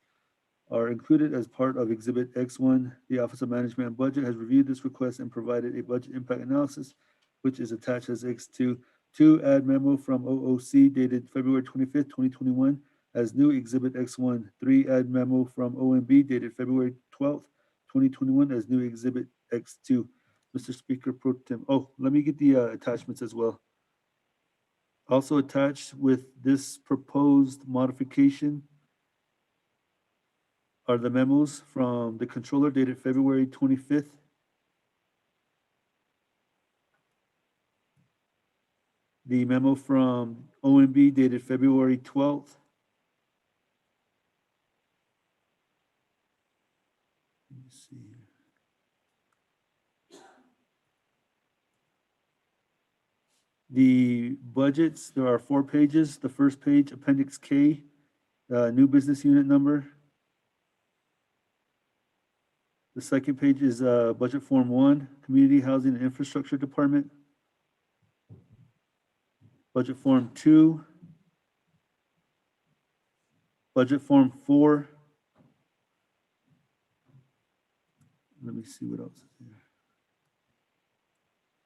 are included as part of Exhibit X1. The Office of Management and Budget has reviewed this request and provided a budget impact analysis, which is attached as X2. 2, add memo from OOC dated February 25th, 2021 as new Exhibit X1. 3, add memo from OMB dated February 12th, 2021 as new Exhibit X2. Mr. Speaker Pro Tem. Oh, let me get the attachments as well. Also attached with this proposed modification are the memos from the controller dated February 25th. The memo from OMB dated February 12th. Let me see. The budgets, there are 4 pages. The first page, Appendix K, new business unit number. The second page is Budget Form 1, Community Housing and Infrastructure Department. Budget Form 2. Budget Form 4. Let me see what else is here.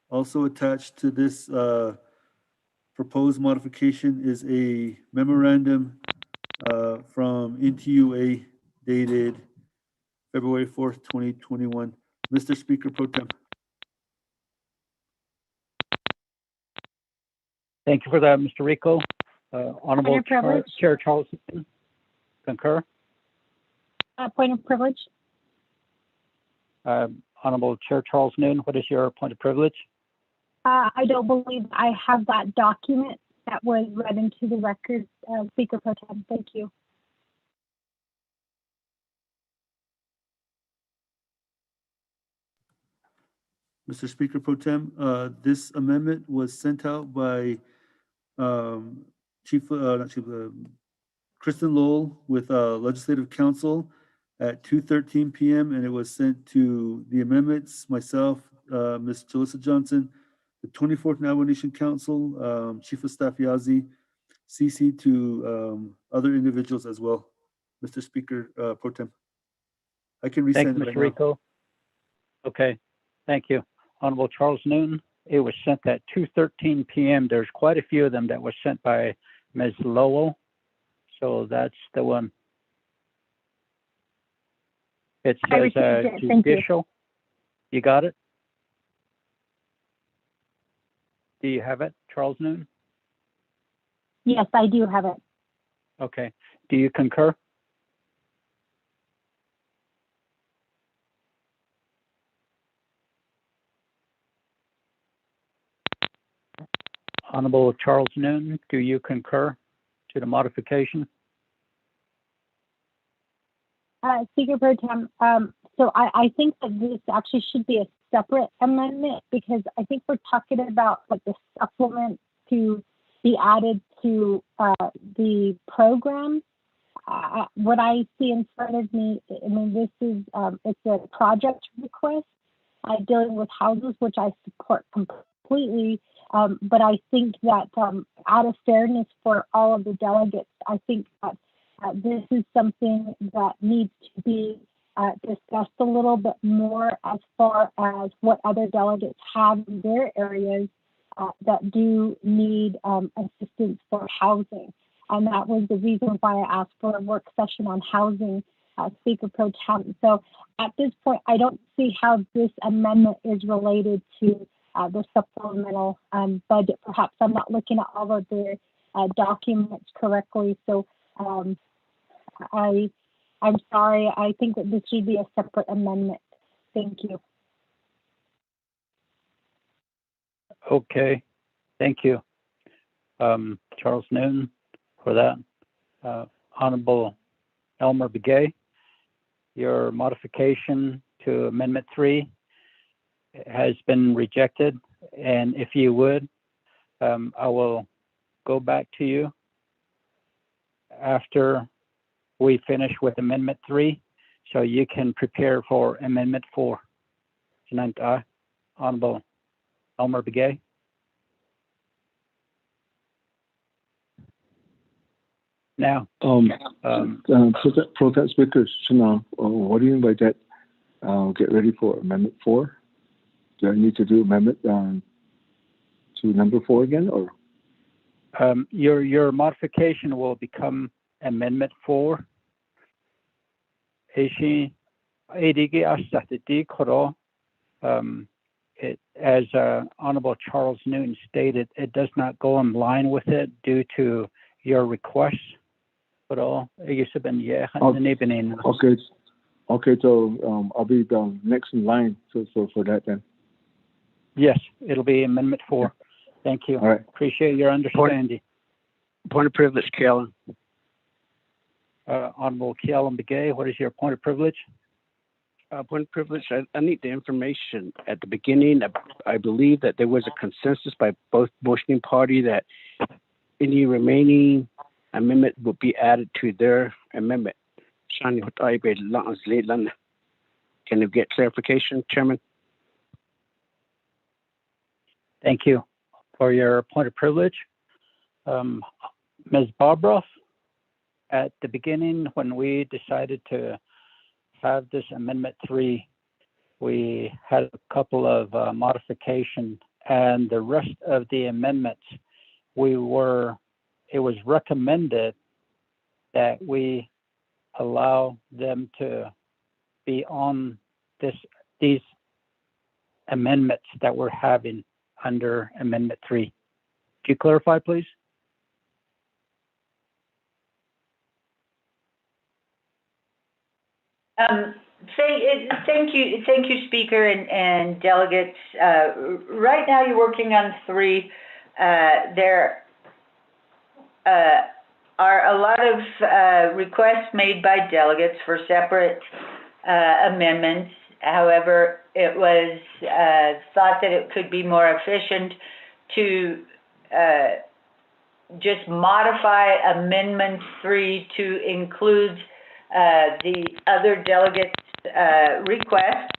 Also attached to this proposed modification is a memorandum from NTUA dated February 4th, 2021. Mr. Speaker Pro Tem. Thank you for that, Mr. Rico. Honorable Chair Charles, concur? Point of privilege. Honorable Chair Charles Noon, what is your point of privilege? I don't believe I have that document that was read into the record, Speaker Pro Tem. Thank you. Mr. Speaker Pro Tem, this amendment was sent out by Kristen Lowell with Legislative Council at 2:13 p.m. and it was sent to the amendments, myself, Ms. Jalissa Johnson, the 24th Navajo Nation Council, Chief of Staff Yazi, CC to other individuals as well. Mr. Speaker Pro Tem. I can Thank you, resend it Mr. right now. Rico. Okay, thank you. Honorable Charles Newton, it was sent at 2:13 p.m. There's quite a few of them that was sent by Ms. Lowell. So that's the one. It I says received it. Thank you. judicial. You got it? Do you have it, Charles Newton? Yes, I do have it. Okay. Do you concur? Honorable Charles Newton, do you concur to the modification? Speaker Pro Tem, so I think that this actually should be a separate amendment because I think we're talking about like the supplement to be added to the program. What I see in front of me, I mean, this is, it's a project request dealing with houses, which I support completely. But I think that out of fairness for all of the delegates, I think that this is something that needs to be discussed a little bit more as far as what other delegates have in their areas that do need assistance for housing. And that was the reason why I asked for a work session on housing, Speaker Pro Tem. So at this point, I don't see how this amendment is related to the supplemental budget. Perhaps I'm not looking at all of the documents correctly. So I'm sorry. I think that this should be a separate amendment. Thank you. Okay, thank you, Charles Newton, for that. Honorable Elmer Begay, your modification to Amendment 3 has been rejected. And if you would, I will go back to you after we finish with Amendment 3 so you can prepare for Amendment 4. Tonight, Honorable Elmer Begay. Now, Protest Speaker Chanel, what do you mean by that? Get ready for Amendment 4? Do I need to do amendment to number 4 again, or? Your modification will become Amendment 4. As Honorable Charles Newton stated, it does not go in line with it due to your request. Okay, so I'll be next in line for that then. Yes, it'll be Amendment 4. Thank you. All right. Appreciate your understanding. Point of privilege, Kellen. Honorable Kellen Begay, what is your point of privilege? Point of privilege, I need the information. At the beginning, I believe that there was a consensus by both motioning party that any remaining amendment would be added to their amendment. Can you get clarification, Chairman? Thank you for your point of privilege. Ms. Bobroff, at the beginning when we decided to have this Amendment 3, we had a couple of modifications, and the rest of the amendments, it was recommended that we allow them to be on these amendments that we're having under Amendment 3. Could you clarify, please? Thank you, Speaker and delegates. Right now, you're working on 3. There are a lot of requests made by delegates for separate amendments. However, it was thought that it could be more efficient to just modify Amendment 3 to include the other delegates' requests.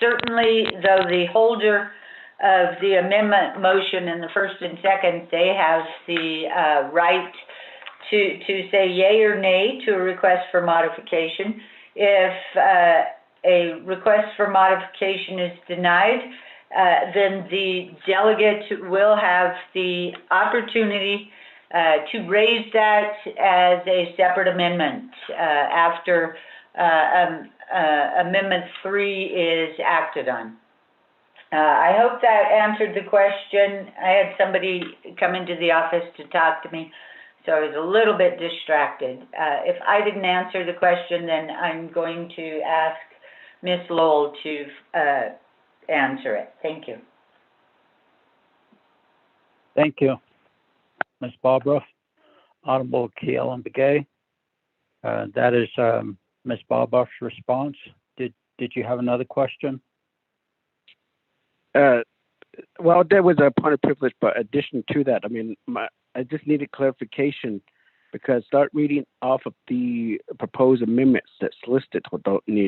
Certainly, though, the holder of the amendment motion in the first and second, they have the right to say yay or nay to a request for modification. If a request for modification is denied, then the delegate will have the opportunity to raise that as a separate amendment after Amendment 3 is acted on. I hope that answered the question. I had somebody come into the office to talk to me, so I was a little bit distracted. If I didn't answer the question, then I'm going to ask Ms. Lowell to answer it. Thank you. Thank you, Ms. Barbara. Honorable Keelan Begay. That is Ms. Barbara's response. Did you have another question? Well, there was a point of privilege, but addition to that, I mean, I just needed clarification because start reading off of the proposed amendments that's listed. They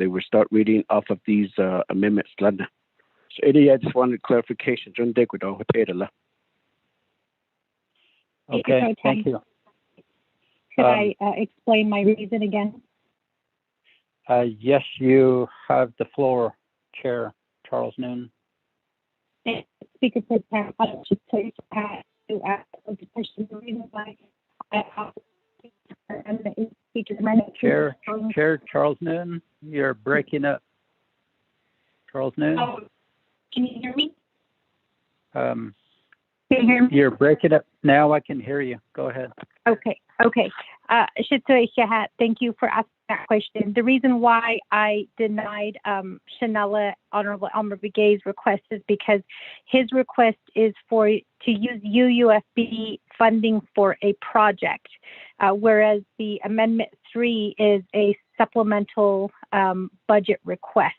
will start reading off of these amendments. So I just wanted clarification. Okay, thank you. Could I explain my reason again? Yes, you have the floor, Chair Charles Noonan. Speaker Pro Tem, I should say to ask the question. The reason why I asked Chair Charles Noonan, you're breaking up. Charles Noonan. Oh, can you hear me? Can you hear me? You're breaking up. Now I can hear you. Go ahead. Okay. Thank you for asking that question. The reason why I denied Honorable Elmer Begay's request is because his request is to use UUFB funding for a project, whereas the Amendment 3 is a supplemental budget request.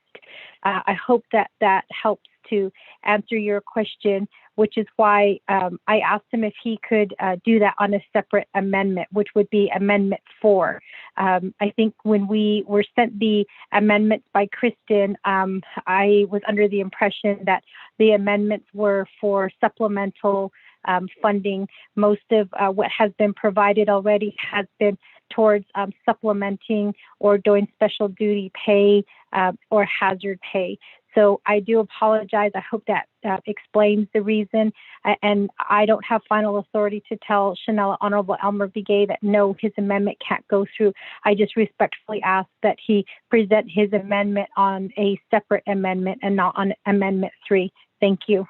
I hope that helps to answer your question, which is why I asked him if he could do that on a separate amendment, which would be Amendment 4. I think when we were sent the amendments by Kristen, I was under the impression that the amendments were for supplemental funding. Most of what has been provided already has been towards supplementing or doing special duty pay or hazard pay. So I do apologize. I hope that explains the reason. And I don't have final authority to tell Honorable Elmer Begay that no, his amendment can't go through. I just respectfully ask that he present his amendment on a separate amendment and not on Amendment 3. Thank you.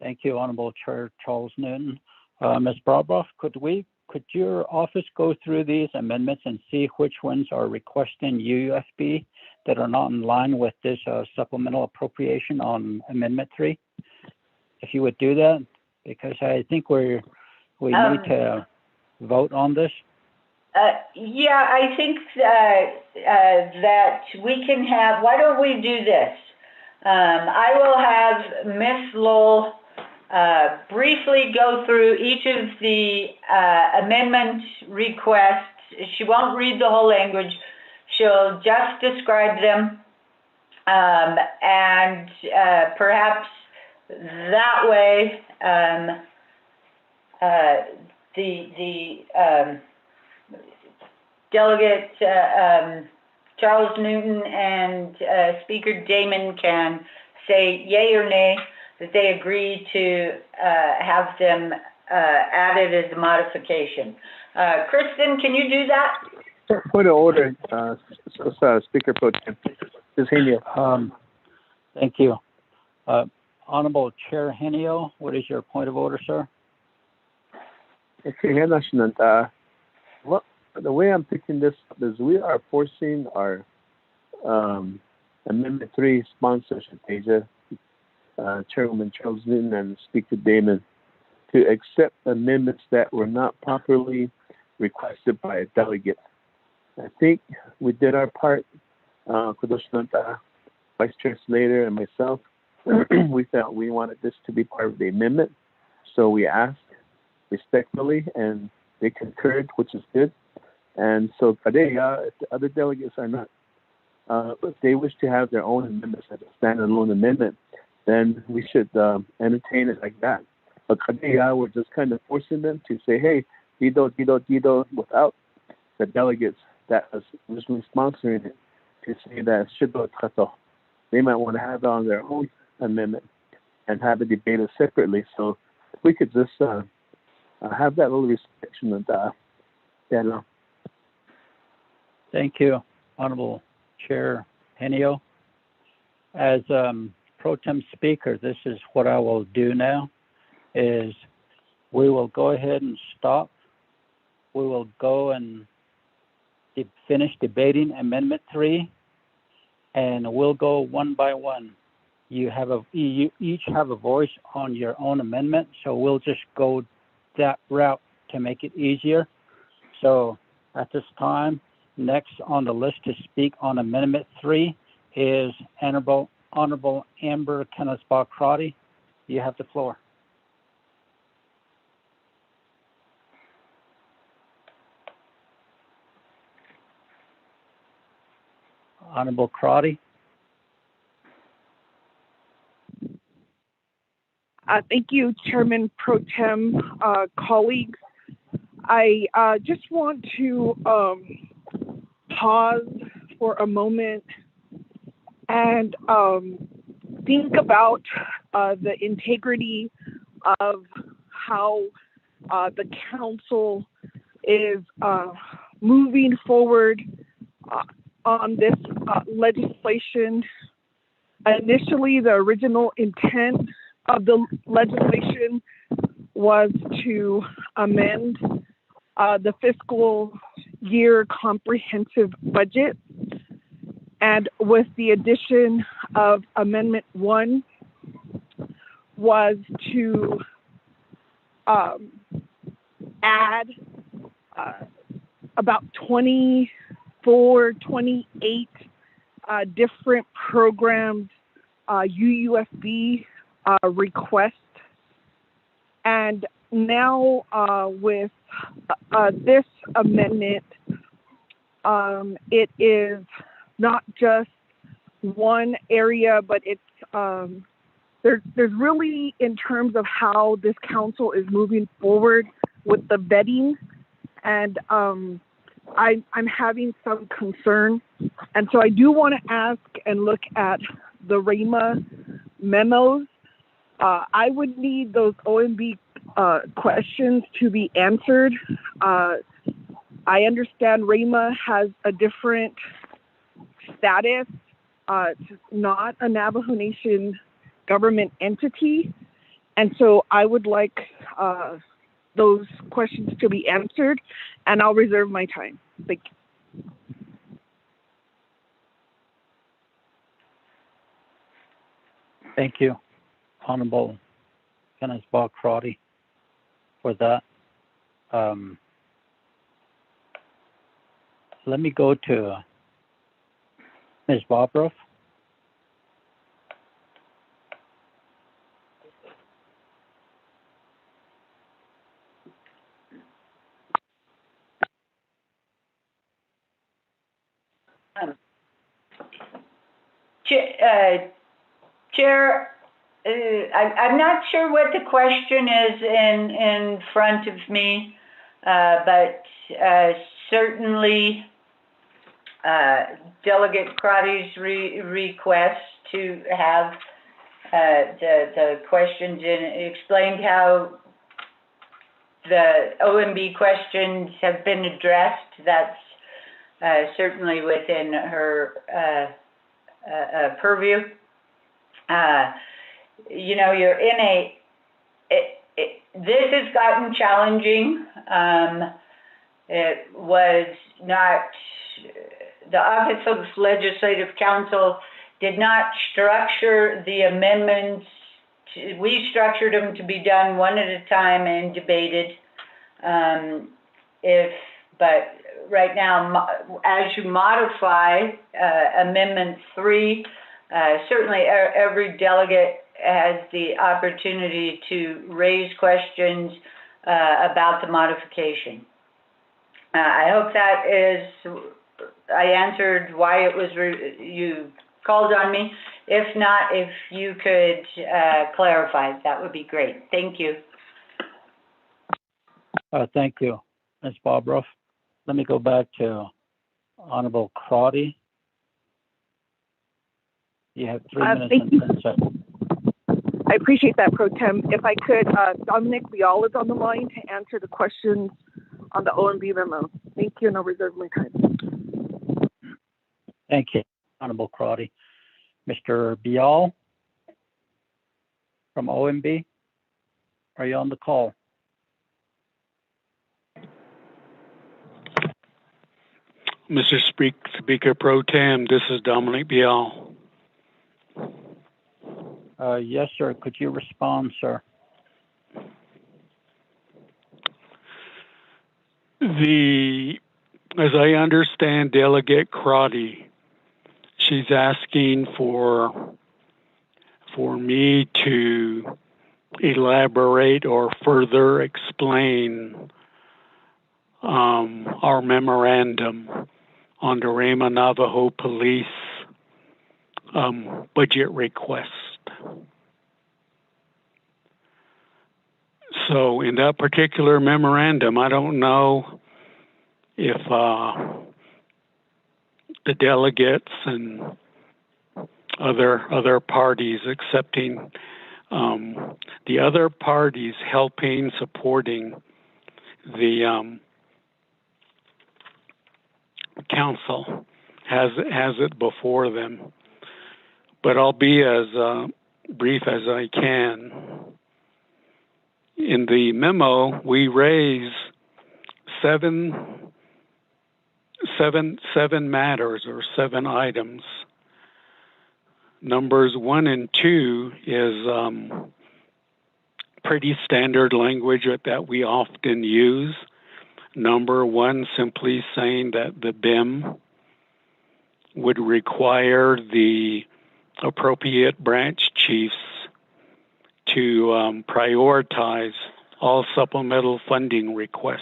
Thank you, Honorable Chair Charles Noonan. Ms. Barbara, could your office go through these amendments and see which ones are requesting UUFB that are not in line with this supplemental appropriation on Amendment 3? If you would do that, because I think we need to vote on this. Yeah, I think that we can have, why don't we do this? I will have Ms. Lowell briefly go through each of the amendment requests. She won't read the whole language. She'll just describe them, and perhaps that way the delegate Charles Newton and Speaker Damon can say yay or nay that they agree to have them added as a modification. Kristen, can you do that? Point of order, Speaker Pro Tem. Thank you. Honorable Chair Henio, what is your point of order, sir? Okay, the way I'm picking this up is we are forcing our Amendment 3 sponsors, Asia, Chairwoman Charles Newton and Speaker Damon, to accept amendments that were not properly requested by a delegate. I think we did our part, Vice Chair Slater and myself. We felt we wanted this to be part of the amendment, so we asked respectfully, and they concurred, which is good. And so today, if the other delegates are not, if they wish to have their own amendments as a standalone amendment, then we should entertain it like that. But we're just kind of forcing them to say, hey, Dido, without the delegates that was originally sponsoring it to say that Shido Tato. They might want to have it on their own amendment and have it debated separately. So if we could just have that little restriction of that. Thank you, Honorable Chair Henio. As pro tem speaker, this is what I will do now, is we will go ahead and stop. We will go and finish debating Amendment 3, and we'll go one by one. You each have a voice on your own amendment, so we'll just go that route to make it easier. So at this time, next on the list to speak on Amendment 3 is Honorable Amber Kennesbaugh-Crotty. You have the floor. Honorable Crotty. Thank you, Chairman Pro Tem, colleagues. I just want to pause for a moment and think about the integrity of how the council is moving forward on this legislation. Initially, the original intent of the legislation was to amend the fiscal year comprehensive budget. And with the addition of Amendment 1 was to add about 28 different programs, UUSB requests. And now with this amendment, it is not just one area, but it's there's really, in terms of how this council is moving forward with the vetting, and I'm having some concern. And so I do want to ask and look at the RAMA memos. I would need those OMB questions to be answered. I understand RAMA has a different status. It's not a Navajo Nation government entity. And so I would like those questions to be answered, and I'll reserve my time. Thank you. Thank you, Honorable Kennesbaugh-Crotty, for that. Let me go to Ms. Bobroff. Chair, I'm not sure what the question is in front of me, but certainly Delegate Crotty's request to have the questions explained how the OMB questions have been addressed. That's certainly within her purview. You know, you're in this has gotten challenging. It was not, the Office of Legislative Counsel did not structure the amendments. We structured them to be done one at a time and debated. But right now, as you modify Amendment 3, certainly every delegate has the opportunity to raise questions about the modification. I hope that is, I answered why it was, you called on me. If not, if you could clarify, that would be great. Thank you. Thank you, Ms. Bobroff. Let me go back to Honorable Crotty. You have 3 minutes and 10 seconds. I appreciate that, Pro Tem. If I could, Dominic Leal is on the line to answer the questions on the OMB memo. Thank you, and I'll reserve my time. Thank you, Honorable Crotty. Mr. Bial from OMB, are you on the call? Mr. Speaker Pro Tem, this is Dominic Bial. Yes, sir. Could you respond, sir? As I understand Delegate Crotty, she's asking for me to elaborate or further explain our memorandum on the Rama Navajo Police budget request. So in that particular memorandum, I don't know if the delegates and other parties accepting the other parties helping supporting the council has it before them, but I'll be as brief as I can. In the memo, we raise seven matters or 7 items. Numbers 1 and 2 is pretty standard language that we often use. Number 1 simply saying that the BIM would require the appropriate branch chiefs to prioritize all supplemental funding requests.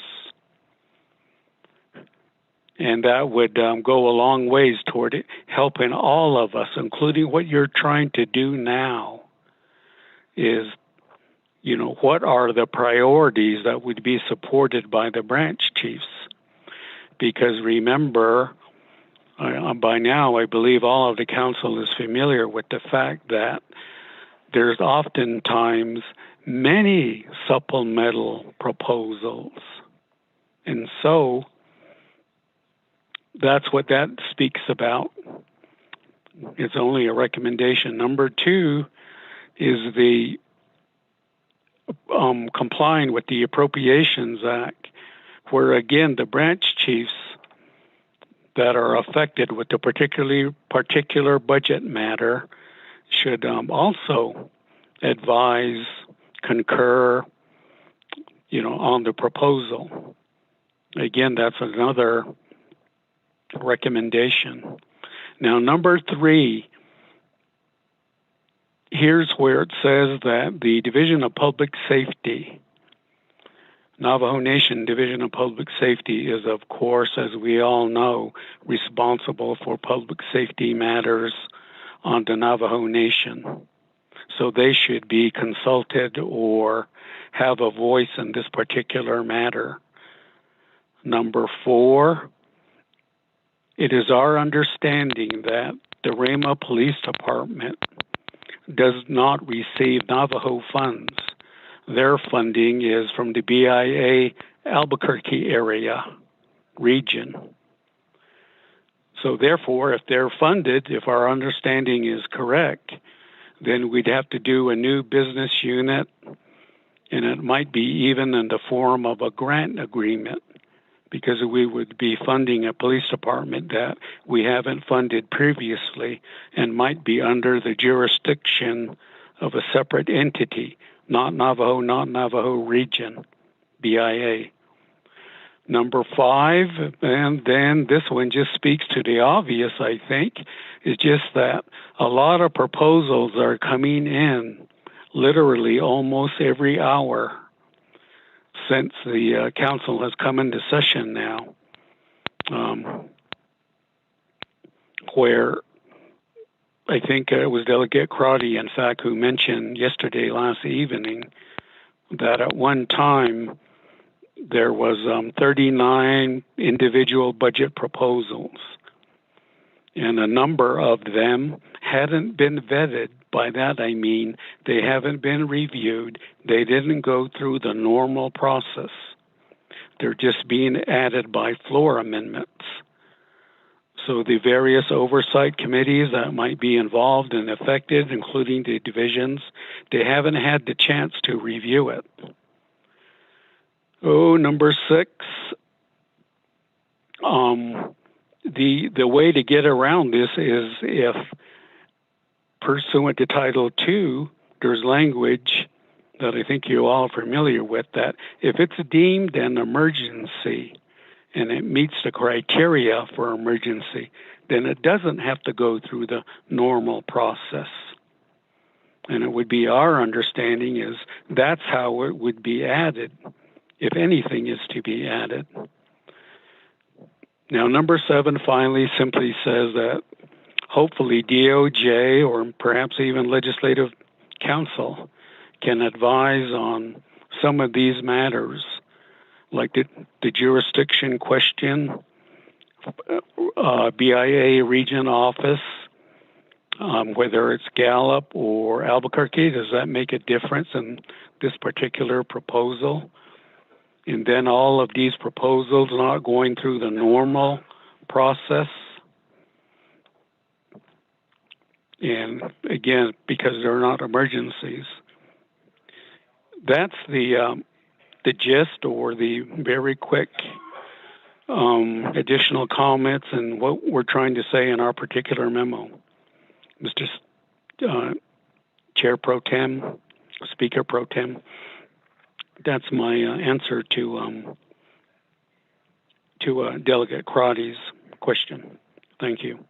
And that would go a long ways toward it, helping all of us, including what you're trying to do now, is, what are the priorities that would be supported by the branch chiefs? Because remember, by now, I believe all of the council is familiar with the fact that there's oftentimes many supplemental proposals. And so that's what that speaks about. It's only a recommendation. Number 2 is the complying with the Appropriations Act, where again the branch chiefs that are affected with the particular budget matter should also advise, concur, on the proposal. Again, that's another recommendation. Now, number 3, here's where it says that the Division of Public Safety, Navajo Nation Division of Public Safety, is, of course, as we all know, responsible for public safety matters on the Navajo Nation. So they should be consulted or have a voice in this particular matter. Number 4, it is our understanding that the Rama Police Department does not receive Navajo funds. Their funding is from the BIA Albuquerque area region. So therefore, if they're funded, if our understanding is correct, then we'd have to do a new business unit, and it might be even in the form of a grant agreement, because we would be funding a police department that we haven't funded previously and might be under the jurisdiction of a separate entity, not Navajo region, BIA. Number 5, and then this one just speaks to the obvious, I think, is just that a lot of proposals are coming in literally almost every hour since the council has come into session now, where I think it was Delegate Crotty, in fact, who mentioned last evening, that at one time there was 39 individual budget proposals, and a number of them hadn't been vetted. By that I mean they haven't been reviewed. They didn't go through the normal process. They're just being added by floor amendments. So the various oversight committees that might be involved and affected, including the divisions, they haven't had the chance to review it. Number 6, the way to get around this is if, pursuant to Title II, there's language that I think you all are familiar with, that if it's deemed an emergency and it meets the criteria for emergency, then it doesn't have to go through the normal process. And it would be our understanding is that's how it would be added, if anything is to be added. Now, number 7 finally simply says that hopefully DOJ or perhaps even Legislative Council can advise on some of these matters, like the jurisdiction question, BIA region office, whether it's Gallup or Albuquerque. Does that make a difference in this particular proposal? And then all of these proposals not going through the normal process. And again, because they're not emergencies. That's the gist or the very quick additional comments and what we're trying to say in our particular memo. Mr. Chair Pro Tem, Speaker Pro Tem, that's my answer to Delegate Crotty's question. Thank you.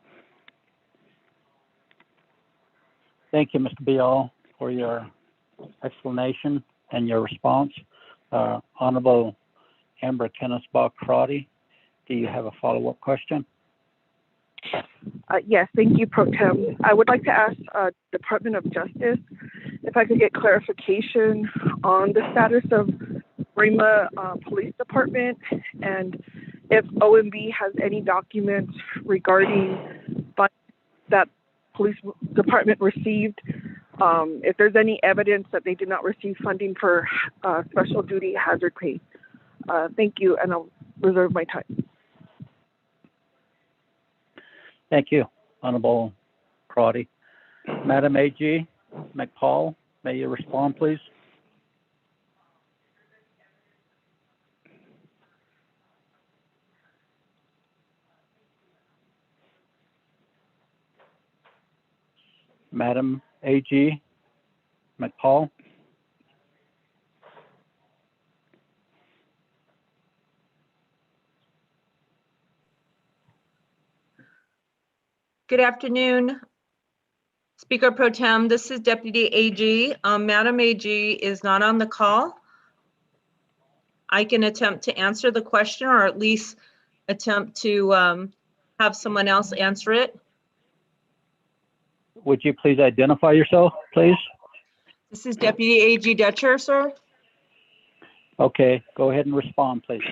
Thank you, Mr. Bial, for your explanation and your response. Honorable Amber Kennisbaugh Crotty, do you have a follow-up question? Yes, thank you, Pro Tem. I would like to ask Department of Justice if I could get clarification on the status of Rima Police Department and if OMB has any documents regarding that police department received, if there's any evidence that they did not receive funding for special duty hazard pay. Thank you, and I'll reserve my time. Thank you, Honorable Crotty. Madam AG McPaul, may you respond, please? Madam AG McPaul. Good afternoon, Speaker Pro Tem. This is Deputy AG. Madam AG is not on the call. I can attempt to answer the question or at least attempt to have someone else answer it. Would you please identify yourself, please? This is Deputy AG Dutcher, sir. Okay, go ahead and respond, please.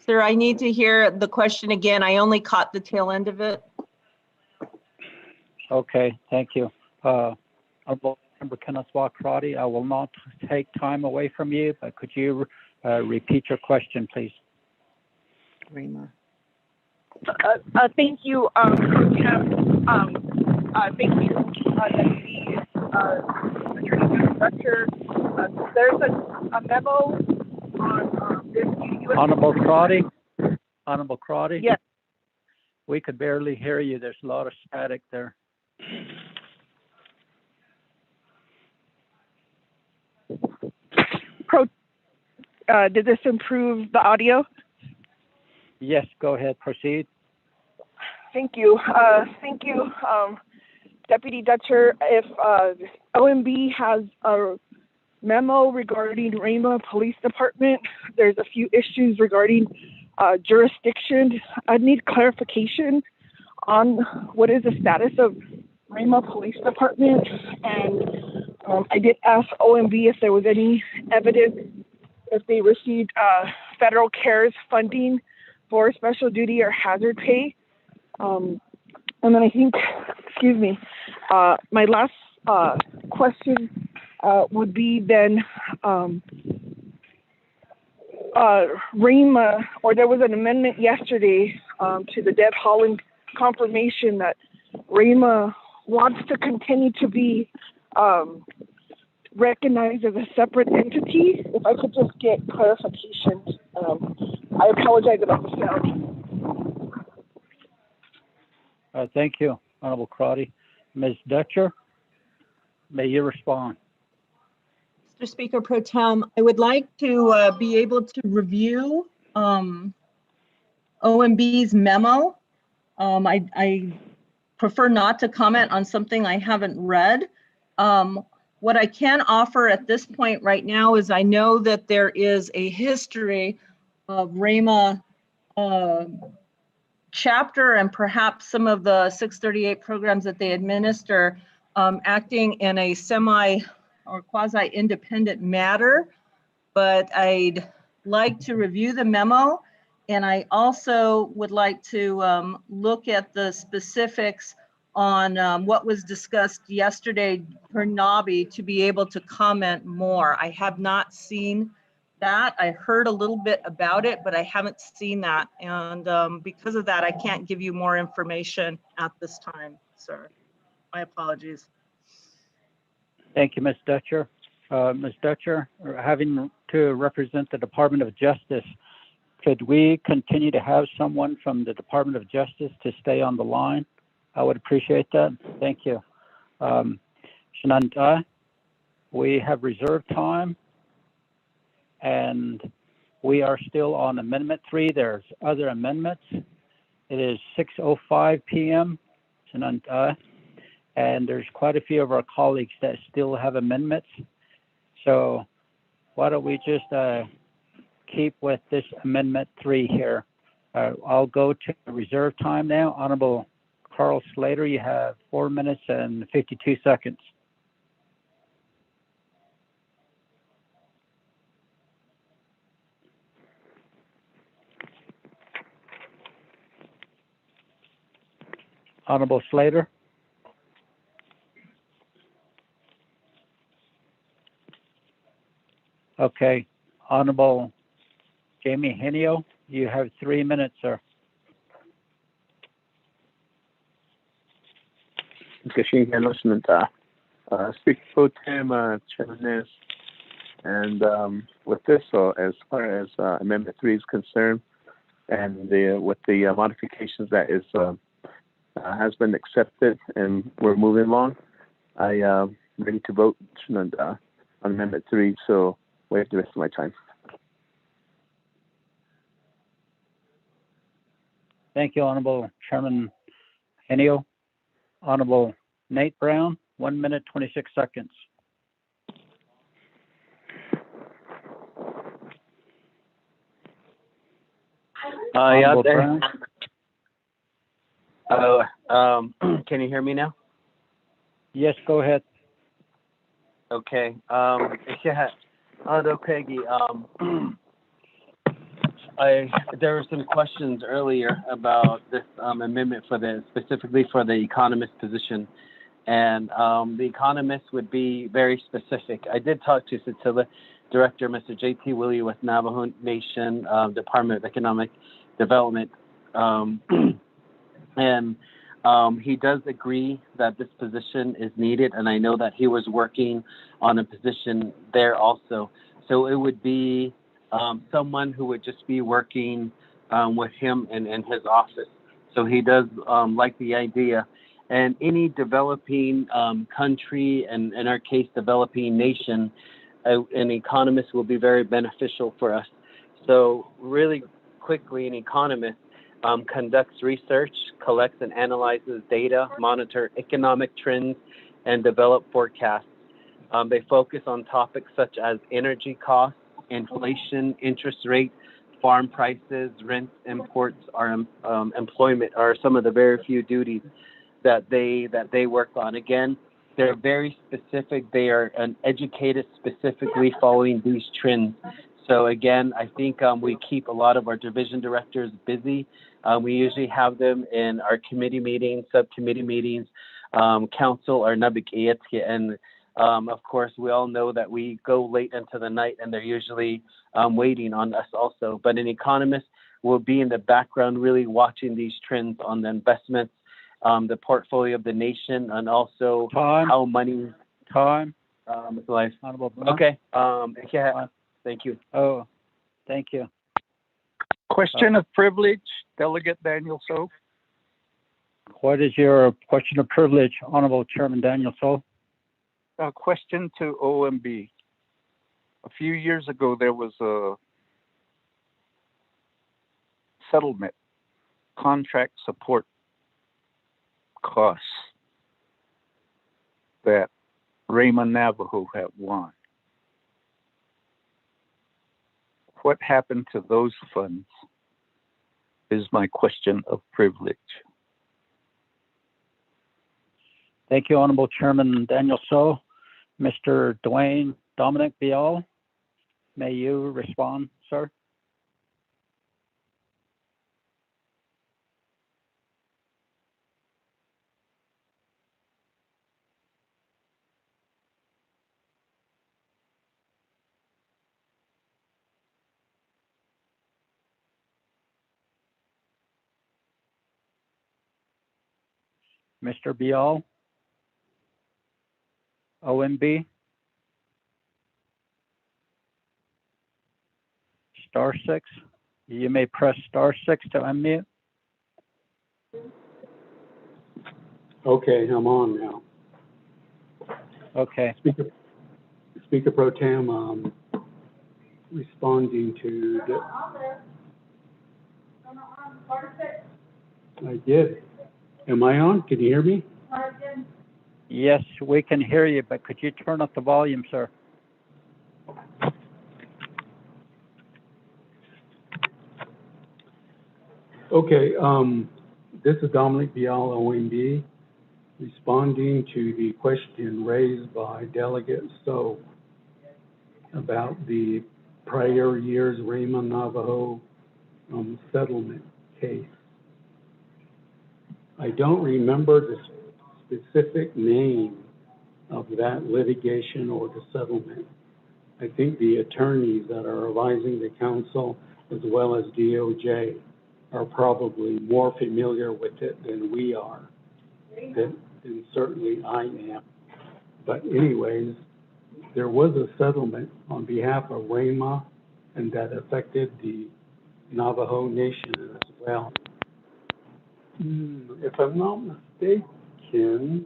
Sir, I need to hear the question again. I only caught the tail end of it. Okay, thank you. Honorable Member Kennisbaugh Crotty, I will not take time away from you, but could you repeat your question, please? Rima. Thank you, Pro Tem. Thank you, Deputy Attorney Director. There's a memo on this. Honorable Crotty? Honorable Crotty? Yes. We could barely hear you. There's a lot of static there. Did this improve the audio? Yes, go ahead, proceed. Thank you. Thank you, Deputy Dutcher. If OMB has a memo regarding Rima Police Department, there's a few issues regarding jurisdiction. I need clarification on what is the status of Rima Police Department, and I did ask OMB if there was any evidence if they received federal CARES funding for special duty or hazard pay. And then I think, excuse me, my last question would be then REMA, or there was an amendment yesterday to the Deb Holland confirmation that REMA wants to continue to be recognized as a separate entity. If I could just get clarification. I apologize about the sound. Thank you, Honorable Crotty. Ms. Dutcher, may you respond. Mr. Speaker Pro Tem, I would like to be able to review OMB's memo. I prefer not to comment on something I haven't read. What I can offer at this point right now is I know that there is a history of REMA chapter and perhaps some of the 638 programs that they administer acting in a semi or quasi-independent matter, but I'd like to review the memo, and I also would like to look at the specifics on what was discussed yesterday per NABI to be able to comment more. I have not seen that. I heard a little bit about it, but I haven't seen that. And because of that, I can't give you more information at this time, sir. My apologies. Thank you, Ms. Dutcher. Ms. Dutcher, having to represent the Department of Justice, could we continue to have someone from the Department of Justice to stay on the line? I would appreciate that. Thank you. Shananta, we have reserved time, and we are still on Amendment 3. There's other amendments. It is 6:05 p.m. Shananta, and there's quite a few of our colleagues that still have amendments. So why don't we just keep with this Amendment 3 here. I'll go to reserve time now. Honorable Carl Slater, you have 4 minutes and 52 seconds. Honorable Slater. Okay. Honorable Jamie Henio, you have 3 minutes, sir. Speaker Pro Tem, Chairman Nez, and with this, as far as Amendment 3 is concerned, and with the modifications that is has been accepted, and we're moving along, I am ready to vote on Amendment 3. So wait the rest of my time. Thank you, Honorable Chairman Henio. Honorable Nate Brown, 1 minute, 26 seconds. Yeah, Brown. Can you hear me now? Yes, go ahead. Okay. Yeah. Peggy. There were some questions earlier about this amendment specifically for the economist position, and the economist would be very specific. I did talk to Satilla Director, Mr. J.T. Willie with Navajo Nation Department of Economic Development, and he does agree that this position is needed, and I know that he was working on a position there also. So it would be someone who would just be working with him in his office. So he does like the idea. And any developing country, and in our case, developing nation, an economist will be very beneficial for us. So really quickly, an economist conducts research, collects and analyzes data, monitor economic trends, and develop forecasts. They focus on topics such as energy costs, inflation, interest rate, farm prices, rents, imports, employment are some of the very few duties that they work on. Again, they're very specific. They are educated specifically following these trends. So again, I think we keep a lot of our division directors busy. We usually have them in our committee meetings, subcommittee meetings, council or nabik, and of course, we all know that we go late into the night and they're usually waiting on us also. But an economist will be in the background really watching these trends on the investments, the portfolio of the nation, and also how money... life. Okay. Thank you. Oh, thank you. Question of privilege, Delegate Daniel So. What is your question of privilege, Honorable Chairman Daniel So? A question to OMB. A few years ago, there was a settlement, contract support costs that Raymond Navajo had won. What happened to those funds is my question of privilege. Thank you, Honorable Chairman Daniel So. Mr. Dwayne Dominic Bial, may you respond, sir? Mr. Bial, OMB, *6. You may press *6 to unmute. Okay, I'm on now. Okay. Speaker Pro Tem, responding to I did. Am I on? Can you hear me? Yes, we can hear you, but could you turn up the volume, sir? Okay, this is Dominic Bial, OMB, responding to the question raised by Delegate So about the prior year's Raymond Navajo settlement case. I don't remember the specific name of that litigation or the settlement. I think the attorneys that are advising the council as well as DOJ are probably more familiar with it than we are, than certainly I am. But anyways, there was a settlement on behalf of RAMA and that affected the Navajo Nation as well. If I'm not mistaken,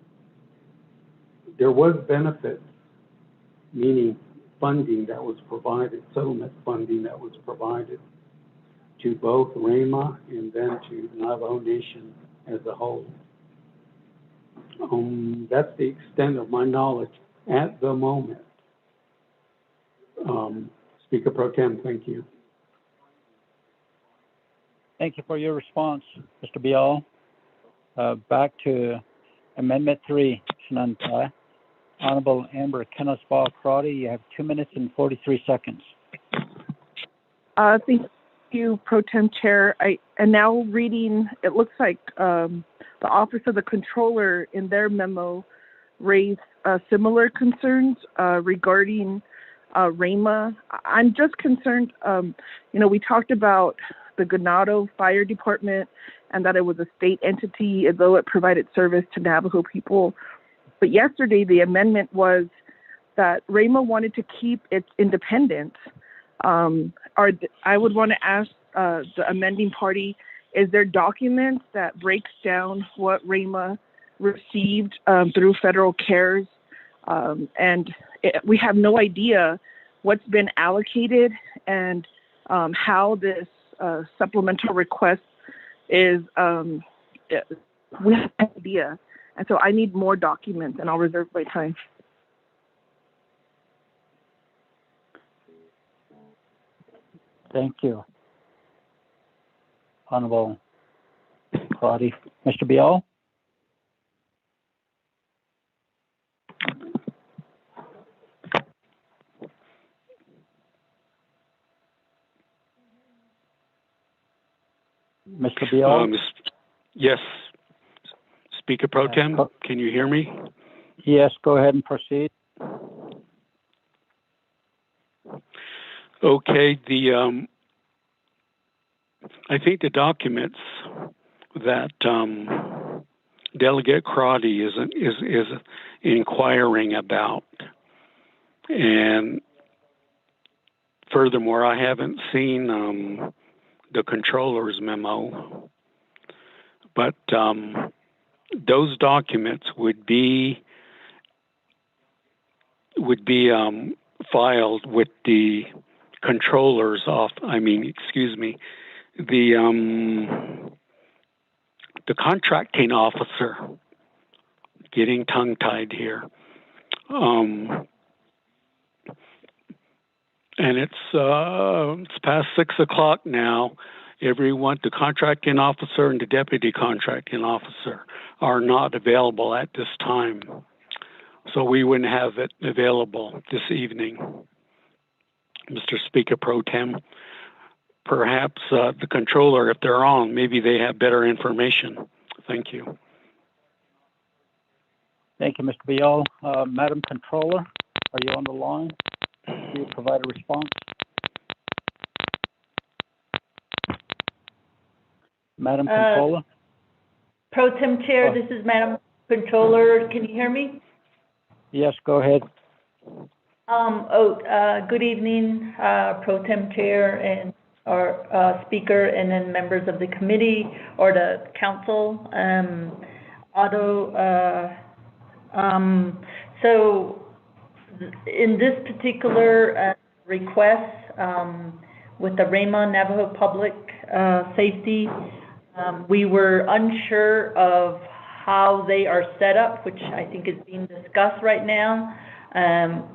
there was benefit, meaning funding that was provided, settlement funding that was provided to both RAMA and then to the Navajo Nation as a whole. That's the extent of my knowledge at the moment. Speaker Pro Tem, thank you. Thank you for your response, Mr. Bial. Back to Amendment 3, Shanantai. Honorable Amber Kennesbaugh-Crotty, you have 2 minutes and 43 seconds. Thank you, Pro Tem Chair. And now reading, it looks like the Office of the Controller in their memo raised similar concerns regarding RAMA. I'm just concerned, we talked about the Ganado Fire Department and that it was a state entity, as though it provided service to Navajo people. But yesterday, the amendment was that RAMA wanted to keep its independence. I would want to ask the amending party, is there documents that breaks down what RAMA received through federal CARES? We have no idea what's been allocated and how this supplemental request is, we have no idea. And so I need more documents, and I'll reserve my time. Thank you. Honorable Crotty. Mr. Bial? Mr. Bial? Yes. Speaker Pro Tem, can you hear me? Yes, go ahead and proceed. Okay, I think the documents that Delegate Crotty is inquiring about, and furthermore, I haven't seen the controller's memo, but those documents would be filed with the controller's the contracting officer. Getting tongue-tied here. And it's past 6 o'clock now. The contracting officer and the deputy contracting officer are not available at this time. So we wouldn't have it available this evening. Mr. Speaker Pro Tem, perhaps the controller, if they're on, maybe they have better information. Thank you. Thank you, Mr. Bial. Madam Controller, are you on the line? Can you provide a response? Madam Controller? Pro Tem Chair, this is Madam Controller. Can you hear me? Yes, go ahead. Good evening, Pro Tem Chair and our Speaker, and then members of the committee or the council. So in this particular request with the RAMA Navajo Public Safety, we were unsure of how they are set up, which I think is being discussed right now.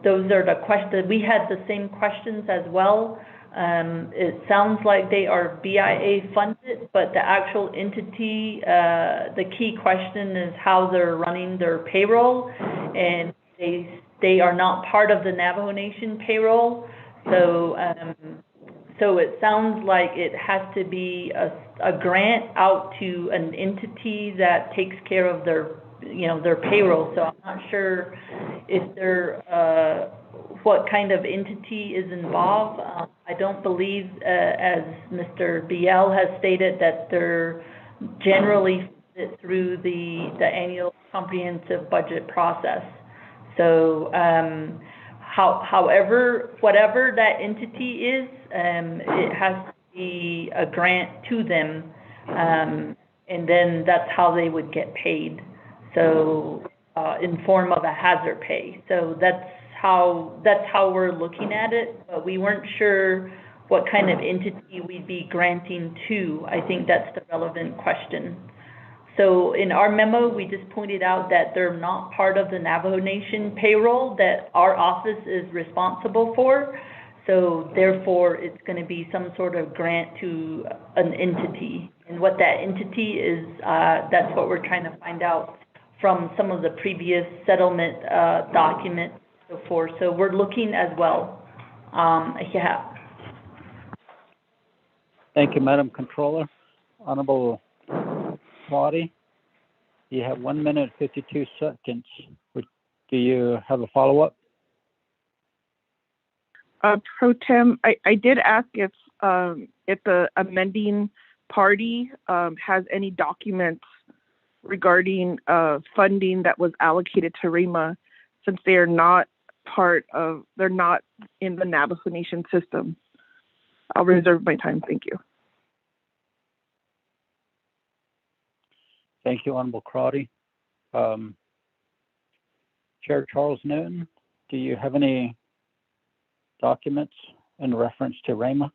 Those are the questions. We had the same questions as well. It sounds like they are BIA funded, but the actual entity, the key question is how they're running their payroll, and they are not part of the Navajo Nation payroll. So it sounds like it has to be a grant out to an entity that takes care of their payroll. So I'm not sure if they're what kind of entity is involved. I don't believe, as Mr. Biel has stated, that they're generally funded through the annual comprehensive budget process. So, however, whatever that entity is, it has to be a grant to them, and then that's how they would get paid. So, in form of a hazard pay. So that's how we're looking at it, but we weren't sure what kind of entity we'd be granting to. I think that's the relevant question. So in our memo, we just pointed out that they're not part of the Navajo Nation payroll that our office is responsible for. So therefore, it's going to be some sort of grant to an entity. And what that entity is, that's what we're trying to find out from some of the previous settlement documents and so forth. So we're looking as well. Thank you, Madam Controller. Honorable Crotty, you have 1 minute, 52 seconds. Do you have a follow-up? Pro Tem, I did ask if the amending party has any documents regarding funding that was allocated to REMA, since they are not they're not in the Navajo Nation system. I'll reserve my time. Thank you. Thank you, Honorable Crotty. Chair Charles Newton, do you have any documents in reference to REMA?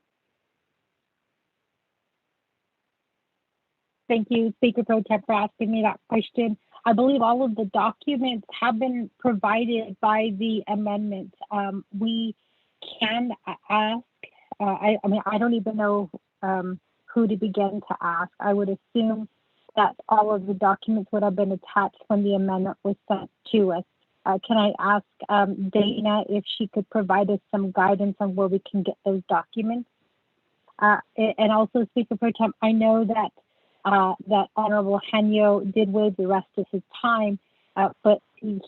Thank you, Speaker Pro Tem, for asking me that question. I believe all of the documents have been provided by the amendment. We can ask, I don't even know who to begin to ask. I would assume that all of the documents would have been attached when the amendment was sent to us. Can I ask Dana if she could provide us some guidance on where we can get those documents? And also, Speaker Pro Tem, I know that that Honorable Henyo did waive the rest of his time, but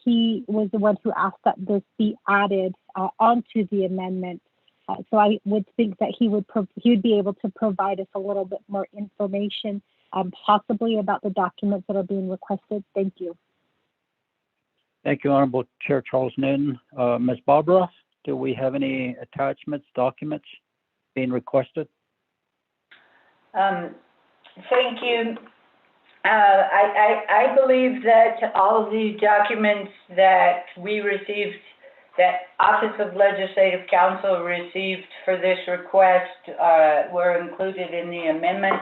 he was the one who asked that this be added onto the amendment. So I would think that he would be able to provide us a little bit more information, possibly about the documents that are being requested. Thank you. Thank you, Honorable Chair Charles Newton. Ms. Barbara, do we have any attachments, documents being requested? Thank you. I believe that all of the documents that we received, that Office of Legislative Counsel received for this request were included in the amendment.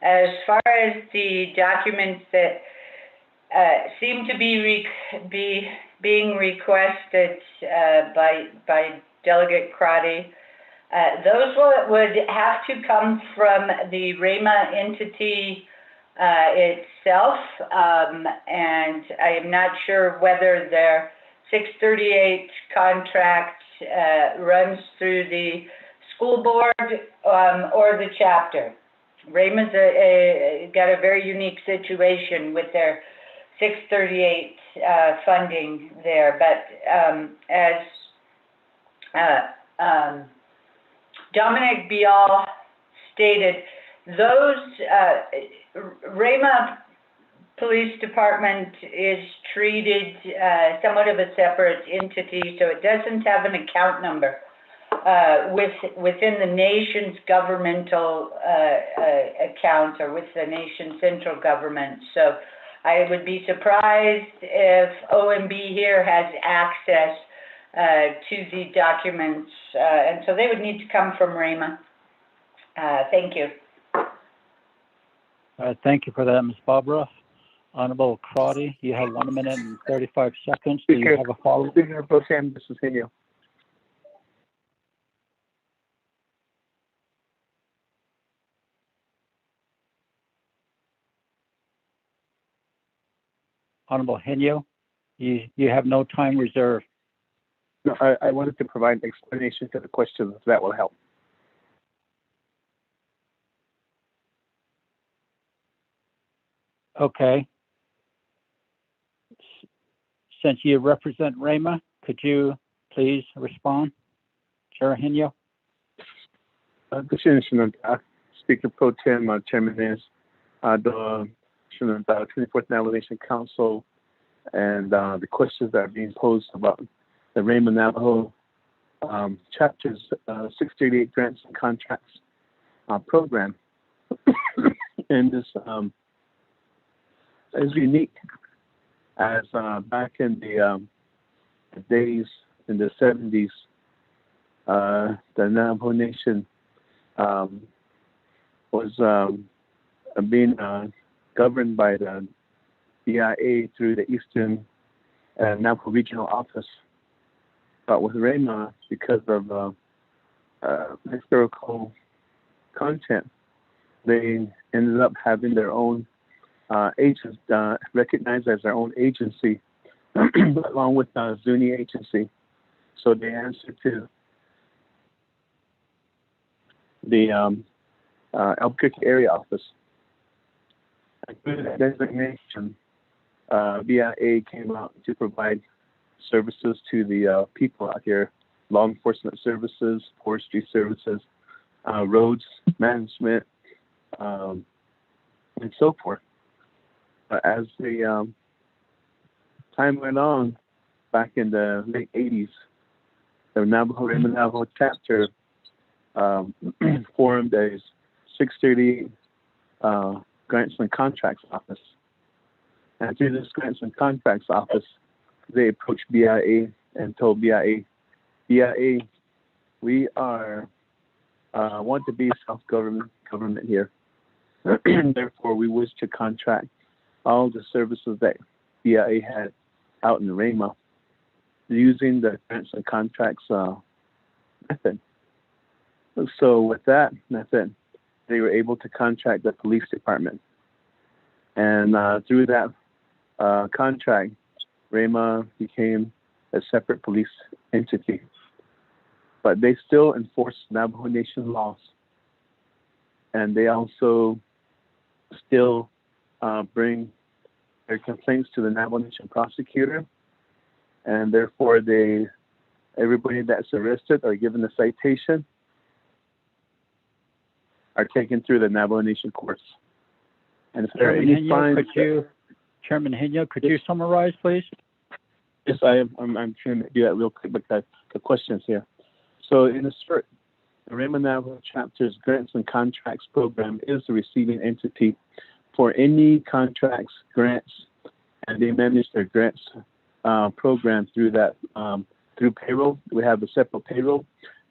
As far as the documents that seem to be being requested by Delegate Crotty, those would have to come from the REMA entity itself, and I am not sure whether their 638 contract runs through the school board or the chapter. REMA's got a very unique situation with their 638 funding there, but as Dominic Bial stated, those REMA Police Department is treated somewhat of a separate entity, so it doesn't have an account number within the nation's governmental account or with the nation's central government. So I would be surprised if OMB here has access to the documents, and so they would need to come from REMA. Thank you. Thank you for that, Ms. Barbara. Honorable Crotty, you have 1 minute and 35 seconds. Do you have a follow-up? Speaker Pro Tem, this is Henyo. Honorable Henyo, you have no time reserved. No, I wanted to provide an explanation to the questions, if that will help. Okay. Since you represent REMA, could you please respond? Chair Henyo? Speaker Pro Tem, Chairman is the 24th Navigation Council and the questions that are being posed about the REMA Navajo chapters 638 grants and contracts program. And this is unique, as back in the days in the 70s, the Navajo Nation was being governed by the BIA through the Eastern Navajo Regional Office. But with REMA, because of historical content, they ended up having their own agents recognized as their own agency, along with Zuni agency. So they answer to the Albuquerque area office. Through that designation, BIA came out to provide services to the people out here: law enforcement services, forestry services, roads management, and so forth. As the time went on, back in the late 80s, the REMA Navajo chapter formed a 638 Grants and Contracts Office. And through this Grants and Contracts Office, they approached BIA and told BIA, we want to be self-government here. Therefore, we wish to contract all the services that BIA had out in REMA using the Grants and Contracts method. So with that method, they were able to contract the police department. And through that contract, REMA became a separate police entity. But they still enforce Navajo Nation laws. And they also still bring their complaints to the Navajo Nation prosecutor. And therefore, everybody that's arrested or given a citation are taken through the Navajo Nation courts. And if there are any fines, Chairman Henyo, could you summarize, please? yes, I'm trying to do that real quick, but the questions here. So in short, the REMA Navajo Chapter's Grants and Contracts Program is the receiving entity for any contracts, grants, and they manage their grants program through that, through payroll. We have a separate payroll.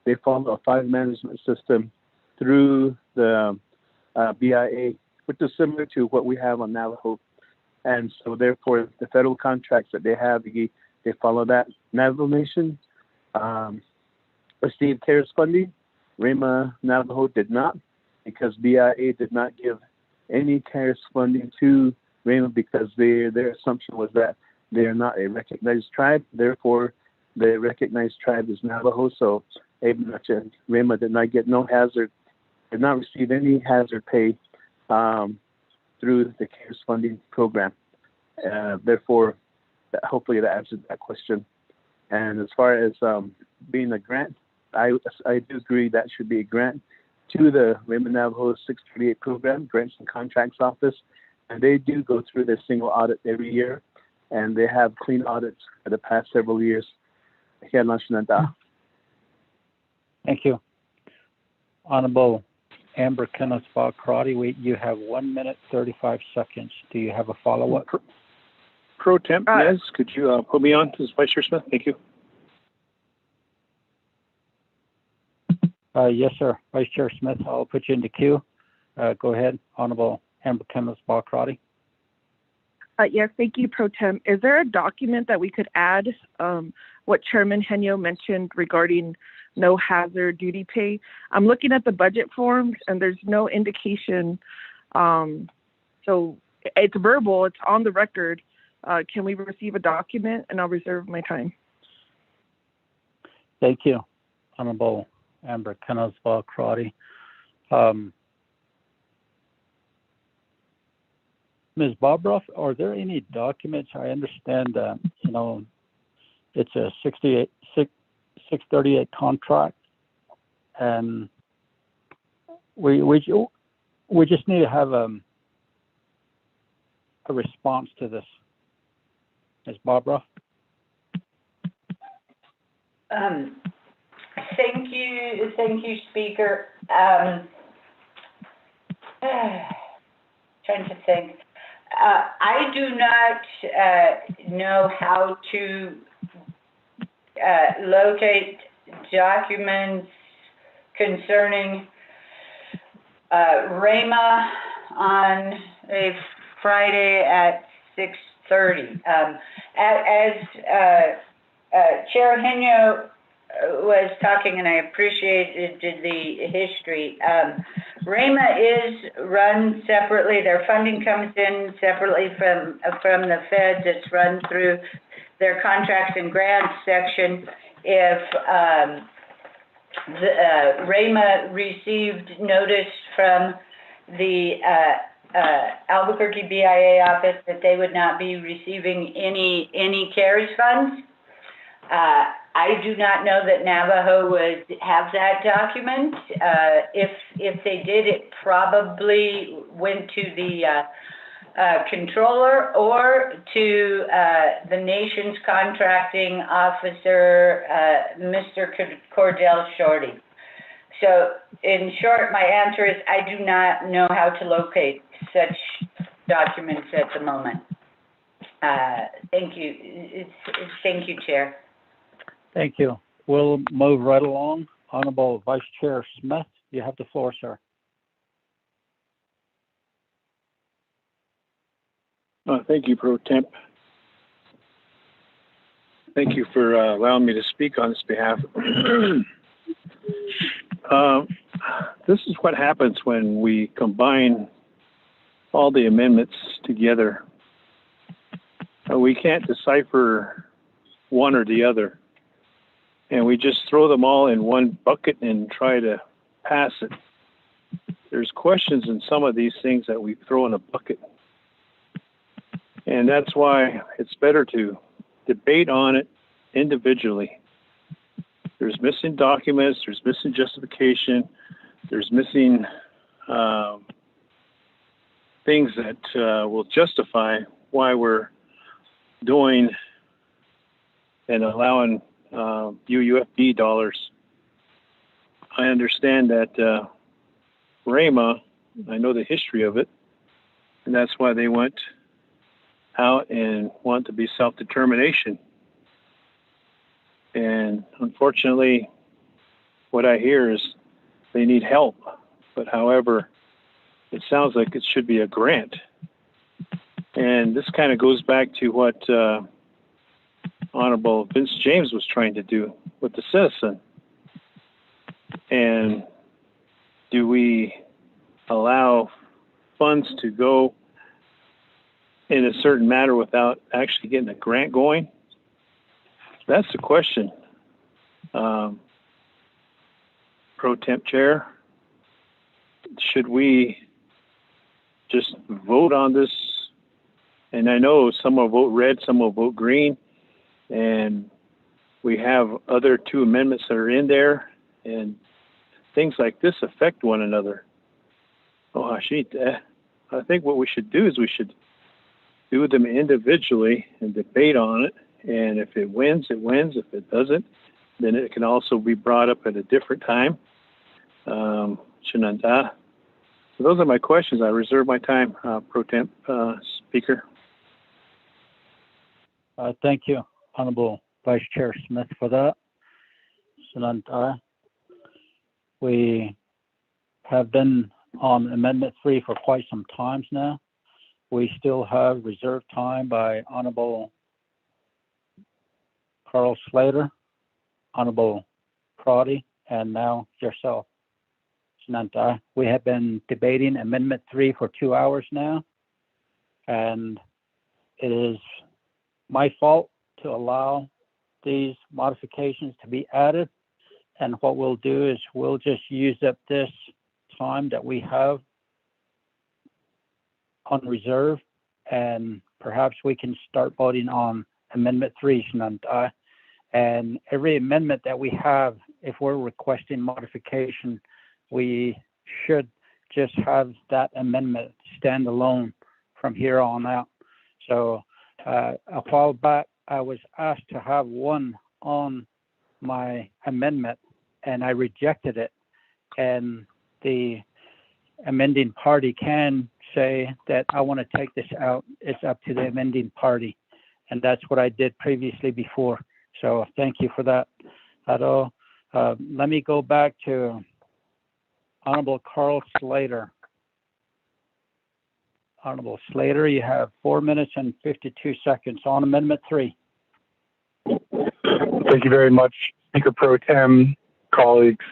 They follow a fund management system through the BIA, which is similar to what we have on Navajo. And so therefore, the federal contracts that they have, they follow that. Navajo Nation received CARES funding. REMA Navajo did not, because BIA did not give any CARES funding to REMA because their assumption was that they are not a recognized tribe. Therefore, the recognized tribe is Navajo. So REMA did not get did not receive any hazard pay through the CARES funding program. Therefore, hopefully that answers that question. And as far as being a grant, I do agree that should be a grant to the REMA Navajo 638 program, Grants and Contracts Office. And they do go through their single audit every year. And they have clean audits for the past several years. Thank you. Honorable Amber Kenneth-Bach Karate, you have 1 minute, 35 seconds. Do you have a follow-up? Pro Temp, Nez, could you put me on to Vice Chair Smith? Thank you. Yes, sir. Vice Chair Smith, I'll put you in the queue. Go ahead, Honorable Amber Kenneth-Bach Karate. Yes, thank you, Pro Tem. Is there a document that we could add what Chairman Henyo mentioned regarding no hazard duty pay? I'm looking at the budget forms and there's no indication. So it's verbal, it's on the record. Can we receive a document? And I'll reserve my time. Thank you, Honorable Amber Kenneth-Bach Karate. Ms. Bobroff, are there any documents? I understand that, it's a 638 contract, and we just need to have a response to this. Ms. Bobroff? Thank you, Speaker. Trying to think. I do not know how to locate documents concerning REMA on a Friday at 6:30. As Chair Henyo was talking, and I appreciated the history. REMA is run separately. Their funding comes in separately from the feds. It's run through their contracts and grants section. If REMA received notice from the Albuquerque BIA office that they would not be receiving any CARES funds, I do not know that Navajo would have that document. If they did, it probably went to the controller or to the nation's contracting officer, Mr. Cordell Shorty. So in short, my answer is I do not know how to locate such documents at the moment. Thank you. Thank you, Chair. Thank you. We'll move right along. Honorable Vice Chair Smith, you have the floor, sir. Thank you, Pro Temp. Thank you for allowing me to speak on this behalf. this is what happens when we combine all the amendments together. We can't decipher one or the other. And we just throw them all in one bucket and try to pass it. There's questions in some of these things that we throw in a bucket. And that's why it's better to debate on it individually. There's missing documents, there's missing justification, there's missing things that will justify why we're doing and allowing UUFD dollars. I understand that RAMA, I know the history of it, and that's why they went out and want to be self-determination. And unfortunately, what I hear is they need help. But however, it sounds like it should be a grant. And this kind of goes back to what Honorable Vince James was trying to do with the citizen. And do we allow funds to go in a certain manner without actually getting a grant going? That's the question. Pro Temp Chair, should we just vote on this? And I know some will vote red, some will vote green, and we have other two amendments that are in there, and things like this affect one another. Oh, Hashit, I think what we should do is we should do them individually and debate on it. And if it wins, it wins. If it doesn't, then it can also be brought up at a different time. Shananta. So those are my questions. I reserve my time, Pro Temp Speaker. Thank you, Honorable Vice Chair Smith, for that. Shananta. We have been on Amendment 3 for quite some times now. We still have reserved time by Honorable Carl Slater, Honorable Crotty, and now yourself, Shananta. We have been debating Amendment 3 for 2 hours now, and it is my fault to allow these modifications to be added. And what we'll do is we'll just use up this time that we have on reserve, and perhaps we can start voting on Amendment 3, Shananta. And every amendment that we have, if we're requesting modification, we should just have that amendment stand alone from here on out. So a while back, I was asked to have one on my amendment, and I rejected it. And the amending party can say that I want to take this out. It's up to the amending party. And that's what I did previously before. So thank you for that. Let me go back to Honorable Carl Slater. Honorable Slater, you have 4 minutes and 52 seconds on Amendment 3. Thank you very much, Speaker Pro Tem, colleagues,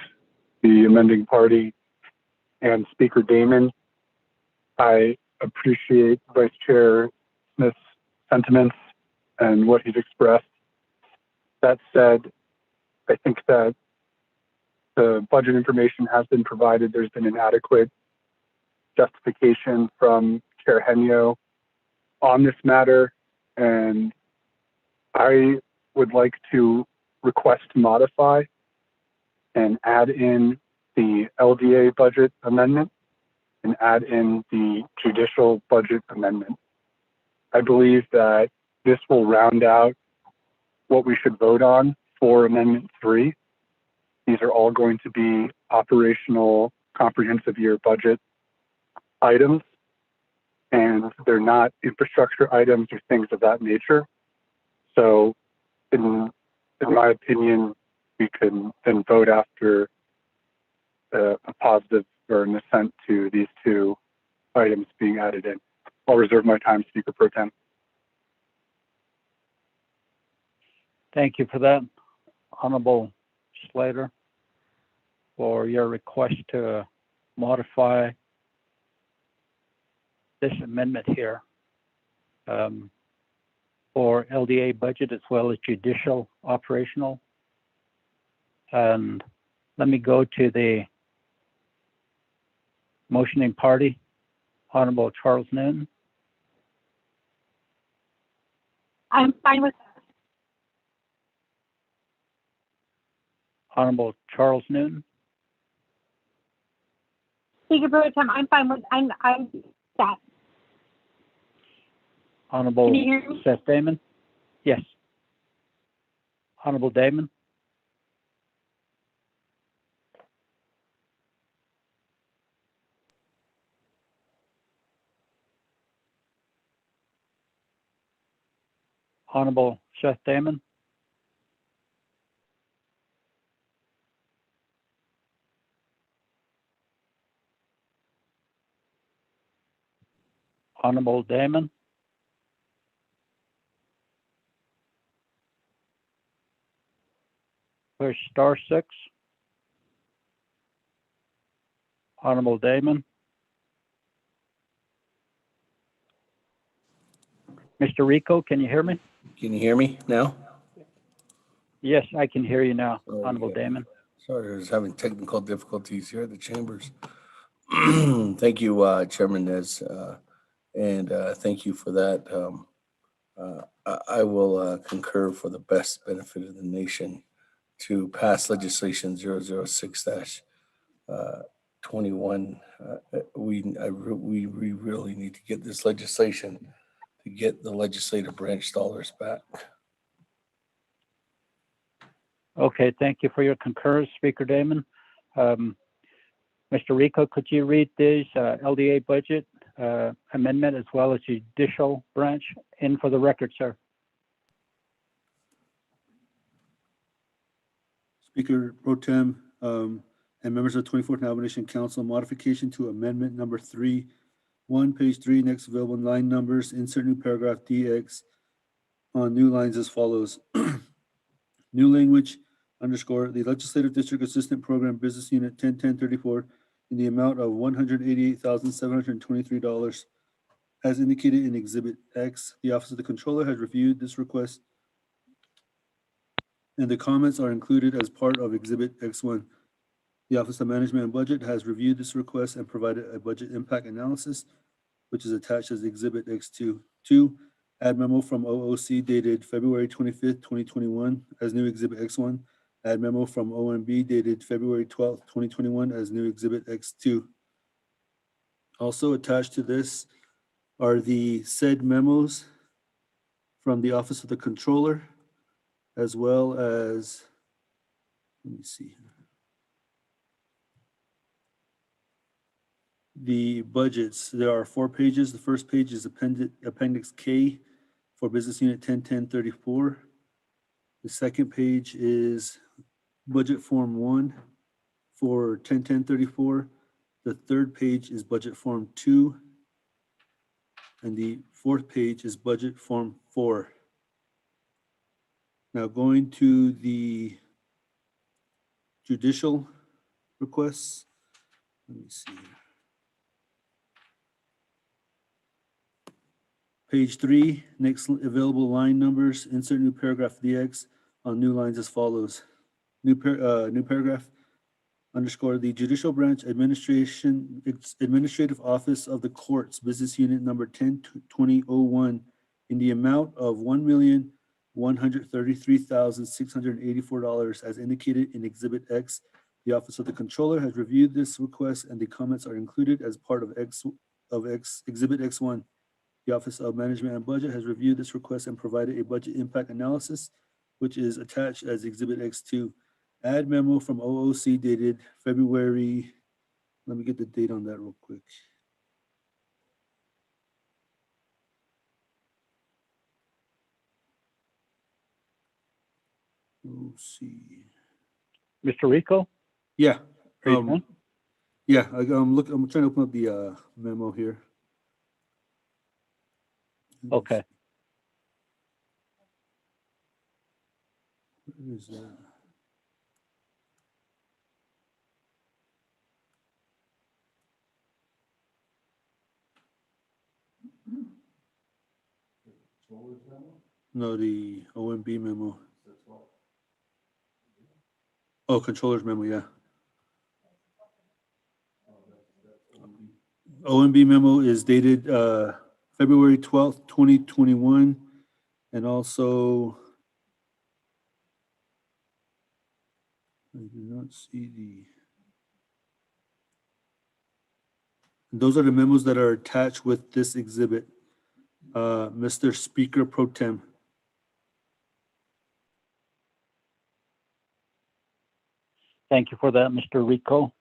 the amending party, and Speaker Damon. I appreciate Vice Chair Smith's sentiments and what he's expressed. That said, I think that the budget information has been provided. There's been an adequate justification from Chair Henyo on this matter, and I would like to request to modify and add in the LDA budget amendment and add in the judicial budget amendment. I believe that this will round out what we should vote on for Amendment 3. These are all going to be operational comprehensive year budget items, and they're not infrastructure items or things of that nature. So in my opinion, we can then vote after a positive or an assent to these two items being added in. I'll reserve my time, Speaker Pro Tem. Thank you for that, Honorable Slater, for your request to modify this amendment here for LDA budget as well as judicial operational. And let me go to the motioning party, Honorable Charles Newton. I'm fine with that. Honorable Charles Newton. Speaker Pro Tem, I'm fine with, I'm that. Honorable Can you hear me? Seth Damon. Yes. Honorable Damon. Honorable Seth Damon. Honorable Damon. Push *6. Honorable Damon. Mr. Rico, can you hear me? Can you hear me now? Yes, I can hear you now, Oh, Honorable yeah. Damon. Sorry, I was having technical difficulties here at the chambers. Thank you, Chairman Nez, and thank you for that. I will concur for the best benefit of the nation to pass legislation 006-21. We really need to get this legislation to get the legislative branch dollars back. Okay, thank you for your concurrence, Speaker Damon. Mr. Rico, could you read this LDA budget amendment as well as judicial branch in for the record, sir? Speaker Pro Tem and members of the 24th Navajo Council, modification to amendment number 3, 1, page 3, next available line numbers, insert new paragraph DX on new lines as follows. New language _ the Legislative District Assistant Program Business Unit 101034 in the amount of $188,723 as indicated in Exhibit X. The Office of the Controller has reviewed this request and the comments are included as part of Exhibit X1. The Office of Management and Budget has reviewed this request and provided a budget impact analysis, which is attached as Exhibit X2. 2, add memo from OOC dated February 25th, 2021 as new Exhibit X1. Add memo from OMB dated February 12th, 2021 as new Exhibit X2. Also attached to this are the said memos from the Office of the Controller, as well as, let me see here. The budgets, there are 4 pages. The first page is Appendix K for Business Unit 101034. The second page is Budget Form 1 for 101034. The third page is Budget Form 2. And the fourth page is Budget Form 4. Now going to the judicial requests. Let me see here. Page 3, next available line numbers, insert new paragraph DX on new lines as follows. New paragraph _ the Judicial Branch Administrative Office of the Courts, Business Unit number 102001 in the amount of $1,133,684 as indicated in Exhibit X. The Office of the Controller has reviewed this request and the comments are included as part of Exhibit X1. The Office of Management and Budget has reviewed this request and provided a budget impact analysis, which is attached as Exhibit X2. Add memo from OOC dated February, let me get the date on that real quick. OOC. Mr. Rico? Yeah. Page 1? Yeah, I'm trying to open up the memo here. Okay. Where is that? No, the OMB memo. Oh, controller's memo, yeah. OMB memo is dated February 12th, 2021, and also I do not see those are the memos that are attached with this exhibit. Mr. Speaker Pro Tem. Thank you for that, Mr. Rico.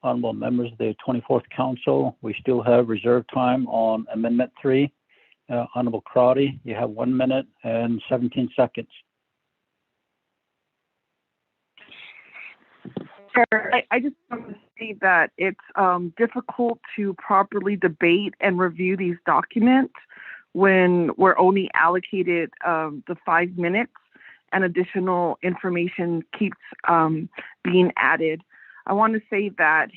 Honorable members of the 24th Council, we still have reserve time on Amendment 3. Honorable Crowdy, you have 1 minute and 17 seconds. Chair, I just want to say that it's difficult to properly debate and review these documents when we're only allocated the 5 minutes and additional information keeps being added. I want to say that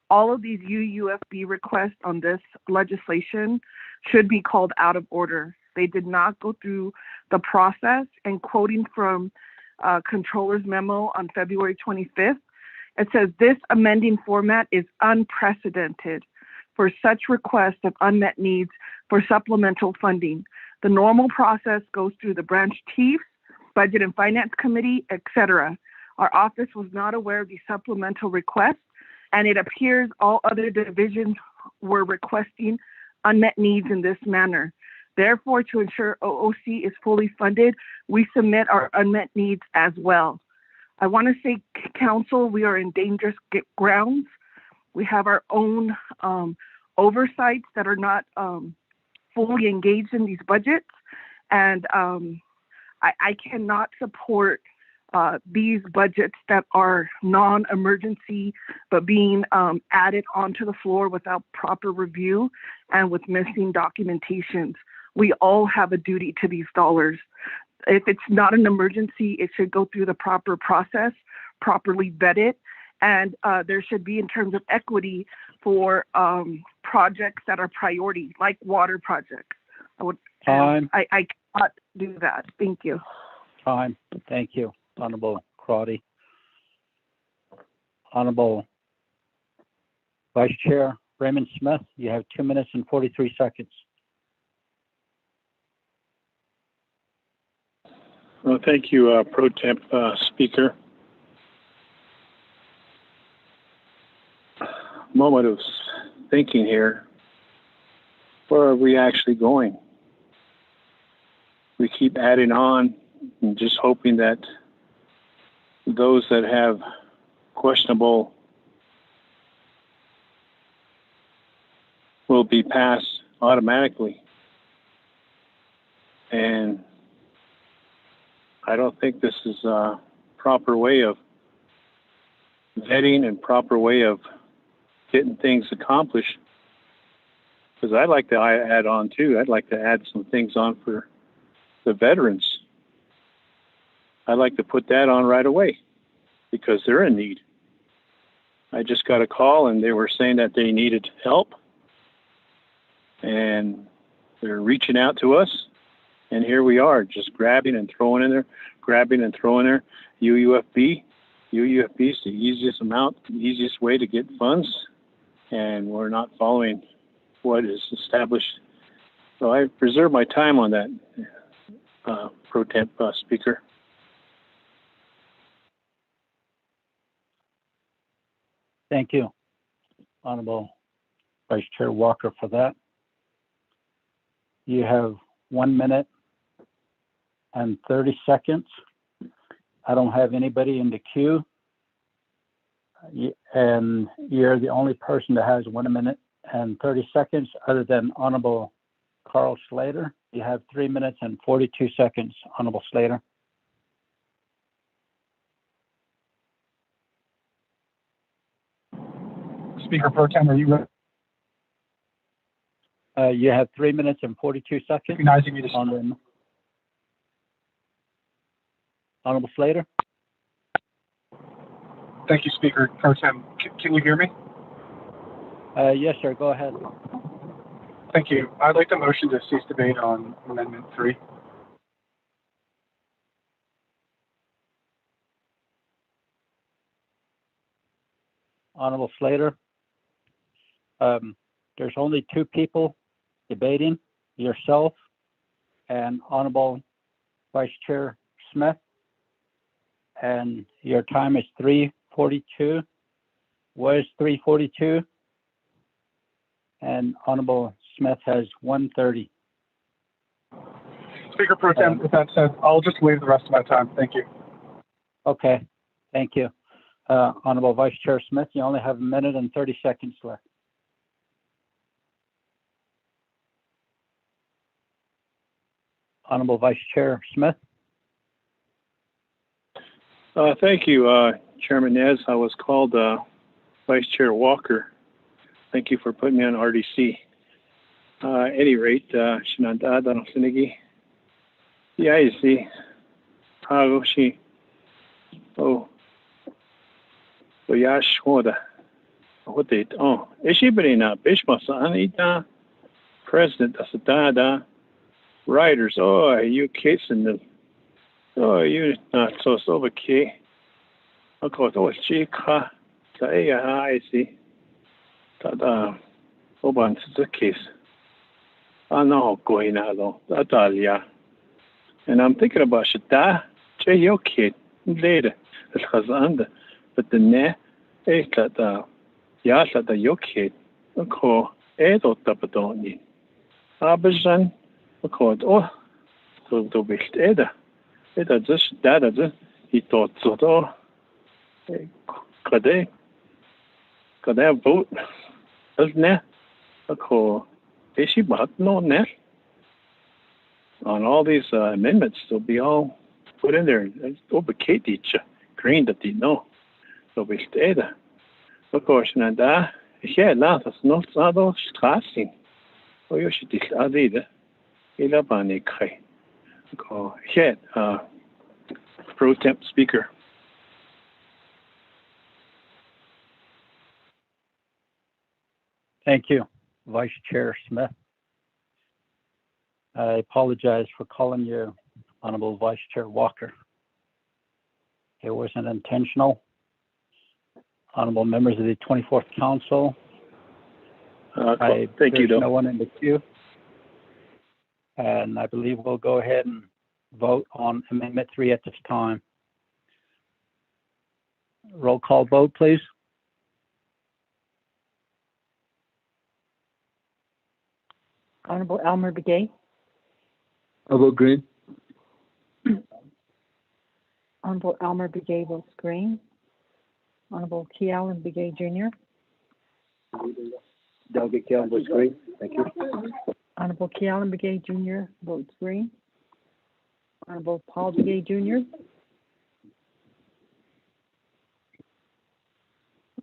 all of these UUFB requests on this legislation should be called out of order. They did not go through the process, and quoting from Controller's memo on February 25th, it says this amending format is unprecedented for such requests of unmet needs for supplemental funding. The normal process goes through the branch chiefs, Budget and Finance Committee, etc. Our office was not aware of these supplemental requests, and it appears all other divisions were requesting unmet needs in this manner. Therefore, to ensure OOC is fully funded, we submit our unmet needs as well. I want to say, Council, we are in dangerous grounds. We have our own oversights that are not fully engaged in these budgets, and I cannot support these budgets that are non-emergency but being added onto the floor without proper review and with missing documentations. We all have a duty to these dollars. If it's not an emergency, it should go through the proper process, properly vetted, and there should be, in terms of equity, for projects that are priority, like water projects. Time. I cannot do that. Thank you. Time. Thank you, Honorable Crowdy. Honorable Vice Chair Raymond Smith, you have 2 minutes and 43 seconds. Well, thank you, Pro Temp Speaker. Moment of thinking here. Where are we actually going? We keep adding on and just hoping that those that have questionable will be passed automatically. And I don't think this is a proper way of vetting and proper way of getting things accomplished. Because I'd like to add on too. I'd like to add some things on for the veterans. I'd like to put that on right away because they're in need. I just got a call and they were saying that they needed help and they're reaching out to us. And here we are, just grabbing and throwing in there, grabbing and throwing there. UUFB. UUFB is the easiest way to get funds, and we're not following what is established. So I reserve my time on that, Pro Temp Speaker. Thank you, Honorable Vice Chair Walker, for that. You have 1 minute and 30 seconds. I don't have anybody in the queue. And you're the only person that has 1 minute and 30 seconds other than Honorable Carl Slater. You have 3 minutes and 42 seconds, Honorable Slater. Speaker Pro Tem, are you ready? You have 3 minutes and 42 seconds. Recognizing you to Honorable Slater. Thank you, Speaker Pro Tem. Can you hear me? Yes, sir. Go ahead. Thank you. I'd like to motion to cease debate on Amendment 3. Honorable Slater, there's only two people debating, yourself and Honorable Vice Chair Smith. And your time is 3:42, was 3:42. And Honorable Smith has 1:30. Speaker Pro Tem, with that said, I'll just leave the rest of my time. Thank you. Okay, thank you. Honorable Vice Chair Smith, you only have 1 minute and 30 seconds left. Honorable Vice Chair Smith. Thank you, Chairman Nez. I was called Vice Chair Walker. Thank you for putting me on RDC. At any rate, Shinanda Danosinigi. Yeah, you see. How she. Oh. So, yeah, Shwoda. What they. Oh, is she been a Bishmasa Anita? President of Dada. Writers. Oh, you kids in the. Oh, you not so okay. Of course, oh, she ka. Say, I see. That, Oban is the case. I know going out, Italia. And I'm thinking about Shita, Jay, your kid, later. It's because under, but the net, is that, yes, that your kid, of course, Edo Tapadoni. Abajan, of course, oh, to be Eda. Eda just, that, he thought so, could they vote? Doesn't it? Of course, is she but no net? On all these amendments, they'll be all put in there. Over Katie, green that they know. So we stay there. Of course, and yeah, that's not so stressing. Oh, you should decide it. He'll have a cry. Go ahead, Pro Temp Speaker. Thank you, Vice Chair Smith. I apologize for calling you Honorable Vice Chair Walker. It wasn't intentional. Honorable members of the 24th Council, Cool. Thank you, there's though. no one in the queue. And I believe we'll go ahead and vote on Amendment 3 at this time. Roll call vote, please. Honorable Elmer Begay. I vote green. Honorable Elmer Begay votes green. Honorable Key Allen Begay Jr. Delegate Kale votes green. Thank you. Honorable Key Allen Begay Jr. votes green. Honorable Paul Begay Jr.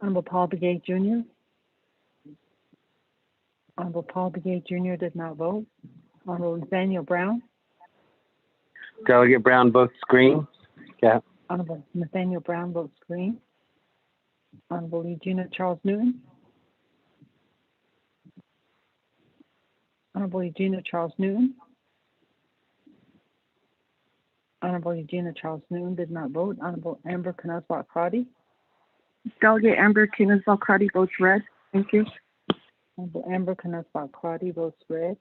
Honorable Paul Begay Jr. Honorable Paul Begay Jr. did not vote. Honorable Nathaniel Brown. Delegate Brown votes green. Yeah. Honorable Nathaniel Brown votes green. Honorable Eugenia Charles Newton. Honorable Eugenia Charles Newton. Honorable Eugenia Charles Newton did not vote. Honorable Amber Knusbach-Crotty. Delegate Amber Knusbach-Crotty votes red. Thank you. Honorable Amber Knusbach-Crotty votes red.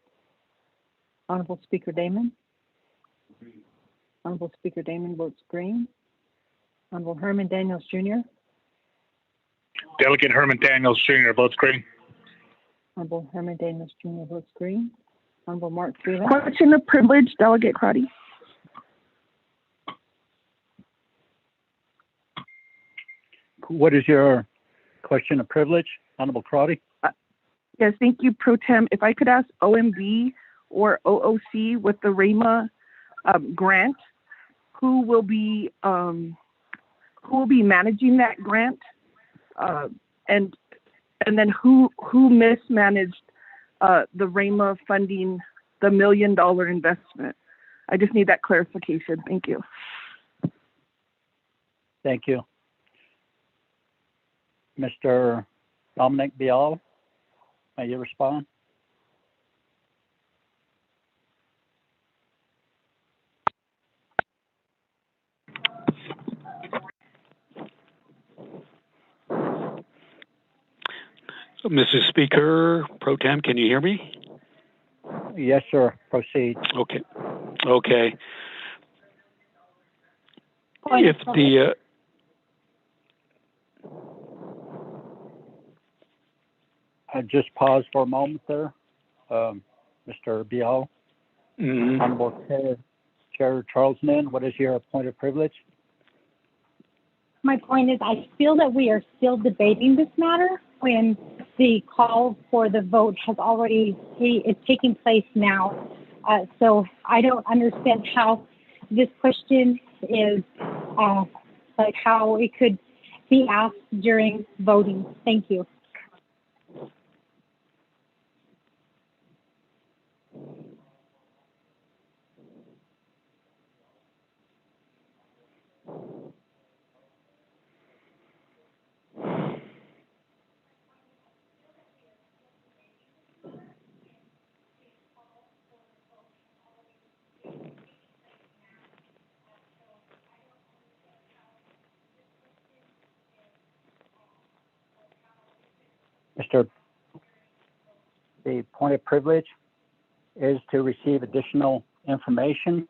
Honorable Speaker Damon. Honorable Speaker Damon votes green. Honorable Herman Daniels Jr. Delegate Herman Daniels Jr. votes green. Honorable Herman Daniels Jr. votes green. Honorable Mark Freeland. Question of privilege, Delegate Crotty. What is your question of privilege, Honorable Crotty? Yes, thank you, Pro Tem. If I could ask OMB or OOC with the RAMA grant, who will be managing that grant, and then who mismanaged the RAMA funding, the $1 million investment? I just need that clarification. Thank you. Thank you. Mr. Dominic Bial, may you respond? Mr. Speaker, Pro Tem, can you hear me? Yes, sir. Proceed. Okay. Okay. Point If of the Just pause for a moment there. Mr. Bial, Honorable Chair Charles Nin, what is your point of privilege? My point is, I feel that we are still debating this matter when the call for the vote has already, is taking place now. So I don't understand how this question is, like how it could be asked during voting. Thank you. The point of privilege is to receive additional information.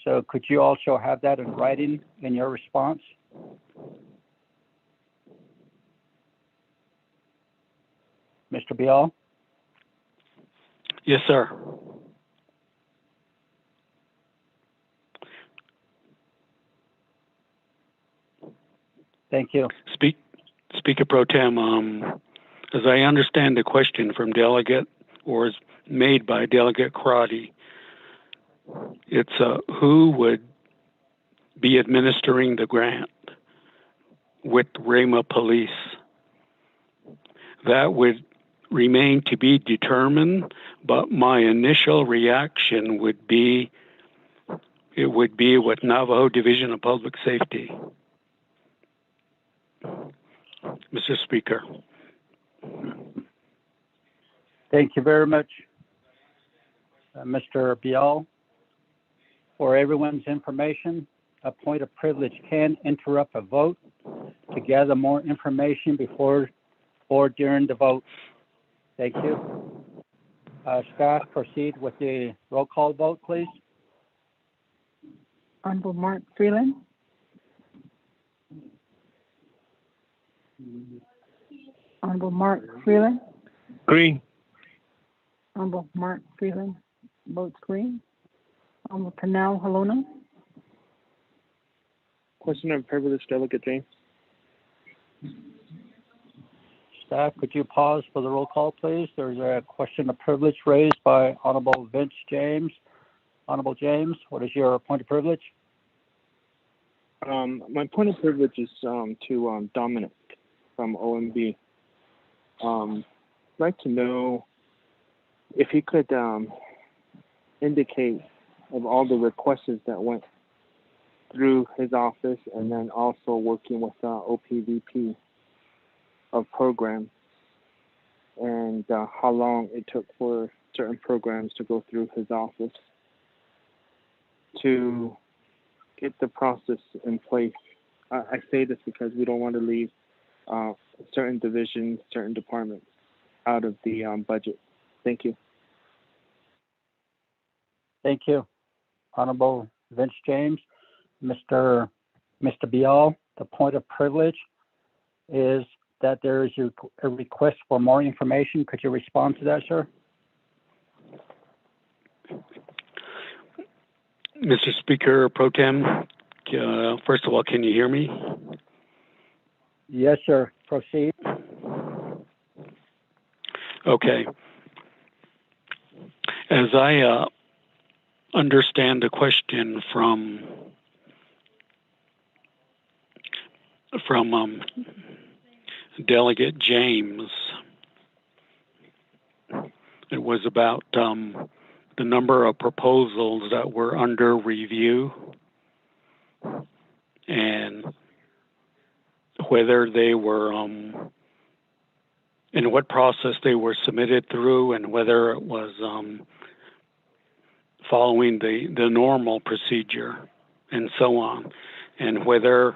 So could you also have that in writing in your response? Mr. Bial? Yes, sir. Thank you. Speaker Pro Tem, as I understand the question from Delegate, or is made by Delegate Crotty, it's who would be administering the grant with Rama Police? That would remain to be determined, but my initial reaction would be it would be with Navajo Division of Public Safety. Mr. Speaker. Thank you very much, Mr. Bial. For everyone's information, a point of privilege can interrupt a vote to gather more information before or during the vote. Thank you. Staff, proceed with the roll call vote, please. Honorable Mark Freeland. Honorable Mark Freeland. Green. Honorable Mark Freeland votes green. Honorable Canal Halona. Question of privilege, Delegate James. Staff, could you pause for the roll call, please? There's a question of privilege raised by Honorable Vince James. Honorable James, what is your point of privilege? My point of privilege is to Dominic from OMB. I'd like to know if he could indicate of all the requests that went through his office, and then also working with OPVP of programs, and how long it took for certain programs to go through his office to get the process in place. I say this because we don't want to leave certain divisions, certain departments out of the budget. Thank you. Thank you. Honorable Vince James. Mr. Bial, the point of privilege is that there is a request for more information. Could you respond to that, sir? Mr. Speaker Pro Tem, first of all, can you hear me? Yes, sir. Proceed. Okay. As I understand the question from Delegate James, it was about the number of proposals that were under review and whether they were in what process they were submitted through, and whether it was following the normal procedure and so on, and whether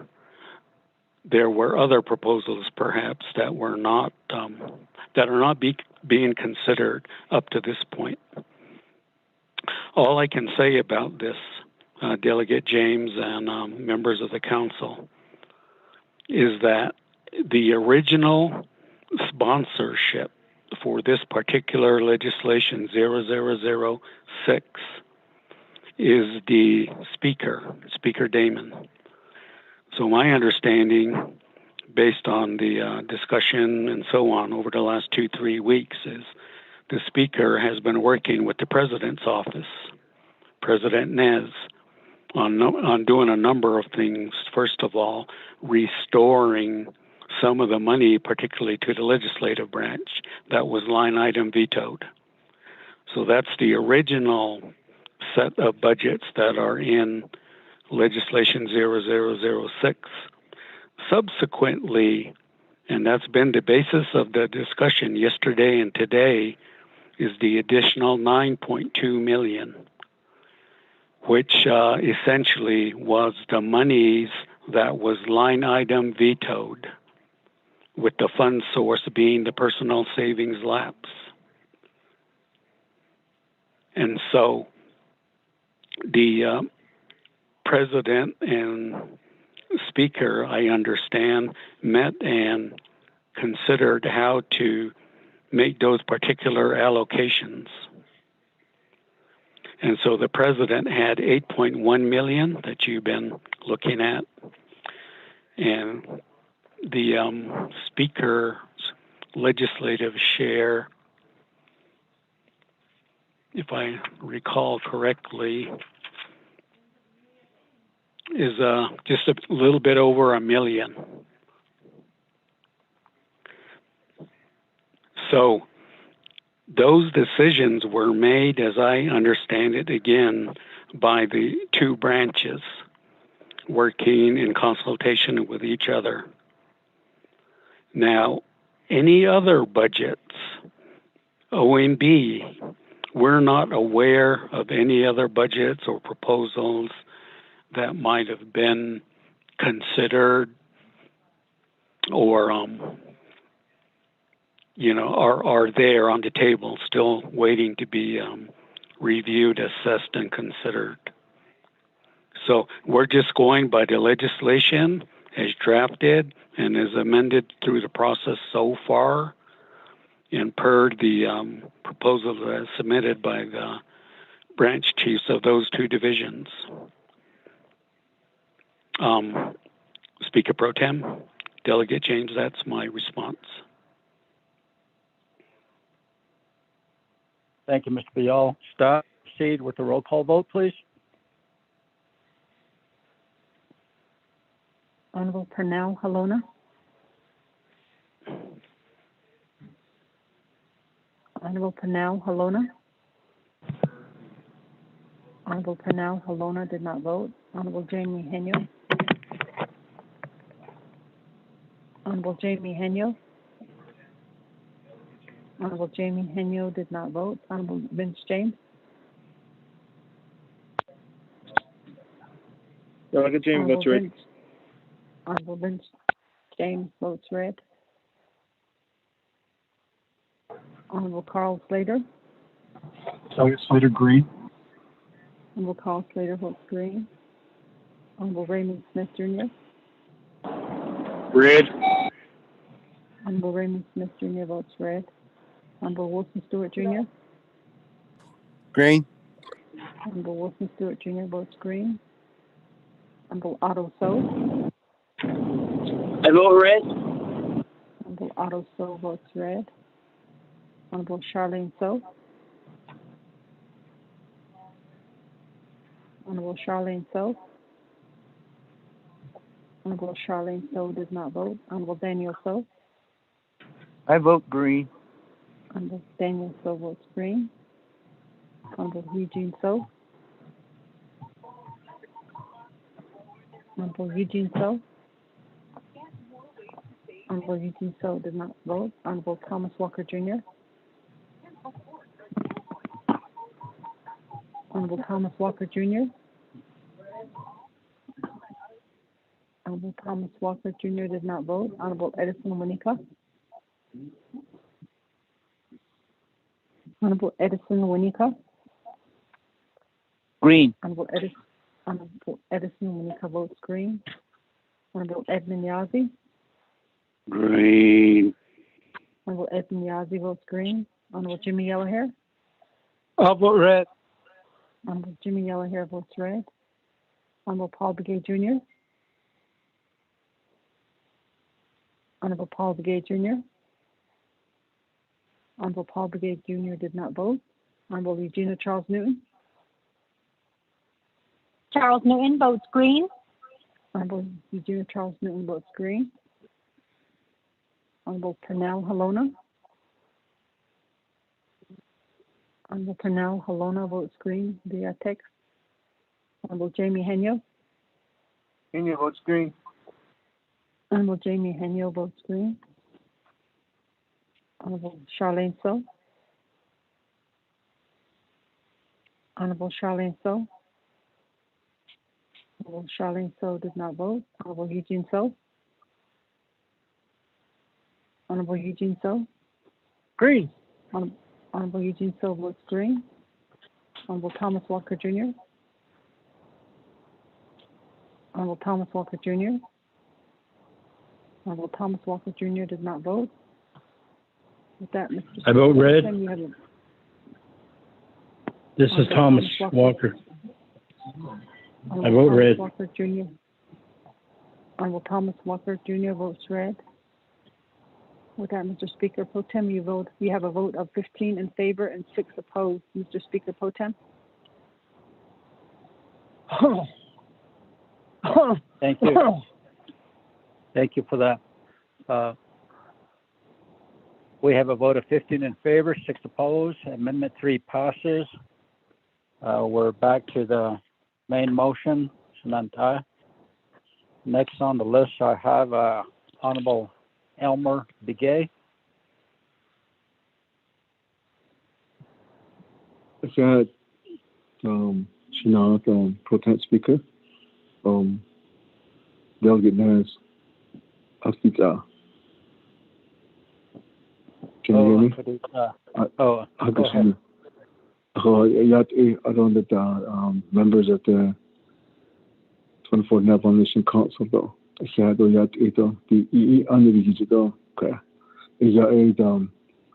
there were other proposals perhaps that were not that are not being considered up to this point. All I can say about this, Delegate James and members of the council, is that the original sponsorship for this particular legislation 0006 is the Speaker Damon. So my understanding, based on the discussion and so on over the last 2-3 weeks, is the Speaker has been working with the President's office, President Nez, on doing a number of things. First of all, restoring some of the money, particularly to the legislative branch, that was line item vetoed. So that's the original set of budgets that are in legislation 0006. Subsequently, and that's been the basis of the discussion yesterday and today, is the additional 9.2 million, which essentially was the monies that was line item vetoed, with the fund source being the personal savings lapse. And so the President and Speaker, I understand, met and considered how to make those particular allocations. And so the President had 8.1 million that you've been looking at, and the Speaker's legislative share, if I recall correctly, is just a little bit over $1 million. So those decisions were made, as I understand it, again, by the two branches working in consultation with each other. Now, any other budgets, OMB, we're not aware of any other budgets or proposals that might have been considered or are there on the table, still waiting to be reviewed, assessed, and considered. So we're just going by the legislation as drafted and as amended through the process so far, and per the proposal that is submitted by the branch chiefs of those two divisions. Speaker Pro Tem, Delegate James, that's my response. Thank you, Mr. Bial. Staff, proceed with the roll call vote, please. Honorable Pernell Halona. Honorable Pernell Halona. Honorable Pernell Halona did not vote. Honorable Jamie Henyo. Honorable Jamie Henyo. Honorable Jamie Henyo did not vote. Honorable Vince James. Delegate James votes red. Honorable Vince James votes red. Honorable Carl Slater. Slater green. Honorable Carl Slater votes green. Honorable Raymond Smith Jr. Red. Honorable Raymond Smith Jr. votes red. Honorable Wilson Stewart Jr. Green. Honorable Wilson Stewart Jr. votes green. Honorable Otto So. I vote red. Honorable Otto So votes red. Honorable Charlene So. Honorable Charlene So. Honorable Charlene So does not vote. Honorable Daniel So. I vote green. Honorable Daniel So votes green. Honorable Eugene So. Honorable Eugene So. Honorable Eugene So did not vote. Honorable Thomas Walker Jr. Honorable Thomas Walker Jr. Honorable Thomas Walker Jr. did not vote. Honorable Edison Winika. Honorable Edison Winika. Green. Honorable Edison Winika votes green. Honorable Edmund Yazzie. Green. Honorable Edmund Yazzie votes green. Honorable Jimmy Yellowhair. I'll vote red. Honorable Jimmy Yellowhair votes red. Honorable Paul Begay Jr. Honorable Paul Begay Jr. Honorable Paul Begay Jr. did not vote. Honorable Eugenia Charles Newton. Charles Newton votes green. Honorable Eugenia Charles Newton votes green. Honorable Pernell Halona. Honorable Pernell Halona votes green via text. Honorable Jamie Henyo. Henyo votes green. Honorable Jamie Henyo votes green. Honorable Charlene So. Honorable Charlene So. Honorable Charlene So did not vote. Honorable Eugene So. Honorable Eugene So. Green. Honorable Eugene So votes green. Honorable Thomas Walker Jr. Honorable Thomas Walker Jr. Honorable Thomas Walker Jr. did not vote. With that, Mr. I vote red. This is Thomas Walker. I vote red. Walker Jr. Honorable Thomas Walker Jr. votes red. With that, Mr. Speaker Pro Tem, you have a vote of 15 in favor and 6 opposed. Mr. Speaker Pro Tem. Thank you. Thank you for that. We have a vote of 15 in favor, 6 opposed. Amendment 3 passes. We're back to the main motion. Nanta. Next on the list, I have Honorable Elmer Begay. That Shinana, Pro Tem Speaker, Delegate Naz, Afita. Can you hear me? Go ahead. Around the members of the 24th Navajo Nation Council, though. I said, the under the digital, okay. Is a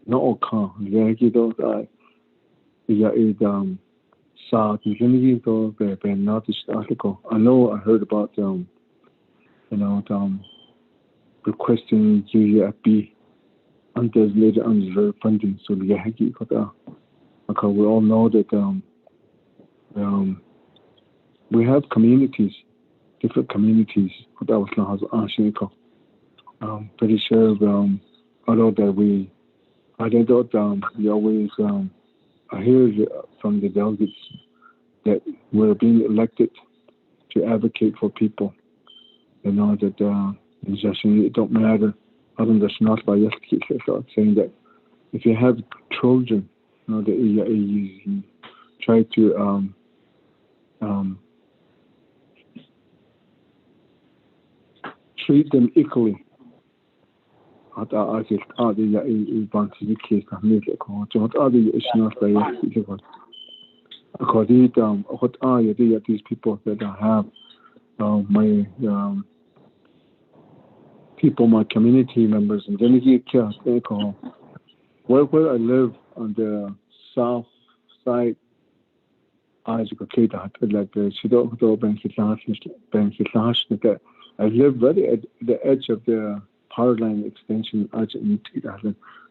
no can, regular, South Unity, though, they not this article. I know I heard about, requesting UUFB undesignated unreserved funding, so the Yahaki, because we all know that we have communities, different communities. That was not I'm pretty sure, although that we always I hear from the delegates that we're being elected to advocate for people. That it don't matter. Other than not by yesterday, saying that if you have children, that you try to treat them equally. These people that I have my people, my community members, and then where I live on the south side, I live very at the edge of the power line extension.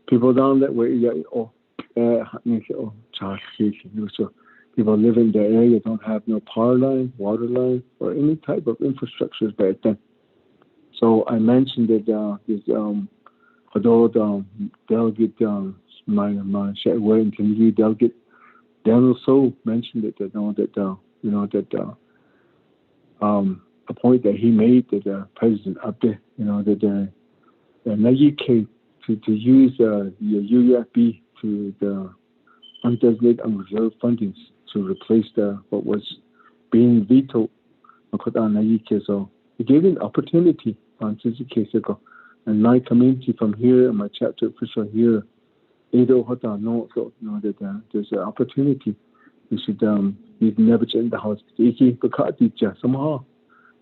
People down that way, so people live in the area don't have no power line, water line, or any type of infrastructure back then. So I mentioned that this although delegate my Wellington delegate Daniel So mentioned it that a point that he made that the president up there, that the Nayike to use the UUFB to the undesignated unreserved fundings to replace what was being vetoed. So we gave an opportunity on Susie Keseko. And my community from here, and my chapter official here, Edo Hota know that there's an opportunity. We should we've never in the house. Iki Bakati somehow.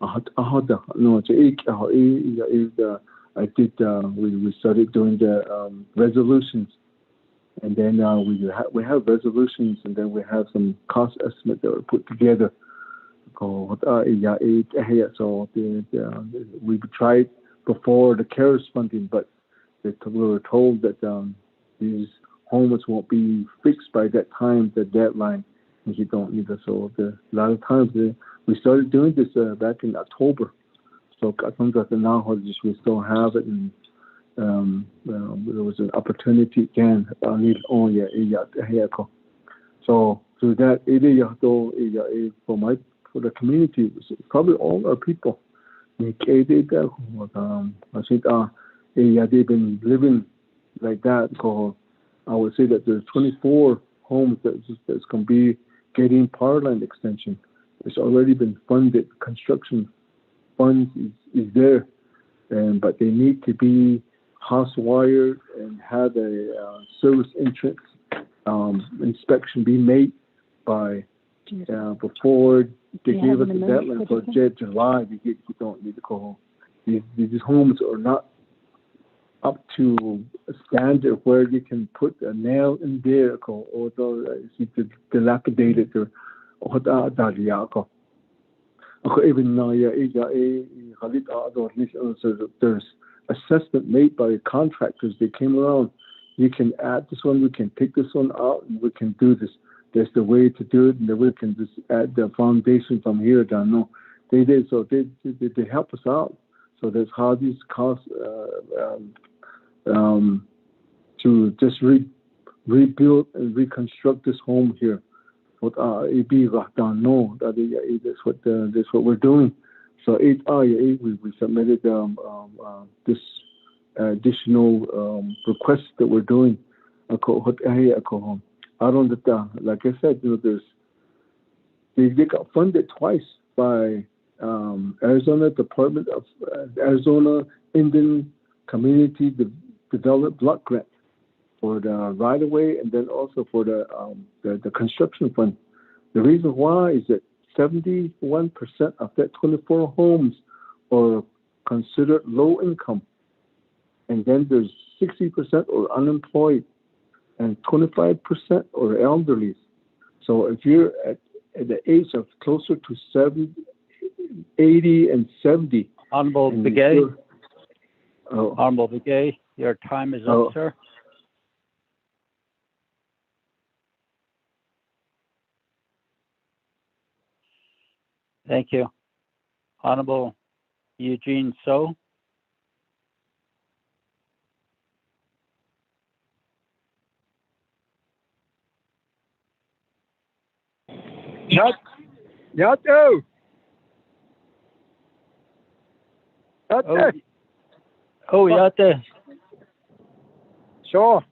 I did we started doing the resolutions, and then we have resolutions, and then we have some cost estimate that were put together. So we tried before the CARES funding, but we were told that these homes won't be fixed by that time, the deadline, and you don't need it. So a lot of times we started doing this back in October. So now we still have it, and there was an opportunity again. So through that, for the community, probably all our people. I think they've been living like that. So I would say that there's 24 homes that's going to be getting power line extension. It's already been funded. Construction funds is there, but they need to be house wired and have a service entrance inspection be made by before they gave us a deadline for July. You don't need to go. These homes are not up to a standard where you can put a nail in there, or it's dilapidated or even there's assessment made by contractors. They came around. You can add this one. We can take this one out, and we can do this. There's the way to do it, and then we can just add the foundation from here down. No, they did. So they help us out. So that's how these costs to just rebuild and reconstruct this home here. What that's what we're doing. So we submitted this additional request that we're doing. Like I said, they got funded twice by Arizona Department of Arizona Indian Community Development Block Grant for the right of way, and then also for the construction fund. The reason why is that 71% of that 24 homes are considered low income, and then there's 60% are unemployed, and 25% are elderly. So if you're at the age of closer to 80 and 70. Honorable Begay. Honorable Begay, your time is up, sir. Thank you. Honorable Eugene So. Yato. Yate. So,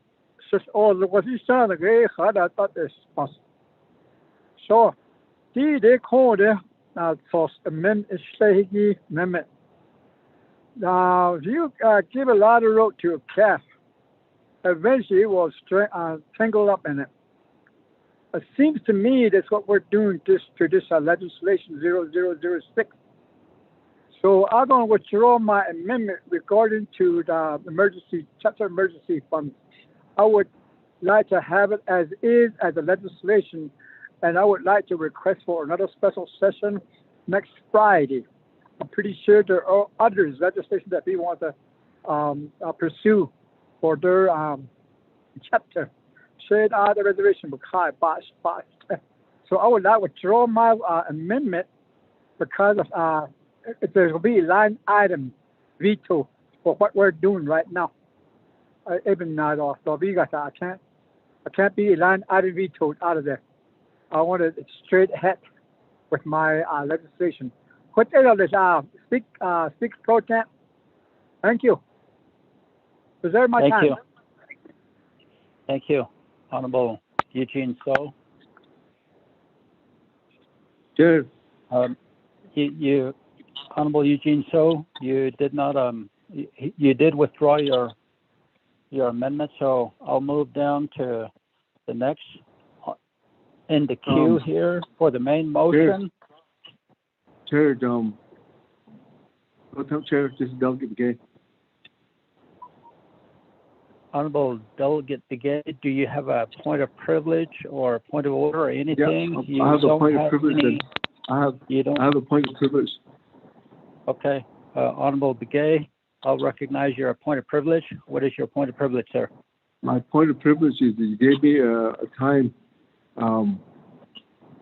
what is saying again? How that is possible. So, they call it First Amendment Amendment. Now, you give a lot of road to a calf, eventually it will tangled up in it. It seems to me that's what we're doing to this legislation 0006. So I'm going to withdraw my amendment regarding to the chapter emergency funds. I would like to have it as is as a legislation, and I would like to request for another special session next Friday. I'm pretty sure there are others legislation that we want to pursue for their chapter. Shade out the reservation because so I would like to withdraw my amendment because of if there will be a line item veto for what we're doing right now. Even now, so I can't be a line item vetoed out of there. I want it straight ahead with my legislation. What else? Speak pro temp. Thank you. Reserve my time. Thank you. Thank you, Honorable Eugene So. Sure. You Honorable Eugene So, you did not, you did withdraw your amendment, so I'll move down to the next in the queue here for the main motion. Chair, Chair, this is Delegate Gay. Honorable Delegate Begay, do you have a point of privilege or a point of order or anything? Yeah, I have a point of privilege. I have a point of privilege. Okay. Honorable Begay, I'll recognize your point of privilege. What is your point of privilege, sir? My point of privilege is that you gave me a time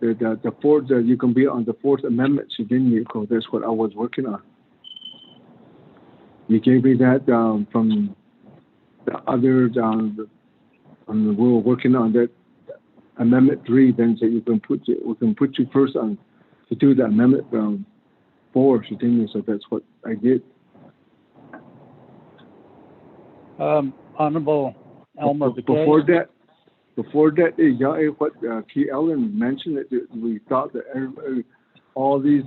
the fourth, you can be on the Fourth Amendment, so didn't you? Because that's what I was working on. You gave me that from the other, we were working on that Amendment 3, then so we can put you first on to do the Amendment 4, so didn't you? So that's what I did. Honorable Elmer Begay. Before that, what Key Ellen mentioned, that we thought that all these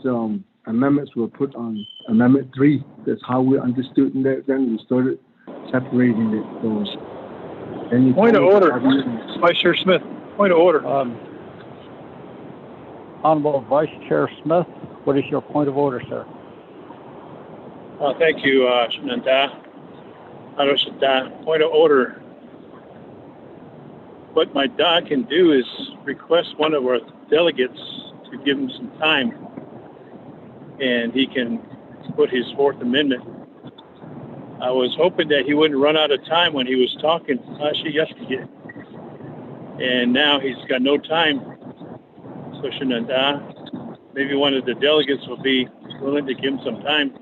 amendments were put on Amendment 3. That's how we understood it. Then we started separating it. So, point of order, Vice Chair Smith. Point of order. Honorable Vice Chair Smith, what is your point of order, sir? Thank you, point of order. What my doc can do is request one of our delegates to give him some time, and he can put his Fourth Amendment. I was hoping that he wouldn't run out of time when he was talking yesterday, and now he's got no time. So maybe one of the delegates will be willing to give him some time.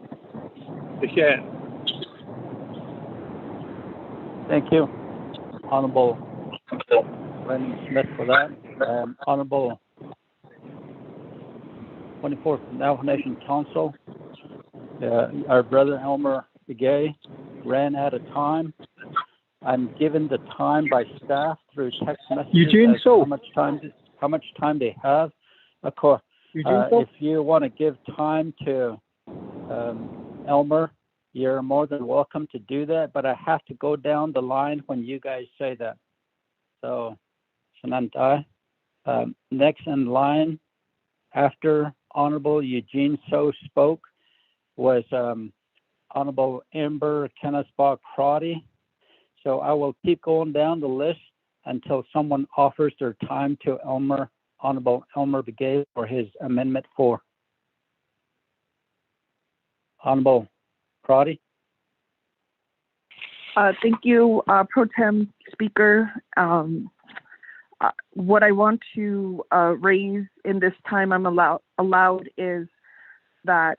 Thank you, Honorable Brandon Smith, for that. Honorable 24th Navajo Nation Council, our brother Elmer Begay ran out of time. I'm given the time by staff through text messages. Eugene, so how much time they have. Of course, if you want to give time to Elmer, you're more than welcome to do that, but I have to go down the line when you guys say that. So, next in line after Honorable Eugene So spoke was Honorable Amber Kennesbaugh Crotty. So I will keep going down the list until someone offers their time to Honorable Elmer Begay for his Amendment 4. Honorable Crotty. Thank you, Pro Tem Speaker. What I want to raise in this time I'm allowed is that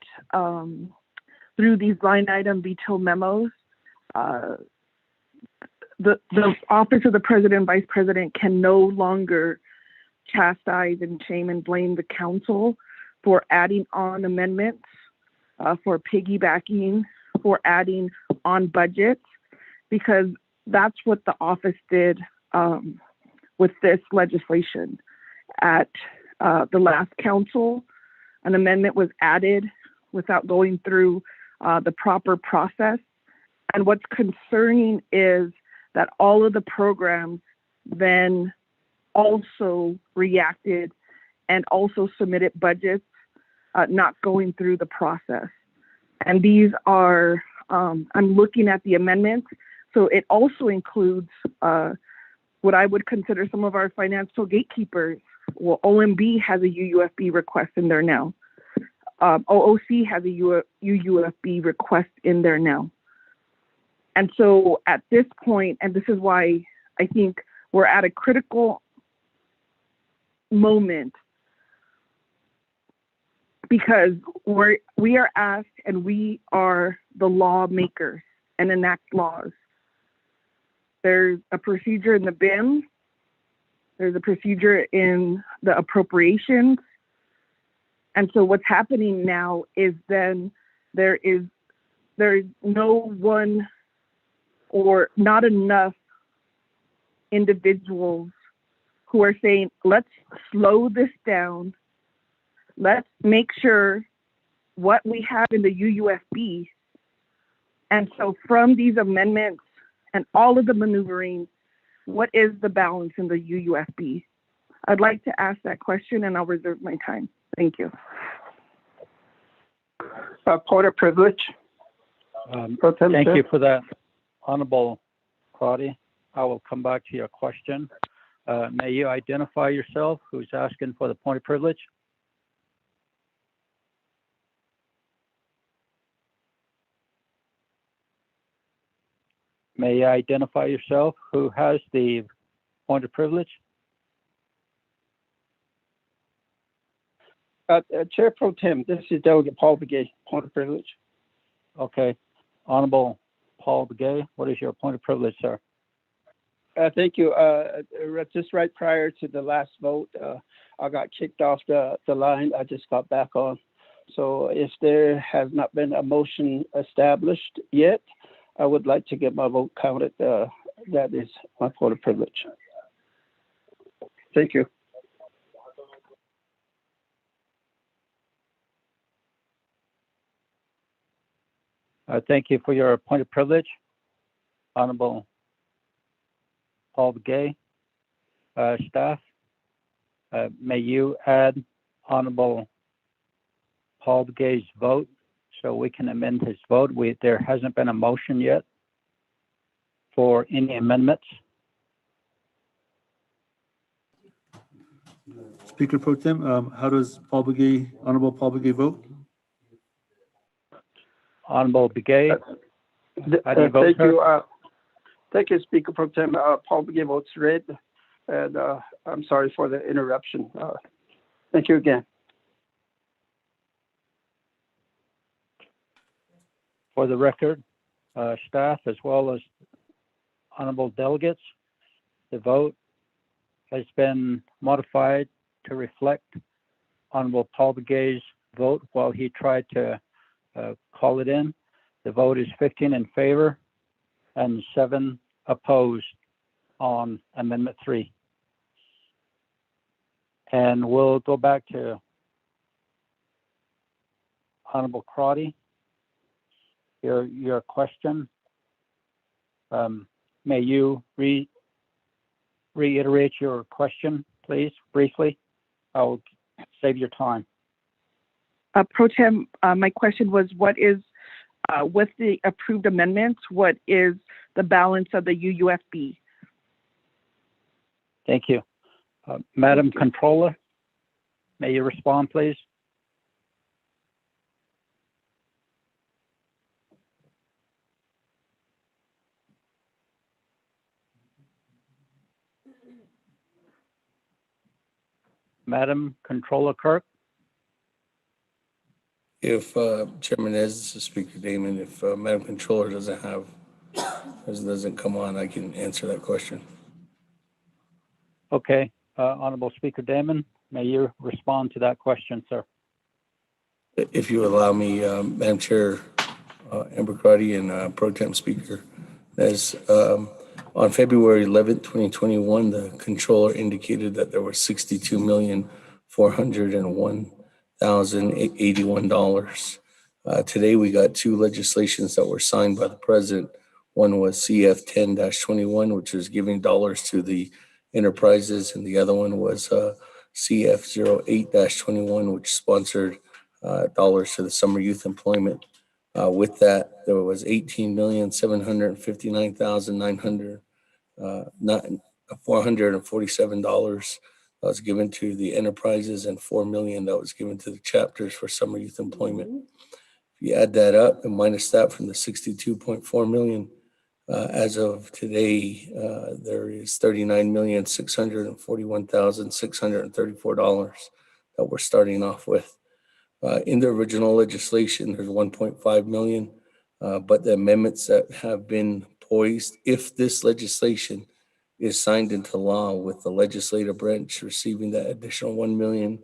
through these line item veto memos, the office of the President and Vice President can no longer chastise and shame and blame the council for adding on amendments, for piggybacking, for adding on budgets, because that's what the office did with this legislation. At the last council, an amendment was added without going through the proper process. And what's concerning is that all of the programs then also reacted and also submitted budgets not going through the process. And these are, I'm looking at the amendments, so it also includes what I would consider some of our financial gatekeepers. Well, OMB has a UUFB request in there now. OOC has a UUFB request in there now. And so at this point, and this is why I think we're at a critical moment, because we are asked and we are the lawmakers and enact laws. There's a procedure in the BIM, there's a procedure in the appropriations. And so what's happening now is then there is no one or not enough individuals who are saying, let's slow this down. Let's make sure what we have in the UUFB. And so from these amendments and all of the maneuvering, what is the balance in the UUFB? I'd like to ask that question and I'll reserve my time. Thank you. Point of privilege. Thank you for that, Honorable Crotty. I will come back to your question. May you identify yourself, who's asking for the point of privilege? May you identify yourself, who has the point of privilege? Chair Pro Tem, this is Delegate Paul Begay, point of privilege. Okay. Honorable Paul Begay, what is your point of privilege, sir? Thank you. Just right prior to the last vote, I got kicked off the line. I just got back on. So if there has not been a motion established yet, I would like to get my vote counted. That is my point of privilege. Thank you. Thank you for your point of privilege, Honorable Paul Begay. Staff, may you add Honorable Paul Begay's vote so we can amend his vote. There hasn't been a motion yet for any amendments. Speaker Pro Tem, how does Honorable Paul Begay vote? Honorable Begay, how do you vote, thank sir? you. Thank you, Speaker Pro Tem. Paul Begay votes red, and I'm sorry for the interruption. Thank you again. For the record, staff as well as honorable delegates, the vote has been modified to reflect Honorable Paul Begay's vote while he tried to call it in. The vote is 15 in favor and 7 opposed on Amendment 3. And we'll go back to Honorable Crotty. Your question. May you reiterate your question, please, briefly? I'll save your time. Pro Tem, my question was, what is, with the approved amendments, what is the balance of the UUFB? Thank you. Madam Controller, may you respond, please? Madam Controller Kirk? If Chairman Nez, this is Speaker Damon, if Madam Controller doesn't come on, I can answer that question. Okay, Honorable Speaker Damon, may you respond to that question, sir? If you allow me, Madam Chair, Amber Crotty and Pro Tem Speaker Nez, on February 11th, 2021, the controller indicated that there were $62,401,081. Today, we got 2 legislations that were signed by the President. One was CF 10-21, which is giving dollars to the enterprises, and the other one was CF 08-21, which sponsored dollars to the summer youth employment. With that, there was $18,759,447 that was given to the enterprises and $4 million that was given to the chapters for summer youth employment. If you add that up and minus that from the $62.4 million, as of today, there is $39,641,634 that we're starting off with. In the original legislation, there's 1.5 million, but the amendments that have been poised, if this legislation is signed into law with the legislative branch receiving that additional 1 million,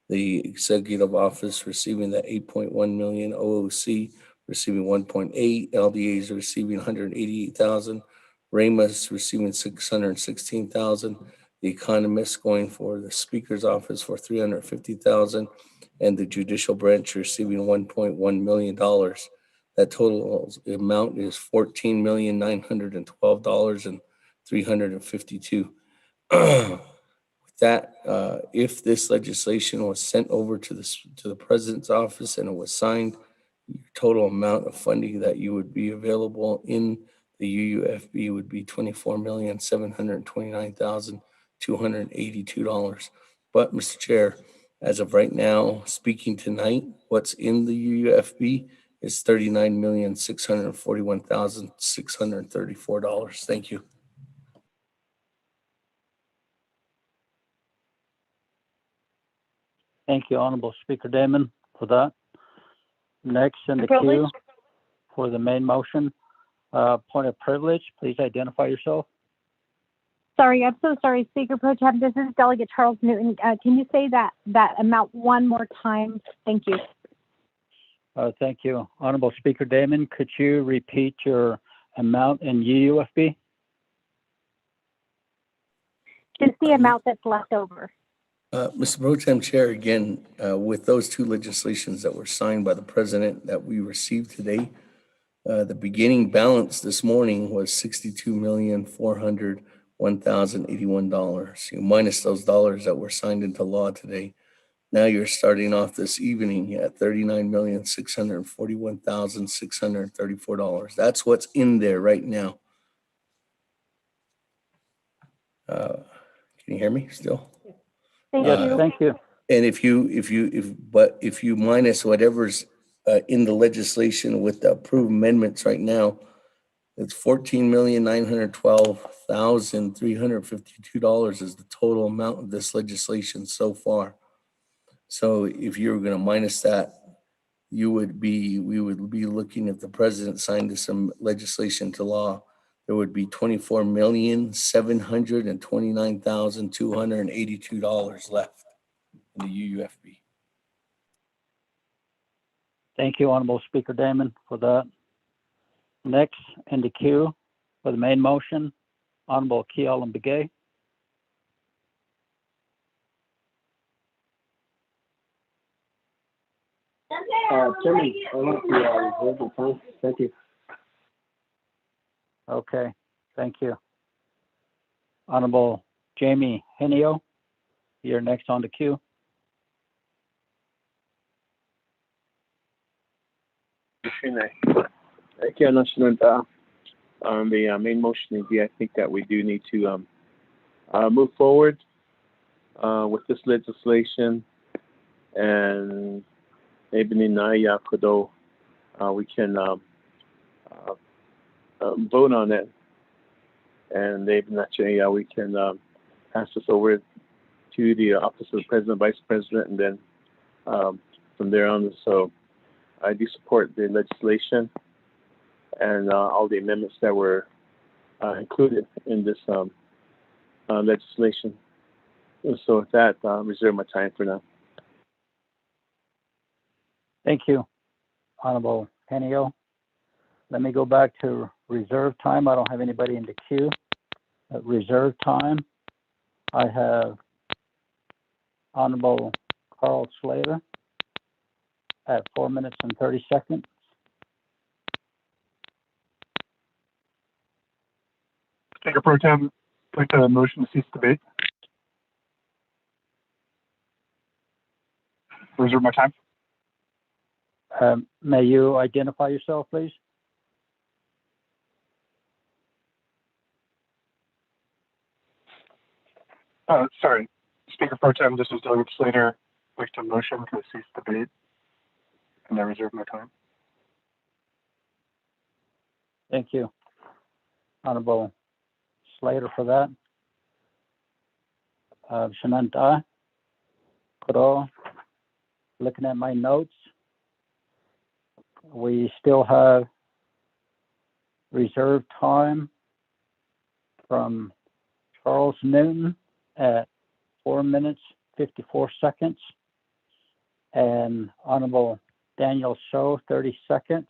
the executive office receiving that 8.1 million, OOC receiving 1.8, LDAs receiving 188,000, RAMA's receiving 616,000, the economist going for the speaker's office for 350,000, and the judicial branch receiving $1.1 million. That total amount is $14,912,352. With that, if this legislation was sent over to the president's office and it was signed, your total amount of funding that you would be available in the UUFB would be $24,729,282. But, Mr. Chair, as of right now, speaking tonight, what's in the UUFB is $39,641,634. Thank you. Thank you, Honorable Speaker Damon, for that. Next in the queue for the main motion, point of privilege, please identify yourself. Sorry, I'm so sorry, Speaker Pro Tem. This is Delegate Charles Newton. Can you say that amount one more time? Thank you. Thank you. Honorable Speaker Damon, could you repeat your amount in UUFB? Just the amount that's left over. Mr. Pro Tem Chair, again, with those two legislations that were signed by the president that we received today, the beginning balance this morning was $62,401,081. You minus those dollars that were signed into law today. Now you're starting off this evening at $39,641,634. That's what's in there right now. Can you hear me still? Thank you. Thank you. And if you minus whatever's in the legislation with the approved amendments right now, it's $14,912,352 is the total amount of this legislation so far. So if you were going to minus that, we would be looking, if the president signed this legislation to law, there would be $24,729,282 left in the UUFB. Thank you, Honorable Speaker Damon, for that. Next in the queue for the main motion, Honorable Kealan Begay. Chairman, I want to reserve the time. Thank you. Okay, thank you. Honorable Jamie Henio, you're next on the queue. On the main motion, I think that we do need to move forward with this legislation, and maybe we can vote on it, and we can pass this over to the Office of the President, Vice President, and then from there on. So I do support the legislation and all the amendments that were included in this legislation. And so with that, I'll reserve my time for now. Thank you, Honorable Henio. Let me go back to reserve time. I don't have anybody in the queue. At reserve time, I have Honorable Carl Slater at 4 minutes and 30 seconds. Speaker Pro Tem, I'd like to motion to cease debate. Reserve my time. May you identify yourself, please? Sorry, Speaker Pro Tem, this is Delegate Slater. I'd like to motion to cease debate, and I reserve my time. Thank you, Honorable Slater, for that. Shananta, Kuro, looking at my notes, we still have reserved time from Charles Newton at 4 minutes, 54 seconds, and Honorable Daniel So, 30 seconds.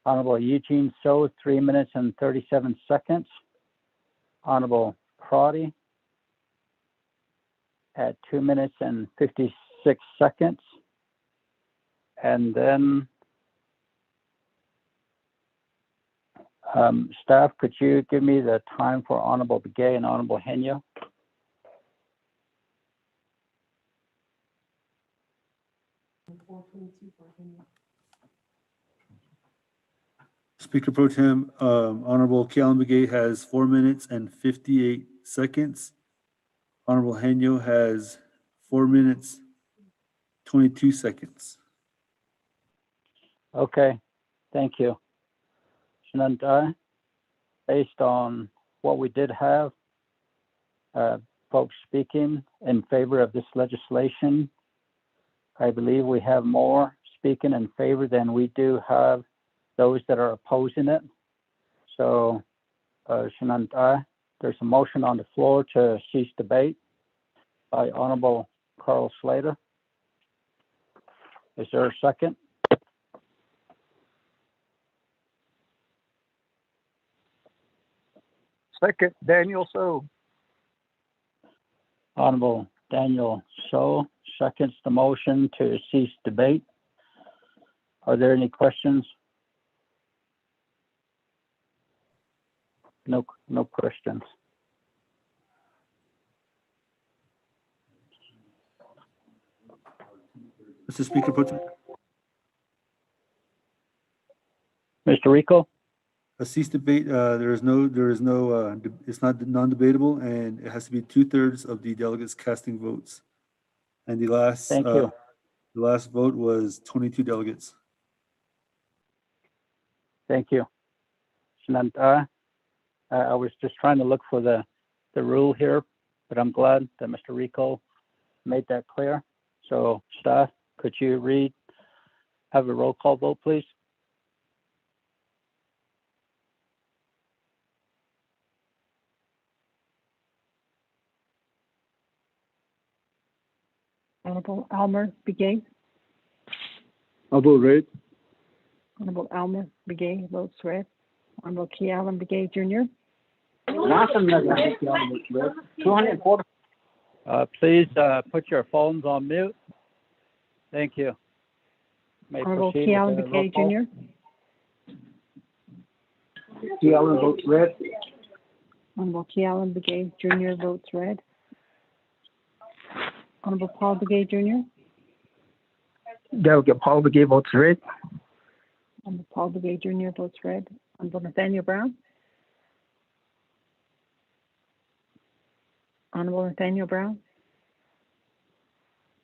Honorable Eugene So, 3 minutes and 37 seconds. Honorable Crotty at 2 minutes and 56 6 seconds. And then staff, could you give me the time for Honorable Begay and Honorable Henya? Speaker Pro Tem, Honorable Kealan Begay has 4 minutes and 58 seconds. Honorable Henyo has 4 minutes, 22 seconds. Okay, thank you. Shenandoah, based on what we did have, folks speaking in favor of this legislation, I believe we have more speaking in favor than we do have those that are opposing it. So, Shenandoah, there's a motion on the floor to cease debate by Honorable Carl Slater. Is there a second? Second, Daniel So. Honorable Daniel So seconds the motion to cease debate. Are there any questions? No questions. Mr. Speaker Pro Tem. Mr. Rico? A cease debate, it's not non-debatable, and it has to be 2/3 of the delegates casting votes. And the last, Thank you. the last vote was 22 delegates. Thank you. Shenandoah, I was just trying to look for the rule here, but I'm glad that Mr. Rico made that clear. So staff, could you have a roll call vote, please? Honorable Almer Begay. I'll vote red. Honorable Almer Begay votes red. Honorable Kealan Begay Jr. Please put your phones on mute. Thank you. May Honorable proceed with Kealan the roll Begay call. Jr. Kealan votes red. Honorable Kealan Begay Jr. votes red. Honorable Paul Begay Jr. Delegate Paul Begay votes red. Honorable Paul Begay Jr. votes red. Honorable Nathaniel Brown. Honorable Nathaniel Brown.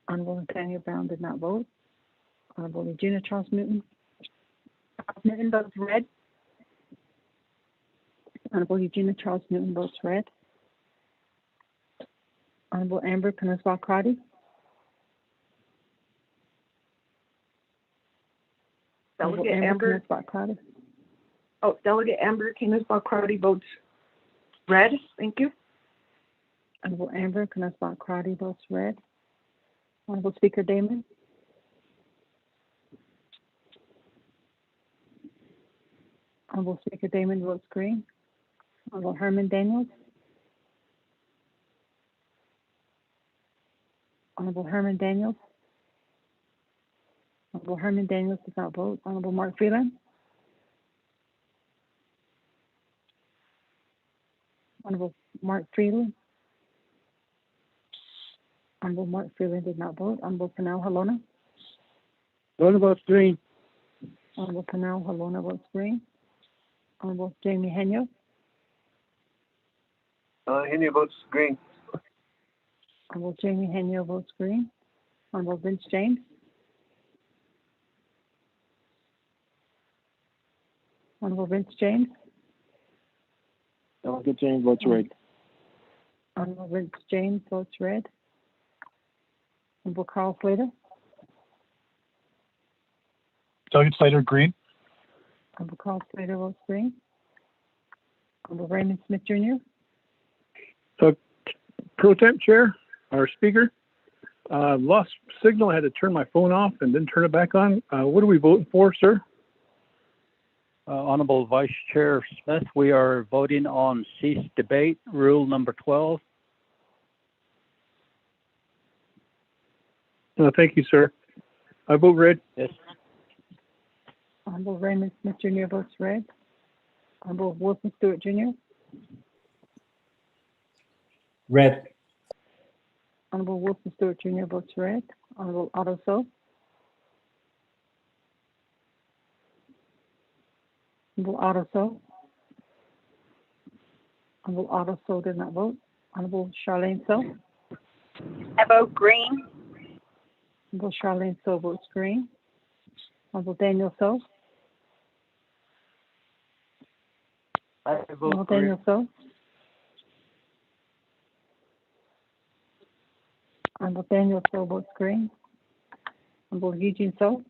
Honorable Nathaniel Brown did not vote. Honorable Regina Charles Newton. Newton votes red. Honorable Eugenia Charles Newton votes red. Honorable Amber Knutsvall Crotty. Delegate Amber. Crotty. Oh, Delegate Amber Knutsvall Crotty votes red. Thank you. Honorable Amber Knutsvall Crotty votes red. Honorable Speaker Damon. Honorable Speaker Damon votes green. Honorable Herman Daniels. Honorable Herman Daniels. Honorable Herman Daniels does not vote. Honorable Mark Freeland. Honorable Mark Freeland. Honorable Mark Freeland did not vote. Honorable Panel Halona. Halona votes green. Honorable Panel Halona votes green. Honorable Jamie Henyo. Henry votes green. Honorable Jamie Henyo votes green. Honorable Vince James. Honorable Vince James. Delegate James votes red. Honorable Vince James votes red. Honorable Carl Slater. Delegate Slater, green. Honorable Carl Slater votes green. Honorable Raymond Smith Jr. Pro Temp Chair, or Speaker, lost signal. I had to turn my phone off and then turn it back on. What are we voting for, sir? Honorable Vice Chair Smith, we are voting on cease debate, rule number 12. Thank you, sir. I vote red. Yes. Honorable Raymond Smith Jr. votes red. Honorable Wilson Stewart Jr. Red. Honorable Wilson Stewart Jr. votes red. Honorable Otto So. Honorable Otto So. Honorable Otto So did not vote. Honorable Charlene So. I vote green. Honorable Charlene So votes green. Honorable Daniel So. I vote Honorable green. Daniel So. Honorable Daniel So votes green. Honorable Eugene So.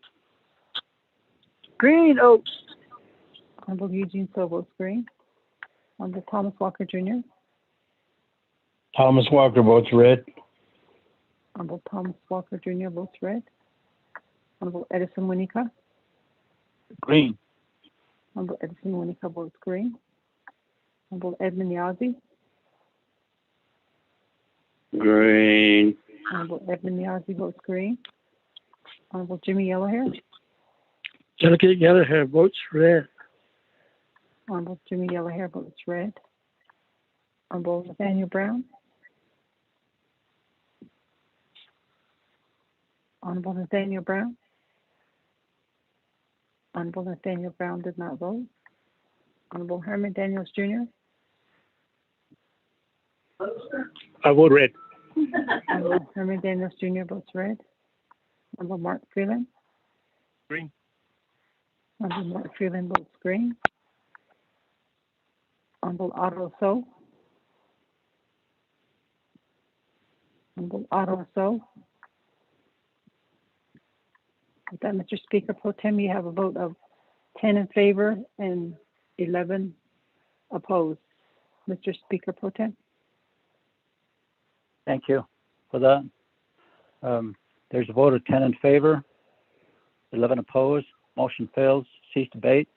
Green. Oh. Honorable Eugene So votes green. Honorable Thomas Walker Jr. Thomas Walker votes red. Honorable Thomas Walker Jr. votes red. Honorable Edison Winika. Green. Honorable Edison Winika votes green. Honorable Edmund Yazzie. Green. Honorable Edmund Yazzie votes green. Honorable Jimmy Yellowhair. Delegate Yellowhair votes red. Honorable Jimmy Yellowhair votes red. Honorable Nathaniel Brown. Honorable Nathaniel Brown. Honorable Nathaniel Brown did not vote. Honorable Herman Daniels Jr. I vote red. Honorable Herman Daniels Jr. votes red. Honorable Mark Freeland. Green. Honorable Mark Freeland votes green. Honorable Otto So. Honorable Otto So. With that, Mr. Speaker Pro Tem, you have a vote of 10 in favor and 11 opposed. Mr. Speaker Pro Tem. Thank you for that. There's a vote of 10 in favor, 11 opposed. Motion fails. Cease debate.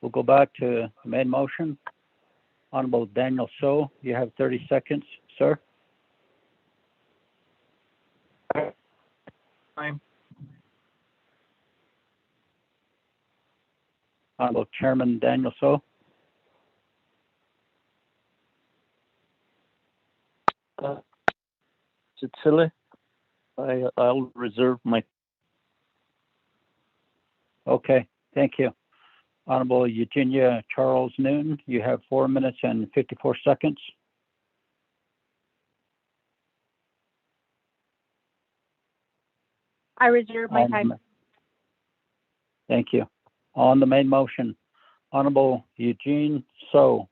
We'll go back to the main motion. Honorable Daniel So, you have 30 seconds, sir. Time. Honorable Chairman Daniel So. Cecilia, I'll reserve my. Okay, thank you. Honorable Eugenia Charles Newton, you have 4 minutes and 54 seconds. I reserve my time. Thank you. On the main motion, Honorable Eugene So,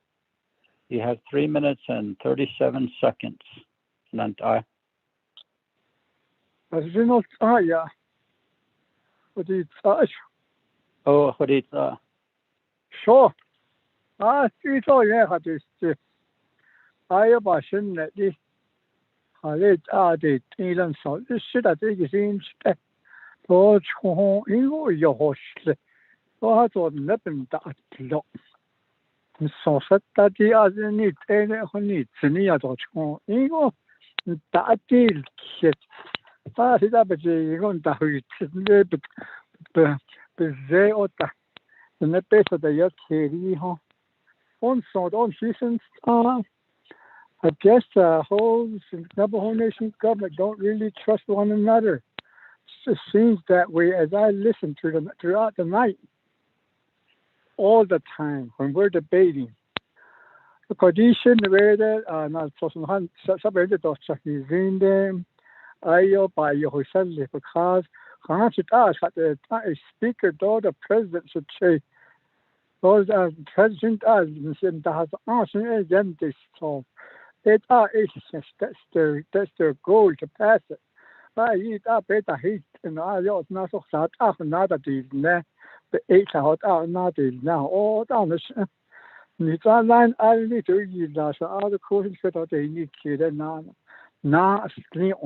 you have 3 minutes and 37 seconds. Nantai. Yeah. What is Oh, what is Sure. It's all yeah, had this. I have a shin that this. I let the England so this shit that they seem to go to your host. So I thought nothing that low. So that the other need any honey to near the Ingo that deal shit. Is that but you're going to but they ought to. And the best of the year, Katie, on sort on seasons, I guess the whole Navajo Nation government don't really trust one another. It seems that way as I listen to them throughout the night, all the time when we're debating. The condition where that not so some somebody that is in them, I by your suddenly because should ask that the speaker or the president should say, those president as has answered again this so it that's their goal to pass it. I eat up better heat and I was not so sad after another day the 8 out not now all down the你在南安里头一那是俺的口音说到这你去的那是这样。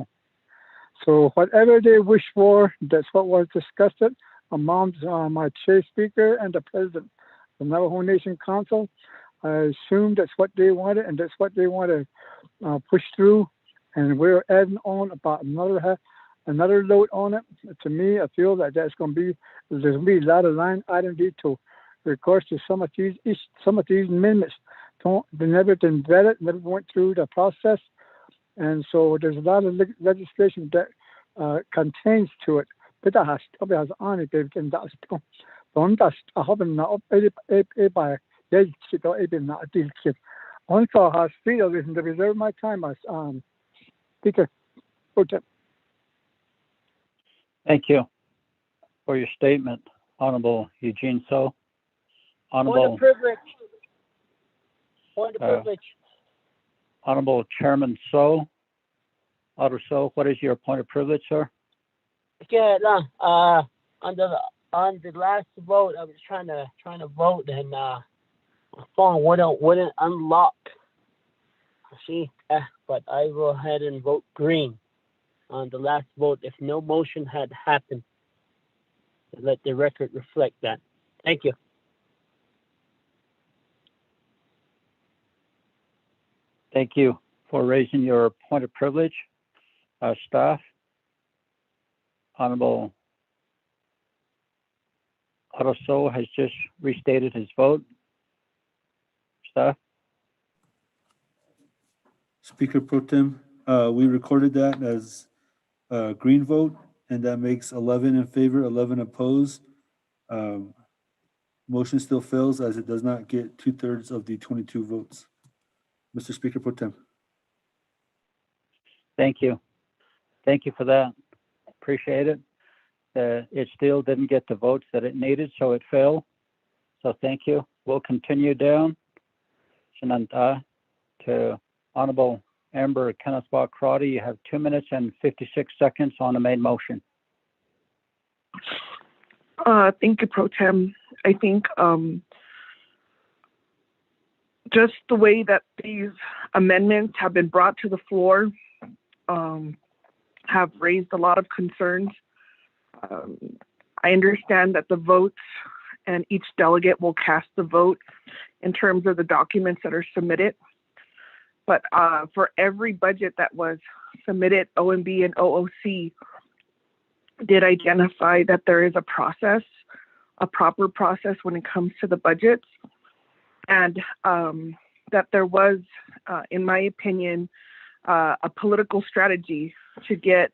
So whatever they wish for, that's what was discussed among my chair speaker and the president of the Navajo Nation Council. I assume that's what they wanted, and that's what they want to push through. And we're adding on about another note on it. To me, I feel that there's going to be a lot of line items to regards to some of these amendments. They never been vetted, never went through the process, and so there's a lot of legislation that contains to it. But that has on it, and that's I hope not by not a deal kid. Also, has feel reason to reserve my time as Speaker. Thank you for your statement, Honorable Eugene So. Honorable Point of privilege. Honorable Chairman So. Otto So, what is your point of privilege, sir? Okay, on the last vote, I was trying to vote, and my phone wouldn't unlock. See, but I will go ahead and vote green on the last vote if no motion had happened. Let the record reflect that. Thank you. Thank you for raising your point of privilege, staff. Honorable Otto So has just restated his vote. Staff. Speaker Pro Tem, we recorded that as a green vote, and that makes 11 in favor, 11 opposed. Motion still fails as it does not get 2/3 of the 22 votes. Mr. Speaker Pro Tem. Thank you. Thank you for that. Appreciate it. It still didn't get the votes that it needed, so it failed. So thank you. We'll continue down to Honorable Amber Kenneth Crotty. You have 2 minutes and 56 seconds on the main motion. Thank you, Pro Tem. I think just the way that these amendments have been brought to the floor have raised a lot of concerns. I understand that the votes and each delegate will cast the vote in terms of the documents that are submitted. But for every budget that was submitted, OMB and OOC did identify that there is a process, a proper process when it comes to the budgets, and that there was, in my opinion, a political strategy to get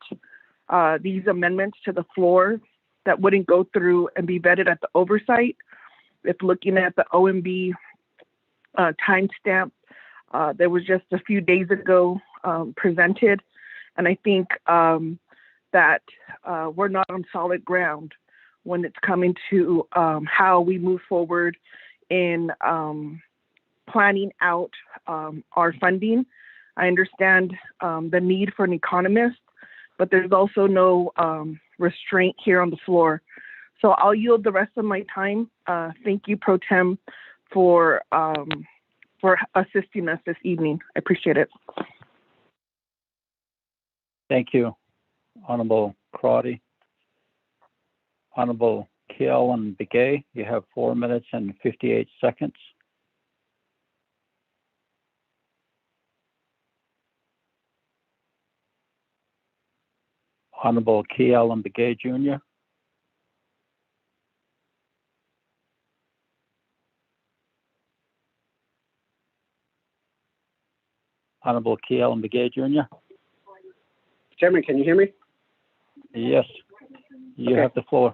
these amendments to the floor that wouldn't go through and be vetted at the oversight. If looking at the OMB timestamp, there was just a few days ago presented, and I think that we're not on solid ground when it's coming to how we move forward in planning out our funding. I understand the need for an economist, but there's also no restraint here on the floor. So I'll yield the rest of my time. Thank you, Pro Tem, for assisting us this evening. I appreciate it. Thank you, Honorable Crotty. Honorable Kiel and Begay, you have 4 minutes and 58 seconds. Honorable Kiel and Begay Jr. Honorable Kiel and Begay Jr. Chairman, can you hear me? Yes, you have the floor.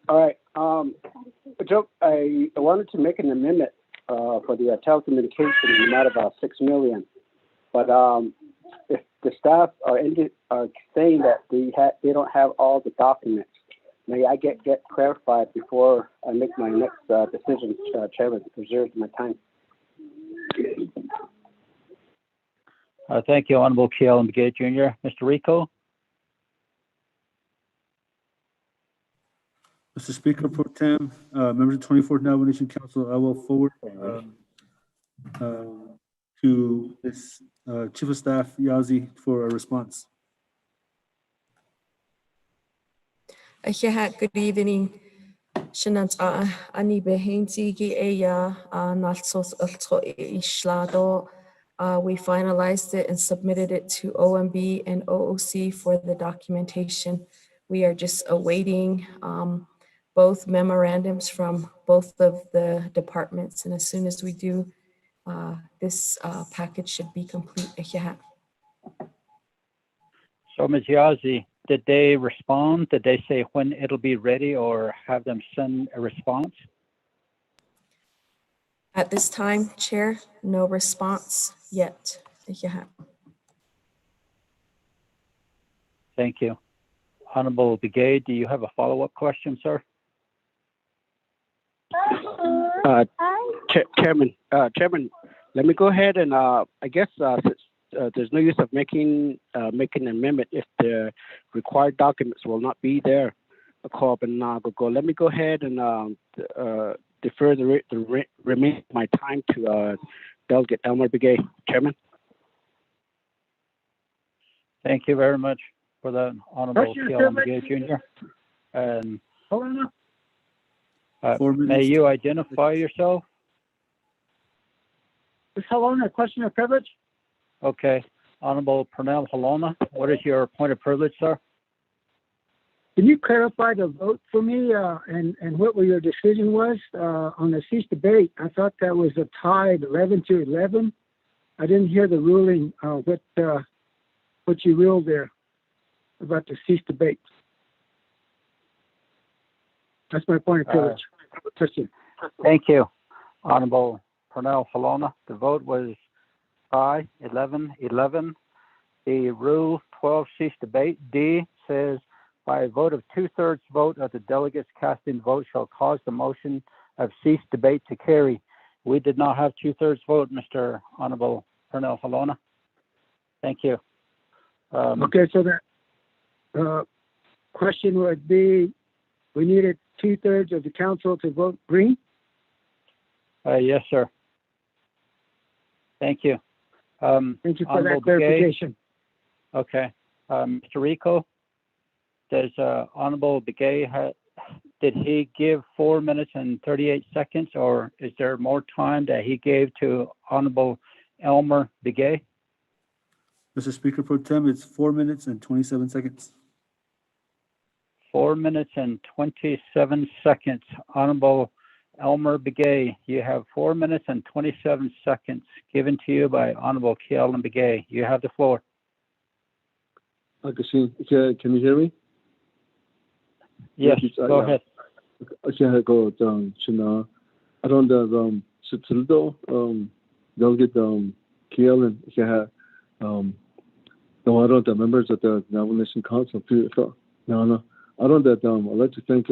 All right. I wanted to make an amendment for the telecommunication in the amount of about $6 million, but if the staff are saying that they don't have all the documents, may I get clarified before I make my next decision, Chairman, to preserve my time. Thank you, Honorable Kiel and Begay Jr. Mr. Rico. Mr. Speaker Pro Tem, members of the 24th Navajo Nation Council, I will forward to this Chief of Staff Yazi for a response. Good evening. Shanant ani behinti gi eya nalsos ultro islado We finalized it and submitted it to OMB and OOC for the documentation. We are just awaiting both memorandums from both of the departments. And as soon as we do, this package should be complete. So Ms. Yazzie, did they respond? Did they say when it'll be ready or have them send a response? At this time, Chair, no response yet. Thank you. Honorable Begay, do you have a follow-up question, sir? Chairman, let me go ahead and I guess since there's no use of making an amendment if the required documents will not be there. Let me go ahead and defer the remaining of my time to Delegate Elmer Begay. Chairman. Thank you very much for that, Honorable Elmer Begay Jr. And may you identify yourself? Ms. Halona, a question of privilege? Okay. Honorable Pernell Halona, what is your point of privilege, sir? Can you clarify the vote for me and what your decision was on the cease debate? I thought that was a tie, 11-11. I didn't hear the ruling, what you ruled there about the cease debate. That's my point of privilege. Question. Thank you, Honorable Pernell Halona. The vote was tie, 11-11. The Rule 12 cease debate D says, by a vote of 2/3 vote of the delegates casting vote shall cause the motion of cease debate to carry. We did not have 2/3 vote, Mr. Honorable Pernell Halona. Thank you. Okay, so the question would be, we needed 2/3 of the council to vote green? Yes, sir. Thank you. Thank you for that clarification. Okay. Mr. Rico, does Honorable Begay, did he give 4 minutes and 38 seconds, or is there more time that he gave to Honorable Elmer Begay? Mr. Speaker Pro Tem, it's 4 minutes and 27 seconds. 4 minutes and 27 seconds. Honorable Elmer Begay, you have 4 minutes and 27 seconds given to you by Honorable Keelan Begay. You have the floor. Okay, can you hear me? Yes, go ahead. Okay, go down. I don't know, Delegate Keelan, no, I don't, the members of the Navajo Nation Council. No, I don't, I'd like to thank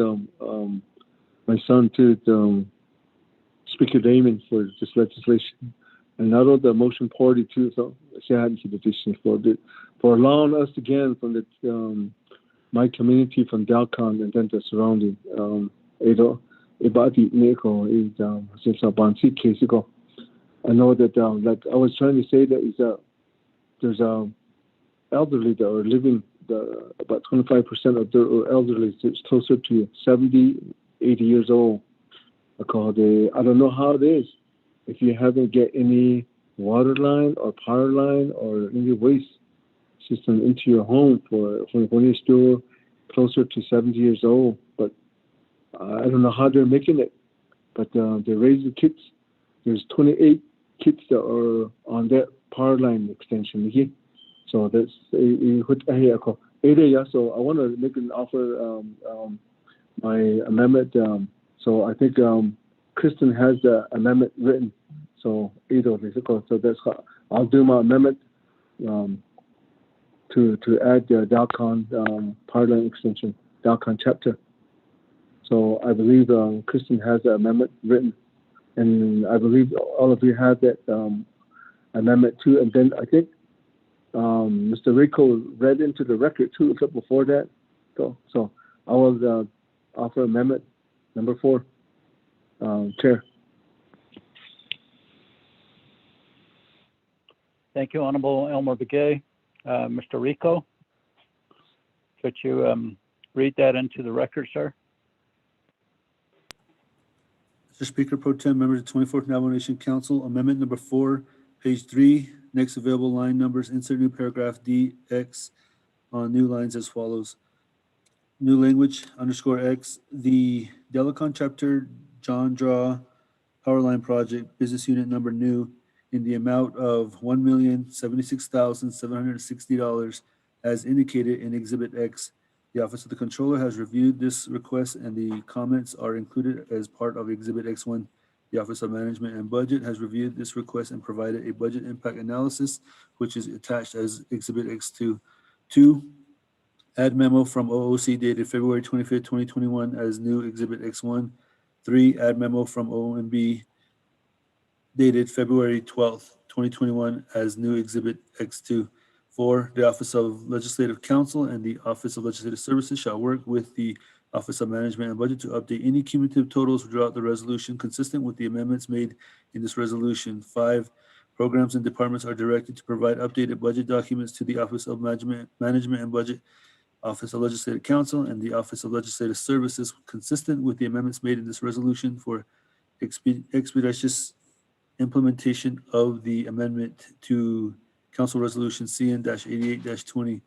my son, too, Speaker Damon, for this legislation. And I don't, the motion party, too, so for allowing us again from the my community from Dalcon and then the surrounding Ibadi Neko is since Bansi case ago. I know that like I was trying to say that is there's elderly that are living about 25% of the elderly is closer to 70, 80 years old. I don't know how it is if you haven't get any water line or power line or any waste system into your home for when you're still closer to 70 years old. But I don't know how they're making it. But they raise the kids. There's 28 kids that are on that power line extension. So that's so I want to make an offer my amendment. So I think Kristen has the amendment written. So so that's how I'll do my amendment to add the Dalcon power line extension, Dalcon chapter. So I believe Kristen has the amendment written, and I believe all of you have that amendment too. And then I think Mr. Rico read into the record too before that. So I will offer amendment number 4, Chair. Thank you, Honorable Elmer Begay. Mr. Rico, could you read that into the record, sir? Mr. Speaker Pro Tem, members of the 24th Navajo Nation Council, Amendment number 4 Page 3, next available line numbers, insert new paragraph DX on new lines as follows. New language _X, the Delicon chapter John Draw Power Line Project, business unit number new, in the amount of $1,076,760 as indicated in Exhibit X. The Office of the Controller has reviewed this request and the comments are included as part of Exhibit X1. The Office of Management and Budget has reviewed this request and provided a budget impact analysis, which is attached as Exhibit X2. 2, add memo from OOC dated February 25th, 2021 as new Exhibit X1. 3, add memo from OMB dated February 12th, 2021 as new Exhibit X2. 4, the Office of Legislative Counsel and the Office of Legislative Services shall work with the Office of Management and Budget to update any cumulative totals throughout the resolution consistent with the amendments made in this resolution. 5, programs and departments are directed to provide updated budget documents to the Office of Management and Budget, Office of Legislative Counsel, and the Office of Legislative Services consistent with the amendments made in this resolution for expeditious implementation of the amendment to Council Resolution CN-88-26.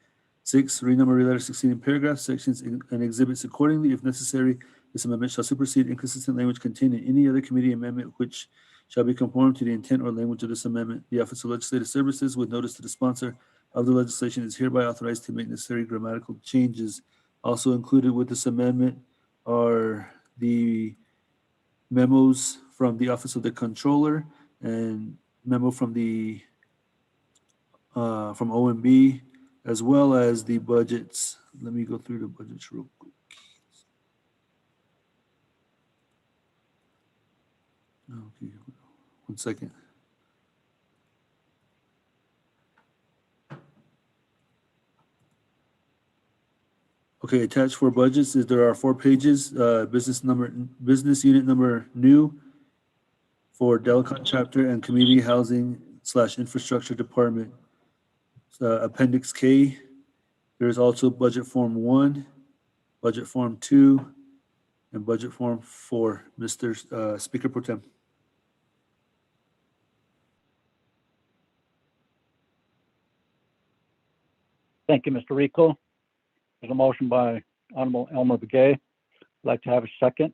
Renumber letter succeeding paragraphs, sections, and exhibits accordingly. If necessary, this amendment shall supersede inconsistent language contained in any other committee amendment which shall be conformed to the intent or language of this amendment. The Office of Legislative Services, with notice to the sponsor of the legislation, is hereby authorized to make necessary grammatical changes. Also included with this amendment are the memos from the Office of the Controller and memo from the from OMB, as well as the budgets. Let me go through the budgets real quick. Okay, 1 second. Okay, attached for budgets is there are 4 pages. Business unit number new for Delicon chapter and community housing / infrastructure department. Appendix K. There is also budget form 1, budget form 2, and budget form 4. Mr. Speaker Pro Tem. Thank you, Mr. Rico. There's a motion by Honorable Elmer Begay. I'd like to have a second.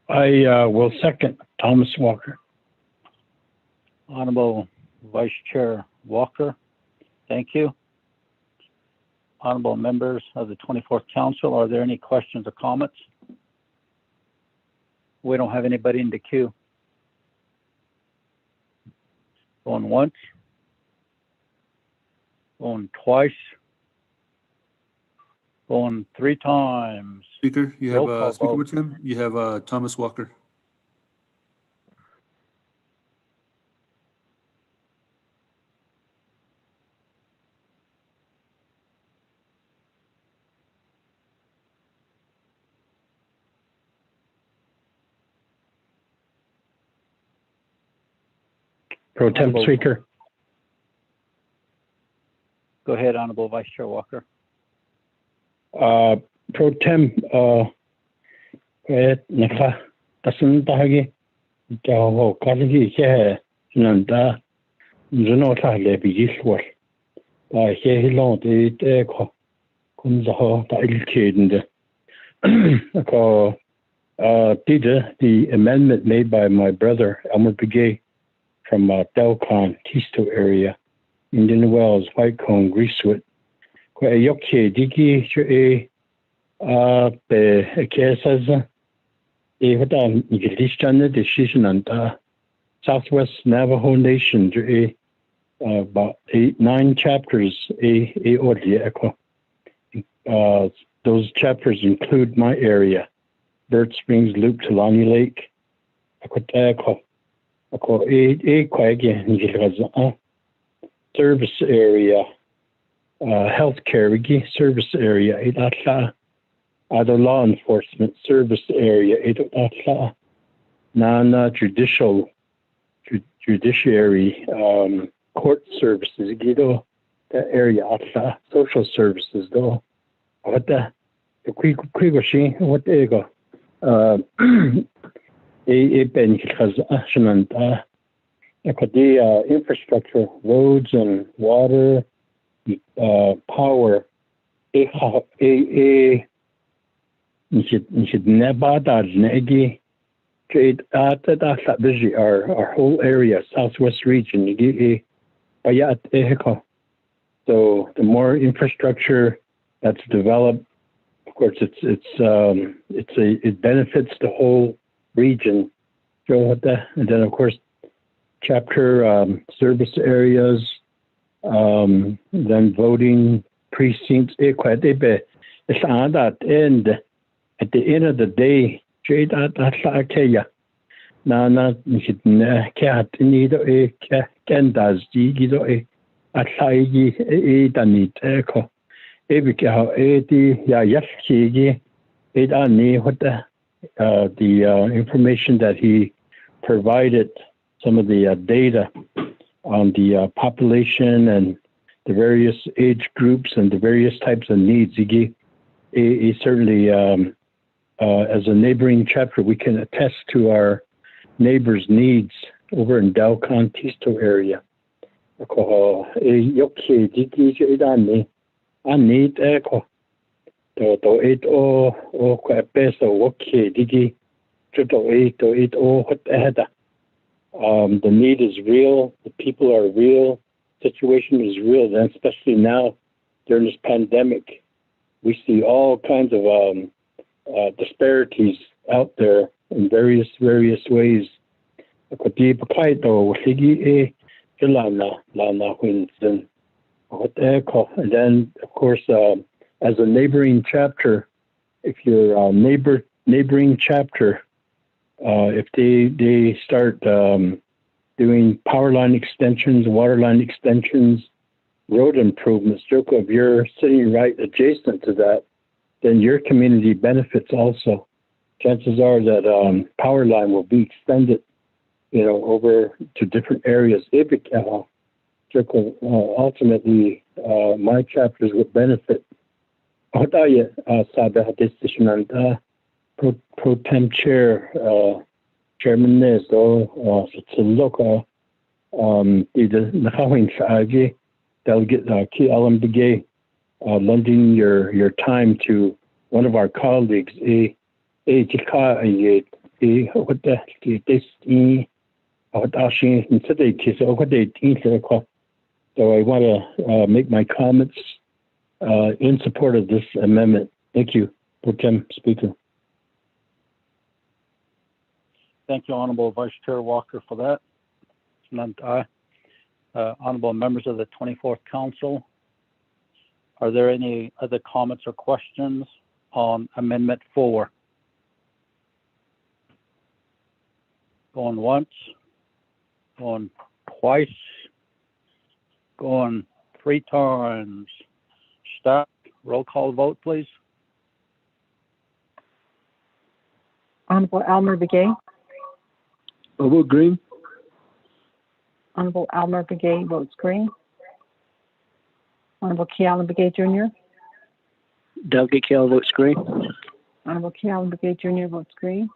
I will second Thomas Walker. Honorable Vice Chair Walker, thank you. Honorable members of the 24th Council, are there any questions or comments? We don't have anybody in the queue. Going once. Going twice. Going 3 times. Speaker, you Roll have call Speaker vote. Pro Tem. You have Thomas Walker. Pro Tem Honorable- Speaker. Go ahead, Honorable Vice Chair Walker. Pro Tem, naka tasundahagi jaho kaligi ke nanda njuno ta le bigiswal. He hilon de ko kunzaho ta ilkedende. The amendment made by my brother Elmer Begay from Delcon, Tisto area, Indian Wells, White Cone, Greasewood. Yoke digi the cases even English decision and Southwest Navajo Nation about 8-9 chapters those chapters include my area, Bird Springs Loop to Lonnie Lake. Service area, healthcare service area, other law enforcement service area, non-judicial judiciary court services, that area, social services, what the quick what they go. been because the infrastructure, roads and water, power, our whole area, Southwest region. So the more infrastructure that's developed, of course, it benefits the whole region. And then, of course, chapter service areas, then voting precincts. At the end of the day, the information that he provided, some of the data on the population and the various age groups and the various types of needs. He certainly, as a neighboring chapter, we can attest to our neighbors' needs over in Dalcon Tisto area. The need is real, the people are real, situation is real, and especially now during this pandemic, we see all kinds of disparities out there in various ways. And then, of course, as a neighboring chapter, if you're a neighboring chapter, if they start doing power line extensions, water line extensions, road improvements, if you're sitting right adjacent to that, then your community benefits also. Chances are that power line will be extended, over to different areas. Ultimately, my chapters would benefit. Pro Tem Chair, Chairman Nesto, local Delegate Key Alam Begay, lending your time to one of our colleagues, so I want to make my comments in support of this amendment. Thank you, Pro Tem Speaker. Thank you, Honorable Vice Chair Walker, for that. Honorable members of the 24th Council, are there any other comments or questions on Amendment 4? Going once, going twice, going 3 times. Staff, roll call vote, please. Honorable Elmer Begay. I vote green. Honorable Elmer Begay votes green. Honorable Kealan Begay Jr. Delegate Kale votes green. Honorable Kealan Begay Jr. votes green.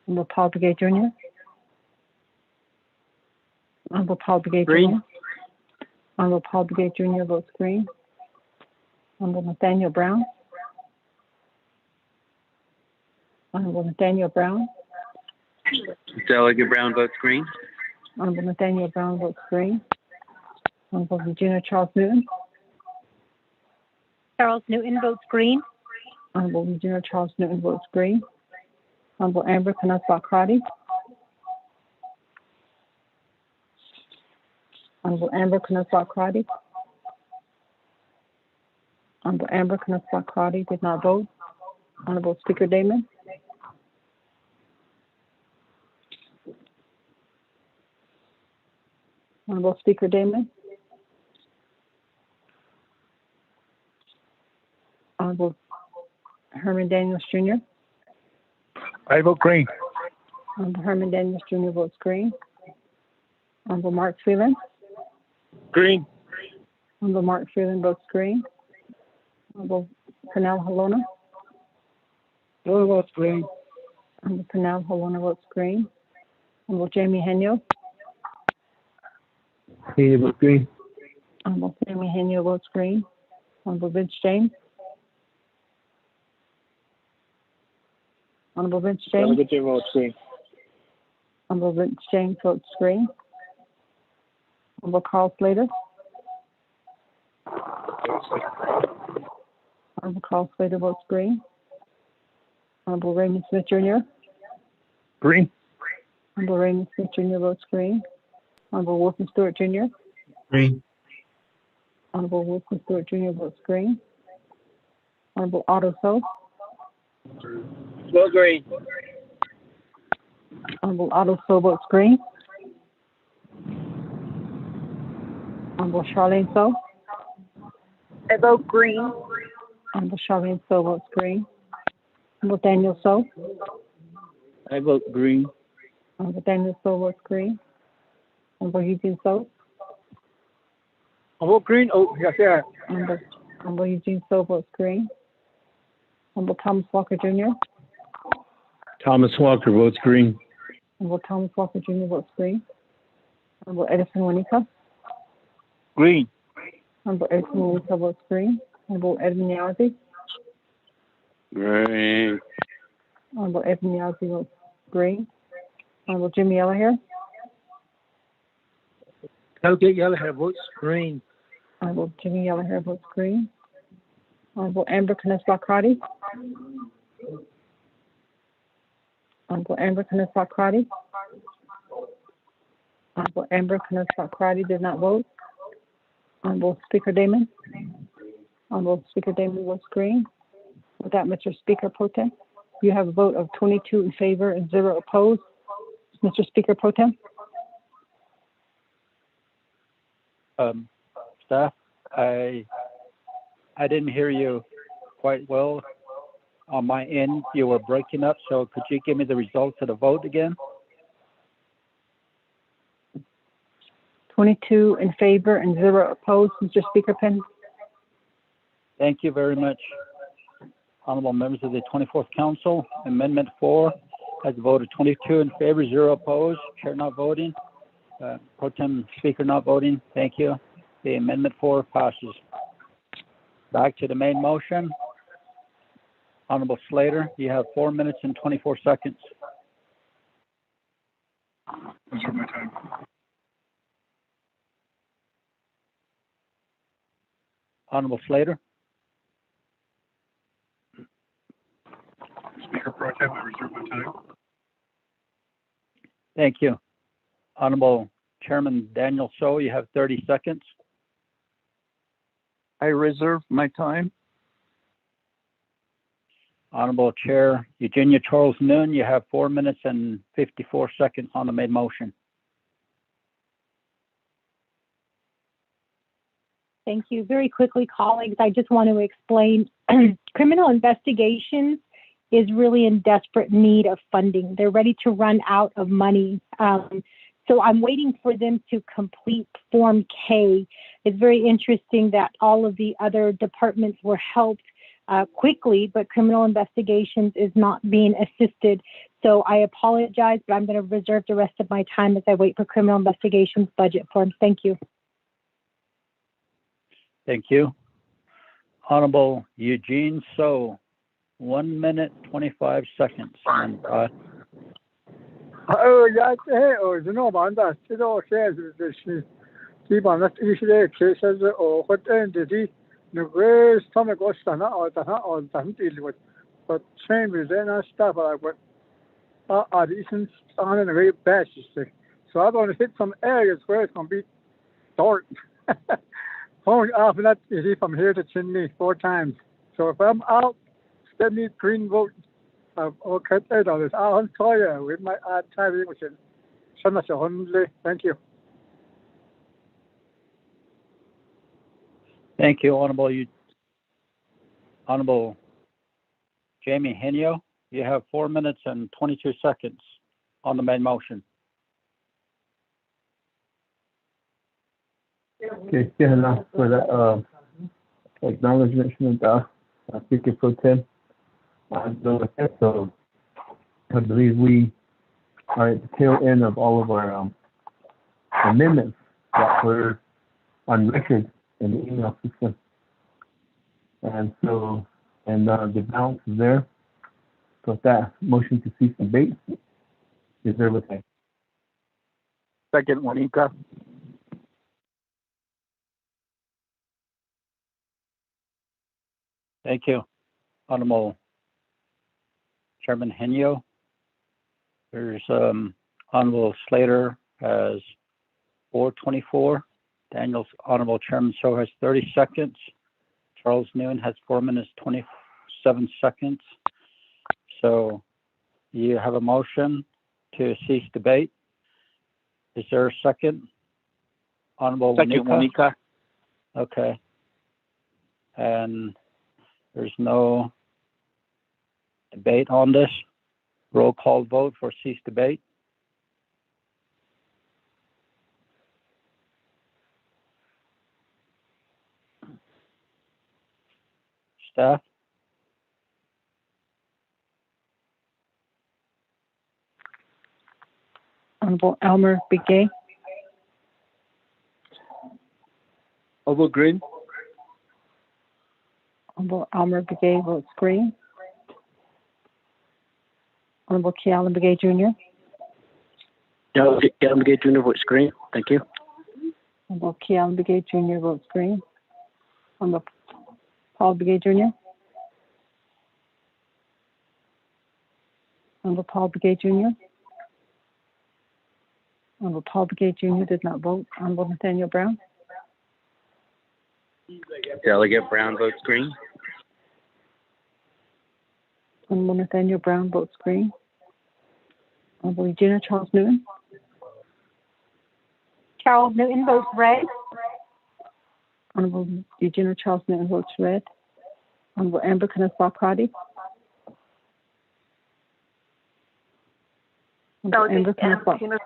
Honorable Paul Begay Jr. Honorable Paul Begay Jr. Honorable Paul Begay Jr. votes green. Honorable Nathaniel Brown. Honorable Nathaniel Brown. Delegate Brown votes green. Honorable Nathaniel Brown votes green. Honorable Regina Charles Newton. Charles Newton votes green. Honorable Regina Charles Newton votes green. Honorable Amber Kenneth Bakrati. Honorable Amber Kenneth Bakrati. Honorable Amber Kenneth Bakrati did not vote. Honorable Speaker Damon. Honorable Speaker Damon. Honorable Herman Daniels Jr. I vote green. Honorable Herman Daniels Jr. votes green. Honorable Mark Freeland. Green. Honorable Mark Freeland votes green. Honorable Cornell Halona. Votes green. Honorable Canal Hawana votes green. Honorable Jamie Henyo. Henyo votes green. Honorable Jamie Henyo votes green. Honorable Vince James. Honorable Vince James. Delegate Jim votes green. Honorable Vince James votes green. Honorable Carl Slater. Honorable Carl Slater votes green. Honorable Raymond Smith Jr. Green. Honorable Raymond Smith Jr. votes green. Honorable Wilson Stewart Jr. Green. Honorable Wilson Stewart Jr. votes green. Honorable Otto So. Vote green. Honorable Otto So votes green. Honorable Charlene So. I vote green. Honorable Charlene So votes green. Honorable Daniel So. I vote green. Honorable Daniel So votes green. Honorable Eugene So. I vote green. Oh, yes, yeah. Honorable Eugene So votes green. Honorable Thomas Walker Jr. Thomas Walker votes green. Honorable Thomas Walker Jr. votes green. Honorable Edison Wanika. Green. Honorable Edison Wanika votes green. Honorable Edmund Yazzie. Green. Honorable Edmund Yazzie votes green. Honorable Jimmy Yellowhair. Delegate Yellowhair votes green. Honorable Jimmy Yellowhair votes green. Honorable Amber Knesset-Crotty. Honorable Amber Knesset-Crotty. Honorable Amber Knesset-Crotty did not vote. Honorable Speaker Damon. Honorable Speaker Damon votes green. With that, Mr. Speaker Pro Tem, you have a vote of 22 in favor and 0 opposed. Mr. Speaker Pro Tem. Staff, I didn't hear you quite well. On my end, you were breaking up, so could you give me the results of the vote again? 22 in favor and 0 opposed. Mr. Speaker Penn. Thank you very much. Honorable members of the 24th Council, Amendment 4 has voted 22 in favor, 0 opposed. Chair not voting. Pro Tem Speaker not voting. Thank you. The Amendment 4 passes. Back to the main motion. Honorable Slater, you have 4 minutes and 24 seconds. Reserve my time. Honorable Slater. Speaker Pro Tem, I reserve my time. Thank you. Honorable Chairman Daniel So, you have 30 seconds. I reserve my time. Honorable Chair Eugenia Charles Noon, you have 4 minutes and 54 seconds on the main motion. Thank you. Very quickly, colleagues, I just want to explain criminal investigations is really in desperate need of funding. They're ready to run out of money. So I'm waiting for them to complete Form K. It's very interesting that all of the other departments were helped quickly, but criminal investigations is not being assisted. So I apologize, but I'm going to reserve the rest of my time as I wait for criminal investigations budget forms. Thank you. Thank you. Honorable Eugene So, 1 minute, 25 seconds. And, ja, da,这个现在是基本上一些其实是或者的那个他们国产啊，当地的我全部在那 stuff like what are these on a very basis. So I'm going to hit some areas where it's going to be dark. Often that is from here to Chinley 4 times. So if I'm out, send me green vote. Okay, I'll tell you with my time, which is thank you. thank you, Honorable Jamie Henyo. You have 4 minutes and 22 seconds on the main motion. Okay, yeah, for that acknowledgement from the Speaker Pro Tem. So I believe we are at the tail end of all of our amendments that were on record in the email system. And so, the balance is there. So with that, motion to cease debate is there with me. Second, Juanita. Thank you. Honorable Chairman Henio. There's Honorable Slater has 4:24. Daniel's Honorable Chairman So has 30 seconds. Charles Nguyen has 4 minutes, 27 seconds. So you have a motion to cease debate. Is there a second? Honorable Second, Juanita. Okay. And there's no debate on this. Roll call vote for cease debate. Staff? Honorable Elmer Begay. Honorable Green. Honorable Elmer Begay votes green. Honorable Kealan Begay Jr. Kealan Begay Jr. votes green. Thank you. Honorable Kealan Begay Jr. votes green. Honorable Paul Begay Jr. Honorable Paul Begay Jr. Honorable Paul Begay Jr. did not vote. Honorable Nathaniel Brown. Delegate Brown votes green. Honorable Nathaniel Brown votes green. Honorable Regina Charles Newton. Charles Newton votes red. Honorable Regina Charles Newton votes red. Honorable Amber Knassar Crotty. Honorable Amber Knassar.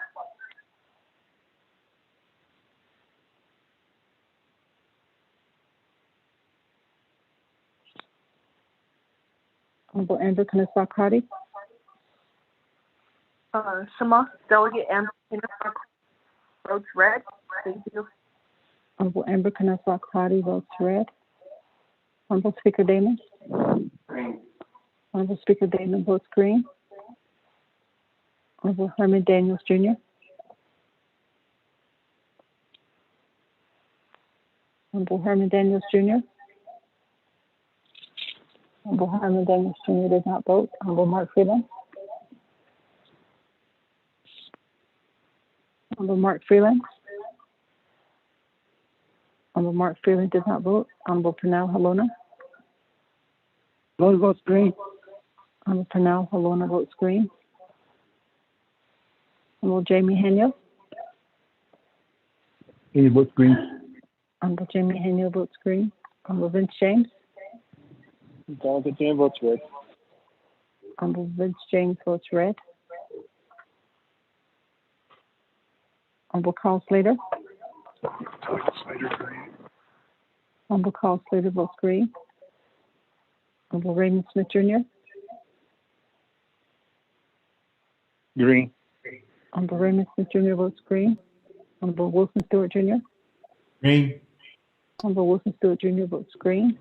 Honorable Amber Knassar Crotty. Shema, Delegate Amber Knassar votes red. Thank you. Honorable Amber Knassar Crotty votes red. Honorable Speaker Damon. Green. Honorable Speaker Damon votes green. Honorable Herman Daniels Jr. Honorable Herman Daniels Jr. Honorable Herman Daniels Jr. did not vote. Honorable Mark Freeland. Honorable Mark Freeland. Honorable Mark Freeland did not vote. Honorable Pernell Halona. Vote votes green. Honorable Pernell Halona votes green. Honorable Jamie Henyo. He votes green. Honorable Jamie Henyo votes green. Honorable Vince James. Delegate James votes red. Honorable Vince James votes red. Honorable Carl Slater. Honorable Carl Slater votes green. Honorable Raymond Smith Jr. Green. Honorable Raymond Smith Jr. votes green. Honorable Wilson Stewart Jr. Green. Honorable Wilson Stewart Jr. votes green.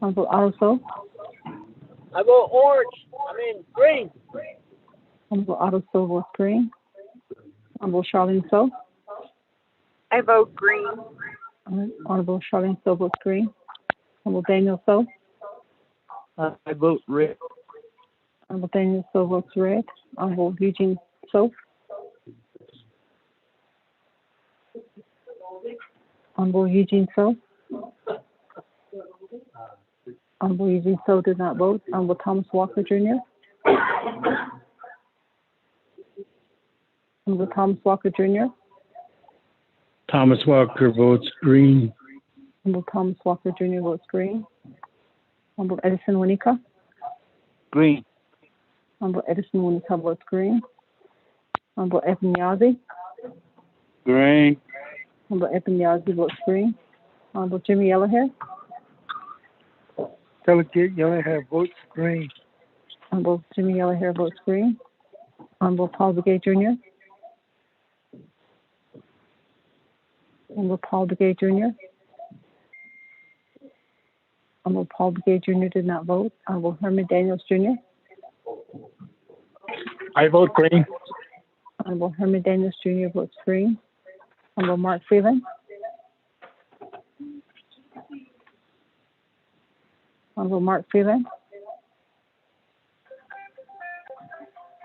Honorable Otto So. I vote green. Honorable Otto So votes green. Honorable Charlene So. I vote green. Honorable Charlene So votes green. Honorable Daniel So. I vote red. Honorable Daniel So votes red. Honorable Eugene So. Honorable Eugene So. Honorable Eugene So did not vote. Honorable Thomas Walker Jr. Honorable Thomas Walker Jr. Thomas Walker votes green. Honorable Thomas Walker Jr. votes green. Honorable Edison Winika. Green. Honorable Edison Winika votes green. Honorable Evan Yazzie. Green. Honorable Evan Yazzie votes green. Honorable Jimmy Yellowhair. Delegate Yellowhair votes green. Honorable Jimmy Yellowhair votes green. Honorable Paul Begay Jr. Honorable Paul Begay Jr. Honorable Paul Begay Jr. did not vote. Honorable Herman Daniels Jr. I vote green. Honorable Herman Daniels Jr. votes green. Honorable Mark Freeland. Honorable Mark Freeland.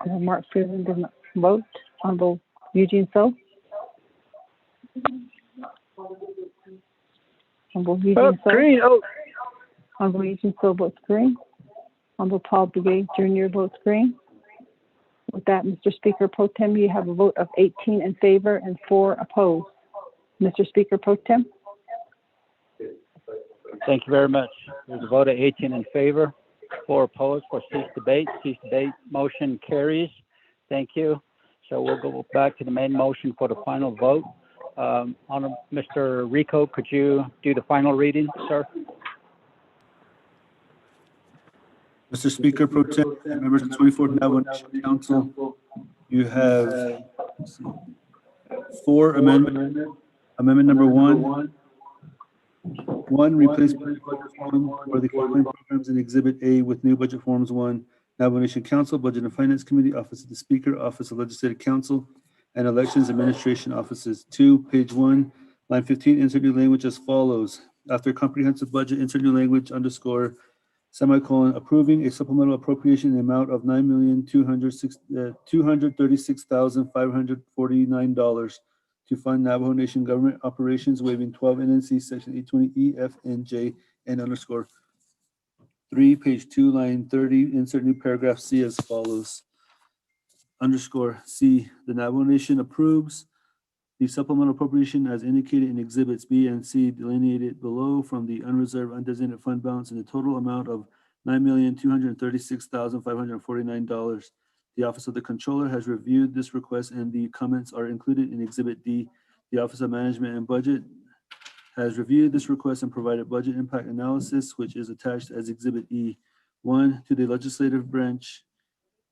Honorable Mark Freeland did not vote. Honorable Eugene So. Honorable Eugene So. Green. Oh. Honorable Eugene So votes green. Honorable Paul Begay Jr. votes green. With that, Mr. Speaker Pro Tem, you have a vote of 18 in favor and 4 opposed. Mr. Speaker Pro Tem. Thank you very much. There's a vote of 18 in favor, 4 opposed for cease debate. Cease debate motion carries. Thank you. So we'll go back to the main motion for the final vote. Mr. Rico, could you do the final reading, sir? Mr. Speaker Pro Tem and members of the 24th Navajo Nation Council, you have 4 amendments. Amendment number 1. 1, replace budget form for the campaign programs in Exhibit A with new budget forms. 1, Navajo Nation Council, Budget and Finance Committee, Office of the Speaker, Office of Legislative Council, and Elections Administration Offices. 2, page 1, line 15, insert new language as follows. After comprehensive budget, insert new language _ semicolon, approving a supplemental appropriation in the amount of $9,236,549 to fund Navajo Nation government operations, waiving 12 NNC section 820 E, F, and J, and _ 3, page 2, line 30, insert new paragraph C as follows. C, the Navajo Nation approves the supplemental appropriation as indicated in Exhibits B and C delineated below from the unreserved undesignated fund balance in the total amount of $9,236,549. The Office of the Controller has reviewed this request and the comments are included in Exhibit D. The Office of Management and Budget has reviewed this request and provided budget impact analysis, which is attached as Exhibit E. 1, to the Legislative Branch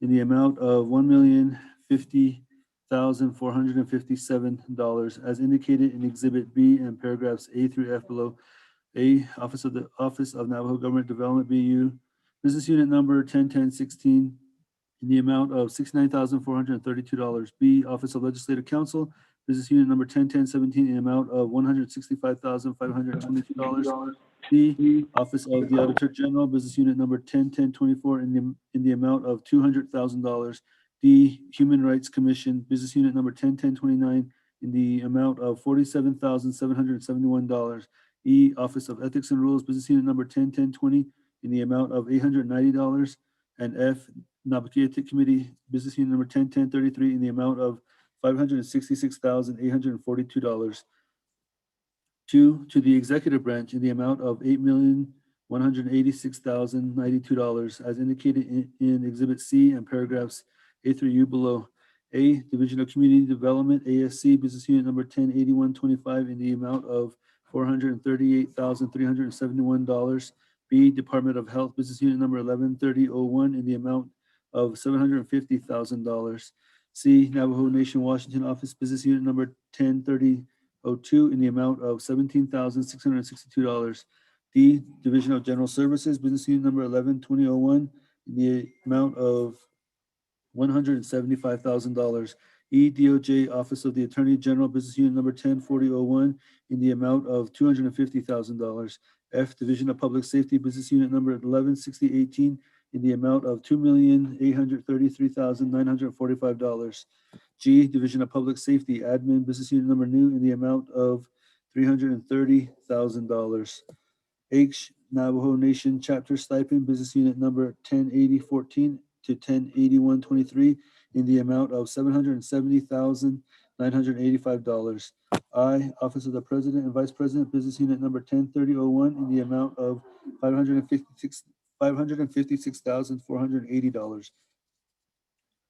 in the amount of $1,050,457 as indicated in Exhibit B and paragraphs A through F below. A, Office of Navajo Government Development BU, Business Unit number 101016 in the amount of $69,432. B, Office of Legislative Council, Business Unit number 101017 in the amount of $165,522. C, Office of the Auditor General, Business Unit number 101024 in the amount of $200,000. D, Human Rights Commission, Business Unit number 101029 in the amount of $47,771. E, Office of Ethics and Rules, Business Unit number 101020 in the amount of $890. And F, Navajo Committee, Business Unit number 101033 in the amount of $566,842. 2, to the Executive Branch in the amount of $8,186,092 as indicated in Exhibit C and paragraphs A through U below. A, Division of Community Development, ASC, Business Unit number 108125 in the amount of $438,371. B, Department of Health, Business Unit number 113001 in the amount of $750,000. C, Navajo Nation Washington Office, Business Unit number 103002 in the amount of $17,662. D, Division of General Services, Business Unit number 112001 in the amount of $175,000. E, DOJ Office of the Attorney General, Business Unit number 104001 in the amount of $250,000. F, Division of Public Safety, Business Unit number 116018 in the amount of $2,833,945. G, Division of Public Safety, Admin, Business Unit number new in the amount of $330,000. H, Navajo Nation Chapter Stipend, Business Unit number 108014 to 108123 in the amount of $770,985. I, Office of the President and Vice President, Business Unit number 103001 in the amount of $556,480.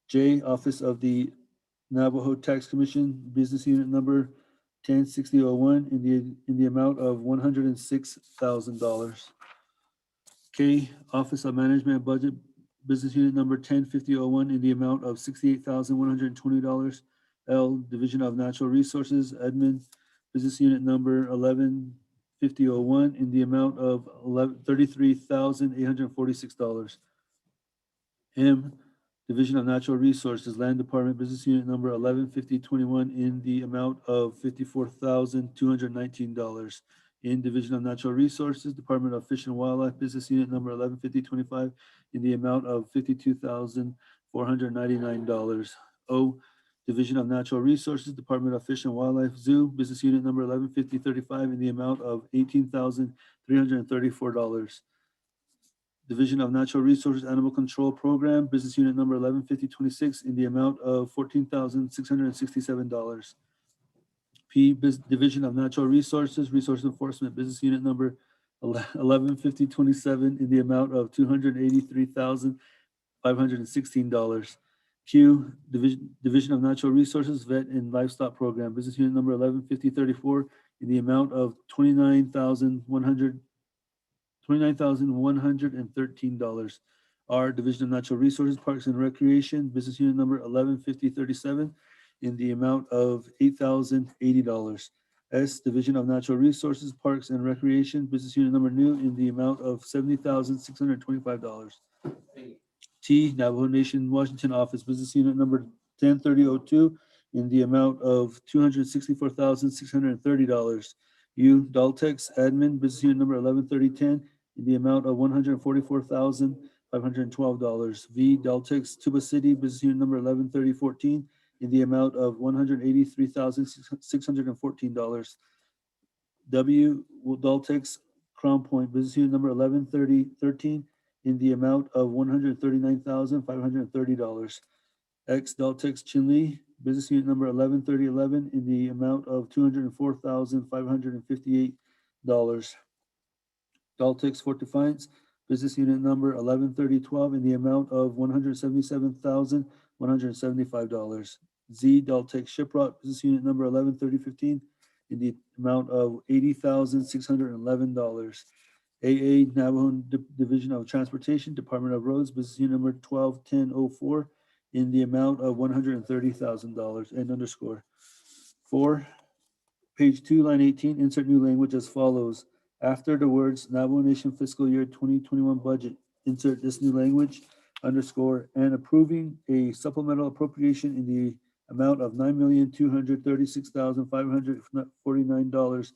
J, Office of the Navajo Tax Commission, Business Unit number 106001 in the amount of $106,000. K, Office of Management and Budget, Business Unit Number 105001 in the amount of $68,120. L, Division of Natural Resources, Admin, Business Unit Number 115001 in the amount of $33,846. M, Division of Natural Resources, Land Department, Business Unit Number 115021 in the amount of $54,219. In Division of Natural Resources, Department of Fish and Wildlife, Business Unit Number 115025 in the amount of $52,499. O, Division of Natural Resources, Department of Fish and Wildlife, Zoo, Business Unit Number 115035 in the amount of $18,334. Division of Natural Resources Animal Control Program, Business Unit Number 115026 in the amount of $14,667. P, Division of Natural Resources, Resource Enforcement, Business Unit Number 115027 in the amount of $283,516. Q, Division of Natural Resources, Vet and Livestock Program, Business Unit Number 115034 in the amount of $29,113. R, Division of Natural Resources, Parks and Recreation, Business Unit Number 115037 in the amount of $8,080. S, Division of Natural Resources, Parks and Recreation, Business Unit Number New in the amount of $70,625. T, Navajo Nation, Washington Office, Business Unit Number 103002 in the amount of $264,630. U, Daltex, Admin, Business Unit Number 113010 in the amount of $144,512. V, Daltex, Tuba City, Business Unit Number 113014 in the amount of $183,614. W, Daltex, Crown Point, Business Unit Number 113013 in the amount of $139,530. X, Daltex, Chinle, Business Unit Number 113011 in the amount of $204,558. Daltex, Fort Defiance, Business Unit Number 113012 in the amount of $177,175. Z, Daltex, Shiprock, Business Unit Number 113015 in the amount of $80,611. AA, Navajo Division of Transportation, Department of Roads, Business Unit Number 121004 in the amount of $130,000 and underscore. 4, page 2, line 18, insert new language as follows. After the words Navajo Nation fiscal year 2021 budget, insert this new language, underscore, and approving a supplemental appropriation in the amount of $9,236,549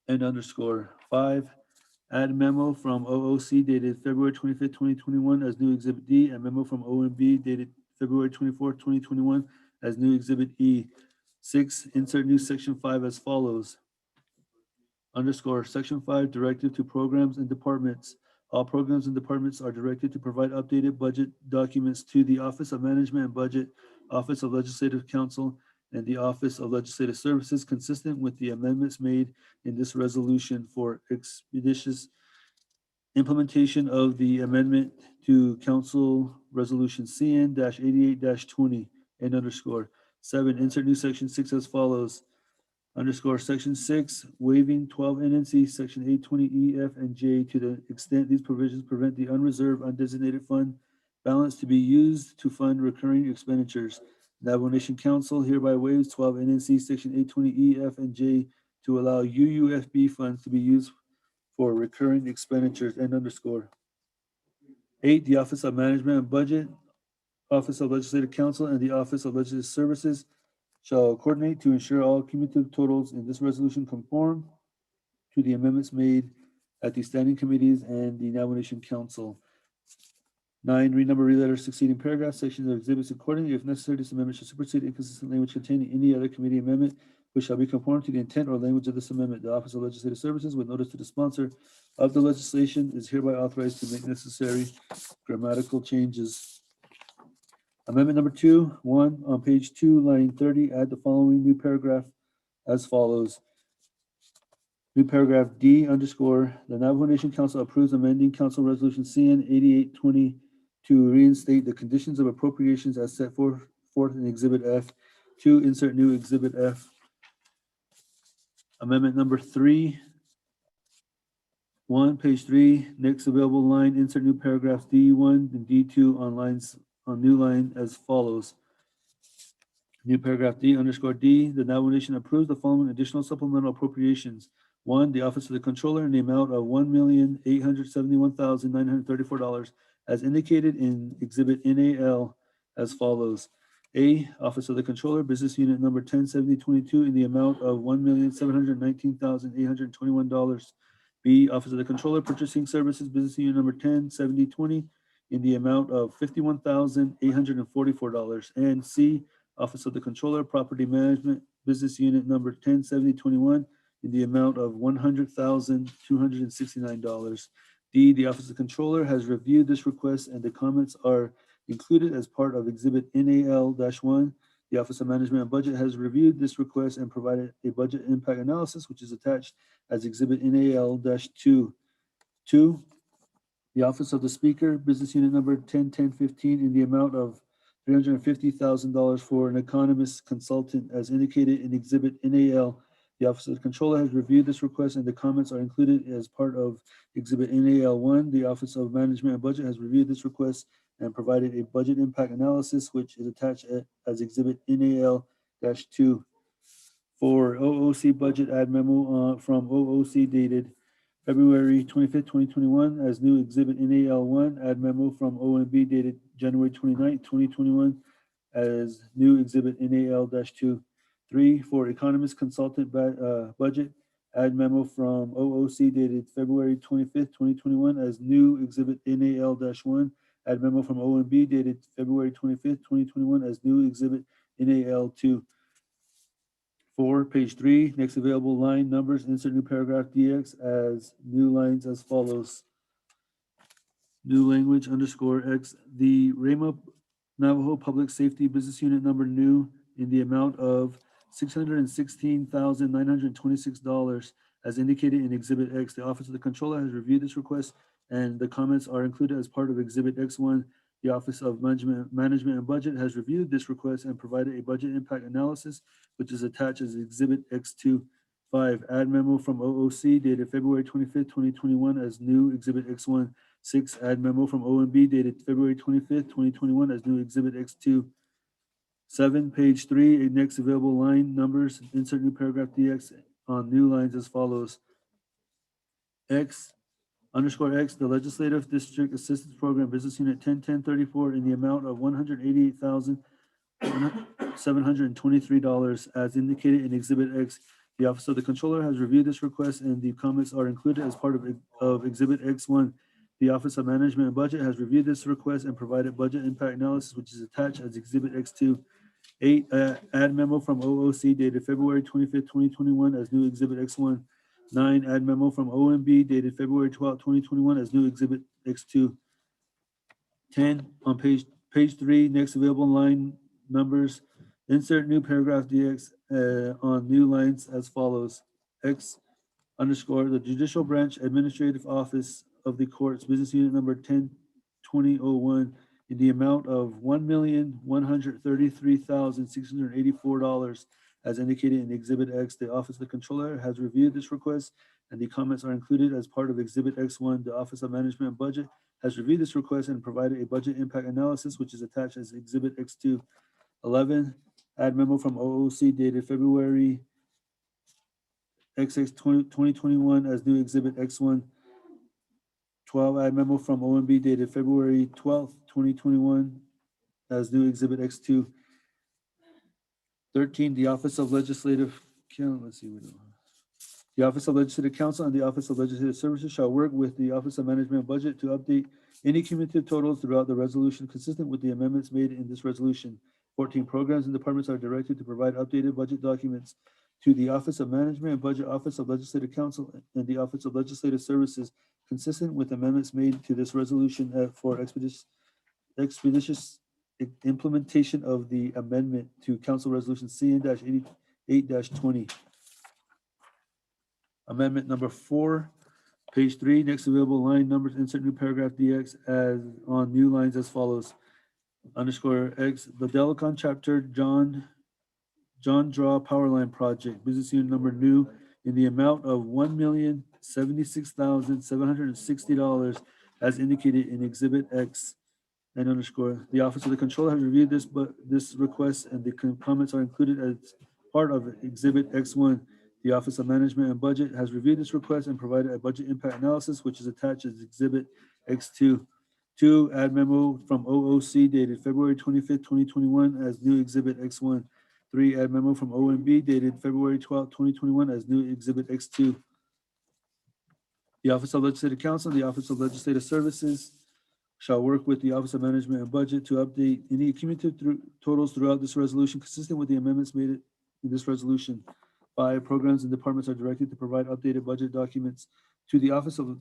and underscore. 5, add memo from OOC dated February 25th, 2021 as new Exhibit D, and memo from OMB dated February 24th, 2021 as new Exhibit E. 6, insert new Section 5 as follows. Underscore, Section 5, directive to programs and departments. All programs and departments are directed to provide updated budget documents to the Office of Management and Budget, Office of Legislative Counsel, and the Office of Legislative Services consistent with the amendments made in this resolution for expeditious implementation of the amendment to Council Resolution CN-88-20 and underscore. 7, insert new Section 6 as follows. Underscore, Section 6, waiving 12 NNC Section 820E, F, and J to the extent these provisions prevent the unreserved, undesignated fund balance to be used to fund recurring expenditures. Navajo Nation Council hereby waives 12 NNC Section 820E, F, and J to allow UUFB funds to be used for recurring expenditures and underscore. 8, the Office of Management and Budget, Office of Legislative Counsel, and the Office of Legislative Services shall coordinate to ensure all cumulative totals in this resolution conform to the amendments made at the standing committees and the Navajo Nation Council. 9, renumber re-letter succeeding paragraphs, sections of exhibits accordingly. If necessary, this amendment shall supersede inconsistent language contained in any other committee amendment, which shall be conformed to the intent or language of this amendment. The Office of Legislative Services, with notice to the sponsor of the legislation, is hereby authorized to make necessary grammatical changes. Amendment number 2, 1, on page 2, line 30, add the following new paragraph as follows. New paragraph D underscore, the Navajo Nation Council approves amending Council Resolution CN 8820 to reinstate the conditions of appropriations as set forth in Exhibit F. 2, insert new Exhibit F. Amendment number 3, 1, page 3, next available line, insert new paragraphs D1 and D2 on new line as follows. New paragraph D underscore D, the Navajo Nation approves the following additional supplemental appropriations. 1, the Office of the Controller in the amount of $1,871,934 as indicated in Exhibit NAL as follows. A, Office of the Controller, Business Unit number 107022 in the amount of $1,719,821. B, Office of the Controller, Purchasing Services, Business Unit number 107020 in the amount of $51,844. And C, Office of the Controller, Property Management, Business Unit number 107021 in the amount of $100,269. D, the Office of the Controller has reviewed this request and the comments are included as part of Exhibit NAL-1. The Office of Management and Budget has reviewed this request and provided a budget impact analysis, which is attached as Exhibit NAL-2. 2, the Office of the Speaker, Business Unit number 101015 in the amount of $350,000 for an economist consultant as indicated in Exhibit NAL. The Office of the Controller has reviewed this request and the comments are included as part of Exhibit NAL-1. The Office of Management and Budget has reviewed this request and provided a budget impact analysis, which is attached as Exhibit NAL-2. For OOC budget add memo from OOC dated February 25th, 2021 as new Exhibit NAL-1, add memo from OMB dated January 29th, 2021 as new Exhibit NAL-2. 3, for economist consultant budget, add memo from OOC dated February 25th, 2021 as new Exhibit NAL-1, add memo from OMB dated February 25th, 2021 as new Exhibit NAL-2. 4, page 3, next available line numbers, insert new paragraph DX as new lines as follows. New language underscore X, the Rama Navajo Public Safety Business Unit number new in the amount of $616,926 as indicated in Exhibit X. The Office of the Controller has reviewed this request and the comments are included as part of Exhibit X1. The Office of Management and Budget has reviewed this request and provided a budget impact analysis, which is attached as Exhibit X2. 5, add memo from OOC dated February 25th, 2021 as new Exhibit X1. 6, add memo from OMB dated February 25th, 2021 as new Exhibit X2. 7, page 3, next available line numbers, insert new paragraph DX on new lines as follows. X underscore X, the Legislative District Assistance Program, Business Unit 101034 in the amount of $188,723 as indicated in Exhibit X. The Office of the Controller has reviewed this request and the comments are included as part of Exhibit X1. The Office of Management and Budget has reviewed this request and provided budget impact analysis, which is attached as Exhibit X2. 8, add memo from OOC dated February 25th, 2021 as new Exhibit X1. 9, add memo from OMB dated February 12th, 2021 as new Exhibit X2. 10, on page 3, next available line numbers, insert new paragraph DX on new lines as follows. X underscore the Judicial Branch Administrative Office of the Courts, Business Unit number 102001 in the amount of $1,133,684 as indicated in Exhibit X. The Office of the Controller has reviewed this request and the comments are included as part of Exhibit X1. The Office of Management and Budget has reviewed this request and provided a budget impact analysis, which is attached as Exhibit X2. 11, add memo from OOC dated February XX 2021 as new Exhibit X1. 12, add memo from OMB dated February 12th, 2021 as new Exhibit X2. 13, the Office of Legislative The Office of Legislative Counsel and the Office of Legislative Services shall work with the Office of Management and Budget to update any cumulative totals throughout the resolution consistent with the amendments made in this resolution. 14, programs and departments are directed to provide updated budget documents to the Office of Management and Budget, Office of Legislative Counsel, and the Office of Legislative Services consistent with amendments made to this resolution for expeditious implementation of the amendment to Council Resolution CN-88-20. Amendment number 4, page 3, next available line numbers, insert new paragraph DX as on new lines as follows. Underscore X, the Delicon chapter John Draw Power Line Project, Business Unit number new in the amount of $1,000,000 $76,760 as indicated in Exhibit X and underscore. The Office of the Controller has reviewed this request, and the comments are included as part of Exhibit X1. The Office of Management and Budget has reviewed this request and provided a budget impact analysis, which is attached as Exhibit X2. 2, add memo from OOC dated February 25th, 2021 as new Exhibit X1. 3, add memo from OMB dated February 12th, 2021 as new Exhibit X2. The Office of Legislative Counsel and the Office of Legislative Services shall work with the Office of Management and Budget to update any cumulative totals throughout this resolution consistent with the amendments made in this resolution. 5, programs and departments are directed to provide updated budget documents to the Office of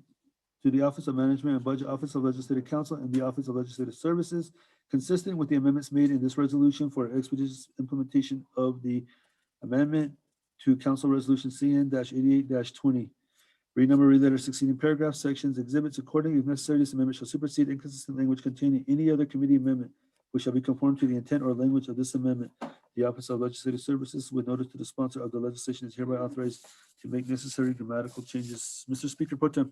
Management and Budget, Office of Legislative Counsel, and the Office of Legislative Services, consistent with the amendments made in this resolution for expeditious implementation of the amendment to Council Resolution CN-88-20. Renumber, relater succeeding paragraphs, sections, exhibits accordingly. If necessary, this amendment shall supersede inconsistent language containing any other committee amendment, which shall be conformed to the intent or language of this amendment. The Office of Legislative Services, with notice to the sponsor of the legislation, is hereby authorized to make necessary grammatical changes. Mr. Speaker Pro Tem.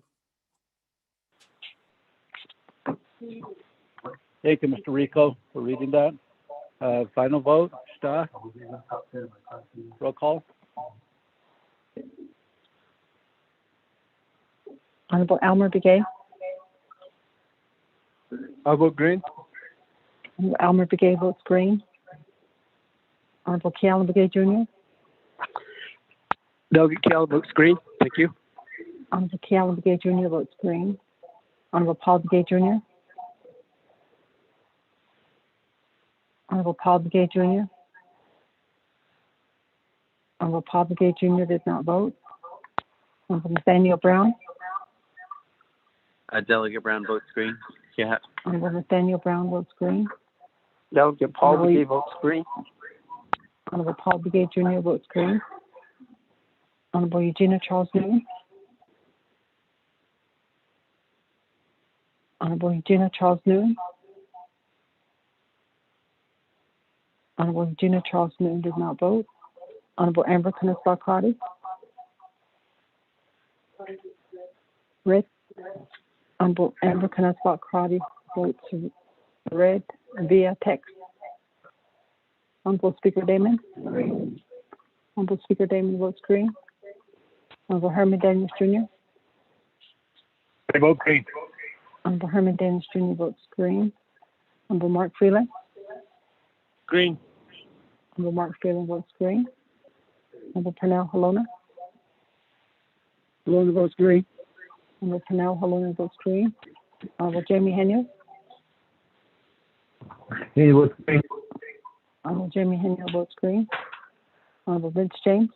Thank you, Mr. Rico, for reading that. Final vote, staff. Roll call. Honorable Elmer Begay. I'll vote green. Honorable Elmer Begay votes green. Honorable Kealan Begay Jr. Delegate Cal votes green. Thank you. Honorable Kealan Begay Jr. votes green. Honorable Paul Begay Jr. Honorable Paul Begay Jr. Honorable Paul Begay Jr. did not vote. Honorable Nathaniel Brown. Delegate Brown votes green. Yeah. Honorable Nathaniel Brown votes green. Delegate Paul Honorable Begay votes green. Honorable Paul Begay Jr. votes green. Honorable Eugenia Charles Newton. Honorable Eugenia Charles Newton. Honorable Eugenia Charles Newton did not vote. Honorable Amber Kanispah Crotty. Red. Honorable Amber Kanispah Crotty votes red via text. Honorable Speaker Damon. Honorable Speaker Damon votes green. Honorable Herman Daniels Jr. I vote green. Honorable Herman Daniels Jr. votes green. Honorable Mark Freeland. Green. Honorable Mark Freeland votes green. Honorable Pernell Halona. Halona votes green. Honorable Pernell Halona votes green. Honorable Jamie Henry. He votes green. Honorable Jamie Henry votes green. Honorable Vince James.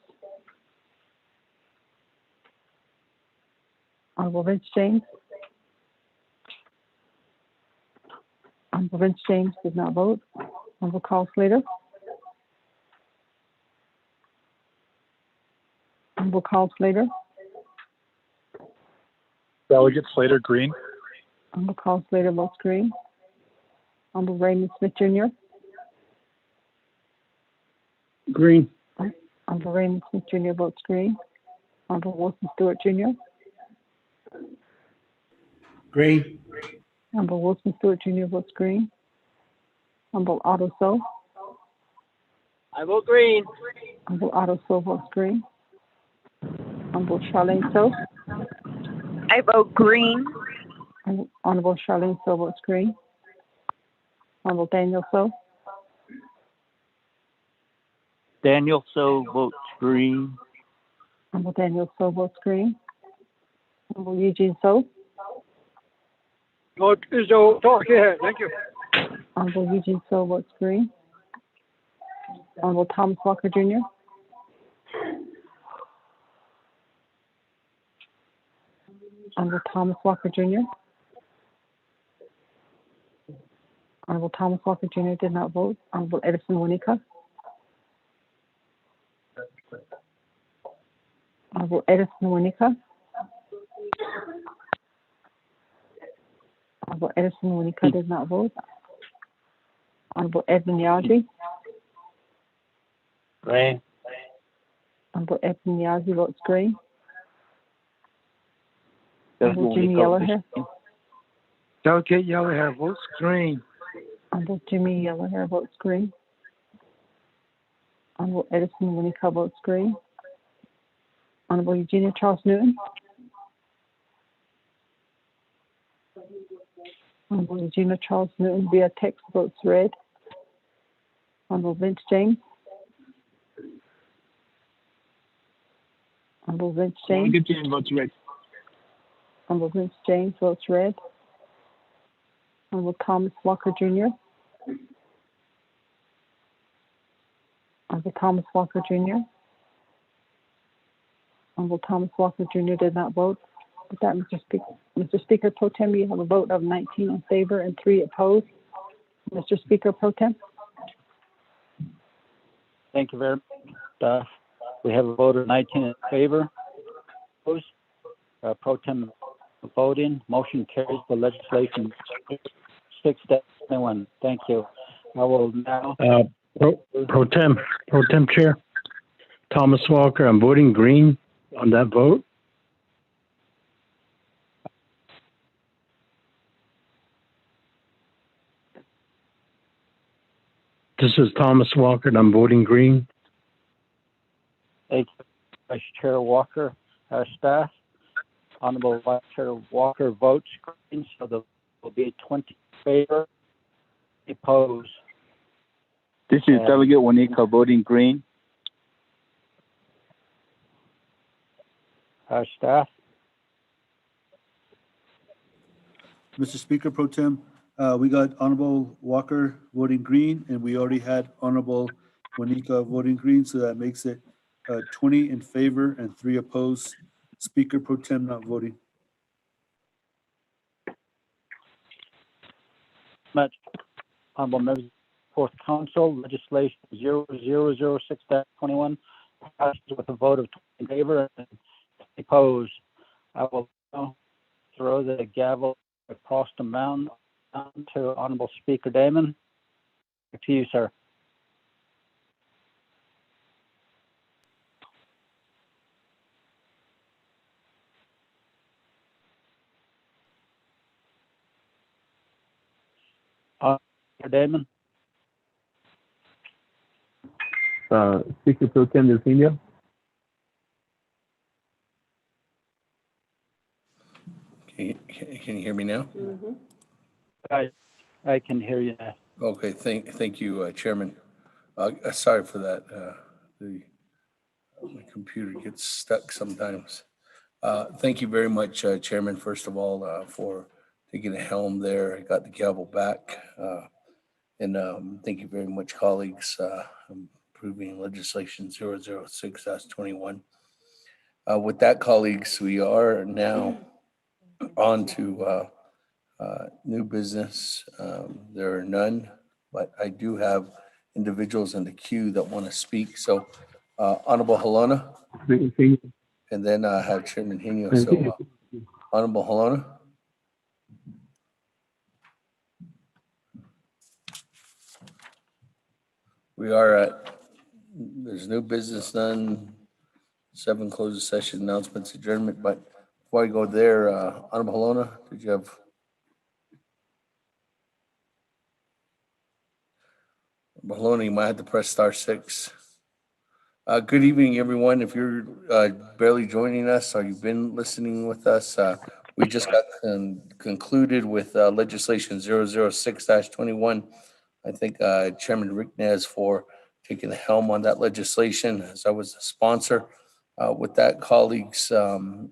Honorable Vince James. Honorable Vince James did not vote. Honorable Carl Slater. Honorable Carl Slater. Delegate Slater green. Honorable Carl Slater votes green. Honorable Raymond Smith Jr. Green. Honorable Raymond Smith Jr. votes green. Honorable Wilson Stewart Jr. Green. Honorable Wilson Stewart Jr. votes green. Honorable Otto So. I vote green. Honorable Otto So votes green. Honorable Charlene So. I vote green. Honorable Charlene So votes green. Honorable Daniel So. Daniel So votes green. Honorable Daniel So votes green. Honorable Eugene So. Talk here. Thank you. Honorable Eugene So votes green. Honorable Thomas Walker Jr. Honorable Thomas Walker Jr. Honorable Thomas Walker Jr. did not vote. Honorable Edison Winika. Honorable Edison Winika. Honorable Edison Winika did not vote. Honorable Edmund Yazi. Green. Honorable Edmund Yazi votes green. Honorable Jimmy Yellowhair. Delegate Yellowhair votes green. Honorable Jimmy Yellowhair votes green. Honorable Edison Winika votes green. Honorable Eugenia Charles Newton. Honorable Eugenia Charles Newton via text votes red. Honorable Vince James. Honorable Vince James. James votes red. Honorable Vince James votes red. Honorable Thomas Walker Jr. Honorable Thomas Walker Jr. Honorable Thomas Walker Jr. did not vote. With that, Mr. Speaker Pro Tem, you have a vote of 19 in favor and 3 opposed. Mr. Speaker Pro Tem. Thank you very much. We have a vote of 19 in favor. Opposed. Pro Tem voting. Motion carries the legislation 6-21. Thank you. I will now. Pro Tem Chair, Thomas Walker, I'm voting green on that vote. This is Thomas Walker, and I'm voting green. Thank you, Vice Chair Walker. Our staff, Honorable Vice Chair Walker votes green, so there will be 20 in favor, opposed. This is Delegate Winika voting green. Our staff. Mr. Speaker Pro Tem, we got Honorable Walker voting green, and we already had Honorable Winika voting green, so that makes it 20 in favor and 3 opposed. Speaker Pro Tem not voting. Much. Honorable members, Fourth Council, legislation 0006-21 passes with a vote of 20 in favor and opposed. I will now throw the gavel across the mound to Honorable Speaker Damon. Back to you, sir. Damon. Speaker Pro Tem Delfino. Can you hear me now? I can hear you now. Okay, thank you, Chairman. Sorry for that. My computer gets stuck sometimes. Thank you very much, Chairman, first of all, for taking the helm there. I got the gavel back. And thank you very much, colleagues, approving legislation 006-21. With that, colleagues, we are now on to new business. There are none, but I do have individuals in the queue that want to speak. So Honorable Halona, and then I have Chairman Hino. So Honorable Halona. We are at, there's new business done, 7 closed session announcements, adjournment. But before I go there, Honorable Halona, did you have? Halona, you might have to press *6. Good evening, everyone. If you're barely joining us or you've been listening with us, we just got concluded with legislation 006-21. I thank Chairman Rick Nez for taking the helm on that legislation, as I was a sponsor. With that, colleagues, and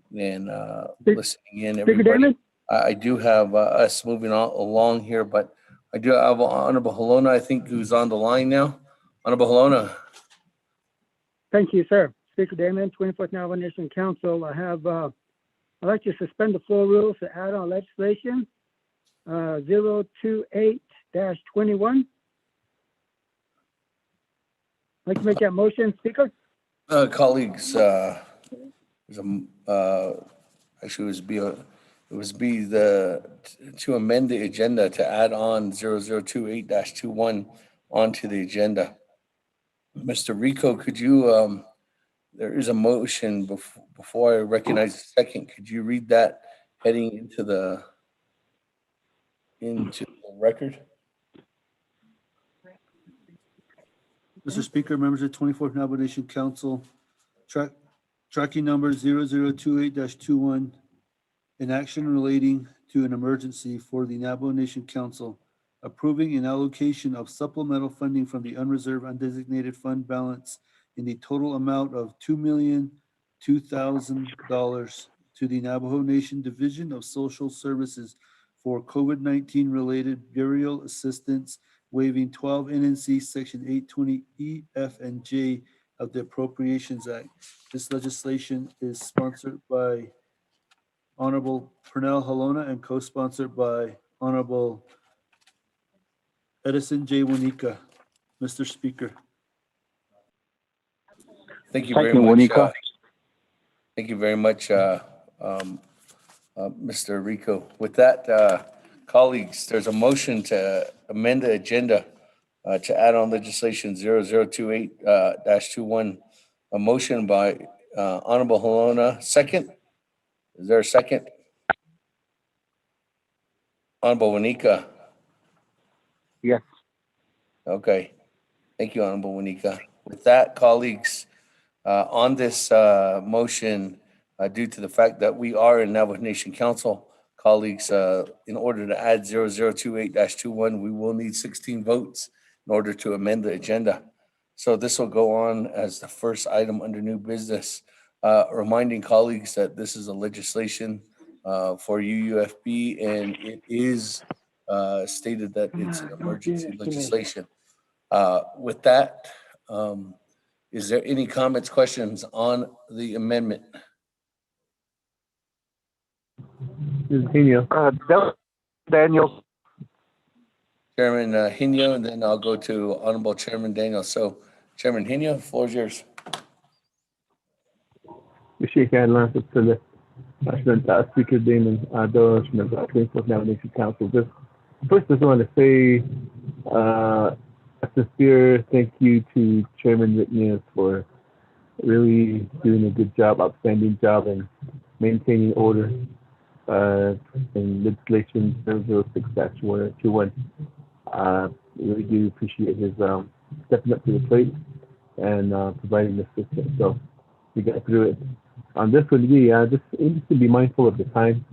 listening in, everybody. I do have us moving along here, but I do have Honorable Halona, I think, who's on the line now. Honorable Halona. Thank you, sir. Speaker Damon, 24th Navajo Nation Council. I'd like to suspend the floor rules to add on legislation 028-21. I'd like to make that motion, Speaker. Colleagues, actually it was to amend the agenda to add on 0028-21 onto the agenda. Mr. Rico, could you, there is a motion before I recognize the second. Could you read that heading into the record. Mr. Speaker, members of the 24th Navajo Nation Council, tracking number 0028-21, an action relating to an emergency for the Navajo Nation Council, approving an allocation of supplemental funding from the unreserved undesignated fund balance in the total amount of $2,002,000 to the Navajo Nation Division of Social Services for COVID-19 related burial assistance, waiving 12 NNC Section 820 E, F, and J of the Appropriations Act. This legislation is sponsored by Honorable Pernell Halona and co-sponsored by Honorable Edison J. Wanika. Mr. Speaker. Thank you very much. Thank you very much, Mr. Rico. With that, colleagues, there's a motion to amend the agenda to add on legislation 0028-21. A motion by Honorable Halona. Second? Is there a second? Honorable Wanika. Yes. Okay. Thank you, Honorable Wanika. With that, colleagues, on this motion, due to the fact that we are in Navajo Nation Council, colleagues, in order to add 0028-21, we will need 16 votes in order to amend the agenda. So this will go on as the first item under new business, reminding colleagues that this is a legislation for UUFB, and it is stated that it's an emergency legislation. With that, is there any comments, questions on the amendment? Daniel. Chairman Hino, and then I'll go to Honorable Chairman Daniel. So, Chairman Hino, the floor is yours. Speaker Damon, Doris, member of the 24th Navajo Nation Council. First, I just want to say a sincere thank you to Chairman Whitney for really doing a good job, outstanding job, in maintaining order in legislation 006-121. Really do appreciate his stepping up to the plate and providing assistance. So we got through it. On this one, we need to be mindful of the time.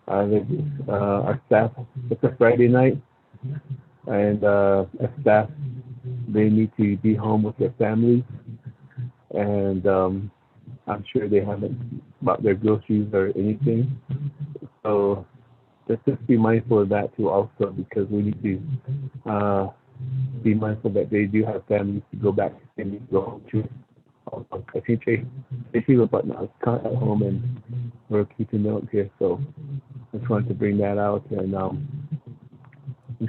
Our staff, it's a Friday night, and as staff, they need to be home with their families, and I'm sure they haven't bought their groceries or anything. So let's just be mindful of that too also, because we need to be mindful that they do have families to go back and need to go home to. I think they feel about now at home, and we're keeping note here. So I just wanted to bring that out, and I'm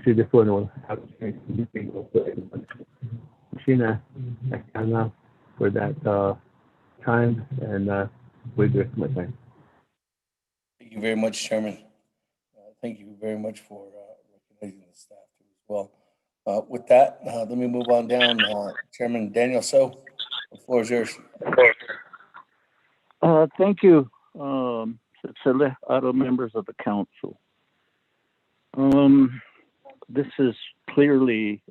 sure this one will have a chance to do things also. Sheena, for that time, and with the rest of my time. Thank you very much, Chairman. Thank you very much for recognizing the staff too as well. With that, let me move on down. Chairman Daniel, so the floor is yours. Thank you, other members of the council. This is clearly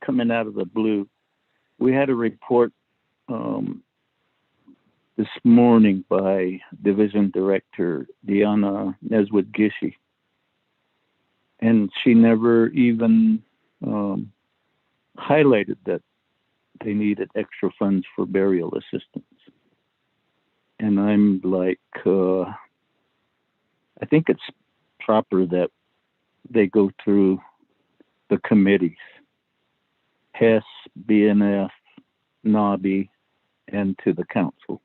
coming out of the blue. We had a report this morning by Division Director Deanna Neswood-Gishi, and she never even highlighted that they needed extra funds for burial assistance. And I'm like, I think it's proper that they go through the committees, HES, BNF, NABI, and to the council.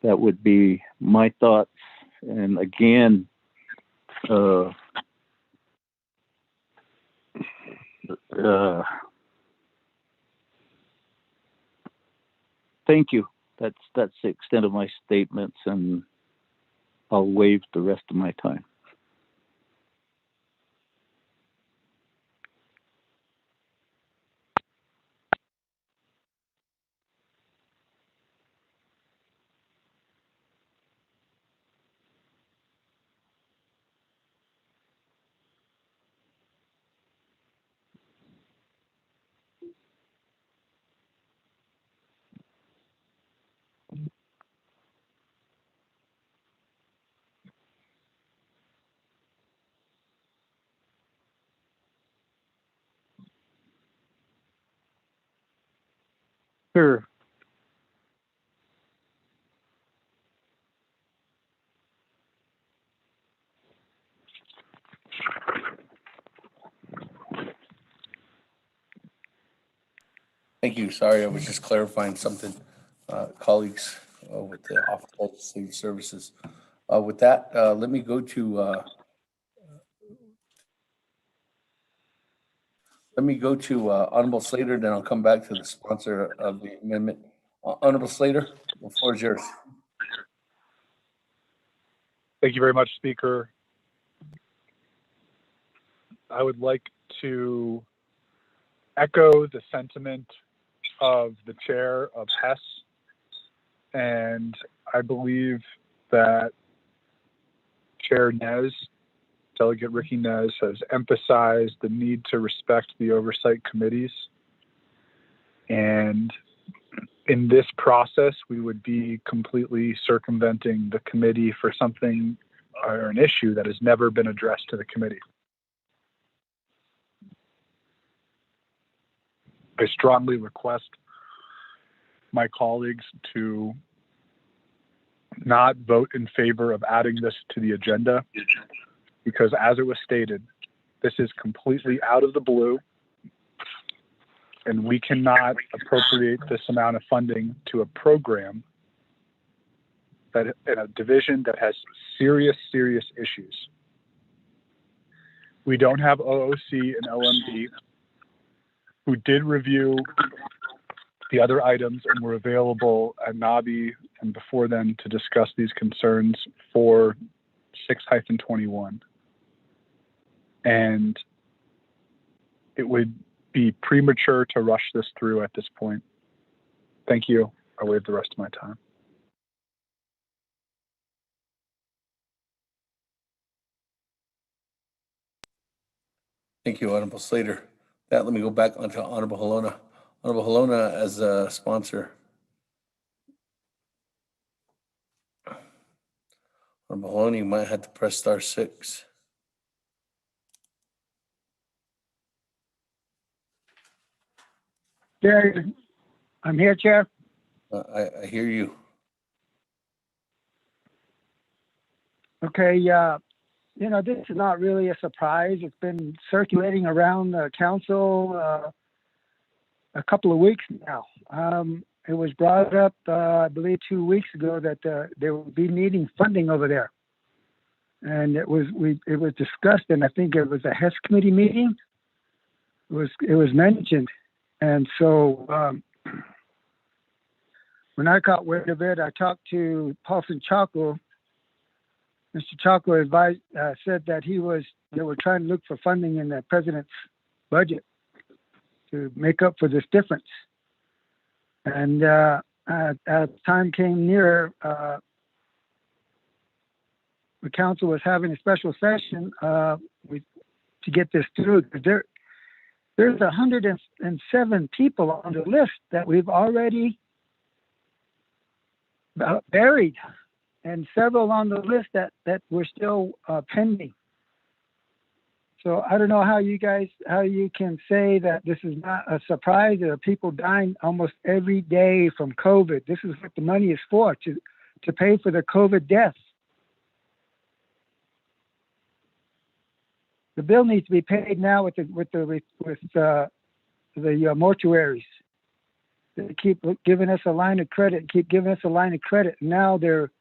That would be my thoughts. And again, thank you. That's the extent of my statements, and I'll waive the rest of my time. Sure. Thank you. Sorry, I was just clarifying something, colleagues with the Office of Legislative Services. With that, let me go to Honorable Slater, then I'll come back to the sponsor of the amendment. Honorable Slater, the floor is yours. Thank you very much, Speaker. I would like to echo the sentiment of the chair of HES, and I believe that Chair Nez, Delegate Ricky Nez, has emphasized the need to respect the oversight committees. And in this process, we would be completely circumventing the committee for something or an issue that has never been addressed to the committee. I strongly request my colleagues to not vote in favor of adding this to the agenda, because as it was stated, this is completely out of the blue, and we cannot appropriate this amount of funding to a program that in a division that has serious issues. We don't have OOC and OMB, who did review the other items and were available at NABI and before then to discuss these concerns for 6-21. And it would be premature to rush this through at this point. Thank you. I'll waive the rest of my time. Thank you, Honorable Slater. That, let me go back onto Honorable Halona. Honorable Halona as a sponsor. Honorable Halona, you might have to press *6. Chair, I'm here, Chair. I hear you. Okay, you know, this is not really a surprise. It's been circulating around the council a couple of weeks now. It was brought up, I believe, 2 weeks ago that they will be needing funding over there, and it was discussed, and I think it was a HES committee meeting. It was mentioned, and so when I got wind of it, I talked to Paulson Chaco. Mr. Chaco said that they were trying to look for funding in the president's budget to make up for this difference. And as time came near, the council was having a special session to get this through. There's 107 people on the list that we've already buried, and several on the list that were still pending. So I don't know how you can say that this is not a surprise. There are people dying almost every day from COVID. This is what the money is for, to pay for the COVID deaths. The bill needs to be paid now with the mortuaries. They keep giving us a line of credit. Now they're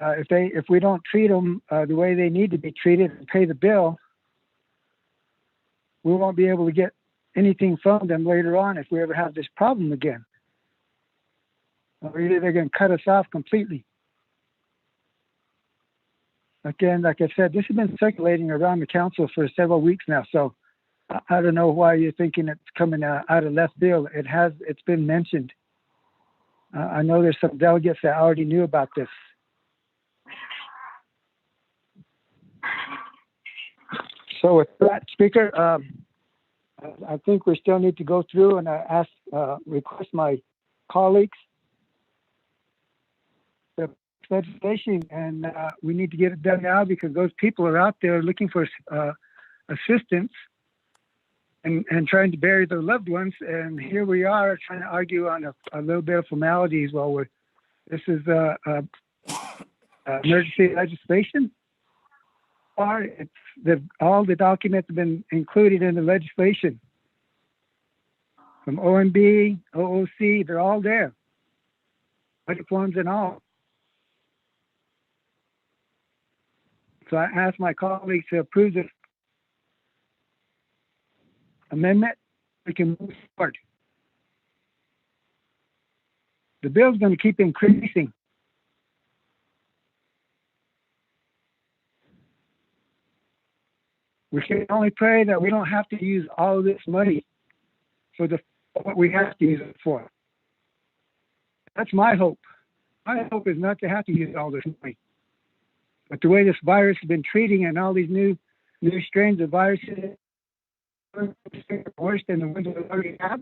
if we don't treat them the way they need to be treated and pay the bill, we won't be able to get anything from them later on if we ever have this problem again. Or either they're going to cut us off completely. Again, like I said, this has been circulating around the council for several weeks now, so I don't know why you're thinking it's coming out of left field. It's been mentioned. I know there's some delegates that already knew about this. So with that, Speaker, I think we still need to go through, and I request my colleagues the legislation, and we need to get it done now because those people are out there looking for assistance, and trying to bury their loved ones. And here we are trying to argue on a little bit of formalities while this is emergency legislation. Or all the documents have been included in the legislation. From OMB, OOC, they're all there. Budget forms and all. So I asked my colleagues to approve this amendment. We can move forward. The bill's going to keep increasing. We can only pray that we don't have to use all of this money for what we have to use it for. That's my hope. My hope is not to have to use all this money. But the way this virus has been treating and all these new strains of viruses are worse than the ones we already have.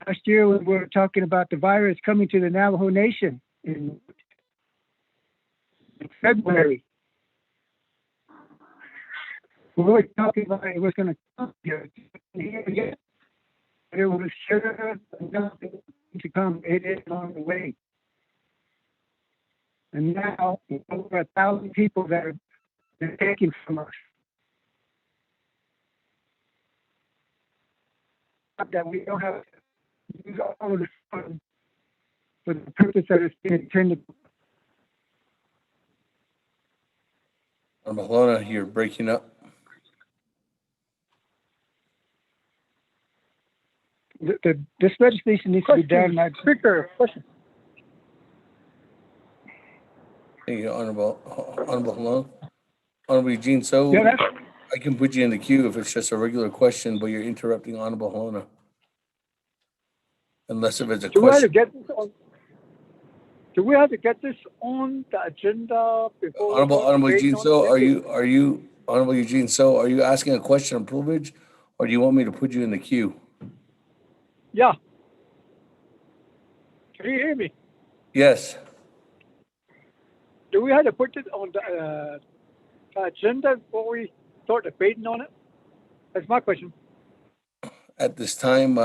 Last year we were talking about the virus coming to the Navajo Nation in February. We were talking about it was going to come here. It was sure enough to come. It is on the way. And now, over 1,000 people that are taken from us. That we don't have to use all of this funds for the purpose that it's been intended. Mahlona, you're breaking up. This legislation needs to be done. Speaker, question. Thank you, Honorable Mahlona. Honorable Eugene So. Yeah, I can put you in the queue if it's just a regular question, but you're interrupting Honorable Mahlona. Unless if it's a question. Do we have to get this on the agenda before? Honorable Eugene So, are you Honorable Eugene So, are you asking a question of privilege, or do you want me to put you in the queue? Yeah. Can you hear me? Yes. Do we have to put it on the agenda before we start debating on it? That's my question. At this time,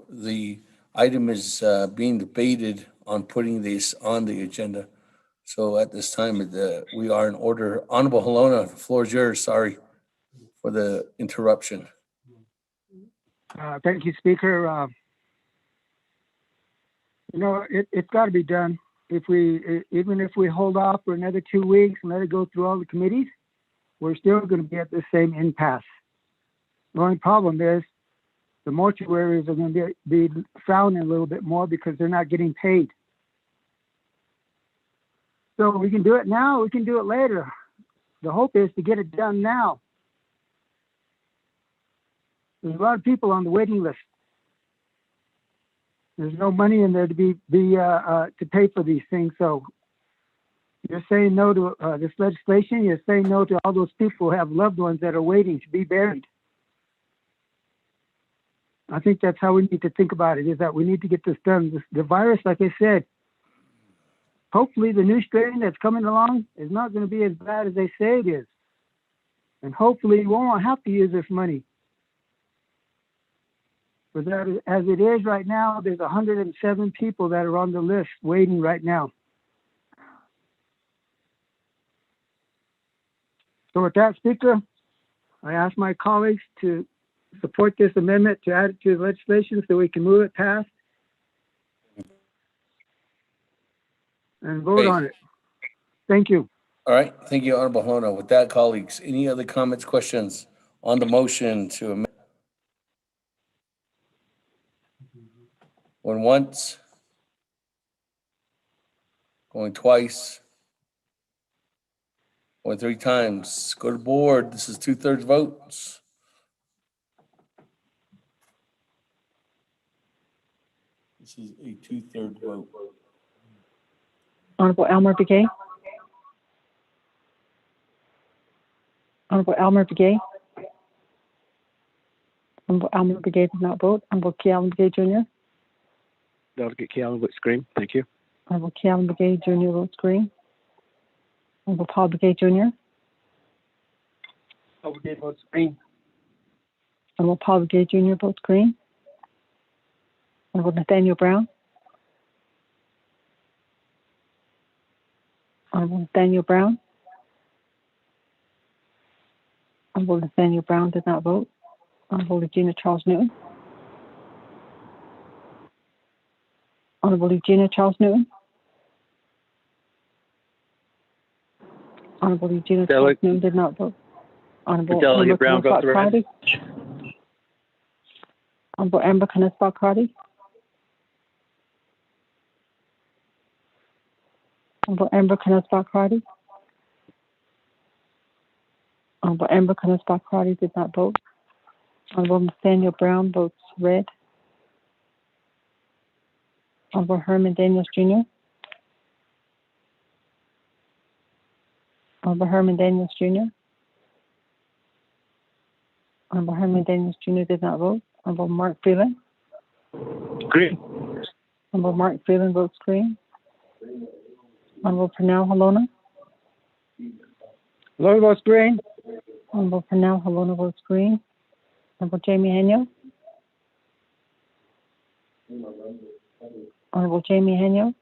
the item is being debated on putting this on the agenda. So at this time, we are in order. Honorable Mahlona, the floor is yours. Sorry for the interruption. Thank you, Speaker. It's got to be done. Even if we hold off for another 2 weeks and let it go through all the committees, we're still going to be at the same impasse. The only problem is the mortuaries are going to be frowning a little bit more because they're not getting paid. So we can do it now, we can do it later. The hope is to get it done now. There's a lot of people on the waiting list. There's no money in there to to pay for these things. So you're saying no to this legislation. You're saying no to all those people who have loved ones that are waiting to be buried. I think that's how we need to think about it, is that we need to get this done. The virus, like I said, hopefully the new strain that's coming along is not going to be as bad as they say it is. And hopefully we won't have to use this money. But that, as it is right now, there's 107 people that are on the list waiting right now. So with that, Speaker, I ask my colleagues to support this amendment to add it to the legislation so we can move it past and vote on it. Thank you. All right. Thank you, Honorable Mahlona. With that, colleagues, any other comments, questions on the motion to amend? Going once, going twice, going 3 times. Go to board. This is 2/3 votes. This is a 2/3 vote. Honorable Elmer Begay. Honorable Elmer Begay. Honorable Elmer Begay did not vote. Honorable Kealan Begay Jr. Delegate Kealan votes green. Thank you. Honorable Kealan Begay Jr. votes green. Honorable Paul Begay Jr. Paul Gay votes green. Honorable Paul Gay Jr. votes green. Honorable Nathaniel Brown. Honorable Nathaniel Brown. Honorable Nathaniel Brown did not vote. Honorable Regina Charles Newton. Honorable Regina Charles Newton. Honorable Regina Charles Newton did not vote. Honorable Delegate Brown votes red. Cardi. Honorable Amber Canespa Cardi. Honorable Amber Canespa Cardi. Honorable Amber Canespa Cardi did not vote. Honorable Nathaniel Brown votes red. Honorable Herman Daniels Jr. Honorable Herman Daniels Jr. Honorable Herman Daniels Jr. did not vote. Honorable Mark Freeland. Green. Honorable Mark Freeland votes green. Honorable Pernell Halona. Lord votes green. Honorable Pernell Halona votes green. Honorable Jamie Henyo. Honorable Jamie Henyo.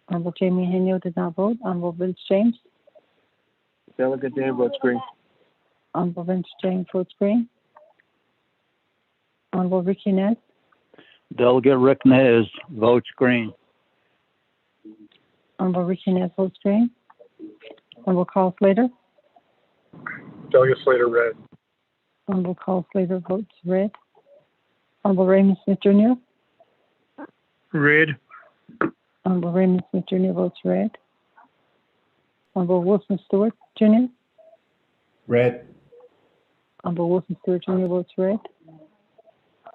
Honorable Jamie Henyo did not vote. Honorable Vince James. Delegate Dan votes green. Honorable Vince James votes green. Honorable Ricky Nez. Delegate Rick Nez votes green. Honorable Ricky Nez votes green. Honorable Carl Slater. Delegate Slater, red. Honorable Carl Slater votes red. Honorable Raymond Smith Jr. Red. Honorable Raymond Smith Jr. votes red. Honorable Wilson Stewart Jr. Red. Honorable Wilson Stewart Jr. votes red.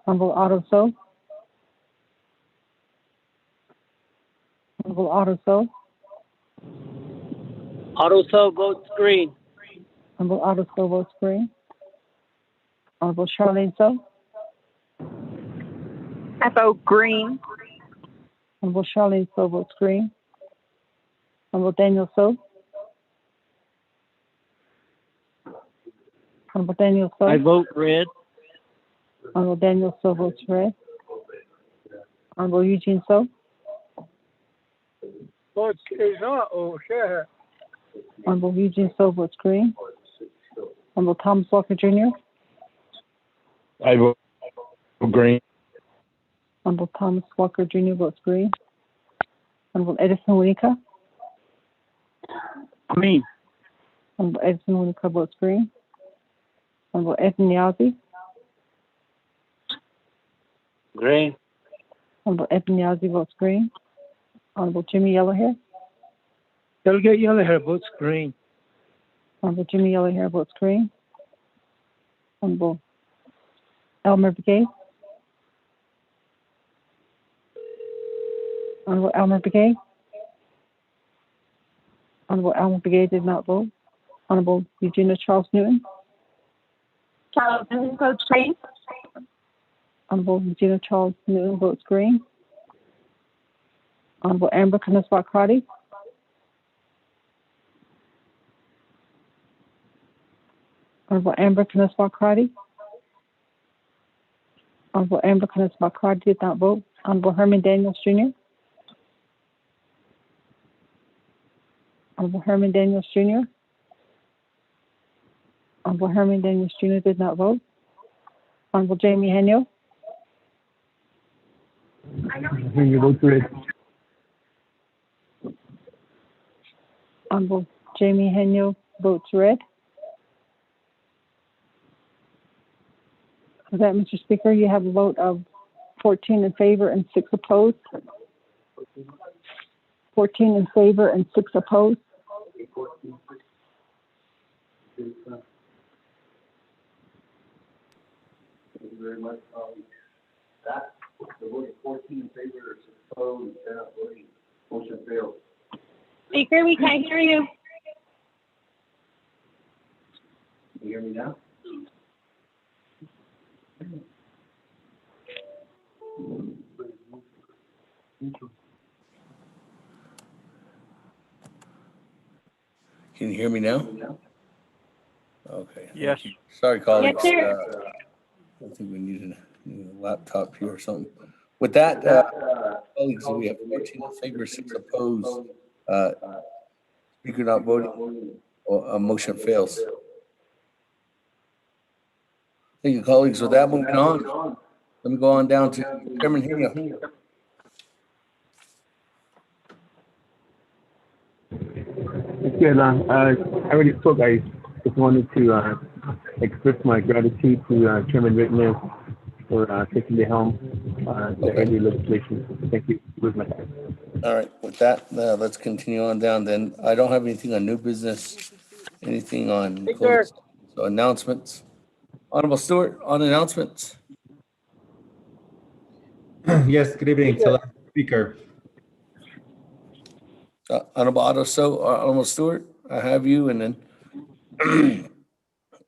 Honorable Otto So. Honorable Otto So. Otto So votes green. Honorable Otto So votes green. Honorable Charlene So. I vote green. Honorable Charlene So votes green. Honorable Daniel So. Honorable Daniel So. I vote red. Honorable Daniel So votes red. Honorable Eugene So. Votes is not okay. Honorable Eugene So votes green. Honorable Thomas Walker Jr. I vote green. Honorable Thomas Walker Jr. votes green. Honorable Edison Winika. Green. Honorable Edison Winika votes green. Honorable Edwin Yazzie. Green. Honorable Edwin Yazzie votes green. Honorable Jimmy Yellowhair. Delegate Yellowhair votes green. Honorable Jimmy Yellowhair votes green. Honorable Elmer Begay. Honorable Elmer Begay. Honorable Elmer Begay did not vote. Honorable Eugenia Charles Newton. Charles Newton votes green. Honorable Eugenia Charles Newton votes green. Honorable Amber Canespa Cardi. Honorable Amber Canespa Cardi. Honorable Amber Canespa Cardi did not vote. Honorable Herman Daniels Jr. Honorable Herman Daniels Jr. Honorable Herman Daniels Jr. did not vote. Honorable Jamie Henyo. You vote red. Honorable Jamie Henyo votes red. With that, Mr. Speaker, you have a vote of 14 in favor and 6 opposed. 14 in favor and 6 opposed. Thank you very much. That, the vote of 14 in favor, 6 opposed, 10 voting, motion failed. Speaker, we can't hear you. Can you hear me now? Can you hear me now? Okay. Yes. Thank you. Sorry, colleagues. Chair. I think we need a laptop here or something. With that, colleagues, we have 14 in favor, 6 opposed. Speaker not voting, or a motion fails. Thank you, colleagues. With that, moving on. Let me go on down to Chairman Hino. Yeah, I already spoke. I just wanted to express my gratitude to Chairman Rickman for taking the helm to heavy legislation. Thank you. With my time. All right, with that, let's continue on down then. I don't have anything on new business, anything on closed, so announcements. Honorable Stewart, on announcements. Yes, good evening, Speaker. Honorable Honorable Stewart, I have you, and then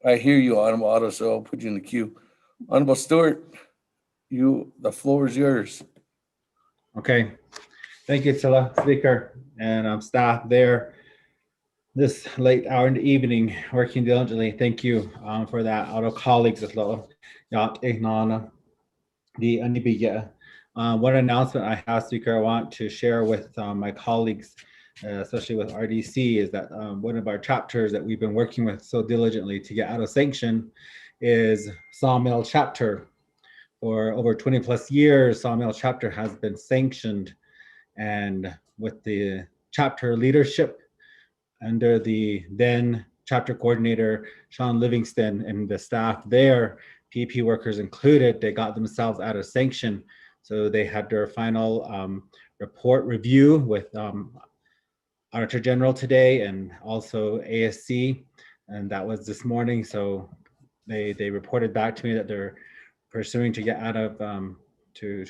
I hear you, Honorable Otto, so I'll put you in the queue. Honorable Stewart, the floor is yours. Okay, thank you, Speaker, and staff there this late hour in the evening, working diligently. Thank you for that. Our colleagues as well. One announcement I have, Speaker, I want to share with my colleagues, especially with RDC, is that one of our chapters that we've been working with so diligently to get out of sanction is Sawmill Chapter. For over 20 plus years, Sawmill Chapter has been sanctioned, and with the chapter leadership under the then chapter coordinator, Sean Livingston, and the staff there, PP workers included, they got themselves out of sanction. So they had their final report review with Auditor General today and also ASC, and that was this morning. So they reported back to me that they're pursuing to get out of to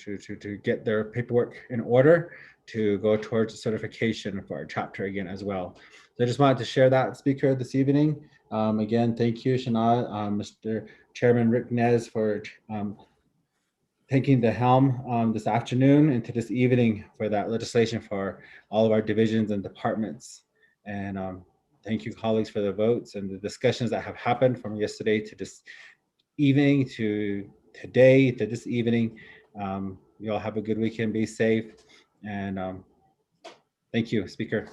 get their paperwork in order to go towards certification for our chapter again as well. So I just wanted to share that, Speaker, this evening. Again, thank you, Shana, Mr. Chairman Rick Nez, for taking the helm this afternoon into this evening for that legislation for all of our divisions and departments. And thank you, colleagues, for the votes and the discussions that have happened from yesterday to this evening to today to this evening. You all have a good weekend, be safe, and thank you, Speaker.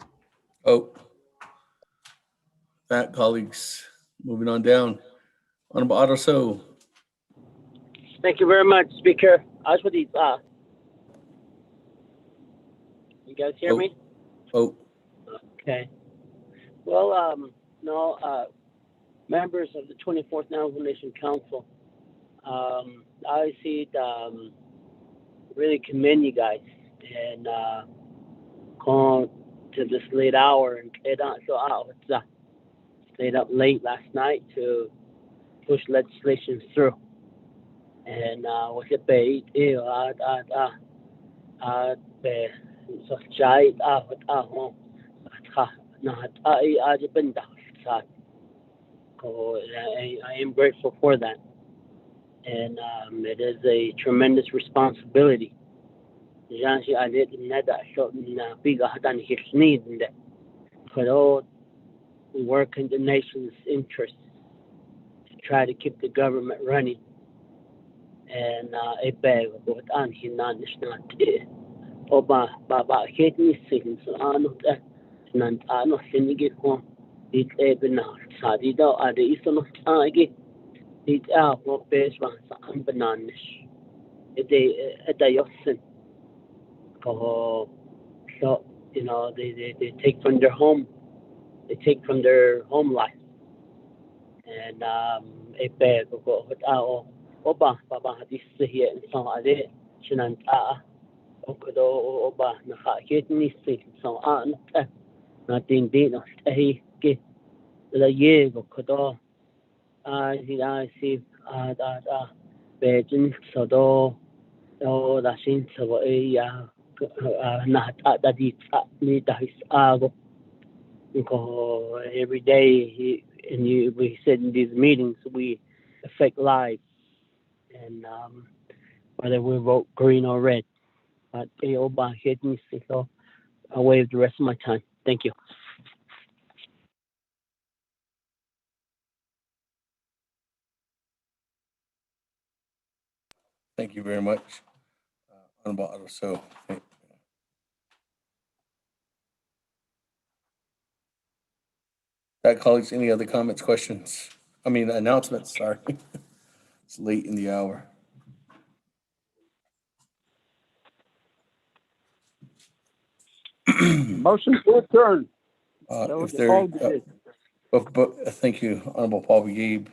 That, colleagues, moving on down. Honorable Otto. Thank you very much, Speaker. I was with these. You guys hear me? Okay. Well, members of the 24th Navajo Nation Council, I see really commend you guys and going to this late hour and stayed up late last night to push legislation through. And was it paid? I am grateful for that. And it is a tremendous responsibility. We work in the nation's interest to try to keep the government running. And so, they take from their home, life. And every day, we said in these meetings, we affect lives, and whether we vote green or red. But I'll waive the rest of my time. Thank you. Thank you very much, Honorable Otto. So, that, colleagues, any other comments, questions? I mean, announcements, sorry. It's late in the hour. Motion to adjourn. If there, thank you, Honorable Paul Gabe.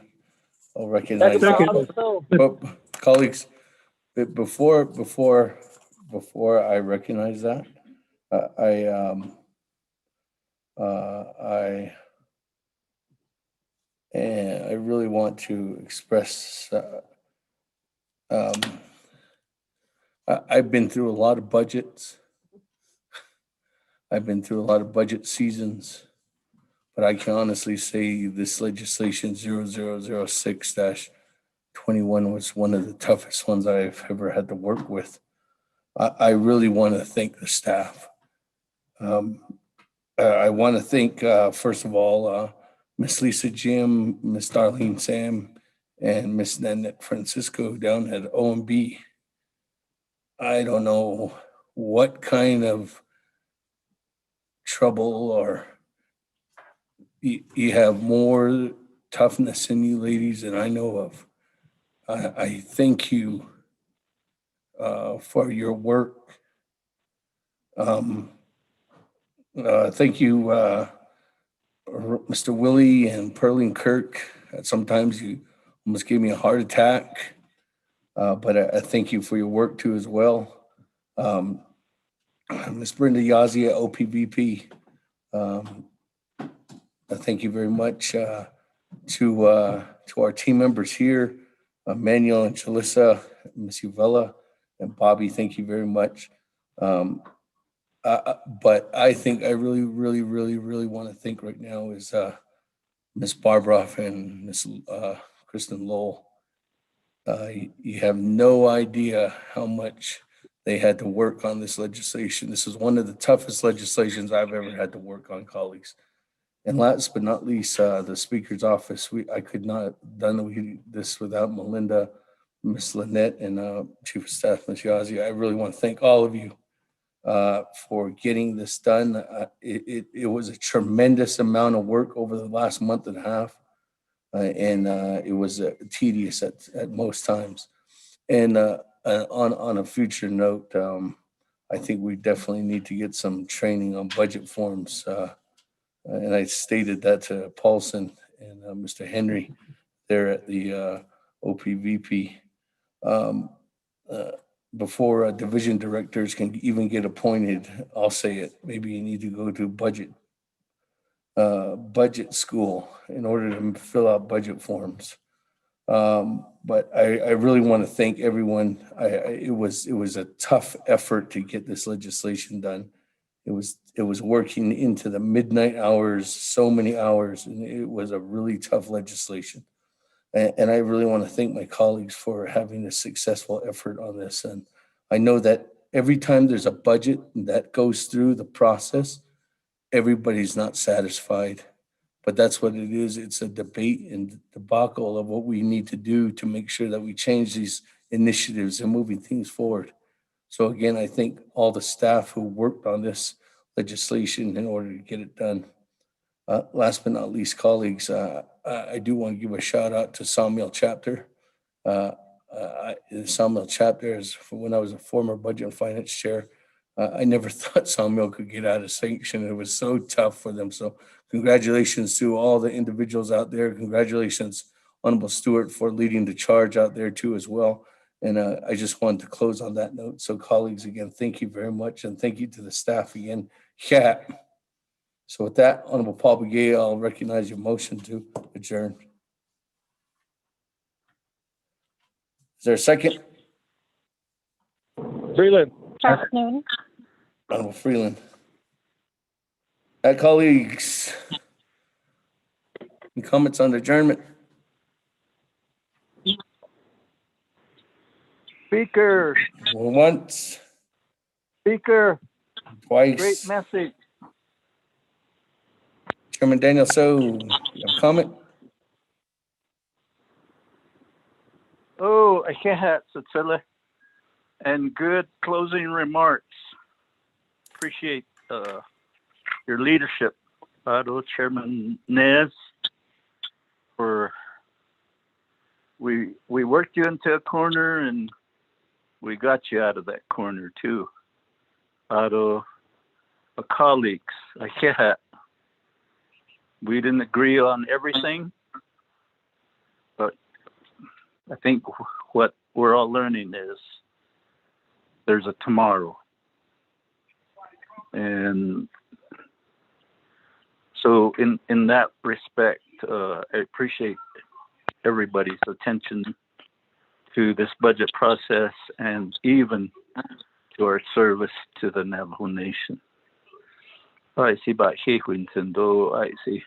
I'll recognize. But colleagues, before I recognize that, I really want to express. I've been through a lot of budgets. I've been through a lot of budget seasons, but I can honestly say this legislation 0006-21 was one of the toughest ones I've ever had to work with. I really want to thank the staff. I want to thank, first of all, Miss Lisa Jim, Miss Darlene Sam, and Miss Nanette Francisco down at OMB. I don't know what kind of trouble, or you have more toughness in you ladies than I know of. I thank you for your work. Thank you, Mr. Willie and Perlin Kirk. Sometimes you almost gave me a heart attack, but I thank you for your work too as well. Ms. Brenda Yazzie at OPVP. Thank you very much to our team members here, Manuel and Jalissa, Ms. Uvella, and Bobby. Thank you very much. But I think I really want to thank right now is Ms. Barbara and Ms. Kristen Lowell. You have no idea how much they had to work on this legislation. This is one of the toughest legislations I've ever had to work on, colleagues. And last but not least, the Speaker's office. I could not have done this without Melinda, Ms. Lynette, and Chief of Staff, Ms. Yazzie. I really want to thank all of you for getting this done. It was a tremendous amount of work over the last month and a half, and it was tedious at most times. And on a future note, I think we definitely need to get some training on budget forms. And I stated that to Paulson and Mr. Henry there at the OPVP. Before division directors can even get appointed, I'll say it, maybe you need to go to budget school in order to fill out budget forms. But I really want to thank everyone. It was a tough effort to get this legislation done. It was working into the midnight hours, so many hours, and it was a really tough legislation. And I really want to thank my colleagues for having a successful effort on this. And I know that every time there's a budget that goes through the process, everybody's not satisfied. But that's what it is. It's a debate and debacle of what we need to do to make sure that we change these initiatives and moving things forward. So again, I thank all the staff who worked on this legislation in order to get it done. Last but not least, colleagues, I do want to give a shout out to Sawmill Chapter. The Sawmill Chapter is when I was a former budget and finance chair. I never thought Sawmill could get out of sanction. It was so tough for them. So congratulations to all the individuals out there. Congratulations, Honorable Stewart, for leading the charge out there too as well. And I just wanted to close on that note. So colleagues, again, thank you very much. And thank you to the staff again. Yeah. So with that, Honorable Paul Begay, I'll recognize your motion to adjourn. Is there a second? Freeland. Afternoon. Honorable Freeland. Colleagues, any comments on the adjournment? Speaker. Once. Speaker. Twice. Great message. Chairman Daniel, so you have a comment? Oh, I can't. So and good closing remarks. Appreciate your leadership, Chairman Nez. We worked you into a corner and we got you out of that corner too. Colleagues, we didn't agree on everything, but I think what we're all learning is there's a tomorrow. And so in that respect, I appreciate everybody's attention to this budget process and even to our service to the Navajo Nation. I see about Winton do I see.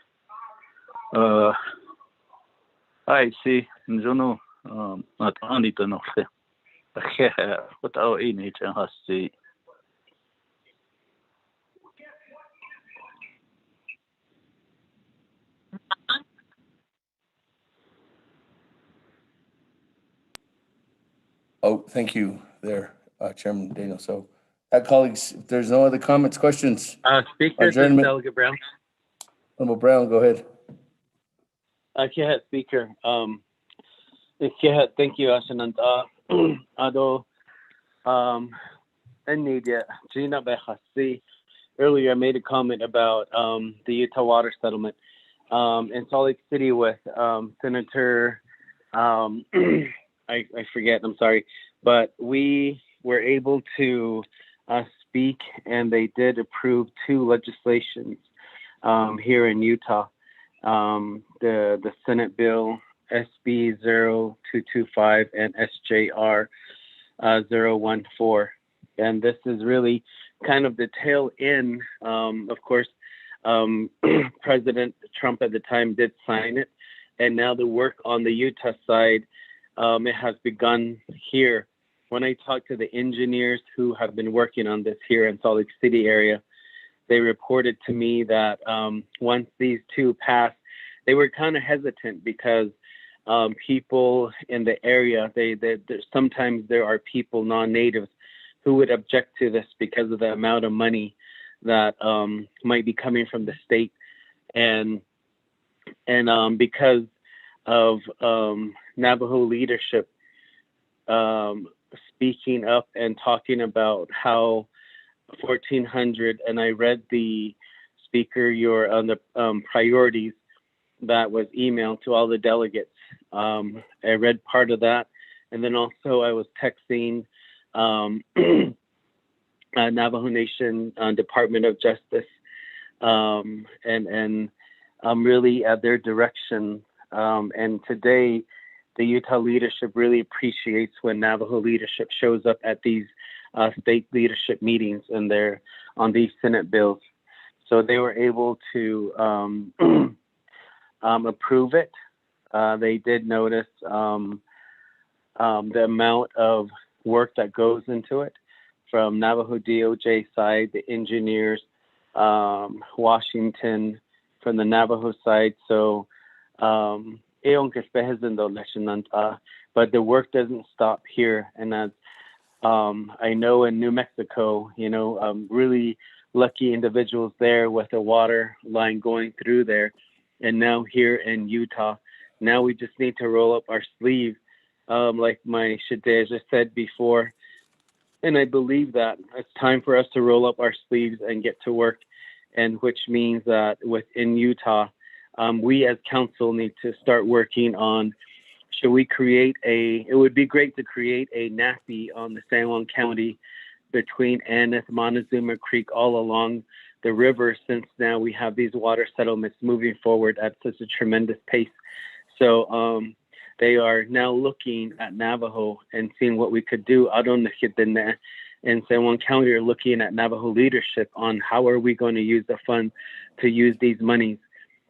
I see Njono not only to know without any chance to Oh, thank you there, Chairman Daniel. So, colleagues, if there's no other comments, questions, Speaker, this is Delegate Brown. Honorable Brown, go ahead. Speaker. Thank you, Ashanant. Ado, Gina Behasi. Earlier, I made a comment about the Utah water settlement in Salt Lake City with Senator. I forget, I'm sorry, but we were able to speak, and they did approve 2 legislations here in Utah. The Senate bill SB 0225 and SJR 014. And this is really kind of the tail end. Of course, President Trump at the time did sign it, and now the work on the Utah side, it has begun here. When I talked to the engineers who have been working on this here in Salt Lake City area, they reported to me that once these 2 passed, they were kind of hesitant because people in the area, sometimes there are people, non-natives, who would object to this because of the amount of money that might be coming from the state, and because of Navajo leadership speaking up and talking about how 1400, and I read the speaker on the priorities that was emailed to all the delegates. I read part of that, and then also I was texting Navajo Nation Department of Justice, and really at their direction. And today, the Utah leadership really appreciates when Navajo leadership shows up at these state leadership meetings and they're on these Senate bills. So they were able to approve it. They did notice the amount of work that goes into it from Navajo DOJ side, the engineers, Washington from the Navajo side. So, but the work doesn't stop here. And as I know in New Mexico, really lucky individuals there with a water line going through there. And now here in Utah, now we just need to roll up our sleeves, like my Shadej just said before. And I believe that it's time for us to roll up our sleeves and get to work. And which means that within Utah, we as council need to start working on, should we create it would be great to create a NAFI on the San Juan County between Aneth, Montezuma Creek, all along the river, since now we have these water settlements moving forward at such a tremendous pace. So they are now looking at Navajo and seeing what we could do. And San Juan County are looking at Navajo leadership on how are we going to use the fund to use these monies.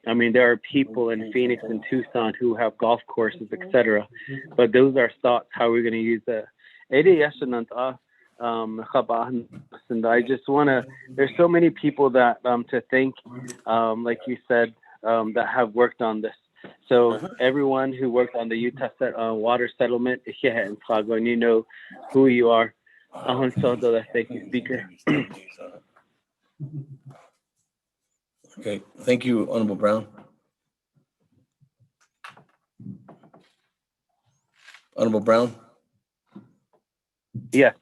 I mean, there are people in Phoenix and Tucson who have golf courses, etc. But those are thoughts how we're going to use the. And I just want to. There's so many people that to thank, like you said, that have worked on this. So everyone who worked on the Utah water settlement, and you know who you are. Thank you, Speaker. Okay, thank you, Honorable Brown. Honorable Brown? Yeah.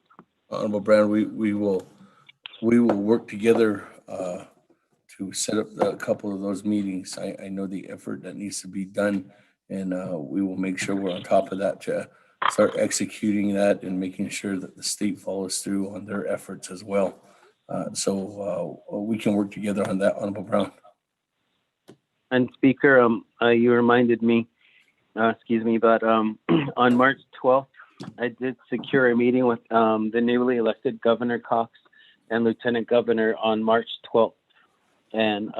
Honorable Brown, we will work together to set up a couple of those meetings. I know the effort that needs to be done, and we will make sure we're on top of that to start executing that and making sure that the state follows through on their efforts as well. So we can work together on that, Honorable Brown. And Speaker, you reminded me, but on March 12th, I did secure a meeting with the newly elected Governor Cox and Lieutenant Governor on March 12th. And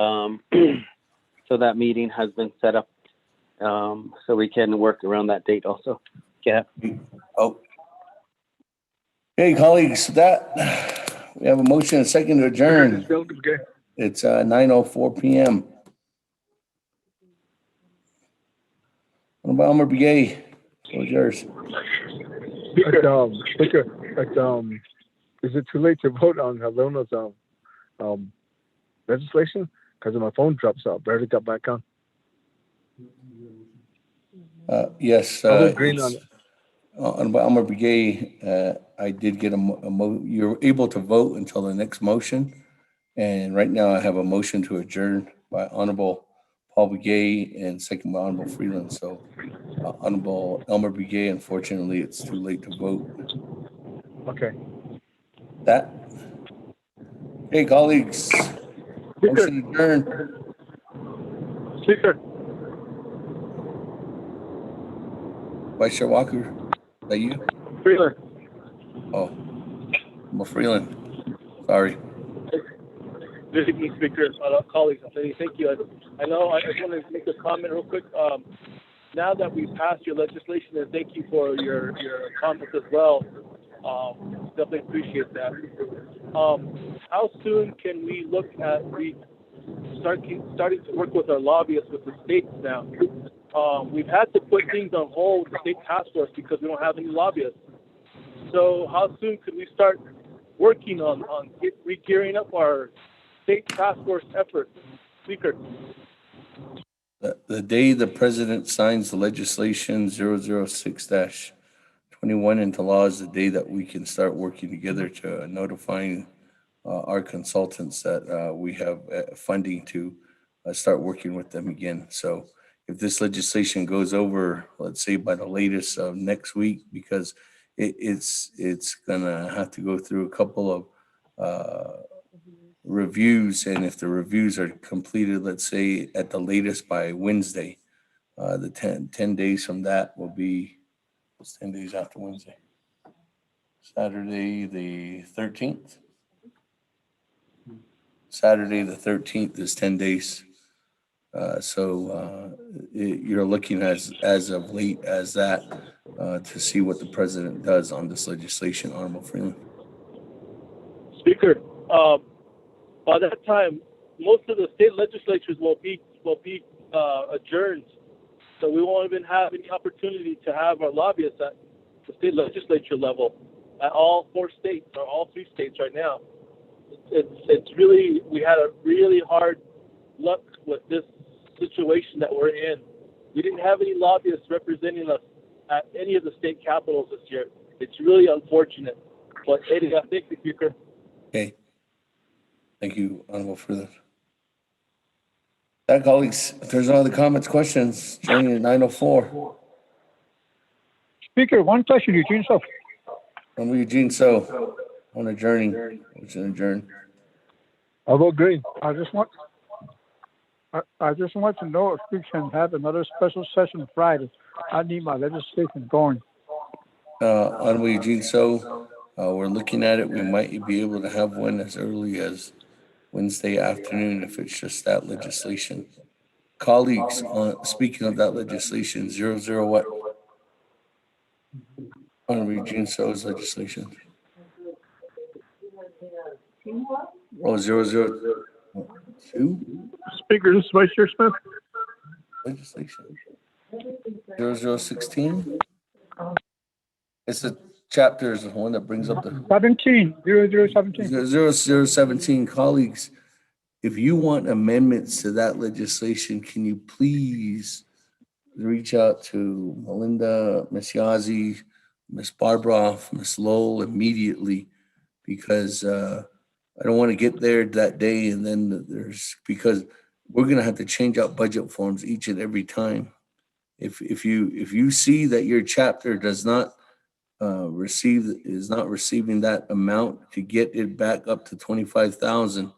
so that meeting has been set up so we can work around that date also. Yeah. Oh. Hey, colleagues, that we have a motion and a second to adjourn. It's 9:04 p.m. What about Elmer Begay? What's yours? Speaker, is it too late to vote on Halona's legislation? Because my phone drops out. Barely got back on. Yes. Green on it. On Elmer Begay, I did get you're able to vote until the next motion. And right now I have a motion to adjourn by Honorable Paul Begay and second by Honorable Freeland. So Honorable Elmer Begay, unfortunately, it's too late to vote. Okay. Hey, colleagues. Motion adjourned. Speaker. Vice Chair Walker, is that you? Freeland. Oh, Honorable Freeland. Sorry. Good evening, Speaker, colleagues. Thank you. I know I just want to make a comment real quick. Now that we've passed your legislation, and thank you for your comments as well. Definitely appreciate that. How soon can we look at starting to work with our lobbyists with the states now? We've had to put things on hold with the state task force because we don't have any lobbyists. So how soon could we start working on re-gearing up our state task force efforts? Speaker. The day the president signs the legislation 006-21 into law is the day that we can start working together to notifying our consultants that we have funding to start working with them again. So if this legislation goes over, let's say by the latest of next week, because it's gonna have to go through a couple of reviews, and if the reviews are completed, let's say at the latest by Wednesday, the 10 days from that will be 10 days after Wednesday. Saturday the 13th. Saturday the 13th is 10 days. So you're looking as of late as that to see what the president does on this legislation, Honorable Freeland. Speaker, by that time, most of the state legislatures will be adjourned, so we won't even have any opportunity to have our lobbyists at the state legislature level at all 4 states or all 3 states right now. It's really, we had a really hard luck with this situation that we're in. We didn't have any lobbyists representing us at any of the state capitals this year. It's really unfortunate. But Eddie, thank you, Speaker. Okay. Thank you, Honorable Freeland. That, colleagues, if there's no other comments, questions, joining at 9:04. Speaker, one question, Eugene So. Honorable Eugene So, on adjourning. Motion adjourned. I'll vote green. I just want to know if we can have another special session Friday. I need my legislation going. Honorable Eugene So, we're looking at it. We might be able to have one as early as Wednesday afternoon if it's just that legislation. Colleagues, speaking of that legislation, 00 what? Honorable Eugene So's legislation. Oh, 002? Speaker, this is Vice Chair Smith. Legislation. 0016? It's a chapter is the one that brings up the 17, 0017. 0017. Colleagues, if you want amendments to that legislation, can you please reach out to Melinda, Ms. Yazzie, Ms. Barbroff, Ms. Lowell immediately, because I don't want to get there that day and then because we're going to have to change out budget forms each and every time. If you see that your chapter is not receiving that amount to get it back up to 25,000,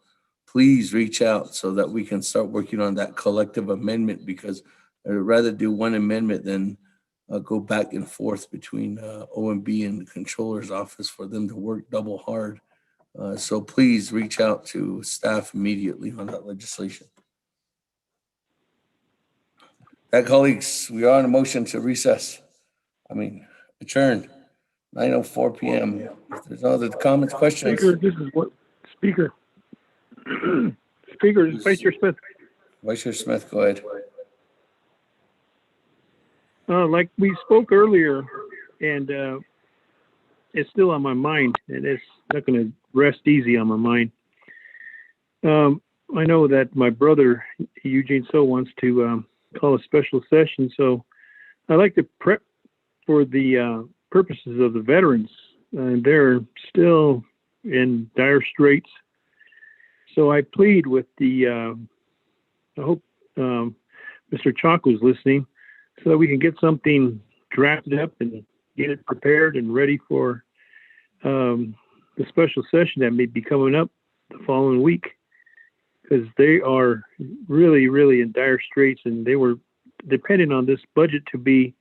please reach out so that we can start working on that collective amendment, because I'd rather do one amendment than go back and forth between OMB and the controller's office for them to work double hard. So please reach out to staff immediately on that legislation. That, colleagues, we are on a motion to adjourn, 9:04 p.m. If there's no other comments, questions. Speaker, this is what, Speaker. Speaker, this is Vice Chair Smith. Vice Chair Smith, go ahead. Like we spoke earlier, and it's still on my mind, and it's not going to rest easy on my mind. I know that my brother, Eugene So, wants to call a special session, so I'd like to prep for the purposes of the veterans. They're still in dire straits. So I plead with I hope Mr. Chaco's listening, so that we can get something drafted up and get it prepared and ready for the special session that may be coming up the following week, because they are really, really in dire straits, and they were depending on this budget to be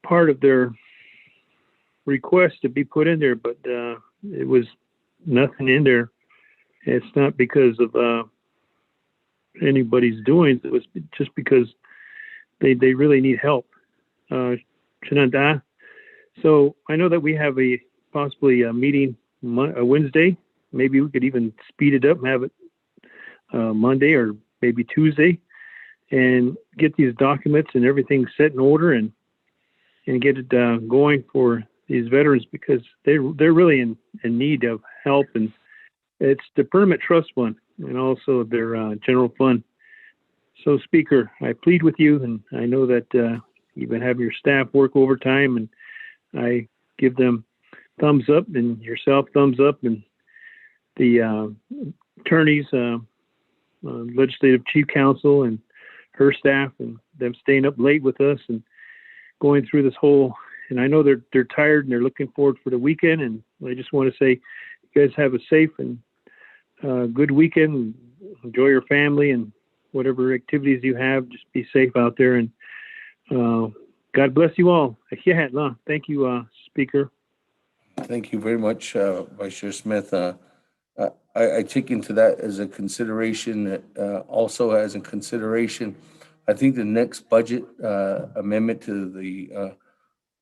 part of their request to be put in there, but it was nothing in there. It's not because of anybody's doing. It was just because they really need help. Shananda. So I know that we have possibly a meeting a Wednesday. Maybe we could even speed it up and have it Monday or maybe Tuesday, and get these documents and everything set in order and get it going for these veterans, because they're really in need of help. And it's the permanent trust fund and also their general fund. So, Speaker, I plead with you, and I know that you've been having your staff work overtime, and I give them thumbs up, and yourself thumbs up, and the attorneys, legislative chief counsel and her staff, and them staying up late with us and going through this whole. And I know they're tired and they're looking forward for the weekend. And I just want to say, you guys have a safe and good weekend. Enjoy your family and whatever activities you have. Just be safe out there, and God bless you all. Thank you, Speaker. Thank you very much, Vice Chair Smith. I take into that as a consideration, also as a consideration, I think the next budget amendment to the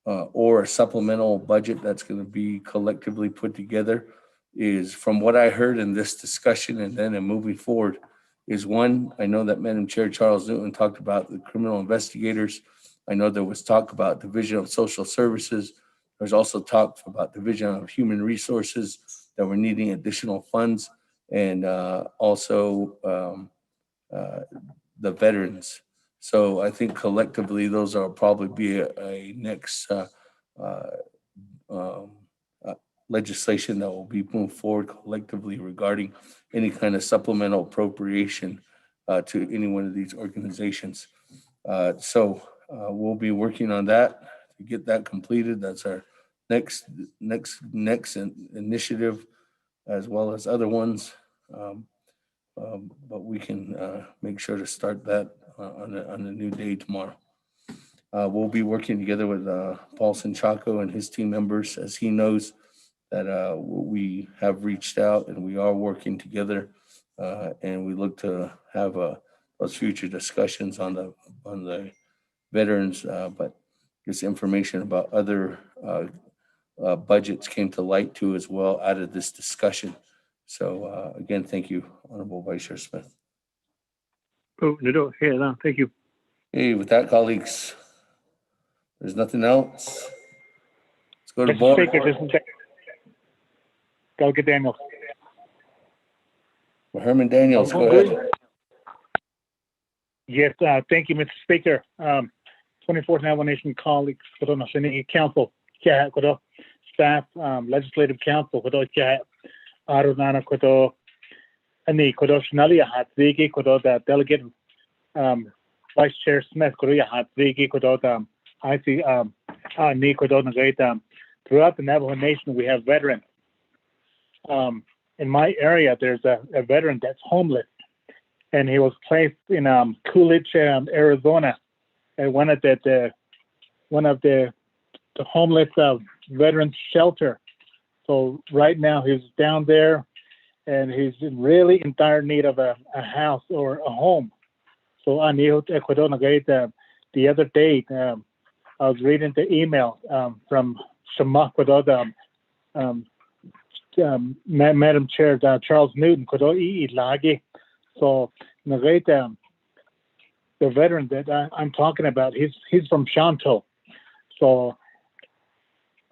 or a supplemental budget that's going to be collectively put together is, from what I heard in this discussion and then in moving forward, is one, I know that Madam Chair Charles Newton talked about the criminal investigators. I know there was talk about Division of Social Services. There's also talk about Division of Human Resources that we're needing additional funds, and also the veterans. So I think collectively, those are probably be a next legislation that will be moved forward collectively regarding any kind of supplemental appropriation to any one of these organizations. So we'll be working on that to get that completed. That's our next initiative, as well as other ones. But we can make sure to start that on a new day tomorrow. We'll be working together with Paulson Chaco and his team members, as he knows that we have reached out and we are working together, and we look to have those future discussions on the veterans. But this information about other budgets came to light too as well out of this discussion. So again, thank you, Honorable Vice Chair Smith. Oh, no, thank you. Hey, with that, colleagues, there's nothing else. Let's go to Mr. board. Speaker, this is Delegate Daniels. Herman Daniels, go ahead. Yes, thank you, Mr. Speaker. 24th Navajo Nation colleagues, Kodo National Council, Kodo staff, Legislative Council, Kodo Arunana Kodo, Ani Kodo Shnalia Hatzigi, Kodo Delegate Vice Chair Smith, Kodo Hatzigi, Kodo I see Ni Kodo Nagait. Throughout the Navajo Nation, we have veterans. In my area, there's a veteran that's homeless, and he was placed in Coolidge, Arizona, at one of the homeless veterans shelter. So right now he's down there, and he's really in dire need of a house or a home. So I knew Ecuador the other day. I was reading the email from Shema Ecuador, Madam Chair Charles Newton Ecuador Lagi. So the veteran that I'm talking about, he's from Shanto. So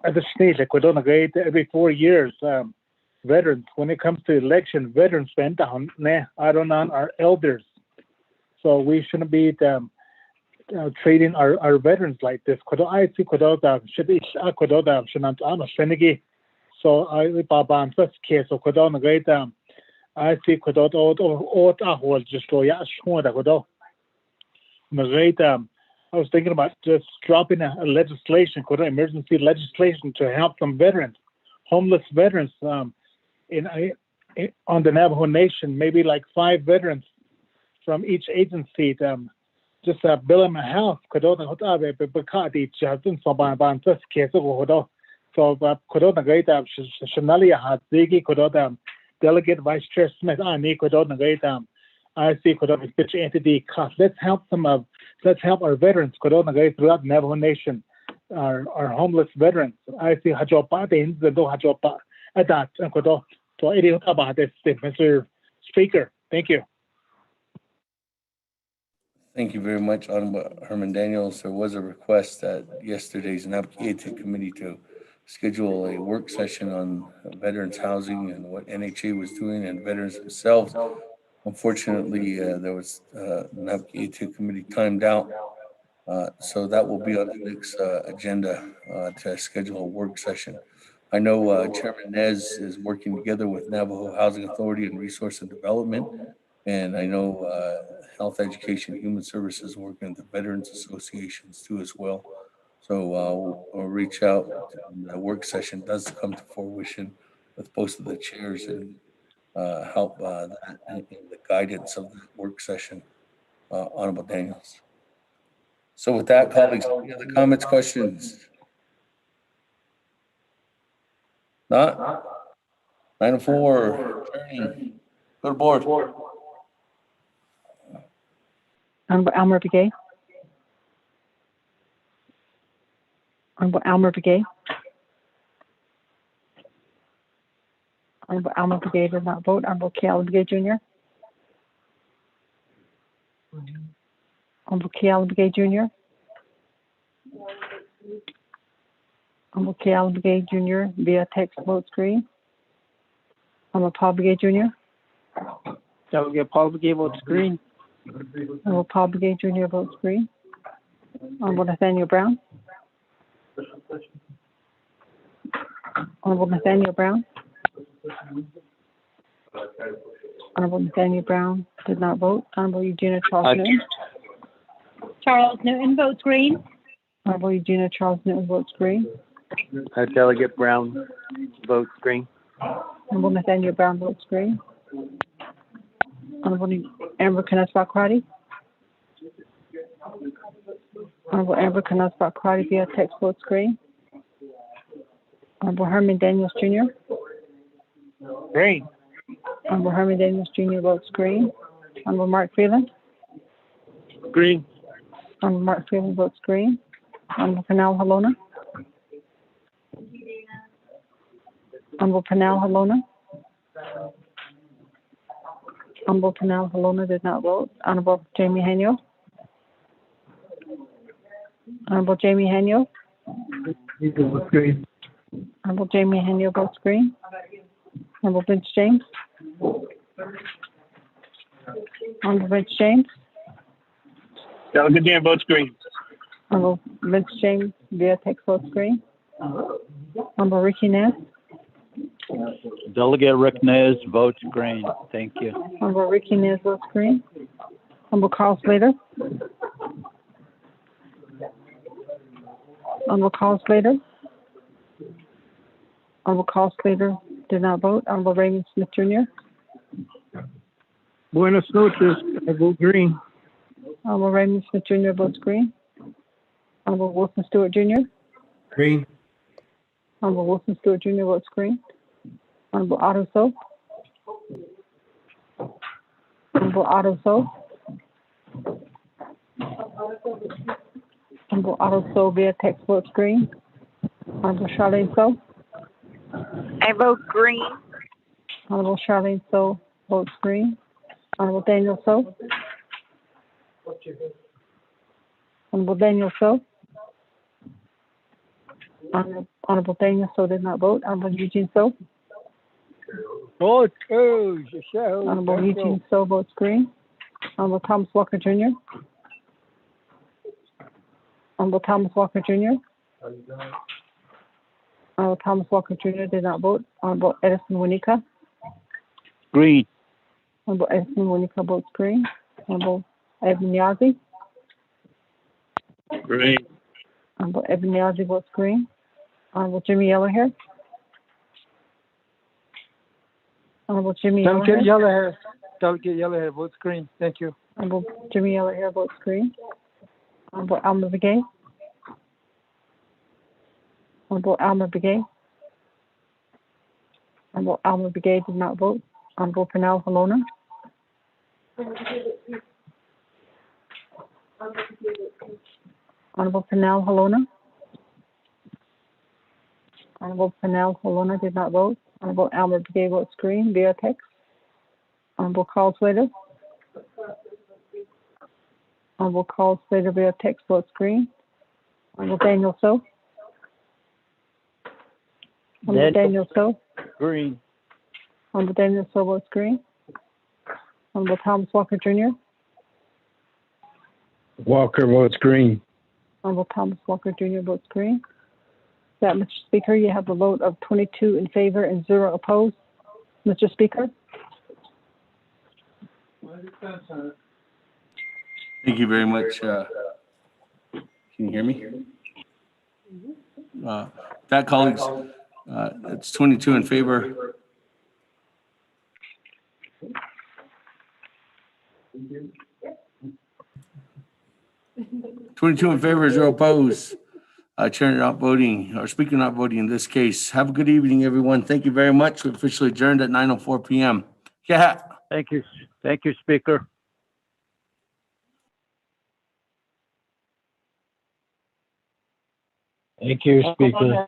at the state, Ecuador every 4 years, veterans, when it comes to election, veterans spend down are elders. So we shouldn't be treating our veterans like this. So I first case of I see I was thinking about just dropping a legislation, emergency legislation to help some veterans, homeless veterans on the Navajo Nation, maybe like 5 veterans from each agency, just build them a house. So Delegate Vice Chair Smith, I see which entity cost. Let's help them. Let's help our veterans throughout the Navajo Nation, our homeless veterans. I see Mr. Speaker. Thank you. Thank you very much, Honorable Herman Daniels. There was a request at yesterday's NAPKA committee to schedule a work session on veterans housing and what NHA was doing and veterans themselves. Unfortunately, there was NAPKA committee timed out. So that will be on the next agenda to schedule a work session. I know Chairman Nez is working together with Navajo Housing Authority and Resource and Development. And I know Health, Education, Human Services working with the Veterans Associations too as well. So we'll reach out. The work session does come to fruition with both of the chairs and help that in the guidance of the work session, Honorable Daniels. So with that, colleagues, any other comments, questions? Not? 9:04, adjourning. Go to board. Elmer Begay. Honorable Elmer Begay. Honorable Elmer Begay did not vote. Honorable Keala Begay Jr. Honorable Keala Begay Jr. Honorable Keala Begay Jr. via text vote screen. Honorable Paul Begay Jr. Delegate Paul Begay votes green. Honorable Paul Begay Jr. votes green. Honorable Nathaniel Brown. Honorable Nathaniel Brown. Honorable Nathaniel Brown did not vote. Honorable Eugenia Charles Newton. Charles Newton votes green. Honorable Eugenia Charles Newton votes green. Delegate Brown votes green. Honorable Nathaniel Brown votes green. Honorable Amber Canespa Crotty. Honorable Amber Canespa Crotty via text vote screen. Honorable Herman Daniels Jr. Green. Honorable Herman Daniels Jr. votes green. Honorable Mark Freeland. Green. Honorable Mark Freeland votes green. Honorable Pernell Halona. Honorable Pernell Halona. Honorable Pernell Halona did not vote. Honorable Jamie Haniel. Honorable Jamie Haniel. Green. Honorable Jamie Henio votes green. Honorable Vince James. Honorable Vince James. Delegate Dan votes green. Honorable Vince James via text votes green. Honorable Ricky Ness. Delegate Rick Nez votes green. Thank you. Honorable Ricky Nez votes green. Honorable Carl Slater. Honorable Carl Slater. Honorable Carl Slater did not vote. Honorable Raymond Smith Jr. Buenas noches. I vote green. Honorable Raymond Smith Jr. votes green. Honorable Wilson Stewart Jr. Green. Honorable Wilson Stewart Jr. votes green. Honorable Otto So. Honorable Otto So. Honorable Otto So via text votes green. Honorable Charlene So. I vote green. Honorable Charlene So votes green. Honorable Daniel So. Honorable Daniel So. Honorable Daniel So did not vote. Honorable Eugene So. Honorable Eugene So votes green. Honorable Thomas Walker Jr. Honorable Thomas Walker Jr. Honorable Thomas Walker Jr. did not vote. Honorable Edison Winika. Green. Honorable Edison Winika votes green. Honorable Evan Yazi. Green. Honorable Evan Yazi votes green. Honorable Jimmy Yellowhair. Honorable Jimmy Yellowhair. Delegate Yellowhair votes green. Thank you. Honorable Jimmy Yellowhair votes green. Honorable Alma Begay. Honorable Alma Begay. Honorable Alma Begay did not vote. Honorable Pernell Halona. Honorable Pernell Halona. Honorable Pernell Halona did not vote. Honorable Alma Begay votes green via text. Honorable Carl Slater. Honorable Carl Slater via text votes green. Honorable Daniel So. Honorable Daniel So. Green. Honorable Daniel So votes green. Honorable Thomas Walker Jr. Walker votes green. Honorable Thomas Walker Jr. votes green. That, Mr. Speaker, you have a vote of 22 in favor and 0 opposed. Mr. Speaker. Thank you very much. Can you hear me? That, colleagues, it's 22 in favor. Twenty-two in favor, 0 opposed. Chair not voting, or Speaker not voting in this case. Have a good evening, everyone. Thank you very much. We officially adjourned at 9:04 p.m. Yeah. Thank you. Thank you, Speaker. Thank you, Speaker.